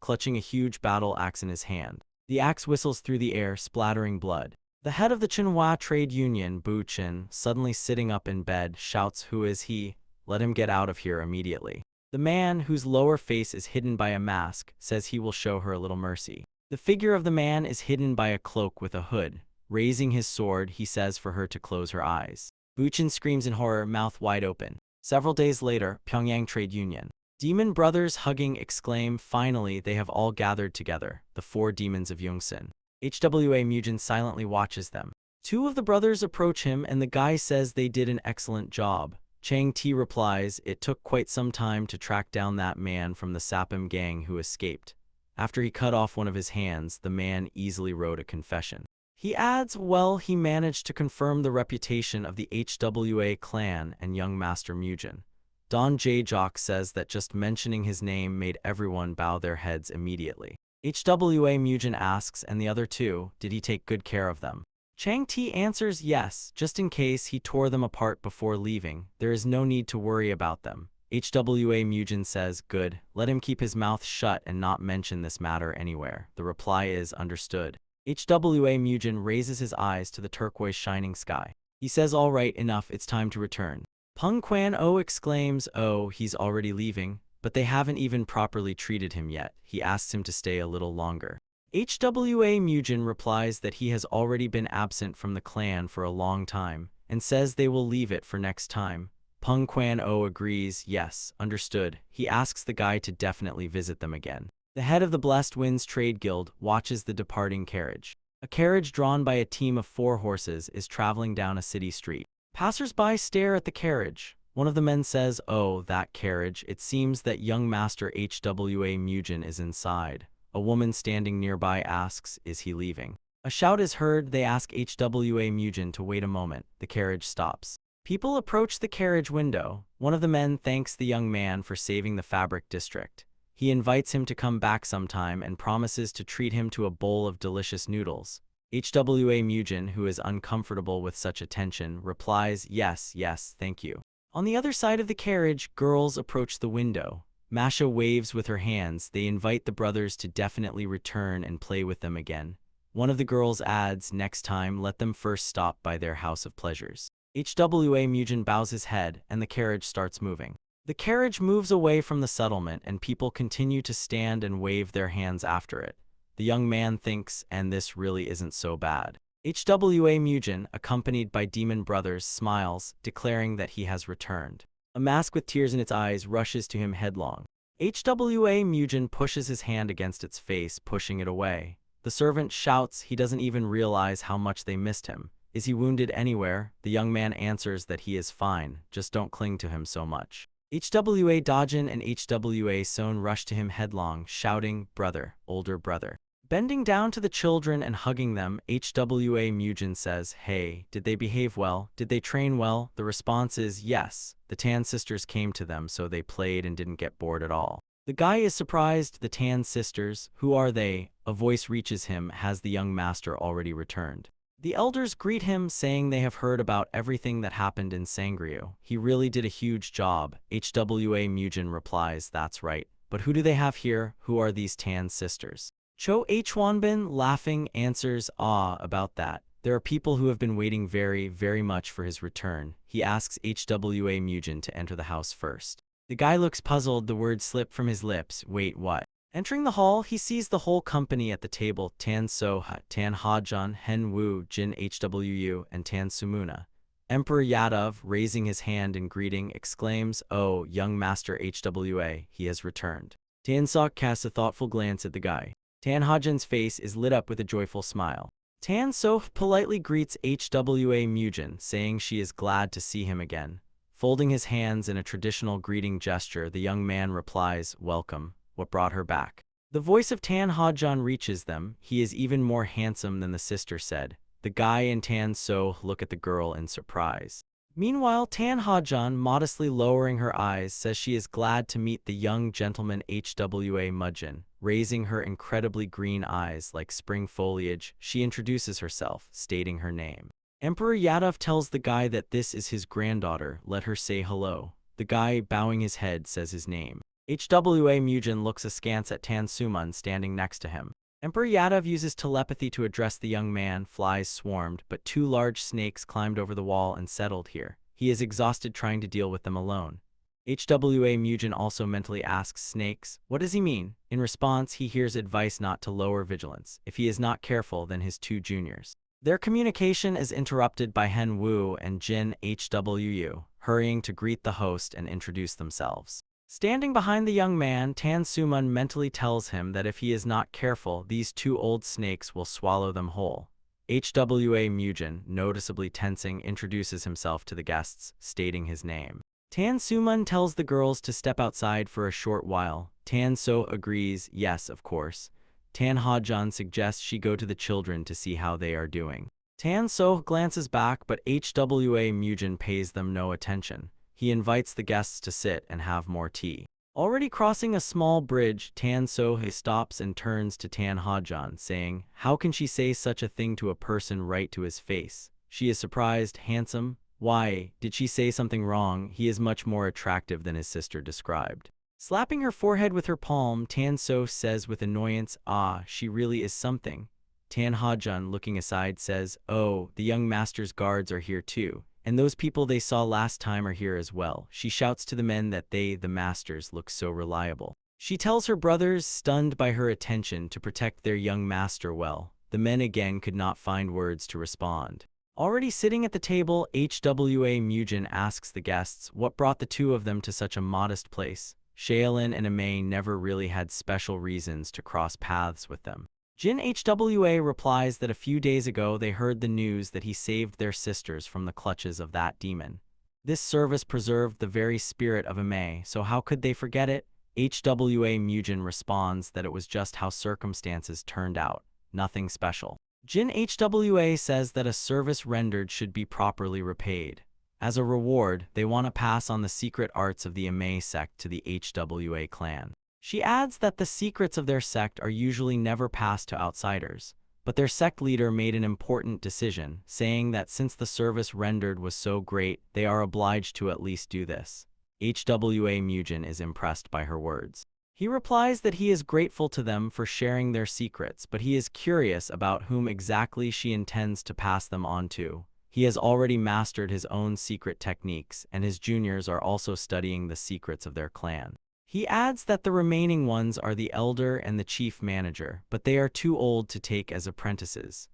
[SPEAKER 3] clutching a huge battle axe in his hand. The axe whistles through the air, splattering blood. The head of the Manhwa Trade Union, Bu Chen, suddenly sitting up in bed, shouts, "Who is he? Let him get out of here immediately." The man, whose lower face is hidden by a mask, says he will show her a little mercy. The figure of the man is hidden by a cloak with a hood. Raising his sword, he says for her to close her eyes. Bu Chen screams in horror, mouth wide open. Several days later, Pyongyang Trade Union. Demon brothers hugging exclaim, finally they have all gathered together, the four demons of Yongsan. HWA Mujin silently watches them. Two of the brothers approach him and the guy says they did an excellent job. Chang Ti replies, it took quite some time to track down that man from the Sapam gang who escaped. After he cut off one of his hands, the man easily wrote a confession. He adds, well, he managed to confirm the reputation of the HWA clan and young Master Mujin. Don Jaejok says that just mentioning his name made everyone bow their heads immediately. HWA Mujin asks, and the other two, did he take good care of them? Chang Ti answers yes, just in case he tore them apart before leaving. There is no need to worry about them. HWA Mujin says, good, let him keep his mouth shut and not mention this matter anywhere. The reply is understood. HWA Mujin raises his eyes to the turquoise shining sky. He says, all right, enough, it's time to return. Peng Quan-o exclaims, oh, he's already leaving, but they haven't even properly treated him yet. He asks him to stay a little longer. HWA Mujin replies that he has already been absent from the clan for a long time, and says they will leave it for next time. Peng Quan-o agrees, yes, understood. He asks the guy to definitely visit them again. The head of the Blessed Winds Trade Guild watches the departing carriage. A carriage drawn by a team of 4 horses is traveling down a city street. Passers-by stare at the carriage. One of the men says, oh, that carriage, it seems that young Master HWA Mujin is inside. A woman standing nearby asks, is he leaving? A shout is heard, they ask HWA Mujin to wait a moment. The carriage stops. People approach the carriage window. One of the men thanks the young man for saving the fabric district. He invites him to come back sometime and promises to treat him to a bowl of delicious noodles. HWA Mujin, who is uncomfortable with such attention, replies, yes, yes, thank you. On the other side of the carriage, girls approach the window. Masha waves with her hands. They invite the brothers to definitely return and play with them again. One of the girls adds, next time, let them first stop by their house of pleasures. HWA Mujin bows his head, and the carriage starts moving. The carriage moves away from the settlement, and people continue to stand and wave their hands after it. The young man thinks, and this really isn't so bad. HWA Mujin, accompanied by demon brothers, smiles, declaring that he has returned. A mask with tears in its eyes rushes to him headlong. HWA Mujin pushes his hand against its face, pushing it away. The servant shouts he doesn't even realize how much they missed him. Is he wounded anywhere? The young man answers that he is fine, just don't cling to him so much. HWA Dajin and HWA Son rush to him headlong, shouting, brother, older brother. Bending down to the children and hugging them, HWA Mujin says, hey, did they behave well? Did they train well? The response is yes. The Tan sisters came to them, so they played and didn't get bored at all. The guy is surprised. The Tan sisters, who are they? A voice reaches him, has the young master already returned? The elders greet him, saying they have heard about everything that happened in Sangrio. He really did a huge job. HWA Mujin replies, that's right. But who do they have here? Who are these Tan sisters? Cho Hwanbin, laughing, answers, about that. There are people who have been waiting very, very much for his return. He asks HWA Mujin to enter the house first. The guy looks puzzled, the words slip from his lips. Wait, what? Entering the hall, he sees the whole company at the table: Tan So-ha, Tan Ha-jan, Hen Wu, Jin Hwu, and Tan Sumuna. Emperor Yadav, raising his hand in greeting, exclaims, "Oh, young master Hwa, he has returned." Tan Sok casts a thoughtful glance at the guy. Tan Ha-jan's face is lit up with a joyful smile. Tan So politely greets Hwa Mujin, saying she is glad to see him again. Folding his hands in a traditional greeting gesture, the young man replies, "Welcome. What brought her back?" The voice of Tan Ha-jan reaches them. He is even more handsome than the sister said. The guy and Tan So look at the girl in surprise. Meanwhile, Tan Ha-jan, modestly lowering her eyes, says she is glad to meet the young gentleman Hwa Mujin. Raising her incredibly green eyes like spring foliage, she introduces herself, stating her name. Emperor Yadav tells the guy that this is his granddaughter. Let her say hello. The guy, bowing his head, says his name. Hwa Mujin looks askance at Tan Sumun standing next to him. Emperor Yadav uses telepathy to address the young man. Flies swarmed, but 2 large snakes climbed over the wall and settled here. He is exhausted trying to deal with them alone. Hwa Mujin also mentally asks snakes, what does he mean? In response, he hears advice not to lower vigilance. If he is not careful, then his 2 juniors. Their communication is interrupted by Hen Wu and Jin Hwu, hurrying to greet the host and introduce themselves. Standing behind the young man, Tan Sumun mentally tells him that if he is not careful, these 2 old snakes will swallow them whole. Hwa Mujin, noticeably tensing, introduces himself to the guests, stating his name. Tan Sumun tells the girls to step outside for a short while. Tan So agrees, yes, of course. Tan Ha-jan suggests she go to the children to see how they are doing. Tan So glances back, but Hwa Mujin pays them no attention. He invites the guests to sit and have more tea. Already crossing a small bridge, Tan So stops and turns to Tan Ha-jan, saying, "How can she say such a thing to a person right to his face?" She is surprised. "Handsome? Why, did she say something wrong? He is much more attractive than his sister described." Slapping her forehead with her palm, Tan So says with annoyance, "Ah, she really is something." Tan Ha-jan, looking aside, says, "Oh, the young master's guards are here too. And those people they saw last time are here as well." She shouts to the men that they, the masters, look so reliable. She tells her brothers, stunned by her attention, to protect their young master well. The men again could not find words to respond. Already sitting at the table, Hwa Mujin asks the guests what brought the 2 of them to such a modest place. Shaolin and Amei never really had special reasons to cross paths with them. Jin Hwa replies that a few days ago they heard the news that he saved their sisters from the clutches of that demon. This service preserved the very spirit of Amei, so how could they forget it? Hwa Mujin responds that it was just how circumstances turned out, nothing special. Jin Hwa says that a service rendered should be properly repaid. As a reward, they want to pass on the secret arts of the Amei sect to the Hwa clan. She adds that the secrets of their sect are usually never passed to outsiders, but their sect leader made an important decision, saying that since the service rendered was so great, they are obliged to at least do this. Hwa Mujin is impressed by her words. He replies that he is grateful to them for sharing their secrets, but he is curious about whom exactly she intends to pass them on to. He has already mastered his own secret techniques, and his juniors are also studying the secrets of their clan. He adds that the remaining ones are the elder and the chief manager, but they are too old to take as apprentices.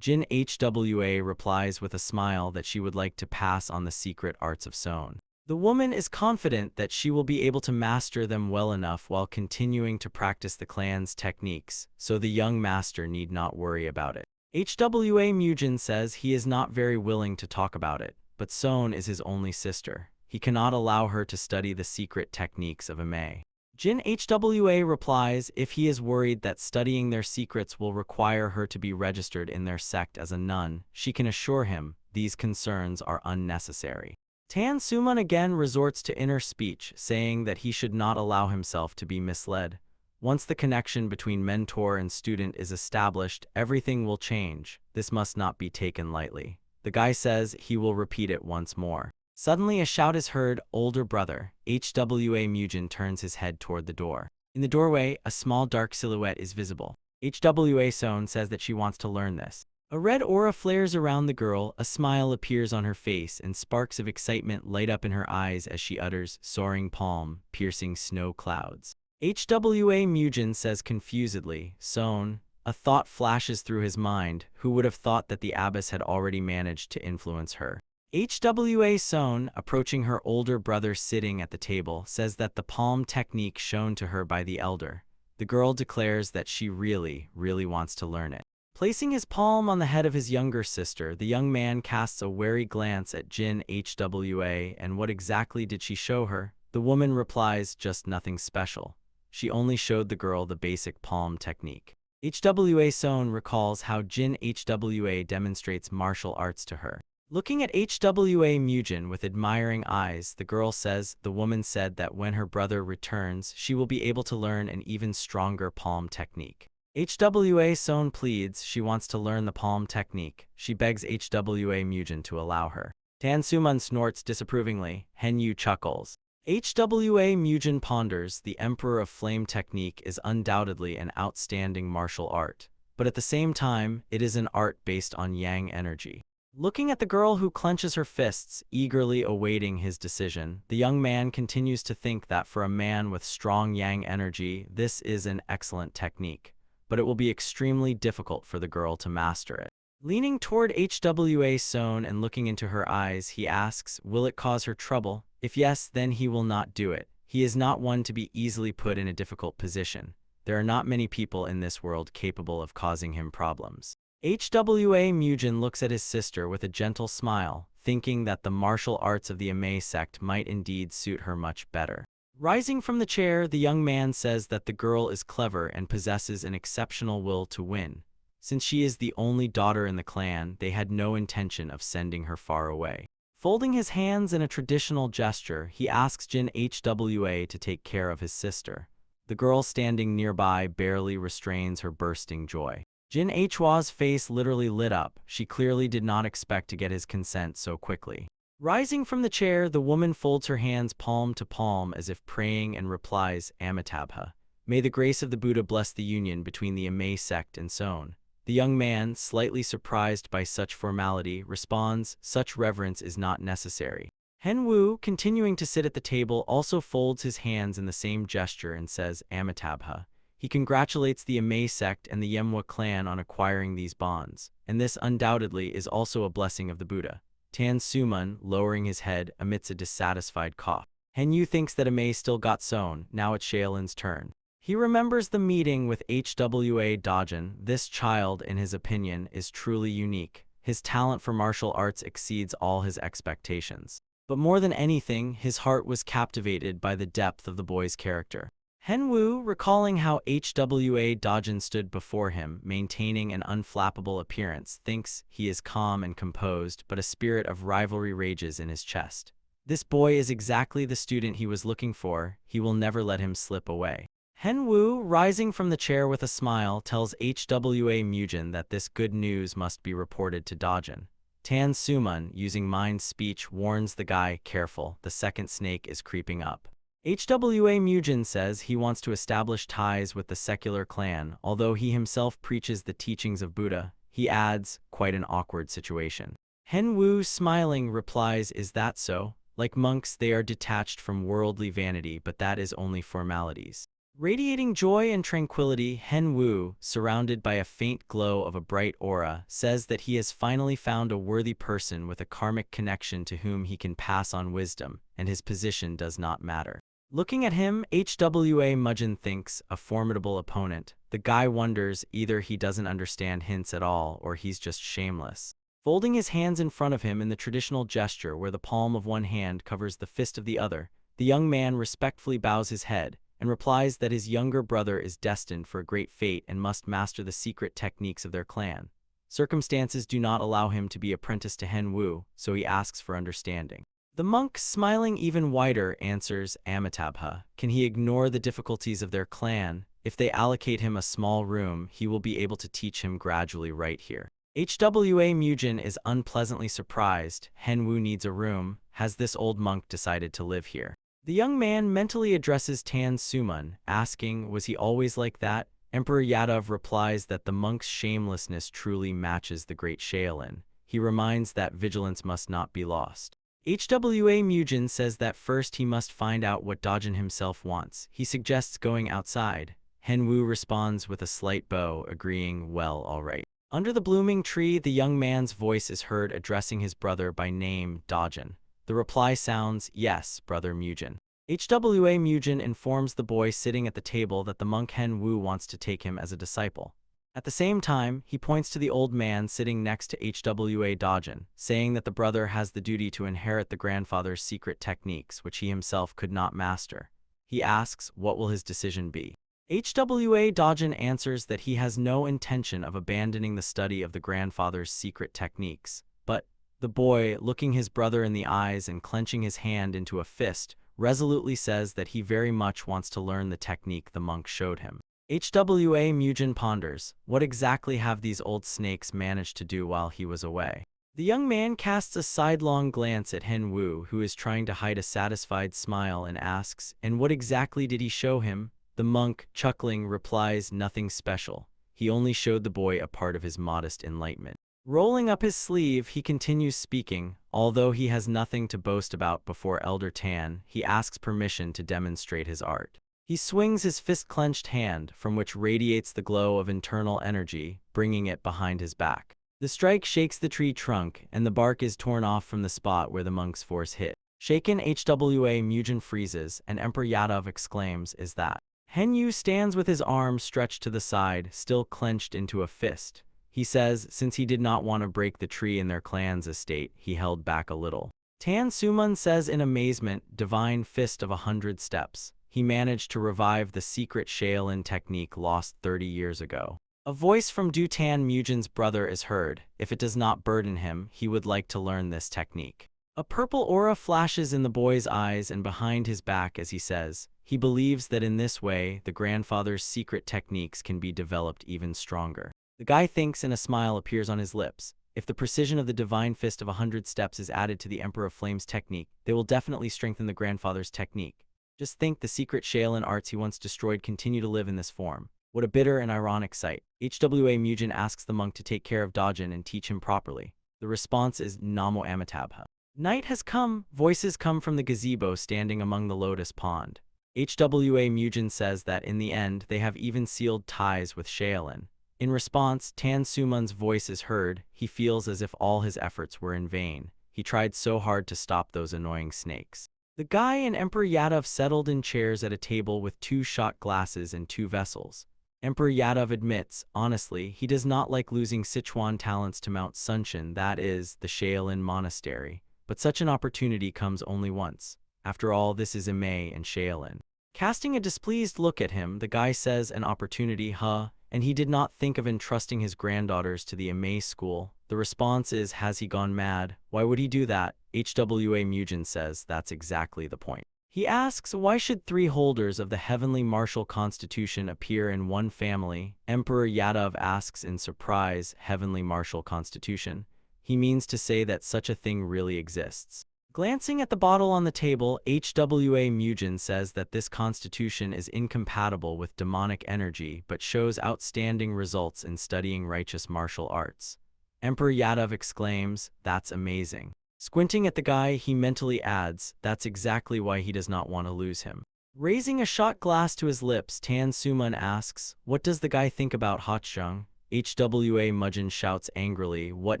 [SPEAKER 3] Jin Hwa replies with a smile that she would like to pass on the secret arts of Seon. The woman is confident that she will be able to master them well enough while continuing to practice the clan's techniques, so the young master need not worry about it. Hwa Mujin says he is not very willing to talk about it, but Seon is his only sister. He cannot allow her to study the secret techniques of Amei. Jin Hwa replies if he is worried that studying their secrets will require her to be registered in their sect as a nun, she can assure him these concerns are unnecessary. Tan Sumun again resorts to inner speech, saying that he should not allow himself to be misled. Once the connection between mentor and student is established, everything will change. This must not be taken lightly. The guy says he will repeat it once more. Suddenly a shout is heard, "Older brother." Hwa Mujin turns his head toward the door. In the doorway, a small dark silhouette is visible. Hwa Seon says that she wants to learn this. A red aura flares around the girl, a smile appears on her face, and sparks of excitement light up in her eyes as she utters, "Soaring palm, piercing snow clouds." HWA Mugen says confusedly, "Sown." A thought flashes through his mind. Who would have thought that the abbess had already managed to influence her? HWA Sown, approaching her older brother sitting at the table, says that the palm technique shown to her by the elder. The girl declares that she really wants to learn it. Placing his palm on the head of his younger sister, the young man casts a wary glance at Jin HWA. And what exactly did she show her? The woman replies, "Just nothing special. She only showed the girl the basic palm technique." HWA Sown recalls how Jin HWA demonstrates martial arts to her. Looking at HWA Mugen with admiring eyes, the girl says, "The woman said that when her brother returns, she will be able to learn an even stronger palm technique." HWA Sown pleads she wants to learn the palm technique. She begs HWA Mugen to allow her. Tan Suman snorts disapprovingly. Henyu chuckles. HWA Mugen ponders. The Emperor of Flame technique is undoubtedly an outstanding martial art, but at the same time, it is an art based on yang energy. Looking at the girl who clenches her fists, eagerly awaiting his decision, the young man continues to think that for a man with strong yang energy, this is an excellent technique, but it will be extremely difficult for the girl to master it. Leaning toward HWA Sown and looking into her eyes, he asks, "Will it cause her trouble? If yes, then he will not do it. He is not one to be easily put in a difficult position. There are not many people in this world capable of causing him problems." HWA Mugen looks at his sister with a gentle smile, thinking that the martial arts of the Amei sect might indeed suit her much better. Rising from the chair, the young man says that the girl is clever and possesses an exceptional will to win. Since she is the only daughter in the clan, they had no intention of sending her far away. Folding his hands in a traditional gesture, he asks Jin HWA to take care of his sister. The girl standing nearby barely restrains her bursting joy. Jin Hwa's face literally lit up. She clearly did not expect to get his consent so quickly. Rising from the chair, the woman folds her hands palm to palm as if praying and replies, "Amitabha. May the grace of the Buddha bless the union between the Amei sect and Sown." The young man, slightly surprised by such formality, responds, "Such reverence is not necessary." Henwu, continuing to sit at the table, also folds his hands in the same gesture and says, "Amitabha." He congratulates the Amei sect and the Manhwa clan on acquiring these bonds, and this undoubtedly is also a blessing of the Buddha. Tan Suman, lowering his head, emits a dissatisfied cough. Henyu thinks that Amei still got Sown. Now it's Shaolin's turn. He remembers the meeting with HWA Dajin. This child, in his opinion, is truly unique. His talent for martial arts exceeds all his expectations. But more than anything, his heart was captivated by the depth of the boy's character. Henwu, recalling how HWA Dajin stood before him, maintaining an unflappable appearance, thinks he is calm and composed, but a spirit of rivalry rages in his chest. This boy is exactly the student he was looking for. He will never let him slip away. Henwu, rising from the chair with a smile, tells HWA Mugen that this good news must be reported to Dajin. Tan Suman, using mind speech, warns the guy, "Careful, the second snake is creeping up." HWA Mugen says he wants to establish ties with the secular clan. Although he himself preaches the teachings of Buddha, he adds, "Quite an awkward situation." Henwu, smiling, replies, "Is that so? Like monks, they are detached from worldly vanity, but that is only formalities." Radiating joy and tranquility, Henwu, surrounded by a faint glow of a bright aura, says that he has finally found a worthy person with a karmic connection to whom he can pass on wisdom, and his position does not matter. Looking at him, HWA Mugen thinks, a formidable opponent. The guy wonders, either he doesn't understand hints at all, or he's just shameless. Folding his hands in front of him in the traditional gesture where the palm of one hand covers the fist of the other, the young man respectfully bows his head, and replies that his younger brother is destined for a great fate and must master the secret techniques of their clan. Circumstances do not allow him to be apprenticed to Henwu, so he asks for understanding. The monk, smiling even wider, answers, "Amitabha. Can he ignore the difficulties of their clan? If they allocate him a small room, he will be able to teach him gradually right here." HWA Mugen is unpleasantly surprised. Henwu needs a room. Has this old monk decided to live here? The young man mentally addresses Tan Suman, asking, "Was he always like that?" Emperor Yadav replies that the monk's shamelessness truly matches the great Shaolin. He reminds that vigilance must not be lost. HWA Mujin says that first he must find out what Dojin himself wants. He suggests going outside. Henwu responds with a slight bow, agreeing, well, all right. Under the blooming tree, the young man's voice is heard addressing his brother by name, Dojin. The reply sounds, yes, brother Mujin. HWA Mujin informs the boy sitting at the table that the monk Henwu wants to take him as a disciple. At the same time, he points to the old man sitting next to HWA Dojin, saying that the brother has the duty to inherit the grandfather's secret techniques, which he himself could not master. He asks, what will his decision be? HWA Dojin answers that he has no intention of abandoning the study of the grandfather's secret techniques, but the boy, looking his brother in the eyes and clenching his hand into a fist, resolutely says that he very much wants to learn the technique the monk showed him. HWA Mujin ponders, what exactly have these old snakes managed to do while he was away? The young man casts a sidelong glance at Henwu, who is trying to hide a satisfied smile, and asks, and what exactly did he show him? The monk, chuckling, replies, nothing special. He only showed the boy a part of his modest enlightenment. Rolling up his sleeve, he continues speaking. Although he has nothing to boast about before Elder Tan, he asks permission to demonstrate his art. He swings his fist-clenched hand, from which radiates the glow of internal energy, bringing it behind his back. The strike shakes the tree trunk, and the bark is torn off from the spot where the monk's force hit. Shaken, HWA Mujin freezes, and Emperor Yadav exclaims, is that? Henwu stands with his arms stretched to the side, still clenched into a fist. He says, since he did not want to break the tree in their clan's estate, he held back a little. Tan Sumun says in amazement, divine fist of 100 steps. He managed to revive the secret Shaolin technique lost 30 years ago. A voice from Du Tan Mujin's brother is heard. If it does not burden him, he would like to learn this technique. A purple aura flashes in the boy's eyes and behind his back as he says, he believes that in this way, the grandfather's secret techniques can be developed even stronger. The guy thinks and a smile appears on his lips. If the precision of the divine fist of 100 steps is added to the Emperor of Flames technique, they will definitely strengthen the grandfather's technique. Just think, the secret Shaolin arts he once destroyed continue to live in this form. What a bitter and ironic sight. HWA Mujin asks the monk to take care of Dojin and teach him properly. The response is Namo Amitabha. Night has come. Voices come from the gazebo standing among the lotus pond. HWA Mujin says that in the end, they have even sealed ties with Shaolin. In response, Tan Sumun's voice is heard. He feels as if all his efforts were in vain. He tried so hard to stop those annoying snakes. The guy and Emperor Yadav settled in chairs at a table with 2 shot glasses and 2 vessels. Emperor Yadav admits, honestly, he does not like losing Sichuan talents to Mount Sunshin, that is, the Shaolin Monastery. But such an opportunity comes only once. After all, this is Imei and Shaolin. Casting a displeased look at him, the guy says, an opportunity, huh? And he did not think of entrusting his granddaughters to the Imei school. The response is, has he gone mad? Why would he do that? HWA Mujin says, that's exactly the point. He asks, why should 3 holders of the heavenly martial constitution appear in one family? Emperor Yadav asks in surprise, heavenly martial constitution? He means to say that such a thing really exists. Glancing at the bottle on the table, HWA Mujin says that this constitution is incompatible with demonic energy but shows outstanding results in studying righteous martial arts. Emperor Yadav exclaims, that's amazing. Squinting at the guy, he mentally adds, that's exactly why he does not want to lose him. Raising a shot glass to his lips, Tan Sumun asks, what does the guy think about Hotsheng? HWA Mujin shouts angrily, what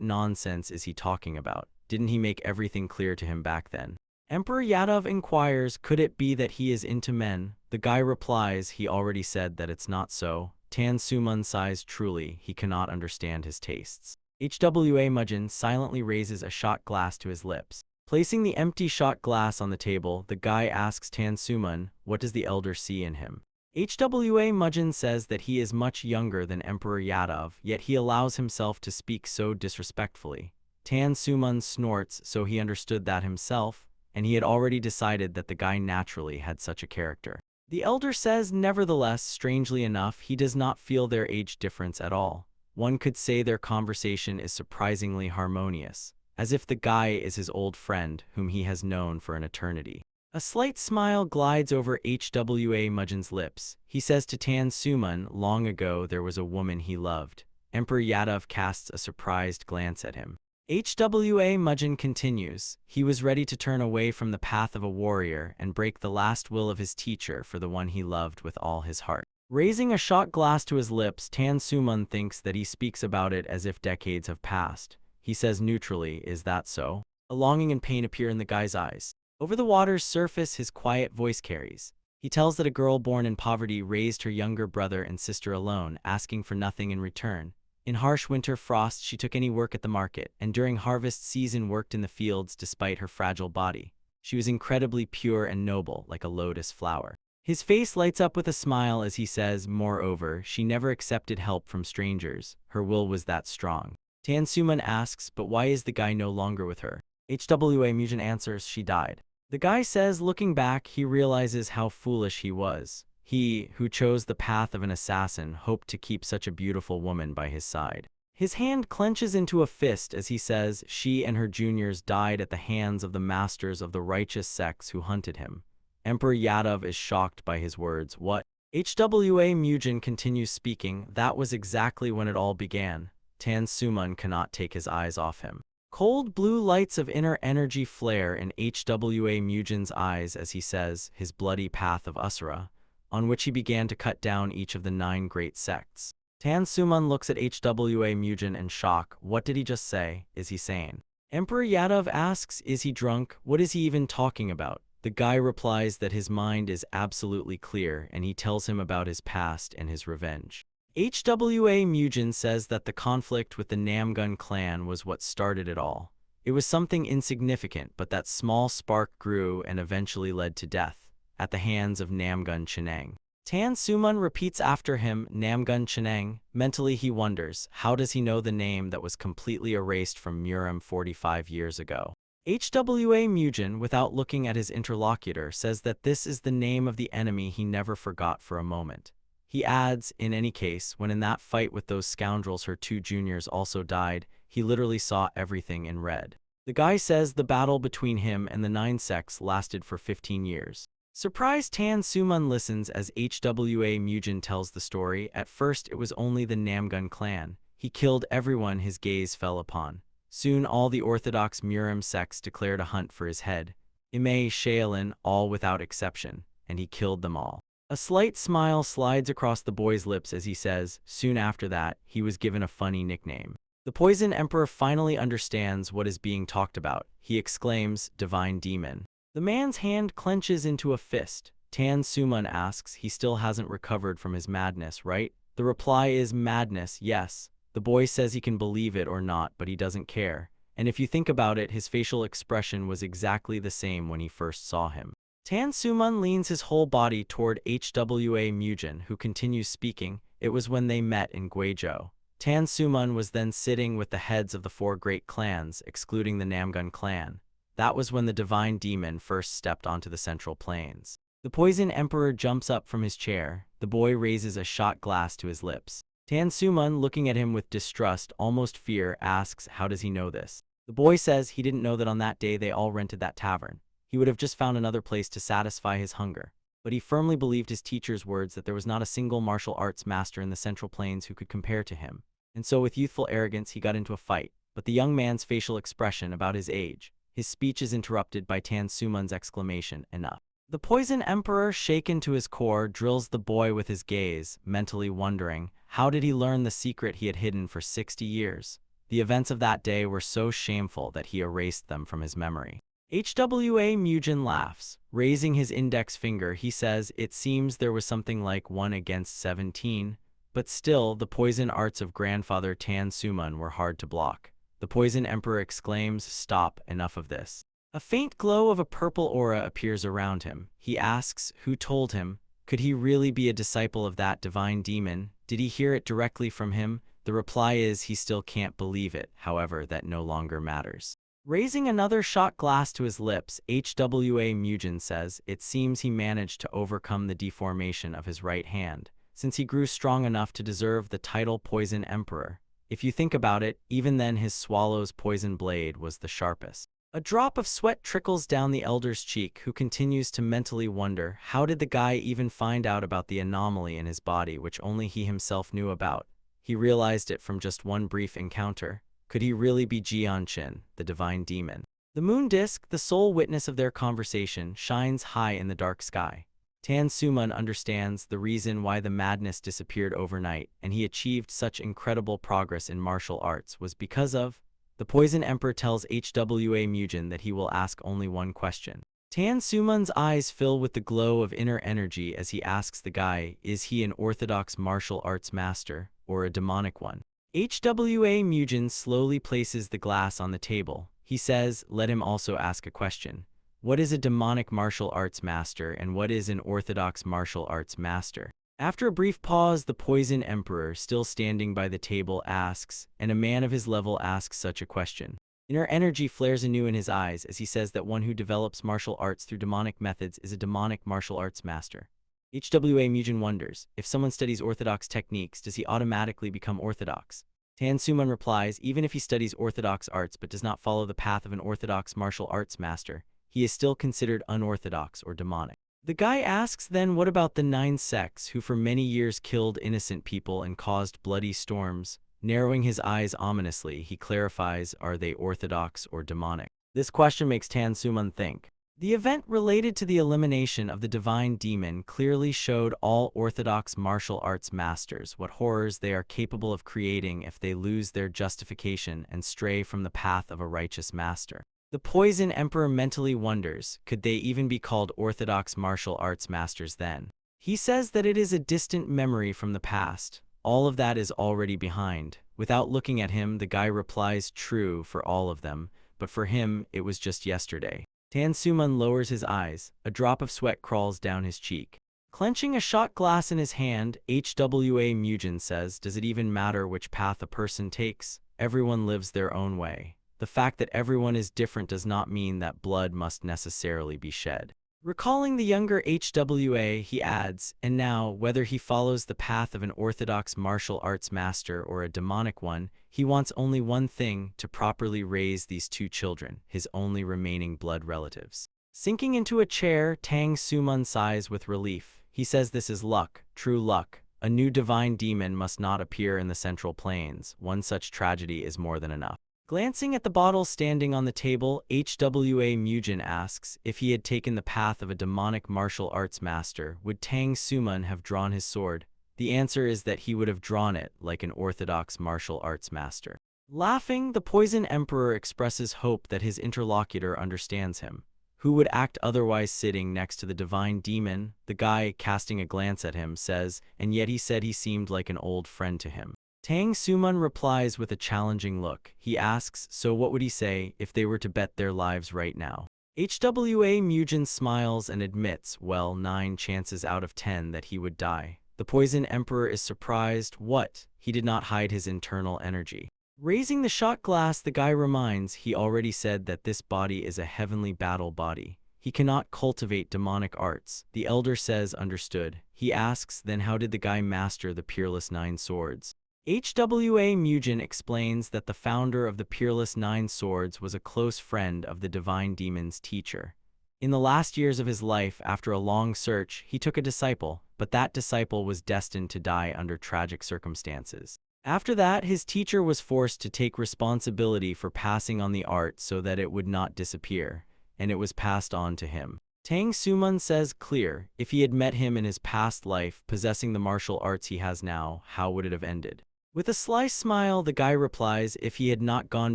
[SPEAKER 3] nonsense is he talking about? Didn't he make everything clear to him back then? Emperor Yadav inquires, could it be that he is into men? The guy replies, he already said that it's not so. Tan Sumun sighs, truly, he cannot understand his tastes. HWA Mujin silently raises a shot glass to his lips. Placing the empty shot glass on the table, the guy asks Tan Sumun, what does the elder see in him? HWA Mujin says that he is much younger than Emperor Yadav, yet he allows himself to speak so disrespectfully. Tan Sumun snorts, so he understood that himself, and he had already decided that the guy naturally had such a character. The elder says, nevertheless, strangely enough, he does not feel their age difference at all. One could say their conversation is surprisingly harmonious, as if the guy is his old friend whom he has known for an eternity. A slight smile glides over HWA Mujin's lips. He says to Tan Suman, long ago there was a woman he loved. Emperor Yadav casts a surprised glance at him. HWA Mujin continues. He was ready to turn away from the path of a warrior and break the last will of his teacher for the one he loved with all his heart. Raising a shot glass to his lips, Tan Suman thinks that he speaks about it as if decades have passed. He says neutrally, "Is that so?" A longing and pain appear in the guy's eyes. Over the water's surface, his quiet voice carries. He tells that a girl born in poverty raised her younger brother and sister alone, asking for nothing in return. In harsh winter frost, she took any work at the market, and during harvest season worked in the fields despite her fragile body. She was incredibly pure and noble, like a lotus flower. His face lights up with a smile as he says, moreover, she never accepted help from strangers. Her will was that strong. Tan Suman asks, but why is the guy no longer with her? HWA Mujin answers, she died. The guy says, looking back, he realizes how foolish he was. He, who chose the path of an assassin, hoped to keep such a beautiful woman by his side. His hand clenches into a fist as he says, she and her juniors died at the hands of the masters of the righteous sects who hunted him. Emperor Yadav is shocked by his words. What? HWA Mujin continues speaking, that was exactly when it all began. Tan Suman cannot take his eyes off him. Cold blue lights of inner energy flare in HWA Mujin's eyes as he says, his bloody path of Asura, on which he began to cut down each of the 9 great sects. Tan Suman looks at HWA Mujin in shock. What did he just say? Is he sane? Emperor Yadav asks, is he drunk? What is he even talking about? The guy replies that his mind is absolutely clear, and he tells him about his past and his revenge. HWA Mujin says that the conflict with the Namgun clan was what started it all. It was something insignificant, but that small spark grew and eventually led to death at the hands of Namgun Cheneng. Tan Suman repeats after him, Namgun Cheneng. Mentally he wonders, how does he know the name that was completely erased from Murim 45 years ago? HWA Mujin, without looking at his interlocutor, says that this is the name of the enemy he never forgot for a moment. He adds, in any case, when in that fight with those scoundrels her 2 juniors also died, he literally saw everything in red. The guy says the battle between him and the 9 sects lasted for 15 years. Surprised, Tan Suman listens as HWA Mujin tells the story. At first it was only the Namgun clan. He killed everyone his gaze fell upon. Soon all the orthodox Murim sects declared a hunt for his head. Imei Shaolin, all without exception, and he killed them all. A slight smile slides across the boy's lips as he says, soon after that, he was given a funny nickname. The Poison Emperor finally understands what is being talked about. He exclaims, Divine Demon. The man's hand clenches into a fist. Tan Suman asks, he still hasn't recovered from his madness, right? The reply is madness, yes. The boy says he can believe it or not, but he doesn't care. And if you think about it, his facial expression was exactly the same when he first saw him. Tan Suman leans his whole body toward HWA Mujin, who continues speaking. It was when they met in Guizhou. Tan Suman was then sitting with the heads of the 4 great clans, excluding the Namgun clan. That was when the Divine Demon first stepped onto the Central Plains. The Poison Emperor jumps up from his chair. The boy raises a shot glass to his lips. Tan Suman, looking at him with distrust, almost fear, asks, how does he know this? The boy says he didn't know that on that day they all rented that tavern. He would have just found another place to satisfy his hunger. But he firmly believed his teacher's words that there was not a single martial arts master in the Central Plains who could compare to him. And so with youthful arrogance he got into a fight. But the young man's facial expression about his age, his speech is interrupted by Tan Suman's exclamation, enough. The Poison Emperor, shaken to his core, drills the boy with his gaze, mentally wondering, how did he learn the secret he had hidden for 60 years? The events of that day were so shameful that he erased them from his memory. HWA Mujin laughs. Raising his index finger, he says, it seems there was something like 1 against 17, but still, the poison arts of grandfather Tan Suman were hard to block. The Poison Emperor exclaims, stop, enough of this. A faint glow of a purple aura appears around him. He asks, who told him? Could he really be a disciple of that divine demon? Did he hear it directly from him? The reply is he still can't believe it, however, that no longer matters. Raising another shot glass to his lips, HWA Mujin says, it seems he managed to overcome the deformation of his right hand, since he grew strong enough to deserve the title Poison Emperor. If you think about it, even then his swallow's poison blade was the sharpest. A drop of sweat trickles down the elder's cheek, who continues to mentally wonder, how did the guy even find out about the anomaly in his body which only he himself knew about? He realized it from just one brief encounter. Could he really be Jianshin, the divine demon? The moon disk, the sole witness of their conversation, shines high in the dark sky. Tan Suman understands the reason why the madness disappeared overnight, and he achieved such incredible progress in martial arts was because of the Poison Emperor tells HWA Mugen that he will ask only one question. Tan Suman's eyes fill with the glow of inner energy as he asks the guy, is he an orthodox martial arts master, or a demonic one? HWA Mugen slowly places the glass on the table. He says, let him also ask a question. What is a demonic martial arts master and what is an orthodox martial arts master? After a brief pause, the Poison Emperor, still standing by the table, asks, and a man of his level asks such a question. Inner energy flares anew in his eyes as he says that one who develops martial arts through demonic methods is a demonic martial arts master. HWA Mugen wonders, if someone studies orthodox techniques, does he automatically become orthodox? Tan Suman replies, even if he studies orthodox arts but does not follow the path of an orthodox martial arts master, he is still considered unorthodox or demonic. The guy asks then, what about the 9 sects who for many years killed innocent people and caused bloody storms? Narrowing his eyes ominously, he clarifies, are they orthodox or demonic? This question makes Tan Suman think. The event related to the elimination of the divine demon clearly showed all orthodox martial arts masters what horrors they are capable of creating if they lose their justification and stray from the path of a righteous master. The Poison Emperor mentally wonders, could they even be called orthodox martial arts masters then? He says that it is a distant memory from the past. All of that is already behind. Without looking at him, the guy replies, true for all of them, but for him, it was just yesterday. Tan Suman lowers his eyes. A drop of sweat crawls down his cheek. Clenching a shot glass in his hand, HWA Mugen says, does it even matter which path a person takes? Everyone lives their own way. The fact that everyone is different does not mean that blood must necessarily be shed. Recalling the younger HWA, he adds, and now, whether he follows the path of an orthodox martial arts master or a demonic one, he wants only one thing, to properly raise these 2 children, his only remaining blood relatives. Sinking into a chair, Tan Suman sighs with relief. He says this is luck, true luck. A new divine demon must not appear in the Central Plains. One such tragedy is more than enough. Glancing at the bottle standing on the table, HWA Mugen asks, if he had taken the path of a demonic martial arts master, would Tan Suman have drawn his sword? The answer is that he would have drawn it like an orthodox martial arts master. Laughing, the Poison Emperor expresses hope that his interlocutor understands him. Who would act otherwise sitting next to the divine demon? The guy, casting a glance at him, says, and yet he said he seemed like an old friend to him. Tan Suman replies with a challenging look. He asks, so what would he say if they were to bet their lives right now? HWA Mugen smiles and admits, well, 9 chances out of 10 that he would die. The Poison Emperor is surprised. What? He did not hide his internal energy. Raising the shot glass, the guy reminds, he already said that this body is a heavenly battle body. He cannot cultivate demonic arts. The elder says, understood. He asks, then how did the guy master the Peerless 9 swords? HWA Mugen explains that the founder of the Peerless 9 Swords was a close friend of the Divine Demon's teacher. In the last years of his life, after a long search, he took a disciple, but that disciple was destined to die under tragic circumstances. After that, his teacher was forced to take responsibility for passing on the art so that it would not disappear, and it was passed on to him. Tan Suman says, clear, if he had met him in his past life, possessing the martial arts he has now, how would it have ended? With a sly smile, the guy replies, if he had not gone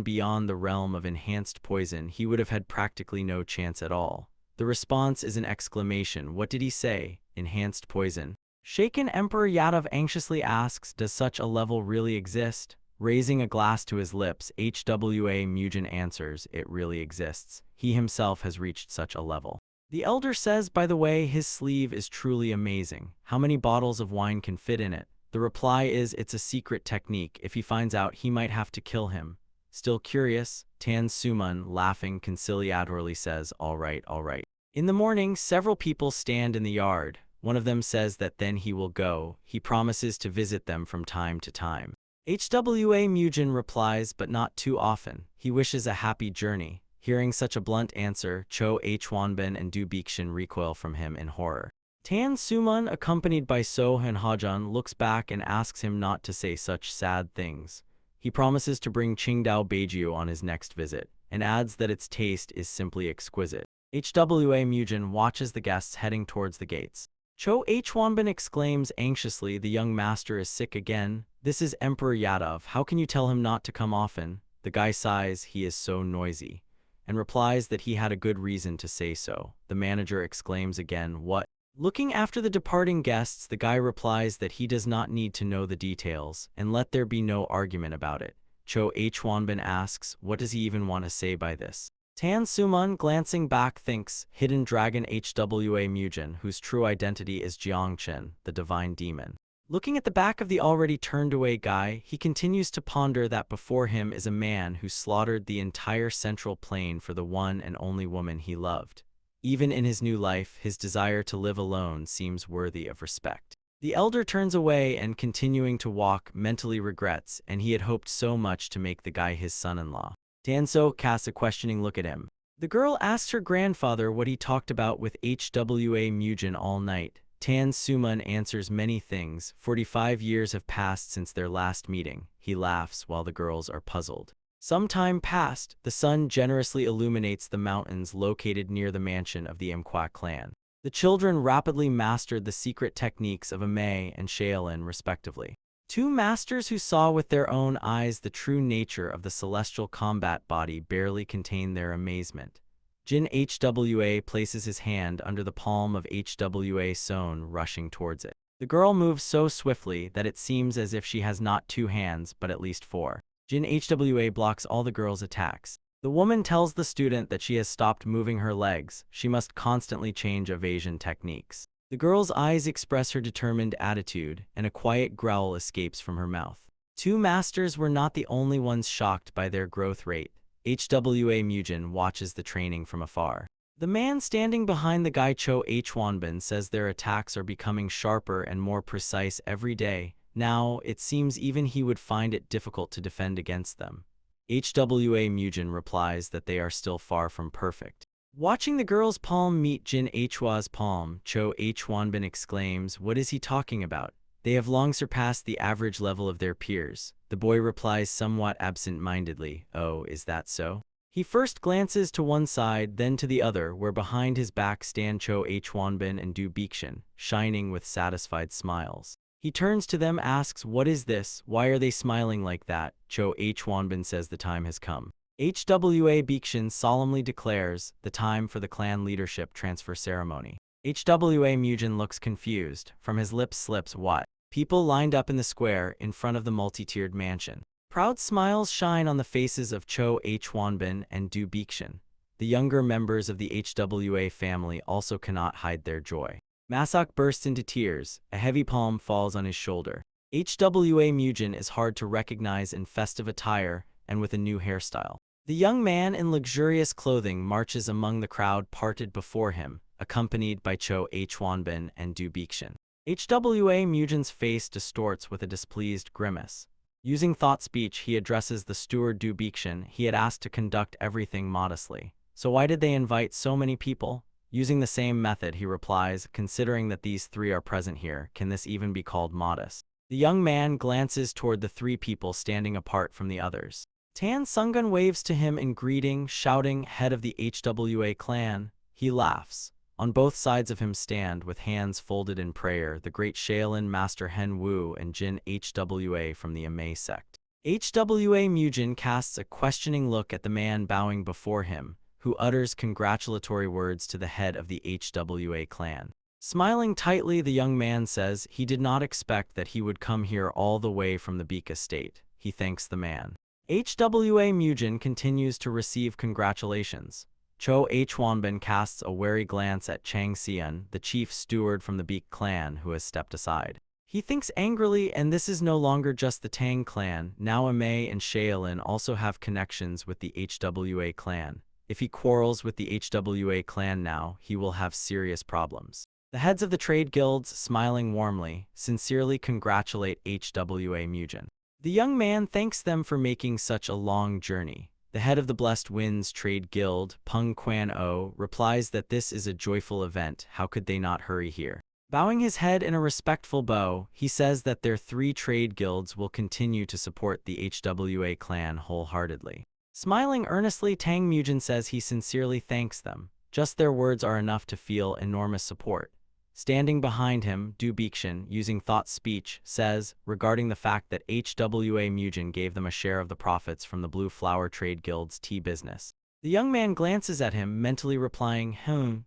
[SPEAKER 3] beyond the realm of enhanced poison, he would have had practically no chance at all. The response is an exclamation. What did he say? Enhanced poison. Shaken Emperor Yadav anxiously asks, does such a level really exist? Raising a glass to his lips, HWA Mugen answers, it really exists. He himself has reached such a level. The elder says, by the way, his sleeve is truly amazing. How many bottles of wine can fit in it? The reply is, it's a secret technique. If he finds out, he might have to kill him. Still curious, Tan Suman, laughing conciliatorily, says, all right, all right. In the morning, several people stand in the yard. One of them says that then he will go. He promises to visit them from time to time. HWA Mugen replies, but not too often. He wishes a happy journey. Hearing such a blunt answer, Cho Hwanbin and Du Bixin recoil from him in horror. Tan Sumun, accompanied by So and Hajun, looks back and asks him not to say such sad things. He promises to bring Qingdao Beiju on his next visit, and adds that its taste is simply exquisite. Hwa Mujin watches the guests heading towards the gates. Cho Hwanbin exclaims anxiously, "The young master is sick again. This is Emperor Yadov. How can you tell him not to come often?" The guy sighs, he is so noisy, and replies that he had a good reason to say so. The manager exclaims again, "What?" Looking after the departing guests, the guy replies that he does not need to know the details, and let there be no argument about it. Cho Hwanbin asks, what does he even want to say by this? Tan Sumun, glancing back, thinks, hidden dragon Hwa Mujin, whose true identity is Jiangchen, the divine demon. Looking at the back of the already turned-away guy, he continues to ponder that before him is a man who slaughtered the entire central plain for the one and only woman he loved. Even in his new life, his desire to live alone seems worthy of respect. The elder turns away and, continuing to walk, mentally regrets, and he had hoped so much to make the guy his son-in-law. Tanso casts a questioning look at him. The girl asks her grandfather what he talked about with Hwa Mujin all night. Tan Sumun answers many things. 45 years have passed since their last meeting. He laughs while the girls are puzzled. Some time passed, the sun generously illuminates the mountains located near the mansion of the MANHWA clan. The children rapidly mastered the secret techniques of Amei and Shaolin respectively. Two masters who saw with their own eyes the true nature of the celestial combat body barely contain their amazement. Jin Hwa places his hand under the palm of Hwa Son, rushing towards it. The girl moves so swiftly that it seems as if she has not 2 hands but at least 4. Jin Hwa blocks all the girl's attacks. The woman tells the student that she has stopped moving her legs. She must constantly change evasion techniques. The girl's eyes express her determined attitude, and a quiet growl escapes from her mouth. 2 masters were not the only ones shocked by their growth rate. Hwa Mujin watches the training from afar. The man standing behind the guy Cho Hwanbin says their attacks are becoming sharper and more precise every day. Now, it seems even he would find it difficult to defend against them. Hwa Mujin replies that they are still far from perfect. Watching the girl's palm meet Jin Hwa's palm, Cho Hwanbin exclaims, "What is he talking about? They have long surpassed the average level of their peers." The boy replies somewhat absent-mindedly, "Oh, is that so?" He first glances to one side, then to the other, where behind his back stand Cho Hwanbin and Du Bixin, shining with satisfied smiles. He turns to them, asks, "What is this? Why are they smiling like that?" Cho Hwanbin says the time has come. Hwa Bixin solemnly declares the time for the clan leadership transfer ceremony. Hwa Mujin looks confused. From his lips slips, "What?" People lined up in the square in front of the multi-tiered mansion. Proud smiles shine on the faces of Cho Hwanbin and Du Bixin. The younger members of the Hwa family also cannot hide their joy. Masak bursts into tears. A heavy palm falls on his shoulder. Hwa Mujin is hard to recognize in festive attire and with a new hairstyle. The young man in luxurious clothing marches among the crowd parted before him, accompanied by Cho Hwanbin and Du Bixin. Hwa Mujin's face distorts with a displeased grimace. Using thought speech, he addresses the steward Du Bixin. He had asked to conduct everything modestly. So why did they invite so many people? Using the same method, he replies, "Considering that these 3 are present here, can this even be called modest?" The young man glances toward the 3 people standing apart from the others. Tan Sungun waves to him in greeting, shouting, "Head of the Hwa clan." He laughs. On both sides of him stand, with hands folded in prayer, the great Shaolin master Hen Wu and Jin Hwa from the Amei sect. Hwa Mujin casts a questioning look at the man bowing before him, who utters congratulatory words to the head of the Hwa clan. Smiling tightly, the young man says he did not expect that he would come here all the way from the Beak estate. He thanks the man. Hwa Mujin continues to receive congratulations. Cho Hwanbin casts a wary glance at Chang Xian, the chief steward from the Beak clan, who has stepped aside. He thinks angrily, and this is no longer just the Tang clan. Now Amei and Shaolin also have connections with the Hwa clan. If he quarrels with the Hwa clan now, he will have serious problems. The heads of the trade guilds, smiling warmly, sincerely congratulate Hwa Mujin. The young man thanks them for making such a long journey. The head of the Blessed Winds Trade Guild, Peng Quan-o, replies that this is a joyful event, how could they not hurry here? Bowing his head in a respectful bow, he says that their 3 trade guilds will continue to support the HWA clan wholeheartedly. Smiling earnestly, Tang Mujin says he sincerely thanks them. Just their words are enough to feel enormous support. Standing behind him, Du Bixian, using thought speech, says, regarding the fact that HWA Mujin gave them a share of the profits from the Blue Flower Trade Guild's tea business. The young man glances at him, mentally replying,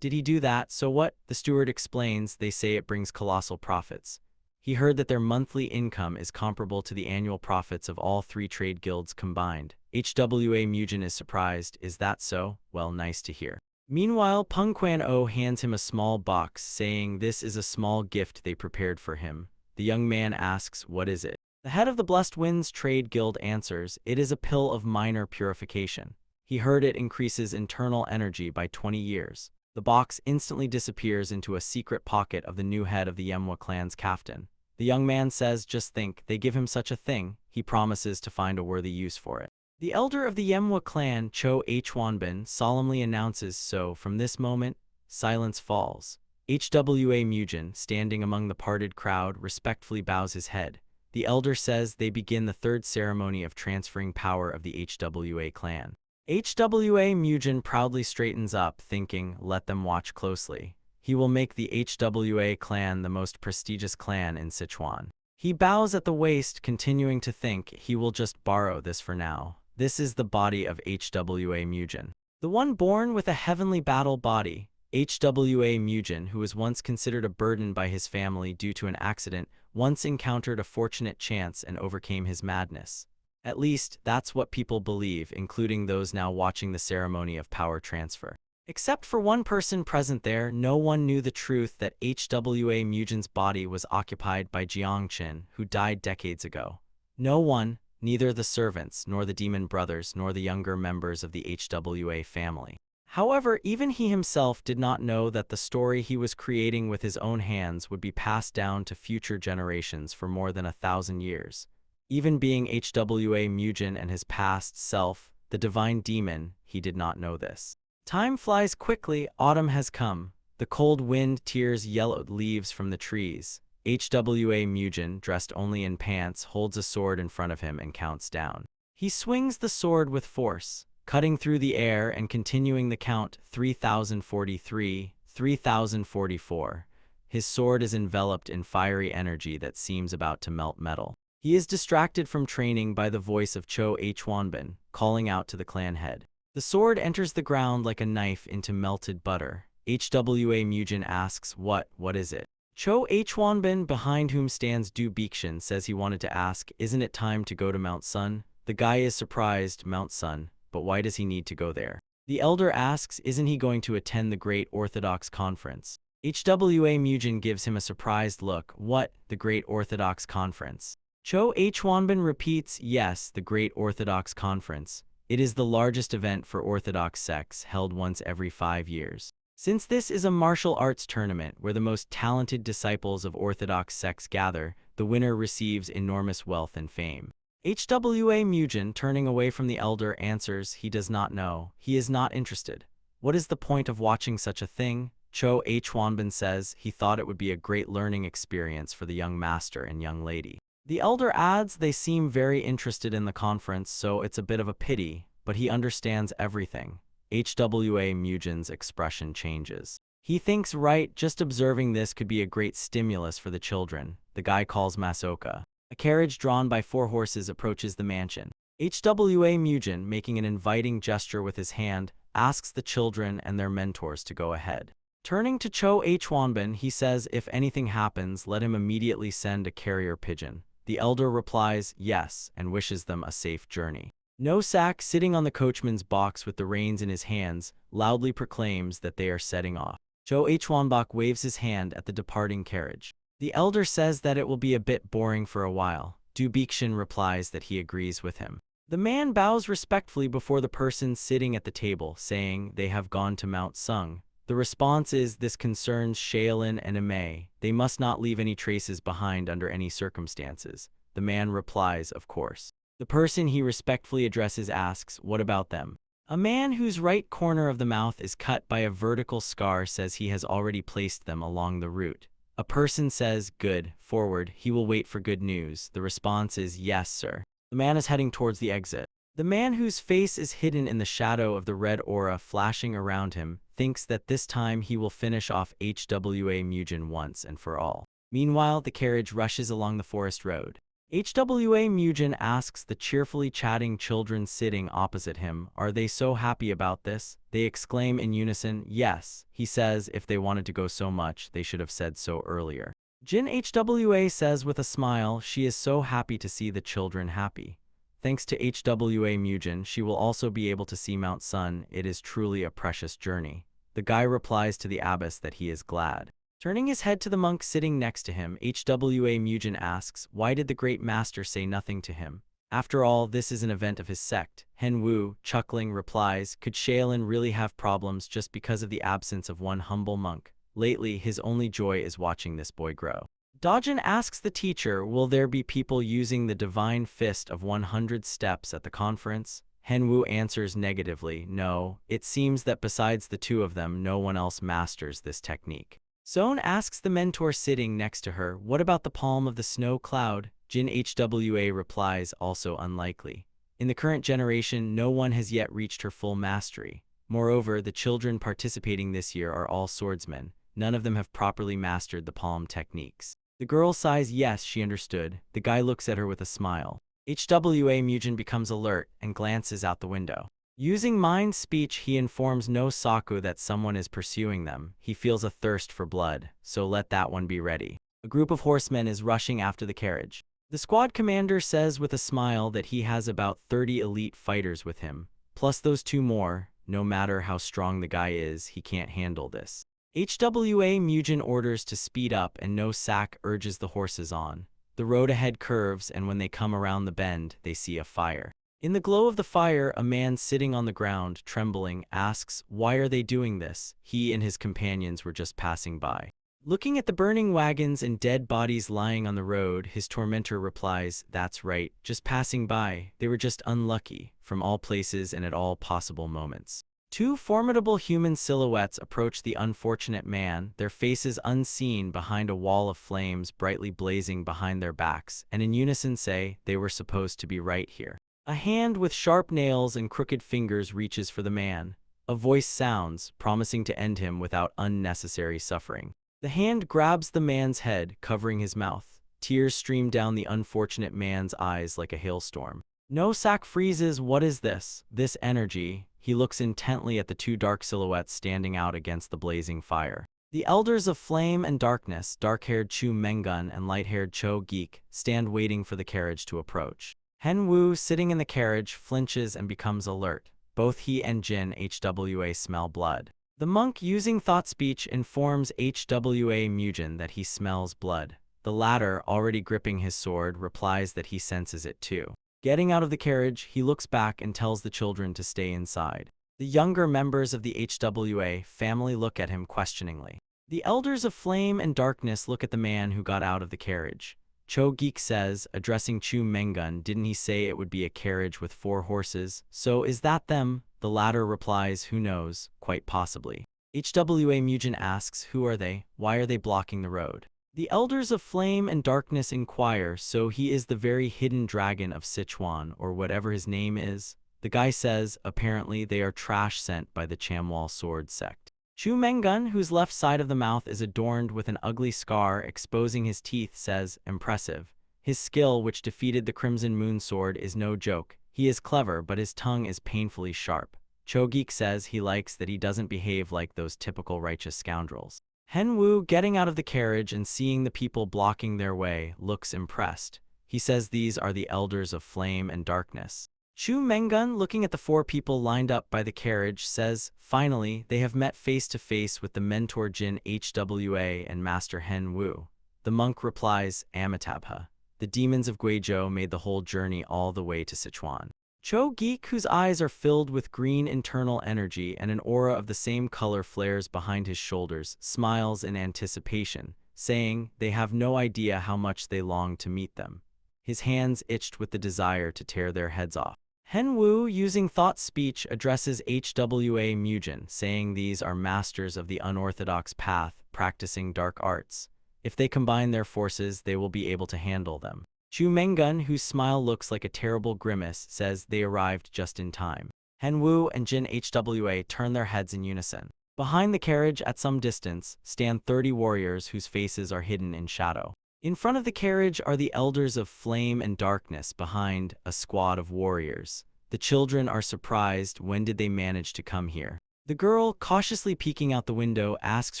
[SPEAKER 3] did he do that, so what? The steward explains, they say it brings colossal profits. He heard that their monthly income is comparable to the annual profits of all 3 trade guilds combined. HWA Mujin is surprised, is that so? Well, nice to hear. Meanwhile, Peng Quan-o hands him a small box, saying this is a small gift they prepared for him. The young man asks, what is it? The head of the Blessed Winds Trade Guild answers, it is a pill of minor purification. He heard it increases internal energy by 20 years. The box instantly disappears into a secret pocket of the new head of the Manhwa clan's captain. The young man says, just think, they give him such a thing. He promises to find a worthy use for it. The elder of the Manhwa clan, Cho Hwanbin, solemnly announces, so from this moment, silence falls. HWA Mujin, standing among the parted crowd, respectfully bows his head. The elder says they begin the 3rd ceremony of transferring power of the HWA clan. HWA Mujin proudly straightens up, thinking, let them watch closely. He will make the HWA clan the most prestigious clan in Sichuan. He bows at the waist, continuing to think, he will just borrow this for now. This is the body of HWA Mujin. The one born with a heavenly battle body. HWA Mujin, who was once considered a burden by his family due to an accident, once encountered a fortunate chance and overcame his madness. At least, that's what people believe, including those now watching the ceremony of power transfer. Except for one person present there, no one knew the truth that HWA Mujin's body was occupied by Jiang Qin, who died decades ago. No one, neither the servants, nor the demon brothers, nor the younger members of the HWA family. However, even he himself did not know that the story he was creating with his own hands would be passed down to future generations for more than 1,000 years. Even being HWA Mujin and his past self, the divine demon, he did not know this. Time flies quickly, autumn has come. The cold wind tears yellowed leaves from the trees. HWA Mujin, dressed only in pants, holds a sword in front of him and counts down. He swings the sword with force, cutting through the air and continuing the count, 3043, 3044. His sword is enveloped in fiery energy that seems about to melt metal. He is distracted from training by the voice of Cho Hwanbin, calling out to the clan head. The sword enters the ground like a knife into melted butter. HWA Mujin asks, what is it? Cho Hwanbin, behind whom stands Du Bixian, says he wanted to ask, isn't it time to go to Mount Sun? The guy is surprised, Mount Sun, but why does he need to go there? The elder asks, isn't he going to attend the Great Orthodox Conference? HWA Mujin gives him a surprised look, what, the Great Orthodox Conference? Cho Hwanbin repeats, yes, the Great Orthodox Conference. It is the largest event for Orthodox sects held once every 5 years. Since this is a martial arts tournament where the most talented disciples of Orthodox sects gather, the winner receives enormous wealth and fame. HWA Mujin, turning away from the elder, answers he does not know. He is not interested. What is the point of watching such a thing? Cho Hwanbin says he thought it would be a great learning experience for the young master and young lady. The elder adds they seem very interested in the conference, so it's a bit of a pity, but he understands everything. HWA Mujin's expression changes. He thinks, right, just observing this could be a great stimulus for the children. The guy calls Masoka. A carriage drawn by 4 horses approaches the mansion. HWA Mujin, making an inviting gesture with his hand, asks the children and their mentors to go ahead. Turning to Cho Hwanbin, he says if anything happens, let him immediately send a carrier pigeon. The elder replies yes and wishes them a safe journey. Nosak, sitting on the coachman's box with the reins in his hands, loudly proclaims that they are setting off. Cho Hwanbin waves his hand at the departing carriage. The elder says that it will be a bit boring for a while. Du Bixian replies that he agrees with him. The man bows respectfully before the person sitting at the table, saying they have gone to Mount Sung. The response is this concerns Shaolin and Ame. They must not leave any traces behind under any circumstances. The man replies, of course. The person he respectfully addresses asks, "What about them?" A man whose right corner of the mouth is cut by a vertical scar says he has already placed them along the route. A person says, "Good, forward, he will wait for good news." The response is, "Yes, sir." The man is heading towards the exit. The man whose face is hidden in the shadow of the red aura flashing around him thinks that this time he will finish off HWA Mugen once and for all. Meanwhile, the carriage rushes along the forest road. HWA Mugen asks the cheerfully chatting children sitting opposite him, "Are they so happy about this?" They exclaim in unison, "Yes." He says if they wanted to go so much, they should have said so earlier. Jin HWA says with a smile she is so happy to see the children happy. Thanks to HWA Mugen, she will also be able to see Mount Sun. It is truly a precious journey. The guy replies to the abbess that he is glad. Turning his head to the monk sitting next to him, HWA Mugen asks, why did the great master say nothing to him? After all, this is an event of his sect. Hen Wu, chuckling, replies, could Shaolin really have problems just because of the absence of one humble monk? Lately, his only joy is watching this boy grow. Dajin asks the teacher, will there be people using the divine fist of 100 steps at the conference? Hen Wu answers negatively, no, it seems that besides the two of them, no one else masters this technique. Zone asks the mentor sitting next to her, what about the palm of the snow cloud? Jin HWA replies, also unlikely. In the current generation, no one has yet reached her full mastery. Moreover, the children participating this year are all swordsmen. None of them have properly mastered the palm techniques. The girl sighs yes, she understood. The guy looks at her with a smile. HWA Mugen becomes alert and glances out the window. Using mind speech, he informs No Saku that someone is pursuing them. He feels a thirst for blood, so let that one be ready. A group of horsemen is rushing after the carriage. The squad commander says with a smile that he has about 30 elite fighters with him, plus those two more. No matter how strong the guy is, he can't handle this. HWA Mugen orders to speed up and No Saku urges the horses on. The road ahead curves, and when they come around the bend, they see a fire. In the glow of the fire, a man sitting on the ground, trembling, asks, why are they doing this? He and his companions were just passing by. Looking at the burning wagons and dead bodies lying on the road, his tormentor replies, that's right, just passing by. They were just unlucky, from all places and at all possible moments. Two formidable human silhouettes approach the unfortunate man, their faces unseen behind a wall of flames brightly blazing behind their backs, and in unison say, they were supposed to be right here. A hand with sharp nails and crooked fingers reaches for the man. A voice sounds, promising to end him without unnecessary suffering. The hand grabs the man's head, covering his mouth. Tears stream down the unfortunate man's eyes like a hailstorm. No Saku freezes. What is this? This energy. He looks intently at the two dark silhouettes standing out against the blazing fire. The elders of Flame and Darkness, dark-haired Chu Mengun and light-haired Cho Geek, stand waiting for the carriage to approach. Hen Wu, sitting in the carriage, flinches and becomes alert. Both he and Jin HWA smell blood. The monk, using thought speech, informs HWA Mugen that he smells blood. The latter, already gripping his sword, replies that he senses it too. Getting out of the carriage, he looks back and tells the children to stay inside. The younger members of the HWA family look at him questioningly. The elders of Flame and Darkness look at the man who got out of the carriage. Cho Geek says, addressing Chu Mengun, didn't he say it would be a carriage with 4 horses? So is that them? The latter replies, who knows, quite possibly. HWA Mugen asks, who are they? Why are they blocking the road? The elders of Flame and Darkness inquire, so he is the very hidden dragon of Sichuan, or whatever his name is. The guy says, apparently they are trash sent by the Chamwal sword sect. Chu Mengun, whose left side of the mouth is adorned with an ugly scar exposing his teeth, says, impressive. His skill, which defeated the Crimson Moon sword, is no joke. He is clever, but his tongue is painfully sharp. Cho Geek says he likes that he doesn't behave like those typical righteous scoundrels. Hen Wu, getting out of the carriage and seeing the people blocking their way, looks impressed. He says these are the elders of Flame and Darkness. Chu Mengun, looking at the 4 people lined up by the carriage, says, finally, they have met face to face with the mentor Jin HWA and Master Hen Wu. The monk replies, Amitabha. The demons of Guizhou made the whole journey all the way to Sichuan. Cho Geek, whose eyes are filled with green internal energy and an aura of the same color flares behind his shoulders, smiles in anticipation, saying, they have no idea how much they long to meet them. His hands itched with the desire to tear their heads off. Henwu, using thought speech, addresses HWA Mujin, saying these are masters of the unorthodox path, practicing dark arts. If they combine their forces, they will be able to handle them. Chu Mengun, whose smile looks like a terrible grimace, says they arrived just in time. Henwu and Jin HWA turn their heads in unison. Behind the carriage, at some distance, stand 30 warriors whose faces are hidden in shadow. In front of the carriage are the elders of flame and darkness, behind a squad of warriors. The children are surprised. When did they manage to come here? The girl, cautiously peeking out the window, asks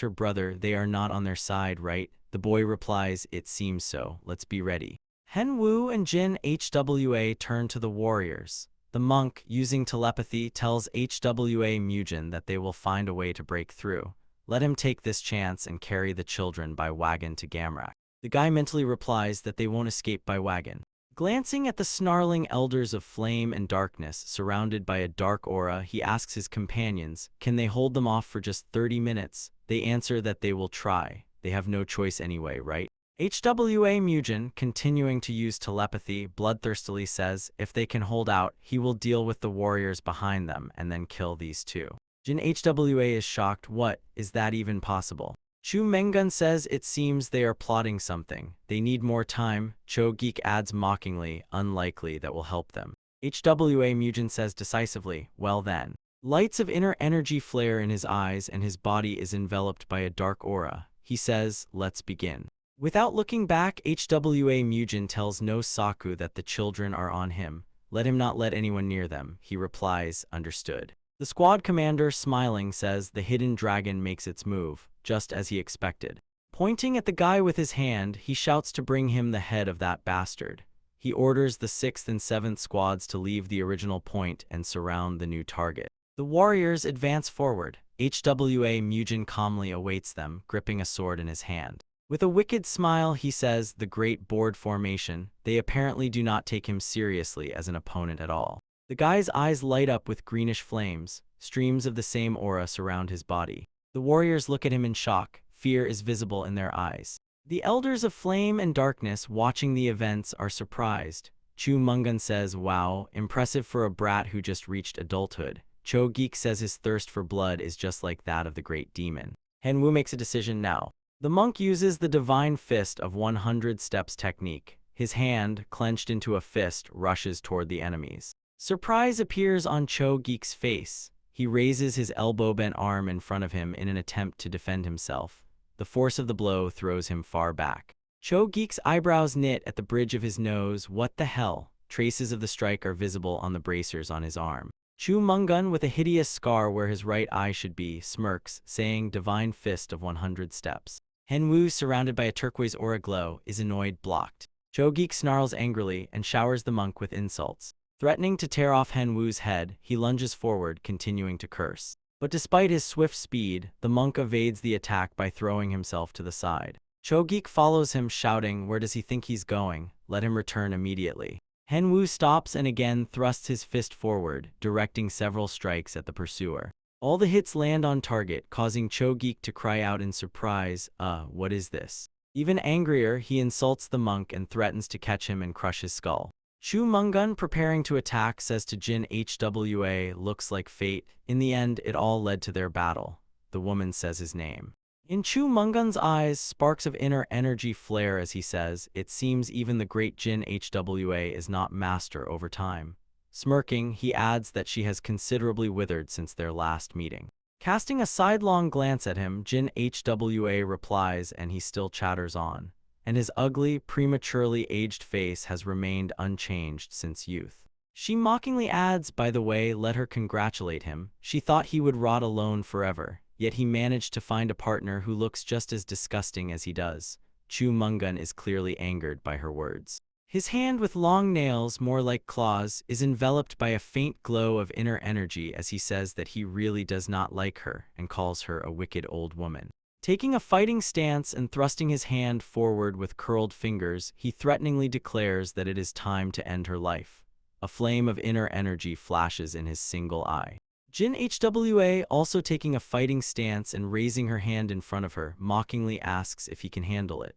[SPEAKER 3] her brother they are not on their side, right? The boy replies, it seems so, let's be ready. Henwu and Jin HWA turn to the warriors. The monk, using telepathy, tells HWA Mujin that they will find a way to break through. Let him take this chance and carry the children by wagon to Gamrak. The guy mentally replies that they won't escape by wagon. Glancing at the snarling elders of flame and darkness, surrounded by a dark aura, he asks his companions, can they hold them off for just 30 minutes? They answer that they will try. They have no choice anyway, right? HWA Mujin, continuing to use telepathy, bloodthirstily says if they can hold out, he will deal with the warriors behind them and then kill these two. Jin HWA is shocked. What? Is that even possible? Chu Mengun says it seems they are plotting something. They need more time. Cho Geek adds mockingly, unlikely that will help them. HWA Mujin says decisively, well then. Lights of inner energy flare in his eyes and his body is enveloped by a dark aura. He says, let's begin. Without looking back, HWA Mujin tells No Saku that the children are on him. Let him not let anyone near them. He replies, understood. The squad commander, smiling, says the hidden dragon makes its move, just as he expected. Pointing at the guy with his hand, he shouts to bring him the head of that bastard. He orders the 6th and 7th squads to leave the original point and surround the new target. The warriors advance forward. HWA Mujin calmly awaits them, gripping a sword in his hand. With a wicked smile, he says, the great board formation. They apparently do not take him seriously as an opponent at all. The guy's eyes light up with greenish flames. Streams of the same aura surround his body. The warriors look at him in shock. Fear is visible in their eyes. The elders of flame and darkness watching the events are surprised. Chu Mengun says, wow, impressive for a brat who just reached adulthood. Cho Geek says his thirst for blood is just like that of the great demon. Henwu makes a decision now. The monk uses the divine fist of 100 steps technique. His hand, clenched into a fist, rushes toward the enemies. Surprise appears on Cho Geek's face. He raises his elbow-bent arm in front of him in an attempt to defend himself. The force of the blow throws him far back. Cho Geek's eyebrows knit at the bridge of his nose. What the hell? Traces of the strike are visible on the bracers on his arm. Chu Mengun, with a hideous scar where his right eye should be, smirks, saying divine fist of 100 steps. Henwu, surrounded by a turquoise aura glow, is annoyed, blocked. Cho Geek snarls angrily and showers the monk with insults. Threatening to tear off Henwu's head, he lunges forward, continuing to curse. But despite his swift speed, the monk evades the attack by throwing himself to the side. Cho Geek follows him, shouting, where does he think he's going? Let him return immediately. Henwu stops and again thrusts his fist forward, directing several strikes at the pursuer. All the hits land on target, causing Cho Geek to cry out in surprise, what is this? Even angrier, he insults the monk and threatens to catch him and crush his skull. Chu Mengun, preparing to attack, says to Jin HWA, looks like fate. In the end, it all led to their battle. The woman says his name. In Chu Mengun's eyes, sparks of inner energy flare as he says, it seems even the great Jin HWA is not master over time. Smirking, he adds that she has considerably withered since their last meeting. Casting a sidelong glance at him, Jin HWA replies and he still chatters on. And his ugly, prematurely aged face has remained unchanged since youth. She mockingly adds, by the way, let her congratulate him. She thought he would rot alone forever, yet he managed to find a partner who looks just as disgusting as he does. Chu Mengun is clearly angered by her words. His hand with long nails, more like claws, is enveloped by a faint glow of inner energy as he says that he really does not like her and calls her a wicked old woman. Taking a fighting stance and thrusting his hand forward with curled fingers, he threateningly declares that it is time to end her life. A flame of inner energy flashes in his single eye. Jin HWA, also taking a fighting stance and raising her hand in front of her, mockingly asks if he can handle it.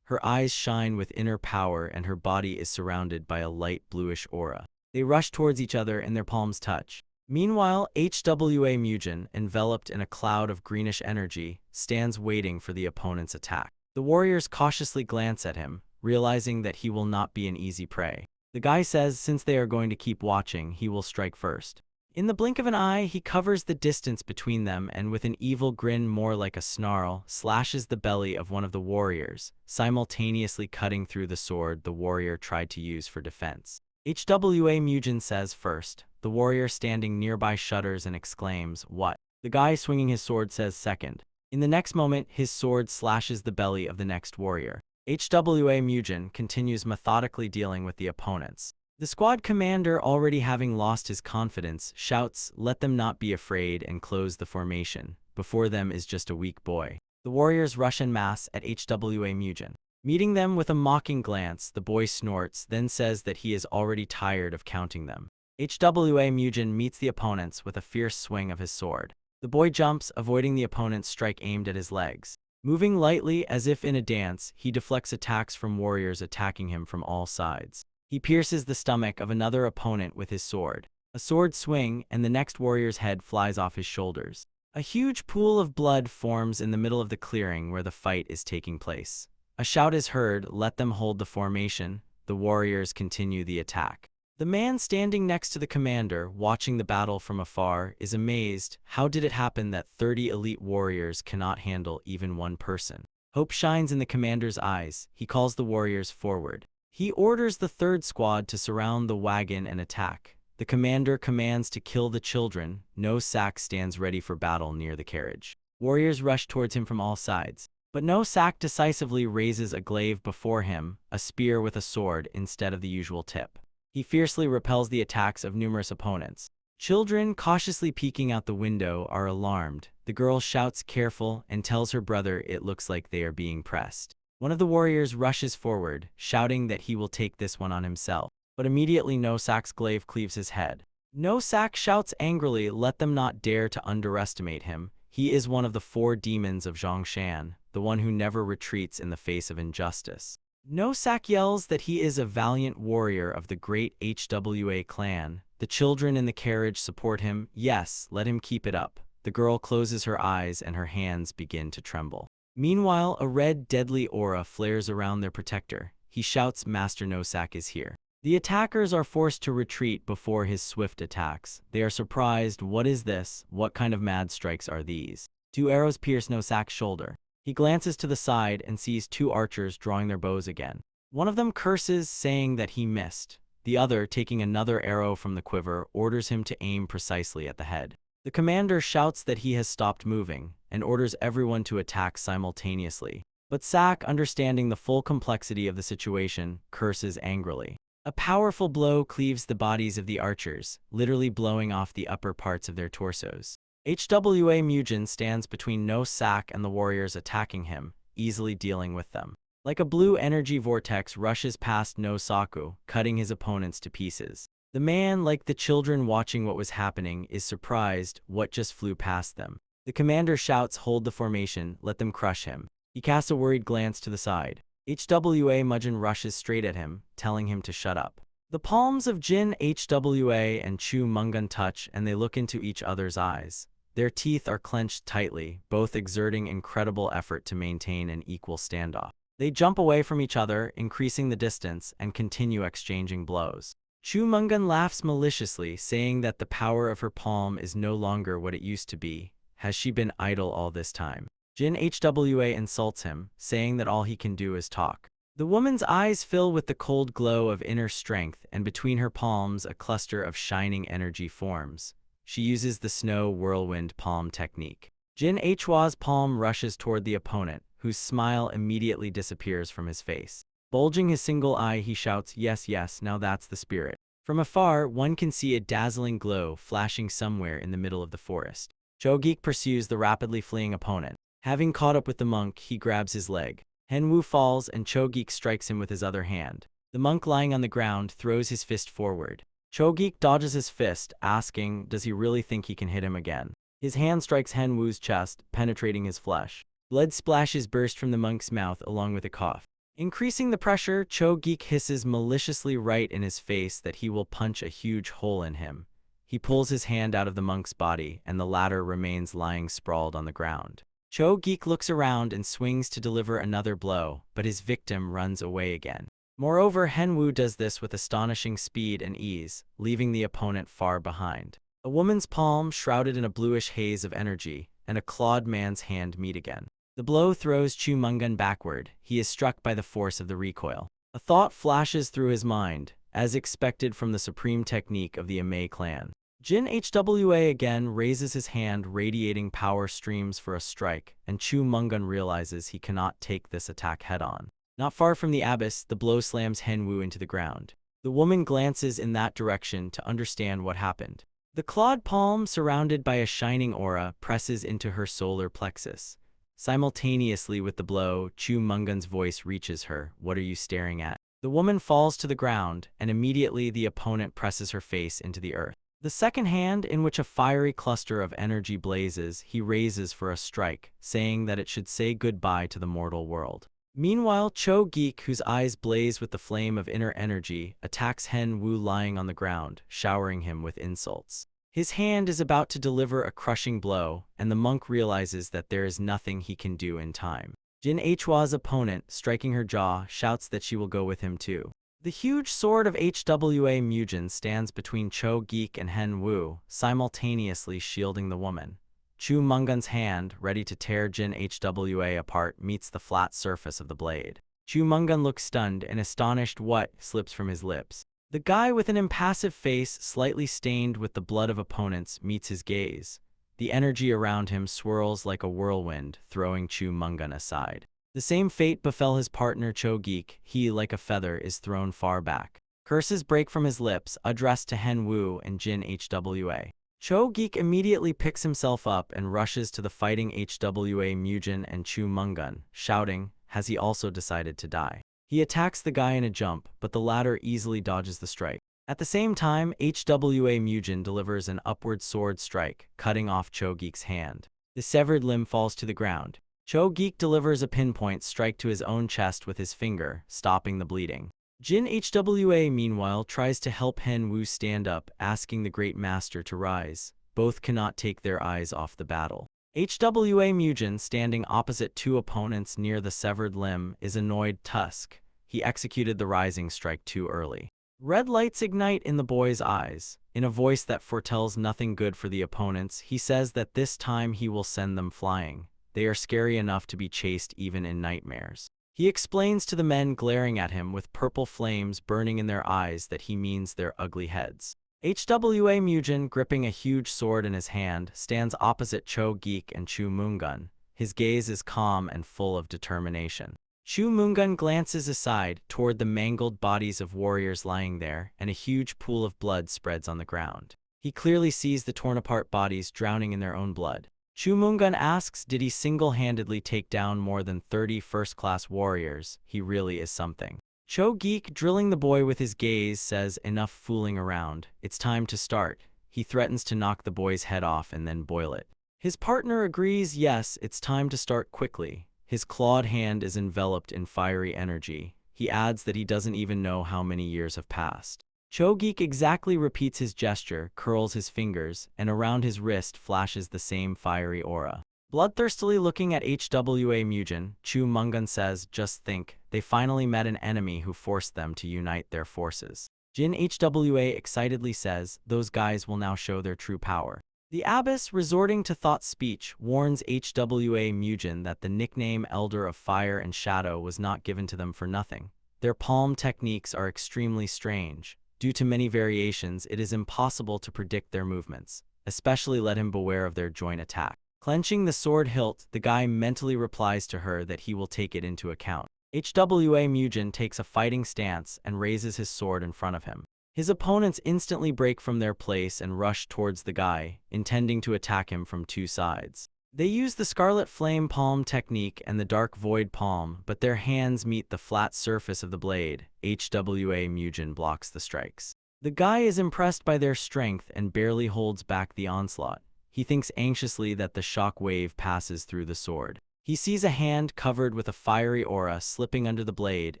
[SPEAKER 3] Her eyes shine with inner power and her body is surrounded by a light bluish aura. They rush towards each other and their palms touch. Meanwhile, HWA Mujin, enveloped in a cloud of greenish energy, stands waiting for the opponent's attack. The warriors cautiously glance at him, realizing that he will not be an easy prey. The guy says since they are going to keep watching, he will strike first. In the blink of an eye, he covers the distance between them and with an evil grin more like a snarl, slashes the belly of one of the warriors, simultaneously cutting through the sword the warrior tried to use for defense. HWA Mujin says first. The warrior standing nearby shudders and exclaims, "What?" The guy swinging his sword says second. In the next moment, his sword slashes the belly of the next warrior. HWA Mujin continues methodically dealing with the opponents. The squad commander, already having lost his confidence, shouts, "Let them not be afraid," and close the formation. Before them is just a weak boy. The warriors rush en masse at HWA Mujin. Meeting them with a mocking glance, the boy snorts, then says that he is already tired of counting them. HWA Mujin meets the opponents with a fierce swing of his sword. The boy jumps, avoiding the opponent's strike aimed at his legs. Moving lightly as if in a dance, he deflects attacks from warriors attacking him from all sides. He pierces the stomach of another opponent with his sword. A sword swing, and the next warrior's head flies off his shoulders. A huge pool of blood forms in the middle of the clearing where the fight is taking place. A shout is heard, "Let them hold the formation." The warriors continue the attack. The man standing next to the commander, watching the battle from afar, is amazed. How did it happen that 30 elite warriors cannot handle even one person? Hope shines in the commander's eyes. He calls the warriors forward. He orders the third squad to surround the wagon and attack. The commander commands to kill the children. No Sack stands ready for battle near the carriage. Warriors rush towards him from all sides. But No Sack decisively raises a glaive before him, a spear with a sword instead of the usual tip. He fiercely repels the attacks of numerous opponents. Children, cautiously peeking out the window, are alarmed. The girl shouts "Careful," and tells her brother it looks like they are being pressed. One of the warriors rushes forward, shouting that he will take this one on himself. But immediately No Sack's glaive cleaves his head. No Sack shouts angrily, "Let them not dare to underestimate him. He is one of the 4 demons of Zhongshan, the one who never retreats in the face of injustice." No Sack yells that he is a valiant warrior of the great HWA clan. The children in the carriage support him. "Yes, let him keep it up." The girl closes her eyes and her hands begin to tremble. Meanwhile, a red deadly aura flares around their protector. He shouts, "Master No Sack is here." The attackers are forced to retreat before his swift attacks. They are surprised. What is this? What kind of mad strikes are these? 2 arrows pierce No Sack's shoulder. He glances to the side and sees 2 archers drawing their bows again. One of them curses, saying that he missed. The other, taking another arrow from the quiver, orders him to aim precisely at the head. The commander shouts that he has stopped moving, and orders everyone to attack simultaneously. But Sack, understanding the full complexity of the situation, curses angrily. A powerful blow cleaves the bodies of the archers, literally blowing off the upper parts of their torsos. HWA Mujin stands between No Sack and the warriors attacking him, easily dealing with them. Like a blue energy vortex rushes past No Saku, cutting his opponents to pieces. The man, like the children watching what was happening, is surprised. What just flew past them? The commander shouts, "Hold the formation, let them crush him." He casts a worried glance to the side. HWA Mujin rushes straight at him, telling him to shut up. The palms of Jin HWA and Chu Mungun touch and they look into each other's eyes. Their teeth are clenched tightly, both exerting incredible effort to maintain an equal standoff. They jump away from each other, increasing the distance, and continue exchanging blows. Chu Mungun laughs maliciously, saying that the power of her palm is no longer what it used to be. Has she been idle all this time? Jin HWA insults him, saying that all he can do is talk. The woman's eyes fill with the cold glow of inner strength, and between her palms a cluster of shining energy forms. She uses the snow whirlwind palm technique. Jin Hwa's palm rushes toward the opponent, whose smile immediately disappears from his face. Bulging his single eye, he shouts, "Yes, yes, now that's the spirit." From afar, one can see a dazzling glow flashing somewhere in the middle of the forest. Chogeek pursues the rapidly fleeing opponent. Having caught up with the monk, he grabs his leg. Henwu falls and Chogeek strikes him with his other hand. The monk, lying on the ground, throws his fist forward. Chogeek dodges his fist, asking, does he really think he can hit him again? His hand strikes Henwu's chest, penetrating his flesh. Blood splashes burst from the monk's mouth along with a cough. Increasing the pressure, Cho-geek hisses maliciously right in his face that he will punch a huge hole in him. He pulls his hand out of the monk's body, and the latter remains lying sprawled on the ground. Cho-geek looks around and swings to deliver another blow, but his victim runs away again. Moreover, Henwu does this with astonishing speed and ease, leaving the opponent far behind. A woman's palm shrouded in a bluish haze of energy, and a clawed man's hand meet again. The blow throws Chu Mungun backward. He is struck by the force of the recoil. A thought flashes through his mind, as expected from the supreme technique of the Amei clan. Jin Hwa again raises his hand, radiating power streams for a strike, and Chu Mungun realizes he cannot take this attack head-on. Not far from the abyss, the blow slams Henwu into the ground. The woman glances in that direction to understand what happened. The clawed palm, surrounded by a shining aura, presses into her solar plexus. Simultaneously with the blow, Chu Mungun's voice reaches her. "What are you staring at?" The woman falls to the ground, and immediately the opponent presses her face into the earth. The second hand, in which a fiery cluster of energy blazes, he raises for a strike, saying that it should say goodbye to the mortal world. Meanwhile, Cho-geek, whose eyes blaze with the flame of inner energy, attacks Henwu lying on the ground, showering him with insults. His hand is about to deliver a crushing blow, and the monk realizes that there is nothing he can do in time. Jin Hwa's opponent, striking her jaw, shouts that she will go with him too. The huge sword of Hwa Mujin stands between Cho-geek and Henwu, simultaneously shielding the woman. Chu Mungun's hand, ready to tear Jin Hwa apart, meets the flat surface of the blade. Chu Mungun looks stunned and astonished. What slips from his lips? The guy with an impassive face, slightly stained with the blood of opponents, meets his gaze. The energy around him swirls like a whirlwind, throwing Chu Mungun aside. The same fate befell his partner Cho-geek. He, like a feather, is thrown far back. Curses break from his lips, addressed to Henwu and Jin Hwa. Cho-geek immediately picks himself up and rushes to the fighting Hwa Mujin and Chu Mungun, shouting, has he also decided to die? He attacks the guy in a jump, but the latter easily dodges the strike. At the same time, Hwa Mujin delivers an upward sword strike, cutting off Cho-geek's hand. The severed limb falls to the ground. Cho-geek delivers a pinpoint strike to his own chest with his finger, stopping the bleeding. Jin Hwa meanwhile tries to help Henwu stand up, asking the Great Master to rise. Both cannot take their eyes off the battle. Hwa Mujin, standing opposite two opponents near the severed limb, is annoyed. Tusk. He executed the rising strike too early. Red lights ignite in the boy's eyes. In a voice that foretells nothing good for the opponents, he says that this time he will send them flying. They are scary enough to be chased even in nightmares. He explains to the men glaring at him with purple flames burning in their eyes that he means their ugly heads. Hwa Mujin, gripping a huge sword in his hand, stands opposite Cho-geek and Chu Mungun. His gaze is calm and full of determination. Chu Mungun glances aside toward the mangled bodies of warriors lying there, and a huge pool of blood spreads on the ground. He clearly sees the torn-apart bodies drowning in their own blood. Chu Mungun asks, did he single-handedly take down more than 30 first-class warriors? He really is something. Cho-geek, drilling the boy with his gaze, says, enough fooling around. It's time to start. He threatens to knock the boy's head off and then boil it. His partner agrees, yes, it's time to start quickly. His clawed hand is enveloped in fiery energy. He adds that he doesn't even know how many years have passed. Cho-geek exactly repeats his gesture, curls his fingers, and around his wrist flashes the same fiery aura. Bloodthirstily looking at Hwa Mujin, Chu Mungun says, just think, they finally met an enemy who forced them to unite their forces. Jin Hwa excitedly says, those guys will now show their true power. The abbess, resorting to thought speech, warns Hwa Mujin that the nickname Elder of Fire and Shadow was not given to them for nothing. Their palm techniques are extremely strange. Due to many variations, it is impossible to predict their movements. Especially let him beware of their joint attack. Clenching the sword hilt, the guy mentally replies to her that he will take it into account. Hwa Mujin takes a fighting stance and raises his sword in front of him. His opponents instantly break from their place and rush towards the guy, intending to attack him from two sides. They use the Scarlet Flame Palm technique and the Dark Void Palm, but their hands meet the flat surface of the blade. Hwa Mujin blocks the strikes. The guy is impressed by their strength and barely holds back the onslaught. He thinks anxiously that the shock wave passes through the sword. He sees a hand covered with a fiery aura slipping under the blade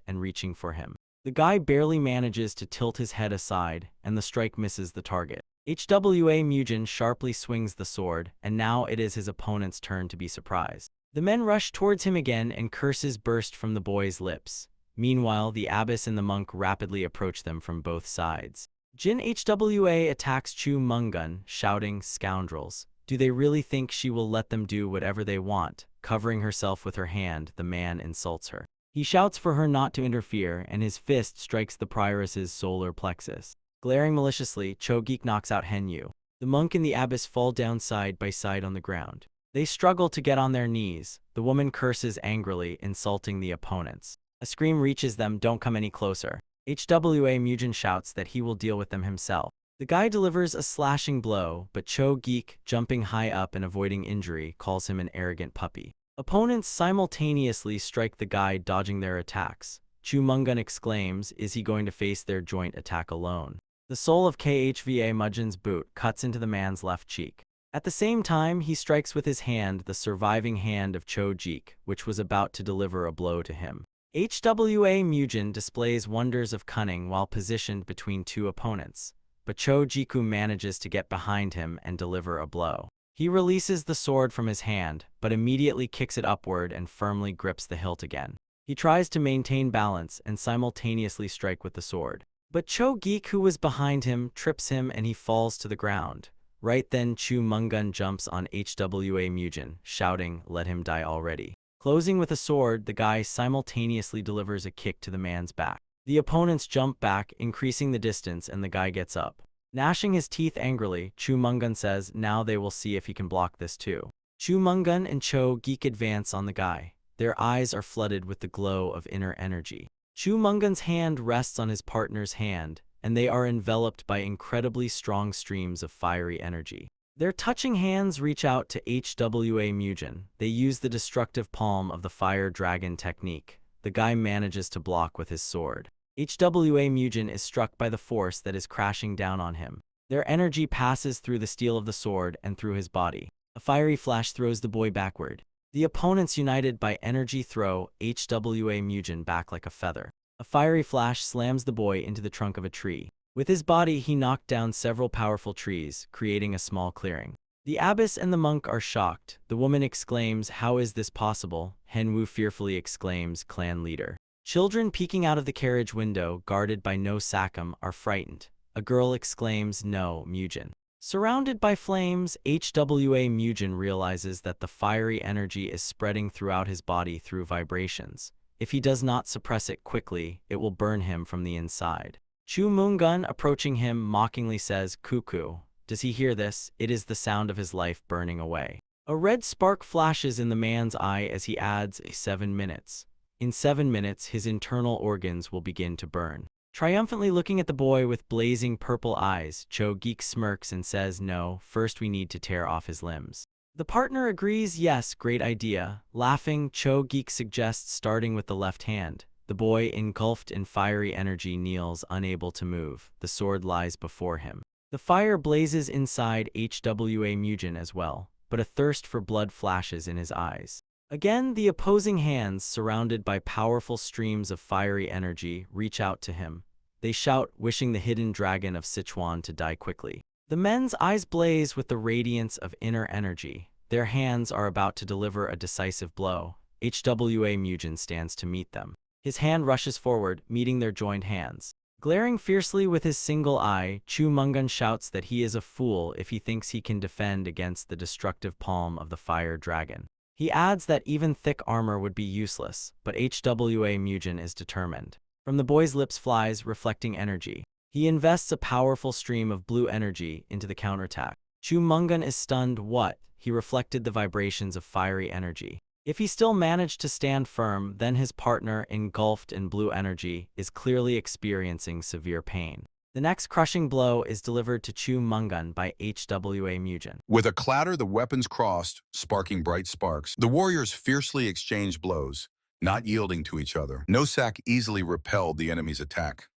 [SPEAKER 3] and reaching for him. The guy barely manages to tilt his head aside, and the strike misses the target. HWA Mugen sharply swings the sword, and now it is his opponent's turn to be surprised. The men rush towards him again, and curses burst from the boy's lips. Meanwhile, the abbess and the monk rapidly approach them from both sides. Jin HWA attacks Chu Mungun, shouting, "Scoundrels! Do they really think she will let them do whatever they want?" Covering herself with her hand, the man insults her. He shouts for her not to interfere, and his fist strikes the prioress's solar plexus. Glaring maliciously, Cho-geek knocks out Henyu. The monk and the abbess fall down side by side on the ground. They struggle to get on their knees. The woman curses angrily, insulting the opponents. A scream reaches them, "Don't come any closer." HWA Mugen shouts that he will deal with them himself. The guy delivers a slashing blow, but Cho-geek, jumping high up and avoiding injury, calls him an arrogant puppy. Opponents simultaneously strike the guy, dodging their attacks. Chu Mungun exclaims, "Is he going to face their joint attack alone?" The soul of KHVA Mujin's boot cuts into the man's left cheek. At the same time, he strikes with his hand the surviving hand of Cho-geek, which was about to deliver a blow to him. HWA Mugen displays wonders of cunning while positioned between two opponents, but Cho-geek manages to get behind him and deliver a blow. He releases the sword from his hand, but immediately kicks it upward and firmly grips the hilt again. He tries to maintain balance and simultaneously strike with the sword. But Cho-geek, who was behind him, trips him and he falls to the ground. Right then, Chu Mungun jumps on HWA Mugen, shouting, "Let him die already." Closing with a sword, the guy simultaneously delivers a kick to the man's back. The opponents jump back, increasing the distance, and the guy gets up. Gnashing his teeth angrily, Chu Mungun says now they will see if he can block this too. Chu Mungun and Cho-geek advance on the guy. Their eyes are flooded with the glow of inner energy. Chu Mungun's hand rests on his partner's hand, and they are enveloped by incredibly strong streams of fiery energy. Their touching hands reach out to HWA Mugen. They use the destructive palm of the fire dragon technique. The guy manages to block with his sword. HWA Mugen is struck by the force that is crashing down on him. Their energy passes through the steel of the sword and through his body. A fiery flash throws the boy backward. The opponents, united by energy, throw HWA Mugen back like a feather. A fiery flash slams the boy into the trunk of a tree. With his body, he knocked down several powerful trees, creating a small clearing. The abbess and the monk are shocked. The woman exclaims, "How is this possible?" Henwu fearfully exclaims, "Clan leader." Children peeking out of the carriage window, guarded by no Sakam, are frightened. A girl exclaims, "No, Mugen." Surrounded by flames, HWA Mugen realizes that the fiery energy is spreading throughout his body through vibrations. If he does not suppress it quickly, it will burn him from the inside. Chu Mungun, approaching him, mockingly says, "Cuckoo." Does he hear this? It is the sound of his life burning away. A red spark flashes in the man's eye as he adds, 7 minutes. In 7 minutes, his internal organs will begin to burn. Triumphantly looking at the boy with blazing purple eyes, Cho-geek smirks and says, "No, first we need to tear off his limbs." The partner agrees, "Yes, great idea." Laughing, Cho-geek suggests starting with the left hand. The boy, engulfed in fiery energy, kneels, unable to move. The sword lies before him. The fire blazes inside HWA Mugen as well, but a thirst for blood flashes in his eyes. Again, the opposing hands, surrounded by powerful streams of fiery energy, reach out to him. They shout, wishing the hidden dragon of Sichuan to die quickly. The men's eyes blaze with the radiance of inner energy. Their hands are about to deliver a decisive blow. HWA Mugen stands to meet them. His hand rushes forward, meeting their joined hands. Glaring fiercely with his single eye, Chu Mungun shouts that he is a fool if he thinks he can defend against the destructive palm of the fire dragon. He adds that even thick armor would be useless, but HWA Mugen is determined. From the boy's lips flies reflecting energy. He invests a powerful stream of blue energy into the counterattack. Chu Mungun is stunned. What? He reflected the vibrations of fiery energy. If he still managed to stand firm, then his partner, engulfed in blue energy, is clearly experiencing severe pain. The next crushing blow is delivered to Chu Mungun by HWA Mugen.
[SPEAKER 2] With a clatter, the weapons crossed, sparking bright sparks. The warriors fiercely exchanged blows, not yielding to each other. Nosak easily repelled the enemy's attack,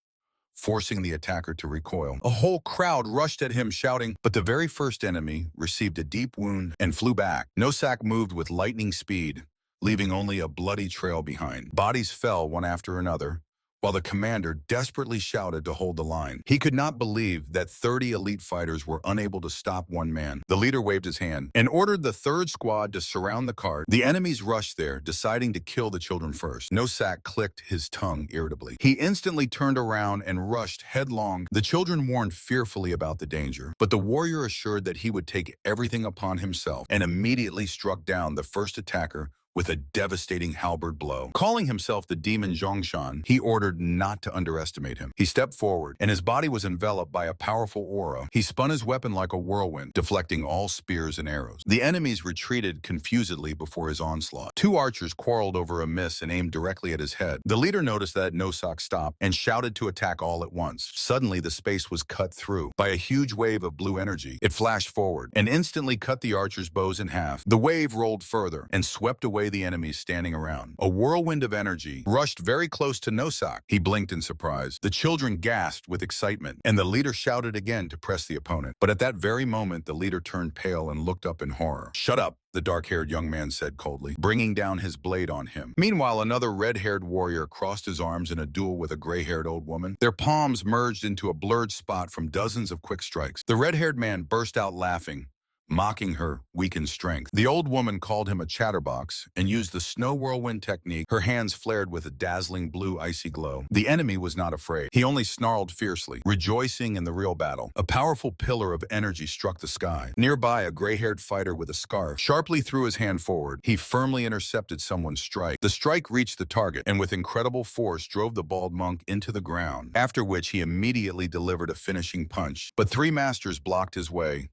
[SPEAKER 2] forcing the attacker to recoil. A whole crowd rushed at him shouting, but the very first enemy received a deep wound and flew back. Nosak moved with lightning speed, leaving only a bloody trail behind. Bodies fell one after another, while the commander desperately shouted to hold the line. He could not believe that 30 elite fighters were unable to stop one man. The leader waved his hand and ordered the third squad to surround the cart. The enemies rushed there, deciding to kill the children first. Nosak clicked his tongue irritably. He instantly turned around and rushed headlong. The children warned fearfully about the danger, but the warrior assured that he would take everything upon himself and immediately struck down the first attacker with a devastating halberd blow. Calling himself the demon Zhongshan, he ordered not to underestimate him. He stepped forward, and his body was enveloped by a powerful aura. He spun his weapon like a whirlwind, deflecting all spears and arrows. The enemies retreated confusedly before his onslaught. Two archers quarreled over a miss and aimed directly at his head. The leader noticed that Nosak stopped and shouted to attack all at once. Suddenly, the space was cut through by a huge wave of blue energy. It flashed forward and instantly cut the archers' bows in half. The wave rolled further and swept away the enemies standing around. A whirlwind of energy rushed very close to Nosak. He blinked in surprise. The children gasped with excitement, and the leader shouted again to press the opponent. But at that very moment, the leader turned pale and looked up in horror. "Shut up," the dark-haired young man said coldly, bringing down his blade on him. Meanwhile, another red-haired warrior crossed his arms in a duel with a gray-haired old woman. Their palms merged into a blurred spot from dozens of quick strikes. The red-haired man burst out laughing, mocking her weakened strength. The old woman called him a chatterbox and used the snow whirlwind technique. Her hands flared with a dazzling blue icy glow. The enemy was not afraid. He only snarled fiercely, rejoicing in the real battle. A powerful pillar of energy struck the sky. Nearby, a gray-haired fighter with a scarf sharply threw his hand forward. He firmly intercepted someone's strike. The strike reached the target and with incredible force drove the bald monk into the ground, after which he immediately delivered a finishing punch. But three masters blocked his way,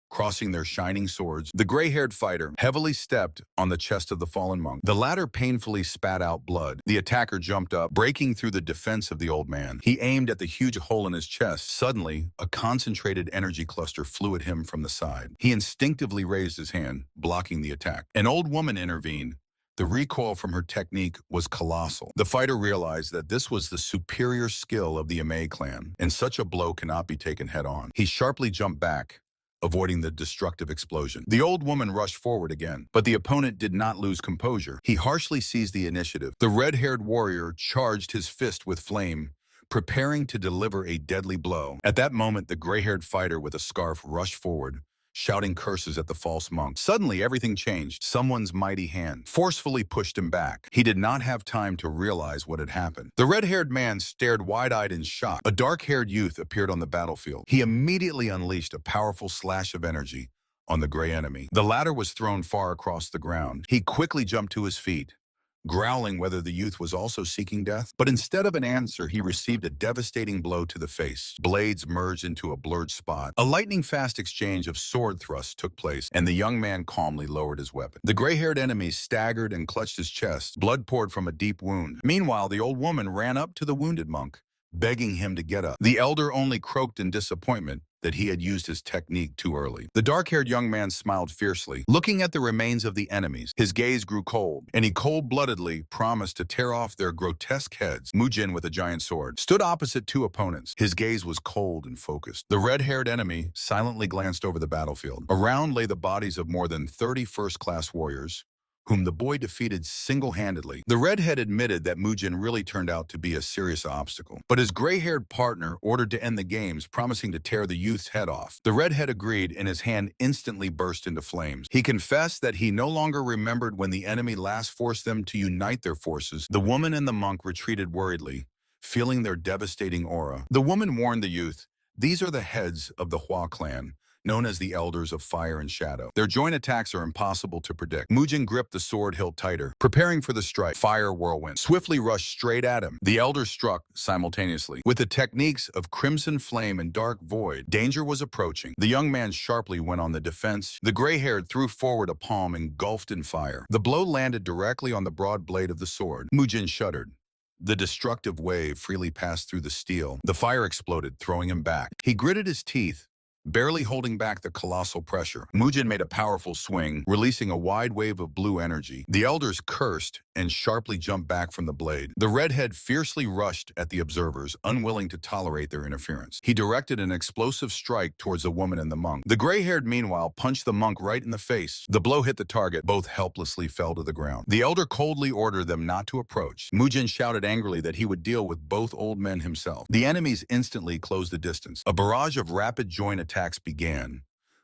[SPEAKER 2] crossing their shining swords. The gray-haired fighter heavily stepped on the chest of the fallen monk. The latter painfully spat out blood. The attacker jumped up, breaking through the defense of the old man. He aimed at the huge hole in his chest. Suddenly, a concentrated energy cluster flew at him from the side. He instinctively raised his hand, blocking the attack. An old woman intervened. The recoil from her technique was colossal. The fighter realized that this was the superior skill of the Yamei clan, and such a blow cannot be taken head-on. He sharply jumped back, avoiding the destructive explosion. The old woman rushed forward again, but the opponent did not lose composure. He harshly seized the initiative. The red-haired warrior charged his fist with flame, preparing to deliver a deadly blow. At that moment, the gray-haired fighter with a scarf rushed forward, shouting curses at the false monk. Suddenly, everything changed. Someone's mighty hand forcefully pushed him back. He did not have time to realize what had happened. The red-haired man stared wide-eyed in shock. A dark-haired youth appeared on the battlefield. He immediately unleashed a powerful slash of energy on the gray enemy. The latter was thrown far across the ground. He quickly jumped to his feet, growling whether the youth was also seeking death. But instead of an answer, he received a devastating blow to the face. Blades merged into a blurred spot. A lightning-fast exchange of sword thrusts took place, and the young man calmly lowered his weapon. The gray-haired enemy staggered and clutched his chest. Blood poured from a deep wound. Meanwhile, the old woman ran up to the wounded monk, begging him to get up. The elder only croaked in disappointment that he had used his technique too early. The dark-haired young man smiled fiercely. Looking at the remains of the enemies, his gaze grew cold, and he cold-bloodedly promised to tear off their grotesque heads. Mujin, with a giant sword, stood opposite two opponents. His gaze was cold and focused. The red-haired enemy silently glanced over the battlefield. Around lay the bodies of more than 30 first-class warriors, whom the boy defeated single-handedly. The redhead admitted that Mujin really turned out to be a serious obstacle, but his gray-haired partner ordered to end the games, promising to tear the youth's head off. The redhead agreed, and his hand instantly burst into flames. He confessed that he no longer remembered when the enemy last forced them to unite their forces. The woman and the monk retreated worriedly, feeling their devastating aura. The woman warned the youth, "These are the heads of the Hua clan, known as the Elders of Fire and Shadow. Their joint attacks are impossible to predict." Mujin gripped the sword hilt tighter, preparing for the strike. Fire whirlwind swiftly rushed straight at him. The Elders struck simultaneously. With the techniques of Crimson Flame and Dark Void, danger was approaching. The young man sharply went on the defense. The gray-haired threw forward a palm engulfed in fire. The blow landed directly on the broad blade of the sword. Mujin shuddered. The destructive wave freely passed through the steel. The fire exploded, throwing him back. He gritted his teeth, Barely holding back the colossal pressure, Mujin made a powerful swing, releasing a wide wave of blue energy. The elders cursed and sharply jumped back from the blade. The redhead fiercely rushed at the observers, unwilling to tolerate their interference. He directed an explosive strike towards the woman and the monk. The gray-haired, meanwhile, punched the monk right in the face. The blow hit the target. Both helplessly fell to the ground. The elder coldly ordered them not to approach. Mujin shouted angrily that he would deal with both old men himself. The enemies instantly closed the distance. A barrage of rapid joint attacks began,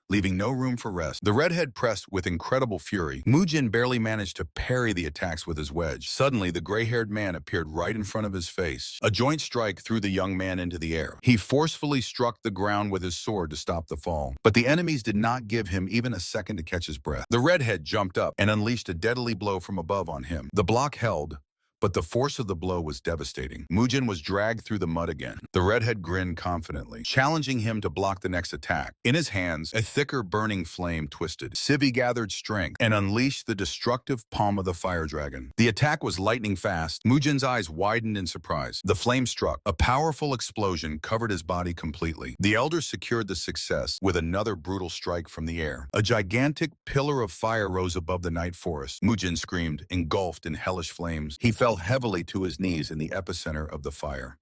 [SPEAKER 2] leaving no room for rest. The redhead pressed with incredible fury. Mujin barely managed to parry the attacks with his wedge. Suddenly, the gray-haired man appeared right in front of his face. A joint strike threw the young man into the air. He forcefully struck the ground with his sword to stop the fall. But the enemies did not give him even a second to catch his breath. The redhead jumped up and unleashed a deadly blow from above on him. The block held, but the force of the blow was devastating. Mujin was dragged through the mud again. The redhead grinned confidently, challenging him to block the next attack. In his hands, a thicker burning flame twisted. Sivi gathered strength and unleashed the destructive palm of the fire dragon. The attack was lightning fast. Mujin's eyes widened in surprise. The flame struck. A powerful explosion covered his body completely. The elder secured the success with another brutal strike from the air. A gigantic pillar of fire rose above the night forest. Mujin screamed, engulfed in hellish flames. He fell heavily to his knees in the epicenter of the fire.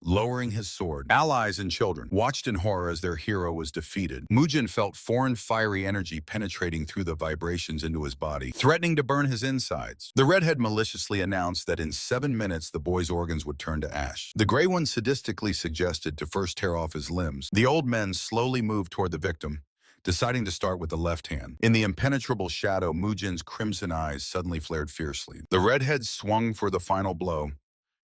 [SPEAKER 2] Lowering his sword, allies and children watched in horror as their hero was defeated. Mujin felt foreign fiery energy penetrating through the vibrations into his body, threatening to burn his insides. The redhead maliciously announced that in 7 minutes the boy's organs would turn to ash. The gray one sadistically suggested to first tear off his limbs. The old men slowly moved toward the victim, deciding to start with the left hand. In the impenetrable shadow, Mujin's crimson eyes suddenly flared fiercely. The redhead swung for the final blow,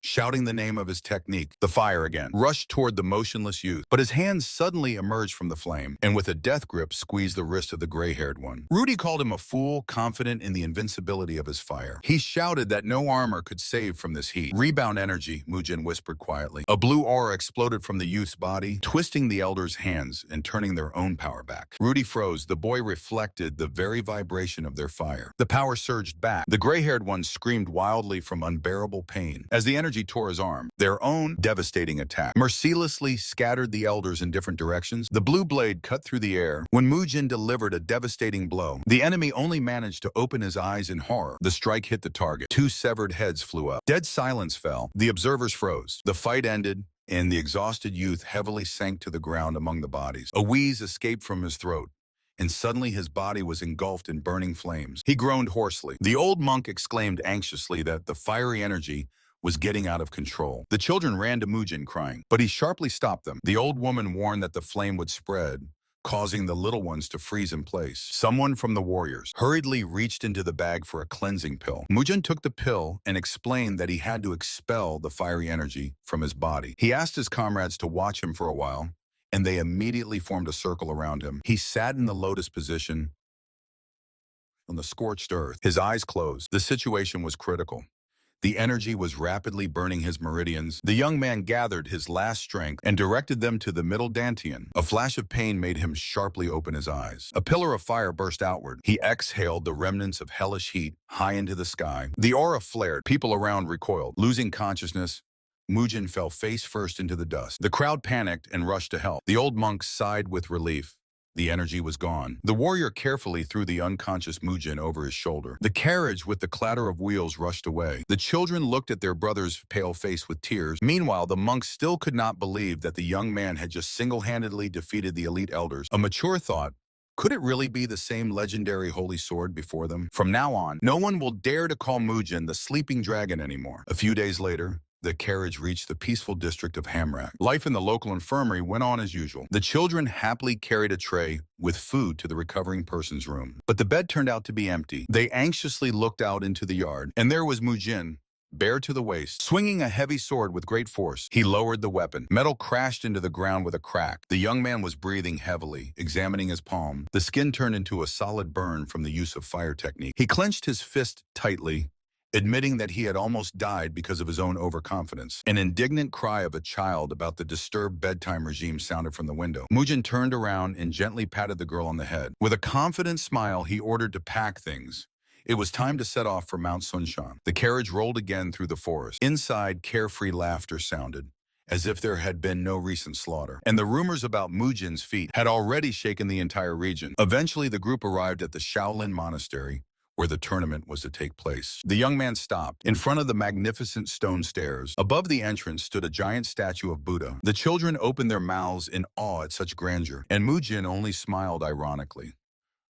[SPEAKER 2] shouting the name of his technique. The fire again rushed toward the motionless youth, but his hands suddenly emerged from the flame, and with a death grip squeezed the wrist of the gray-haired one. Rudy called him a fool, confident in the invincibility of his fire. He shouted that no armor could save from this heat. Rebound energy, Mujin whispered quietly. A blue aura exploded from the youth's body, twisting the elder's hands and turning their own power back. Rudy froze. The boy reflected the very vibration of their fire. The power surged back. The gray-haired one screamed wildly from unbearable pain. As the energy tore his arm, their own devastating attack mercilessly scattered the elders in different directions. The blue blade cut through the air. When Mujin delivered a devastating blow, the enemy only managed to open his eyes in horror. The strike hit the target. 2 severed heads flew up. Dead silence fell. The observers froze. The fight ended, and the exhausted youth heavily sank to the ground among the bodies. A wheeze escaped from his throat, and suddenly his body was engulfed in burning flames. He groaned hoarsely. The old monk exclaimed anxiously that the fiery energy was getting out of control. The children ran to Mujin crying, but he sharply stopped them. The old woman warned that the flame would spread, causing the little ones to freeze in place. Someone from the warriors hurriedly reached into the bag for a cleansing pill. Mujin took the pill and explained that he had to expel the fiery energy from his body. He asked his comrades to watch him for a while, and they immediately formed a circle around him. He sat in the lotus position on the scorched earth, his eyes closed. The situation was critical. The energy was rapidly burning his meridians. The young man gathered his last strength and directed them to the middle dantian. A flash of pain made him sharply open his eyes. A pillar of fire burst outward. He exhaled the remnants of hellish heat high into the sky. The aura flared. People around recoiled. Losing consciousness, Mujin fell face first into the dust. The crowd panicked and rushed to help. The old monk sighed with relief. The energy was gone. The warrior carefully threw the unconscious Mujin over his shoulder. The carriage with the clatter of wheels rushed away. The children looked at their brother's pale face with tears. Meanwhile, the monks still could not believe that the young man had just single-handedly defeated the elite elders. A mature thought, could it really be the same legendary holy sword before them? From now on, no one will dare to call Mujin the sleeping dragon anymore. A few days later, the carriage reached the peaceful district of Hamrak. Life in the local infirmary went on as usual. The children happily carried a tray with food to the recovering person's room. But the bed turned out to be empty. They anxiously looked out into the yard, and there was Mujin, bare to the waist, swinging a heavy sword with great force. He lowered the weapon. Metal crashed into the ground with a crack. The young man was breathing heavily, examining his palm. The skin turned into a solid burn from the use of fire technique. He clenched his fist tightly, admitting that he had almost died because of his own overconfidence. An indignant cry of a child about the disturbed bedtime regime sounded from the window. Mujin turned around and gently patted the girl on the head. With a confident smile, he ordered to pack things. It was time to set off for Mount Sunshan. The carriage rolled again through the forest. Inside, carefree laughter sounded, as if there had been no recent slaughter. And the rumors about Mujin's feat had already shaken the entire region. Eventually, the group arrived at the Shaolin Monastery, where the tournament was to take place. The young man stopped in front of the magnificent stone stairs. Above the entrance stood a giant statue of Buddha. The children opened their mouths in awe at such grandeur, and Mujin only smiled ironically.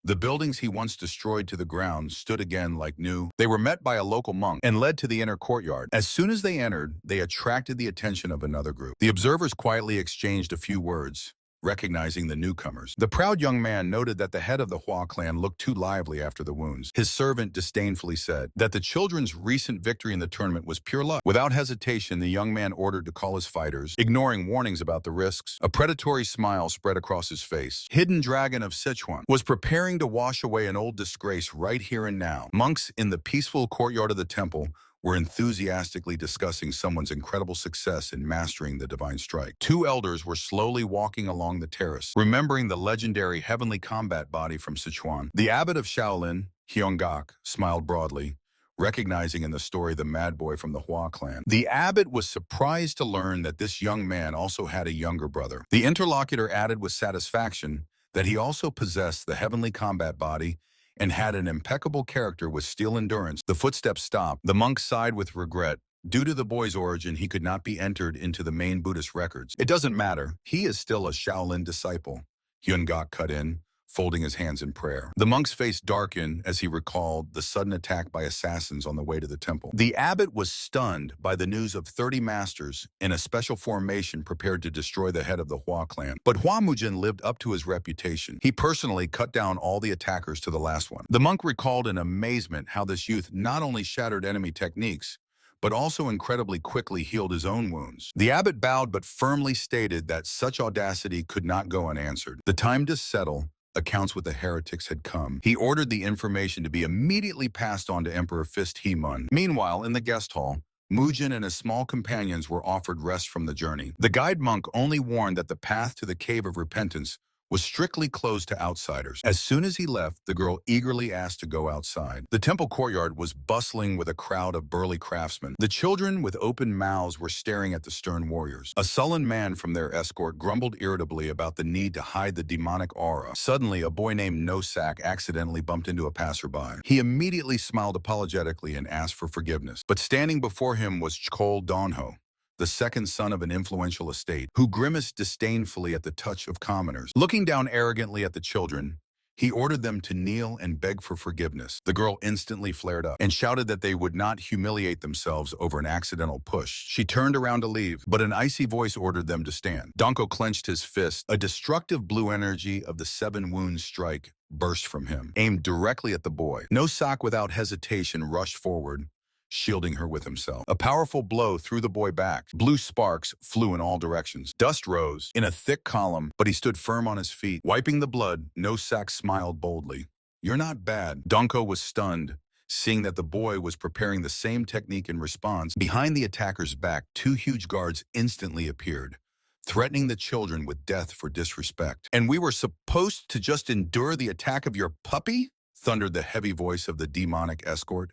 [SPEAKER 2] The buildings he once destroyed to the ground stood again like new. They were met by a local monk and led to the inner courtyard. As soon as they entered, they attracted the attention of another group. The observers quietly exchanged a few words, recognizing the newcomers. The proud young man noted that the head of the Hua clan looked too lively after the wounds. His servant disdainfully said that the children's recent victory in the tournament was pure luck. Without hesitation, the young man ordered to call his fighters, ignoring warnings about the risks. A predatory smile spread across his face. Hidden Dragon of Sichuan was preparing to wash away an old disgrace right here and now. Monks in the peaceful courtyard of the temple were enthusiastically discussing someone's incredible success in mastering the divine strike. Two elders were slowly walking along the terrace, remembering the legendary heavenly combat body from Sichuan. The abbot of Shaolin, Hyongak, smiled broadly, recognizing in the story the mad boy from the Hua clan. The abbot was surprised to learn that this young man also had a younger brother. The interlocutor added with satisfaction that he also possessed the heavenly combat body and had an impeccable character with steel endurance. The footsteps stopped. The monk sighed with regret. Due to the boy's origin, he could not be entered into the main Buddhist records. It doesn't matter. He is still a Shaolin disciple. Hyungak cut in, folding his hands in prayer. The monk's face darkened as he recalled the sudden attack by assassins on the way to the temple. The abbot was stunned by the news of 30 masters in a special formation prepared to destroy the head of the Hua clan. But Hua Mujin lived up to his reputation. He personally cut down all the attackers to the last one. The monk recalled in amazement how this youth not only shattered enemy techniques, but also incredibly quickly healed his own wounds. The abbot bowed but firmly stated that such audacity could not go unanswered. The time to settle accounts with the heretics had come. He ordered the information to be immediately passed on to Emperor Fist He-mun. Meanwhile, in the guest hall, Mujin and his small companions were offered rest from the journey. The guide monk only warned that the path to the Cave of Repentance was strictly closed to outsiders. As soon as he left, the girl eagerly asked to go outside. The temple courtyard was bustling with a crowd of burly craftsmen. The children with open mouths were staring at the stern warriors. A sullen man from their escort grumbled irritably about the need to hide the demonic aura. Suddenly, a boy named Nosak accidentally bumped into a passerby. He immediately smiled apologetically and asked for forgiveness. But standing before him was Chol Donho, the second son of an influential estate, who grimaced disdainfully at the touch of commoners. Looking down arrogantly at the children, he ordered them to kneel and beg for forgiveness. The girl instantly flared up and shouted that they would not humiliate themselves over an accidental push. She turned around to leave, but an icy voice ordered them to stand. Donko clenched his fist. A destructive blue energy of the 7 wounds strike burst from him, aimed directly at the boy. Nosak, without hesitation, rushed forward, shielding her with himself. A powerful blow threw the boy back. Blue sparks flew in all directions. Dust rose in a thick column, but he stood firm on his feet. Wiping the blood, Nosak smiled boldly. "You're not bad." Donko was stunned, seeing that the boy was preparing the same technique in response. Behind the attacker's back, 2 huge guards instantly appeared, threatening the children with death for disrespect. "And we were supposed to just endure the attack of your puppy?" thundered the heavy voice of the demonic escort,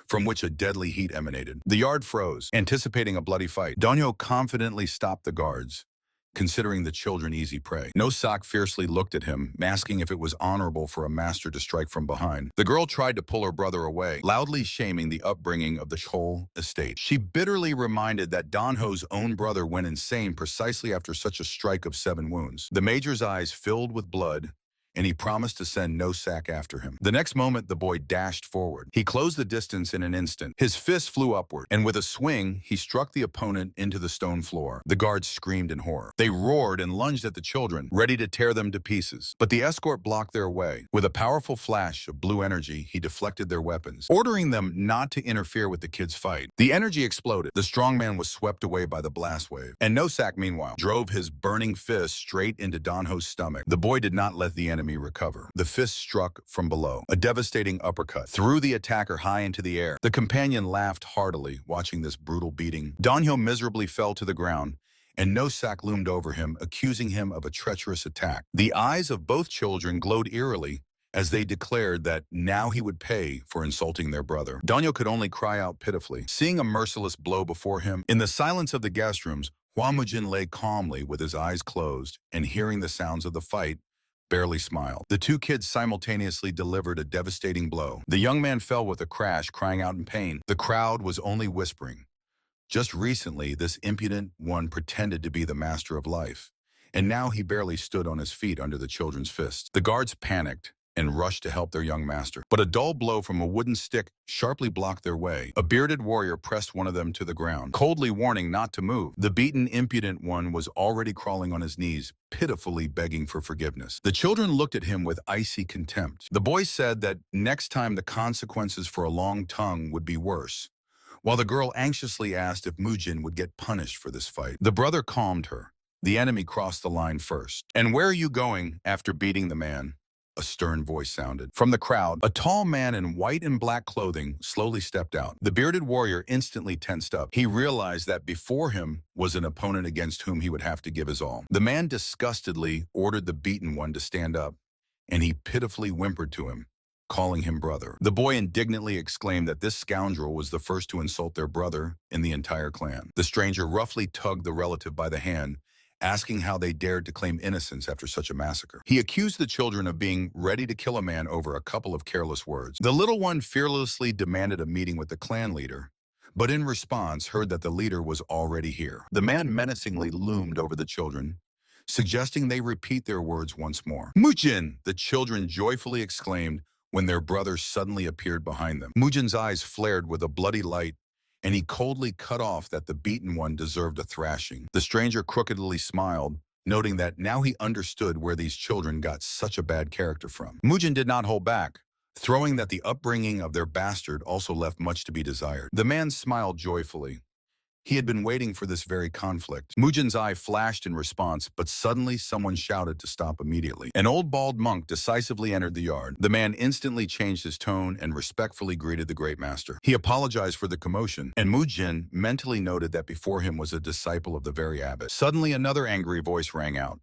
[SPEAKER 2] from which a deadly heat emanated. The yard froze, anticipating a bloody fight. Donyo confidently stopped the guards, considering the children easy prey. Nosak fiercely looked at him, asking if it was honorable for a master to strike from behind. The girl tried to pull her brother away, loudly shaming the upbringing of the Chol estate. She bitterly reminded that Donho's own brother went insane precisely after such a strike of 7 wounds. The major's eyes filled with blood, and he promised to send Nosak after him. The next moment, the boy dashed forward. He closed the distance in an instant. His fist flew upward, and with a swing, he struck the opponent into the stone floor. The guards screamed in horror. They roared and lunged at the children, ready to tear them to pieces. But the escort blocked their way. With a powerful flash of blue energy, he deflected their weapons, ordering them not to interfere with the kids' fight. The energy exploded. The strong man was swept away by the blast wave. And Nosak, meanwhile, drove his burning fist straight into Donho's stomach. The boy did not let the enemy recover. The fist struck from below. A devastating uppercut threw the attacker high into the air. The companion laughed heartily, watching this brutal beating. Donhyo miserably fell to the ground, and Nosak loomed over him, accusing him of a treacherous attack. The eyes of both children glowed eerily as they declared that now he would pay for insulting their brother. Donhyo could only cry out pitifully, seeing a merciless blow before him. In the silence of the guest rooms, Hua Mujin lay calmly with his eyes closed and hearing the sounds of the fight, barely smiled. The two kids simultaneously delivered a devastating blow. The young man fell with a crash, crying out in pain. The crowd was only whispering. Just recently, this impudent one pretended to be the master of life, and now he barely stood on his feet under the children's fists. The guards panicked and rushed to help their young master. But a dull blow from a wooden stick sharply blocked their way. A bearded warrior pressed one of them to the ground, coldly warning not to move. The beaten, impudent one was already crawling on his knees, pitifully begging for forgiveness. The children looked at him with icy contempt. The boy said that next time the consequences for a long tongue would be worse, while the girl anxiously asked if Mujin would get punished for this fight. The brother calmed her. The enemy crossed the line first. "And where are you going after beating the man?" A stern voice sounded. From the crowd, a tall man in white and black clothing slowly stepped out. The bearded warrior instantly tensed up. He realized that before him was an opponent against whom he would have to give his all. The man disgustedly ordered the beaten one to stand up, and he pitifully whimpered to him, calling him brother. The boy indignantly exclaimed that this scoundrel was the first to insult their brother in the entire clan. The stranger roughly tugged the relative by the hand, asking how they dared to claim innocence after such a massacre. He accused the children of being ready to kill a man over a couple of careless words. The little one fearlessly demanded a meeting with the clan leader, but in response heard that the leader was already here. The man menacingly loomed over the children, suggesting they repeat their words once more. "Mujin!" the children joyfully exclaimed when their brother suddenly appeared behind them. Mujin's eyes flared with a bloody light, and he coldly cut off that the beaten one deserved a thrashing. The stranger crookedly smiled, noting that now he understood where these children got such a bad character from. Mujin did not hold back, throwing that the upbringing of their bastard also left much to be desired. The man smiled joyfully. He had been waiting for this very conflict. Mujin's eye flashed in response, but suddenly someone shouted to stop immediately. An old bald monk decisively entered the yard. The man instantly changed his tone and respectfully greeted the great master. He apologized for the commotion, and Mujin mentally noted that before him was a disciple of the very abbot. Suddenly another angry voice rang out.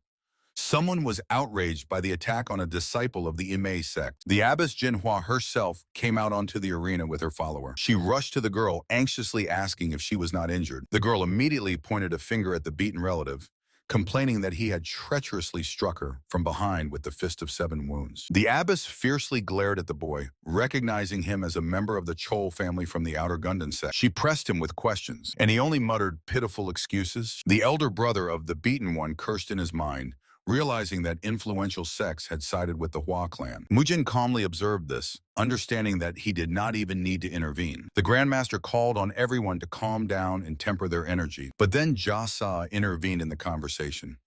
[SPEAKER 2] Someone was outraged by the attack on a disciple of the Imei sect. The abbess Jinhua herself came out onto the arena with her follower. She rushed to the girl, anxiously asking if she was not injured. The girl immediately pointed a finger at the beaten relative, complaining that he had treacherously struck her from behind with the fist of 7 wounds. The abbess fiercely glared at the boy, recognizing him as a member of the Chol family from the Outer Gundan sect. She pressed him with questions, and he only muttered pitiful excuses. The elder brother of the beaten one cursed in his mind, realizing that influential sects had sided with the Hua clan. Mujin calmly observed this, understanding that he did not even need to intervene. The Grandmaster called on everyone to calm down and temper their energy, but then Jasa intervened in the conversation,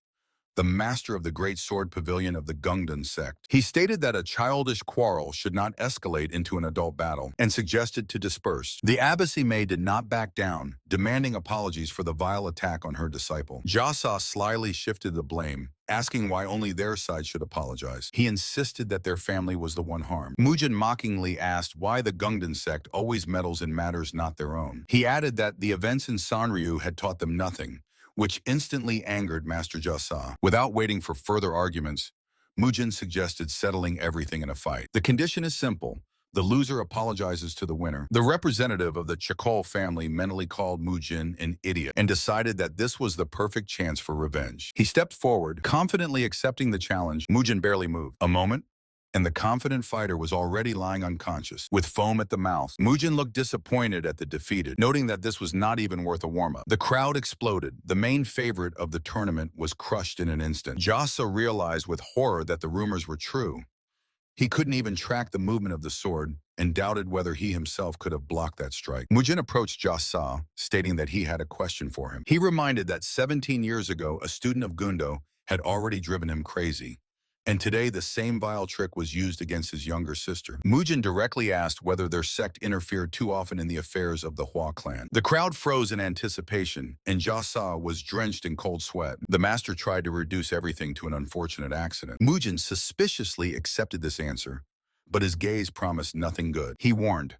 [SPEAKER 2] the master of the Great Sword Pavilion of the Gungdan sect. He stated that a childish quarrel should not escalate into an adult battle, and suggested to disperse. The Abbess Imei did not back down, demanding apologies for the vile attack on her disciple. Jasa slyly shifted the blame, asking why only their side should apologize. He insisted that their family was the one harmed. Mujin mockingly asked why the Gungdan sect always meddles in matters not their own. He added that the events in Sanryu had taught them nothing, which instantly angered Master Jasa. Without waiting for further arguments, Mujin suggested settling everything in a fight. The condition is simple. The loser apologizes to the winner. The representative of the Chakol family mentally called Mujin an idiot and decided that this was the perfect chance for revenge. He stepped forward, confidently accepting the challenge. Mujin barely moved. A moment, and the confident fighter was already lying unconscious, with foam at the mouth. Mujin looked disappointed at the defeated, noting that this was not even worth a warm-up. The crowd exploded. The main favorite of the tournament was crushed in an instant. Jasa realized with horror that the rumors were true. He couldn't even track the movement of the sword and doubted whether he himself could have blocked that strike. Mujin approached Jasa, stating that he had a question for him. He reminded that 17 years ago, a student of Gundo had already driven him crazy, and today the same vile trick was used against his younger sister. Mujin directly asked whether their sect interfered too often in the affairs of the Hua clan. The crowd froze in anticipation, and Jasa was drenched in cold sweat. The master tried to reduce everything to an unfortunate accident. Mujin suspiciously accepted this answer, but his gaze promised nothing good. He warned,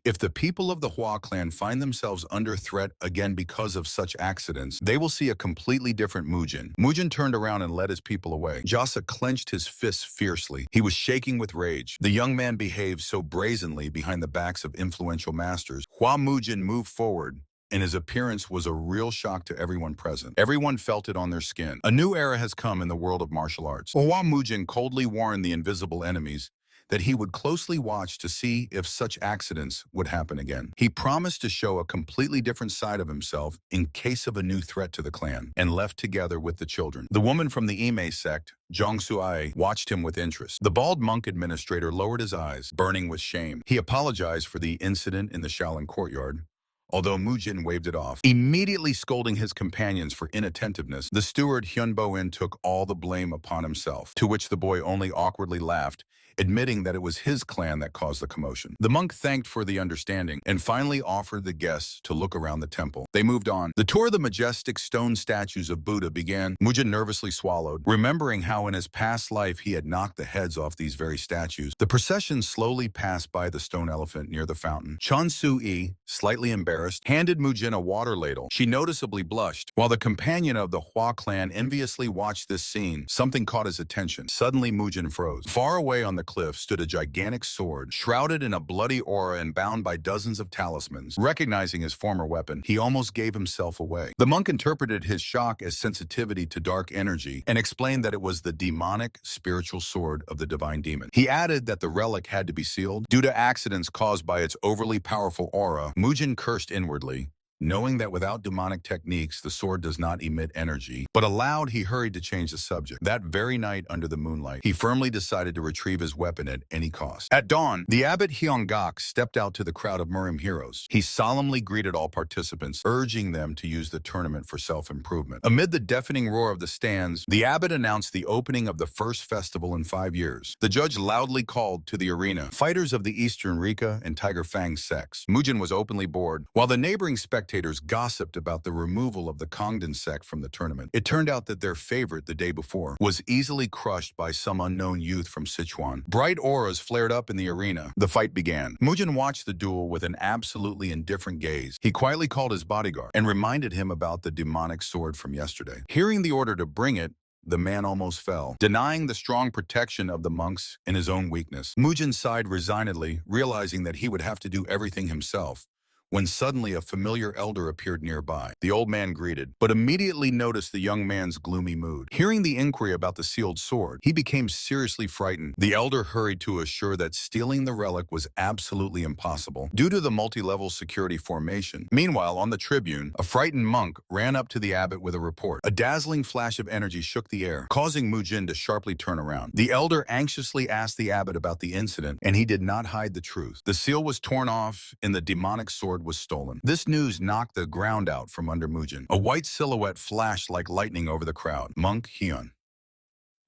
[SPEAKER 2] if the people of the Hua clan find themselves under threat again because of such accidents, they will see a completely different Mujin. Mujin turned around and led his people away. Jasa clenched his fists fiercely. He was shaking with rage. The young man behaved so brazenly behind the backs of influential masters. Hua Mujin moved forward, and his appearance was a real shock to everyone present. Everyone felt it on their skin. A new era has come in the world of martial arts. Hwa Mujin coldly warned the invisible enemies that he would closely watch to see if such accidents would happen again. He promised to show a completely different side of himself in case of a new threat to the clan, and left together with the children. The woman from the Ime sect, Zhang Suai, watched him with interest. The bald monk administrator lowered his eyes, burning with shame. He apologized for the incident in the Shaolin courtyard, although Mujin waved it off. Immediately scolding his companions for inattentiveness, the steward Hyunbo-in took all the blame upon himself, to which the boy only awkwardly laughed, admitting that it was his clan that caused the commotion. The monk thanked for the understanding and finally offered the guests to look around the temple. They moved on. The tour of the majestic stone statues of Buddha began. Mujin nervously swallowed, remembering how in his past life he had knocked the heads off these very statues. The procession slowly passed by the stone elephant near the fountain. Chon Su-yi, slightly embarrassed, handed Mujin a water ladle. She noticeably blushed. While the companion of the Hua clan enviously watched this scene, something caught his attention. Suddenly Mujin froze. Far away on the cliff stood a gigantic sword, shrouded in a bloody aura and bound by dozens of talismans. Recognizing his former weapon, he almost gave himself away. The monk interpreted his shock as sensitivity to dark energy and explained that it was the demonic spiritual sword of the divine demon. He added that the relic had to be sealed due to accidents caused by its overly powerful aura. Mujin cursed inwardly, knowing that without demonic techniques, the sword does not emit energy. But aloud, he hurried to change the subject. That very night under the moonlight, he firmly decided to retrieve his weapon at any cost. At dawn, the abbot Hyonggak stepped out to the crowd of Murim heroes. He solemnly greeted all participants, urging them to use the tournament for self-improvement. Amid the deafening roar of the stands, the abbot announced the opening of the first festival in 5 years. The judge loudly called to the arena fighters of the Eastern Rika and Tiger Fang sects. Mujin was openly bored, while the neighboring spectators gossiped about the removal of the Kongdan sect from the tournament. It turned out that their favorite the day before was easily crushed by some unknown youth from Sichuan. Bright auras flared up in the arena. The fight began. Mujin watched the duel with an absolutely indifferent gaze. He quietly called his bodyguard and reminded him about the demonic sword from yesterday. Hearing the order to bring it, the man almost fell, denying the strong protection of the monks in his own weakness. Mujin sighed resignedly, realizing that he would have to do everything himself, when suddenly a familiar elder appeared nearby. The old man greeted, but immediately noticed the young man's gloomy mood. Hearing the inquiry about the sealed sword, he became seriously frightened. The elder hurried to assure that stealing the relic was absolutely impossible due to the multi-level security formation. Meanwhile, on the tribune, a frightened monk ran up to the abbot with a report. A dazzling flash of energy shook the air, causing Mujin to sharply turn around. The elder anxiously asked the abbot about the incident, and he did not hide the truth. The seal was torn off, and the demonic sword was stolen. This news knocked the ground out from under Mujin. A white silhouette flashed like lightning over the crowd. Monk Hyun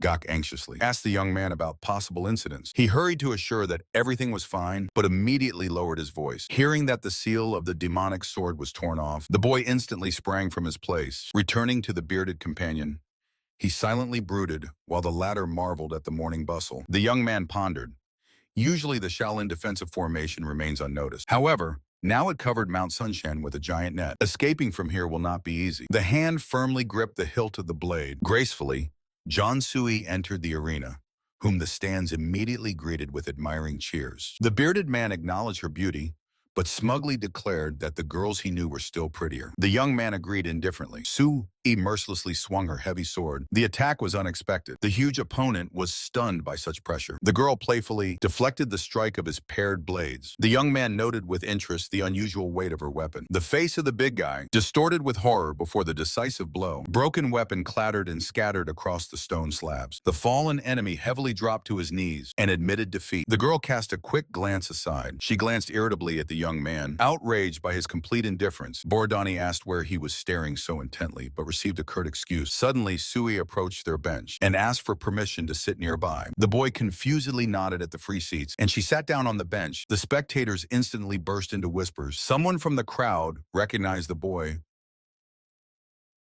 [SPEAKER 2] Gok anxiously asked the young man about possible incidents. He hurried to assure that everything was fine, but immediately lowered his voice. Hearing that the seal of the demonic sword was torn off, the boy instantly sprang from his place. Returning to the bearded companion, he silently brooded while the latter marveled at the morning bustle. The young man pondered. Usually the Shaolin defensive formation remains unnoticed. However, now it covered Mount Sunshan with a giant net. Escaping from here will not be easy. The hand firmly gripped the hilt of the blade. Gracefully, John Sui entered the arena, whom the stands immediately greeted with admiring cheers. The bearded man acknowledged her beauty, but smugly declared that the girls he knew were still prettier. The young man agreed indifferently. Sui mercilessly swung her heavy sword. The attack was unexpected. The huge opponent was stunned by such pressure. The girl playfully deflected the strike of his paired blades. The young man noted with interest the unusual weight of her weapon. The face of the big guy distorted with horror before the decisive blow. Broken weapon clattered and scattered across the stone slabs. The fallen enemy heavily dropped to his knees and admitted defeat. The girl cast a quick glance aside. She glanced irritably at the young man. Outraged by his complete indifference, Bordani asked where he was staring so intently, but received a curt excuse. Suddenly, Sui approached their bench and asked for permission to sit nearby. The boy confusedly nodded at the free seats, and she sat down on the bench. The spectators instantly burst into whispers. Someone from the crowd recognized the boy,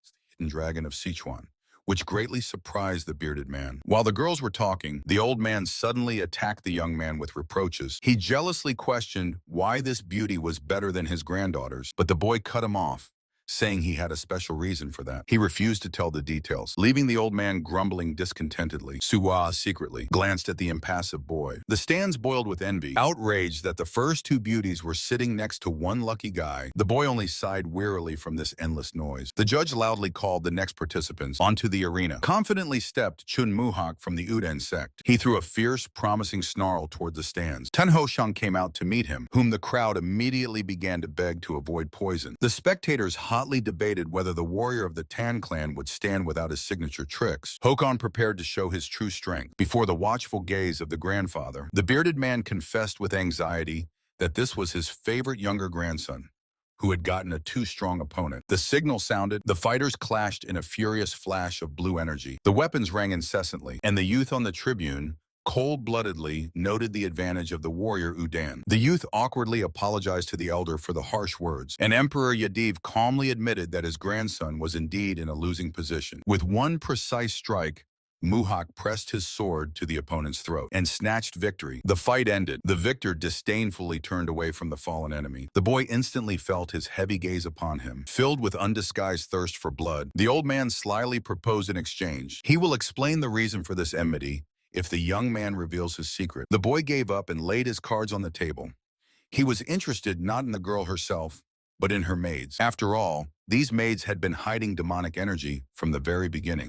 [SPEAKER 2] the hidden dragon of Sichuan, which greatly surprised the bearded man. While the girls were talking, the old man suddenly attacked the young man with reproaches. He jealously questioned why this beauty was better than his granddaughters, but the boy cut him off, saying he had a special reason for that. He refused to tell the details, leaving the old man grumbling discontentedly. Suwa secretly glanced at the impassive boy. The stands boiled with envy, outraged that the first two beauties were sitting next to one lucky guy. The boy only sighed wearily from this endless noise. The judge loudly called the next participants onto the arena. Confidently stepped Chun Muhak from the Uden sect. He threw a fierce, promising snarl toward the stands. Ten Ho Shang came out to meet him, whom the crowd immediately began to beg to avoid poison. The spectators hotly debated whether the warrior of the Tan clan would stand without his signature tricks. Hokan prepared to show his true strength. Before the watchful gaze of the grandfather, the bearded man confessed with anxiety that this was his favorite younger grandson, who had gotten a too strong opponent. The signal sounded, the fighters clashed in a furious flash of blue energy. The weapons rang incessantly, and the youth on the tribune cold-bloodedly noted the advantage of the warrior Udan. The youth awkwardly apologized to the elder for the harsh words, and Emperor Yadiv calmly admitted that his grandson was indeed in a losing position. With one precise strike, Muhak pressed his sword to the opponent's throat and snatched victory. The fight ended. The victor disdainfully turned away from the fallen enemy. The boy instantly felt his heavy gaze upon him, filled with undisguised thirst for blood. The old man slyly proposed an exchange. He will explain the reason for this enmity if the young man reveals his secret. The boy gave up and laid his cards on the table. He was interested not in the girl herself, but in her maids. After all, these maids had been hiding demonic energy from the very beginning.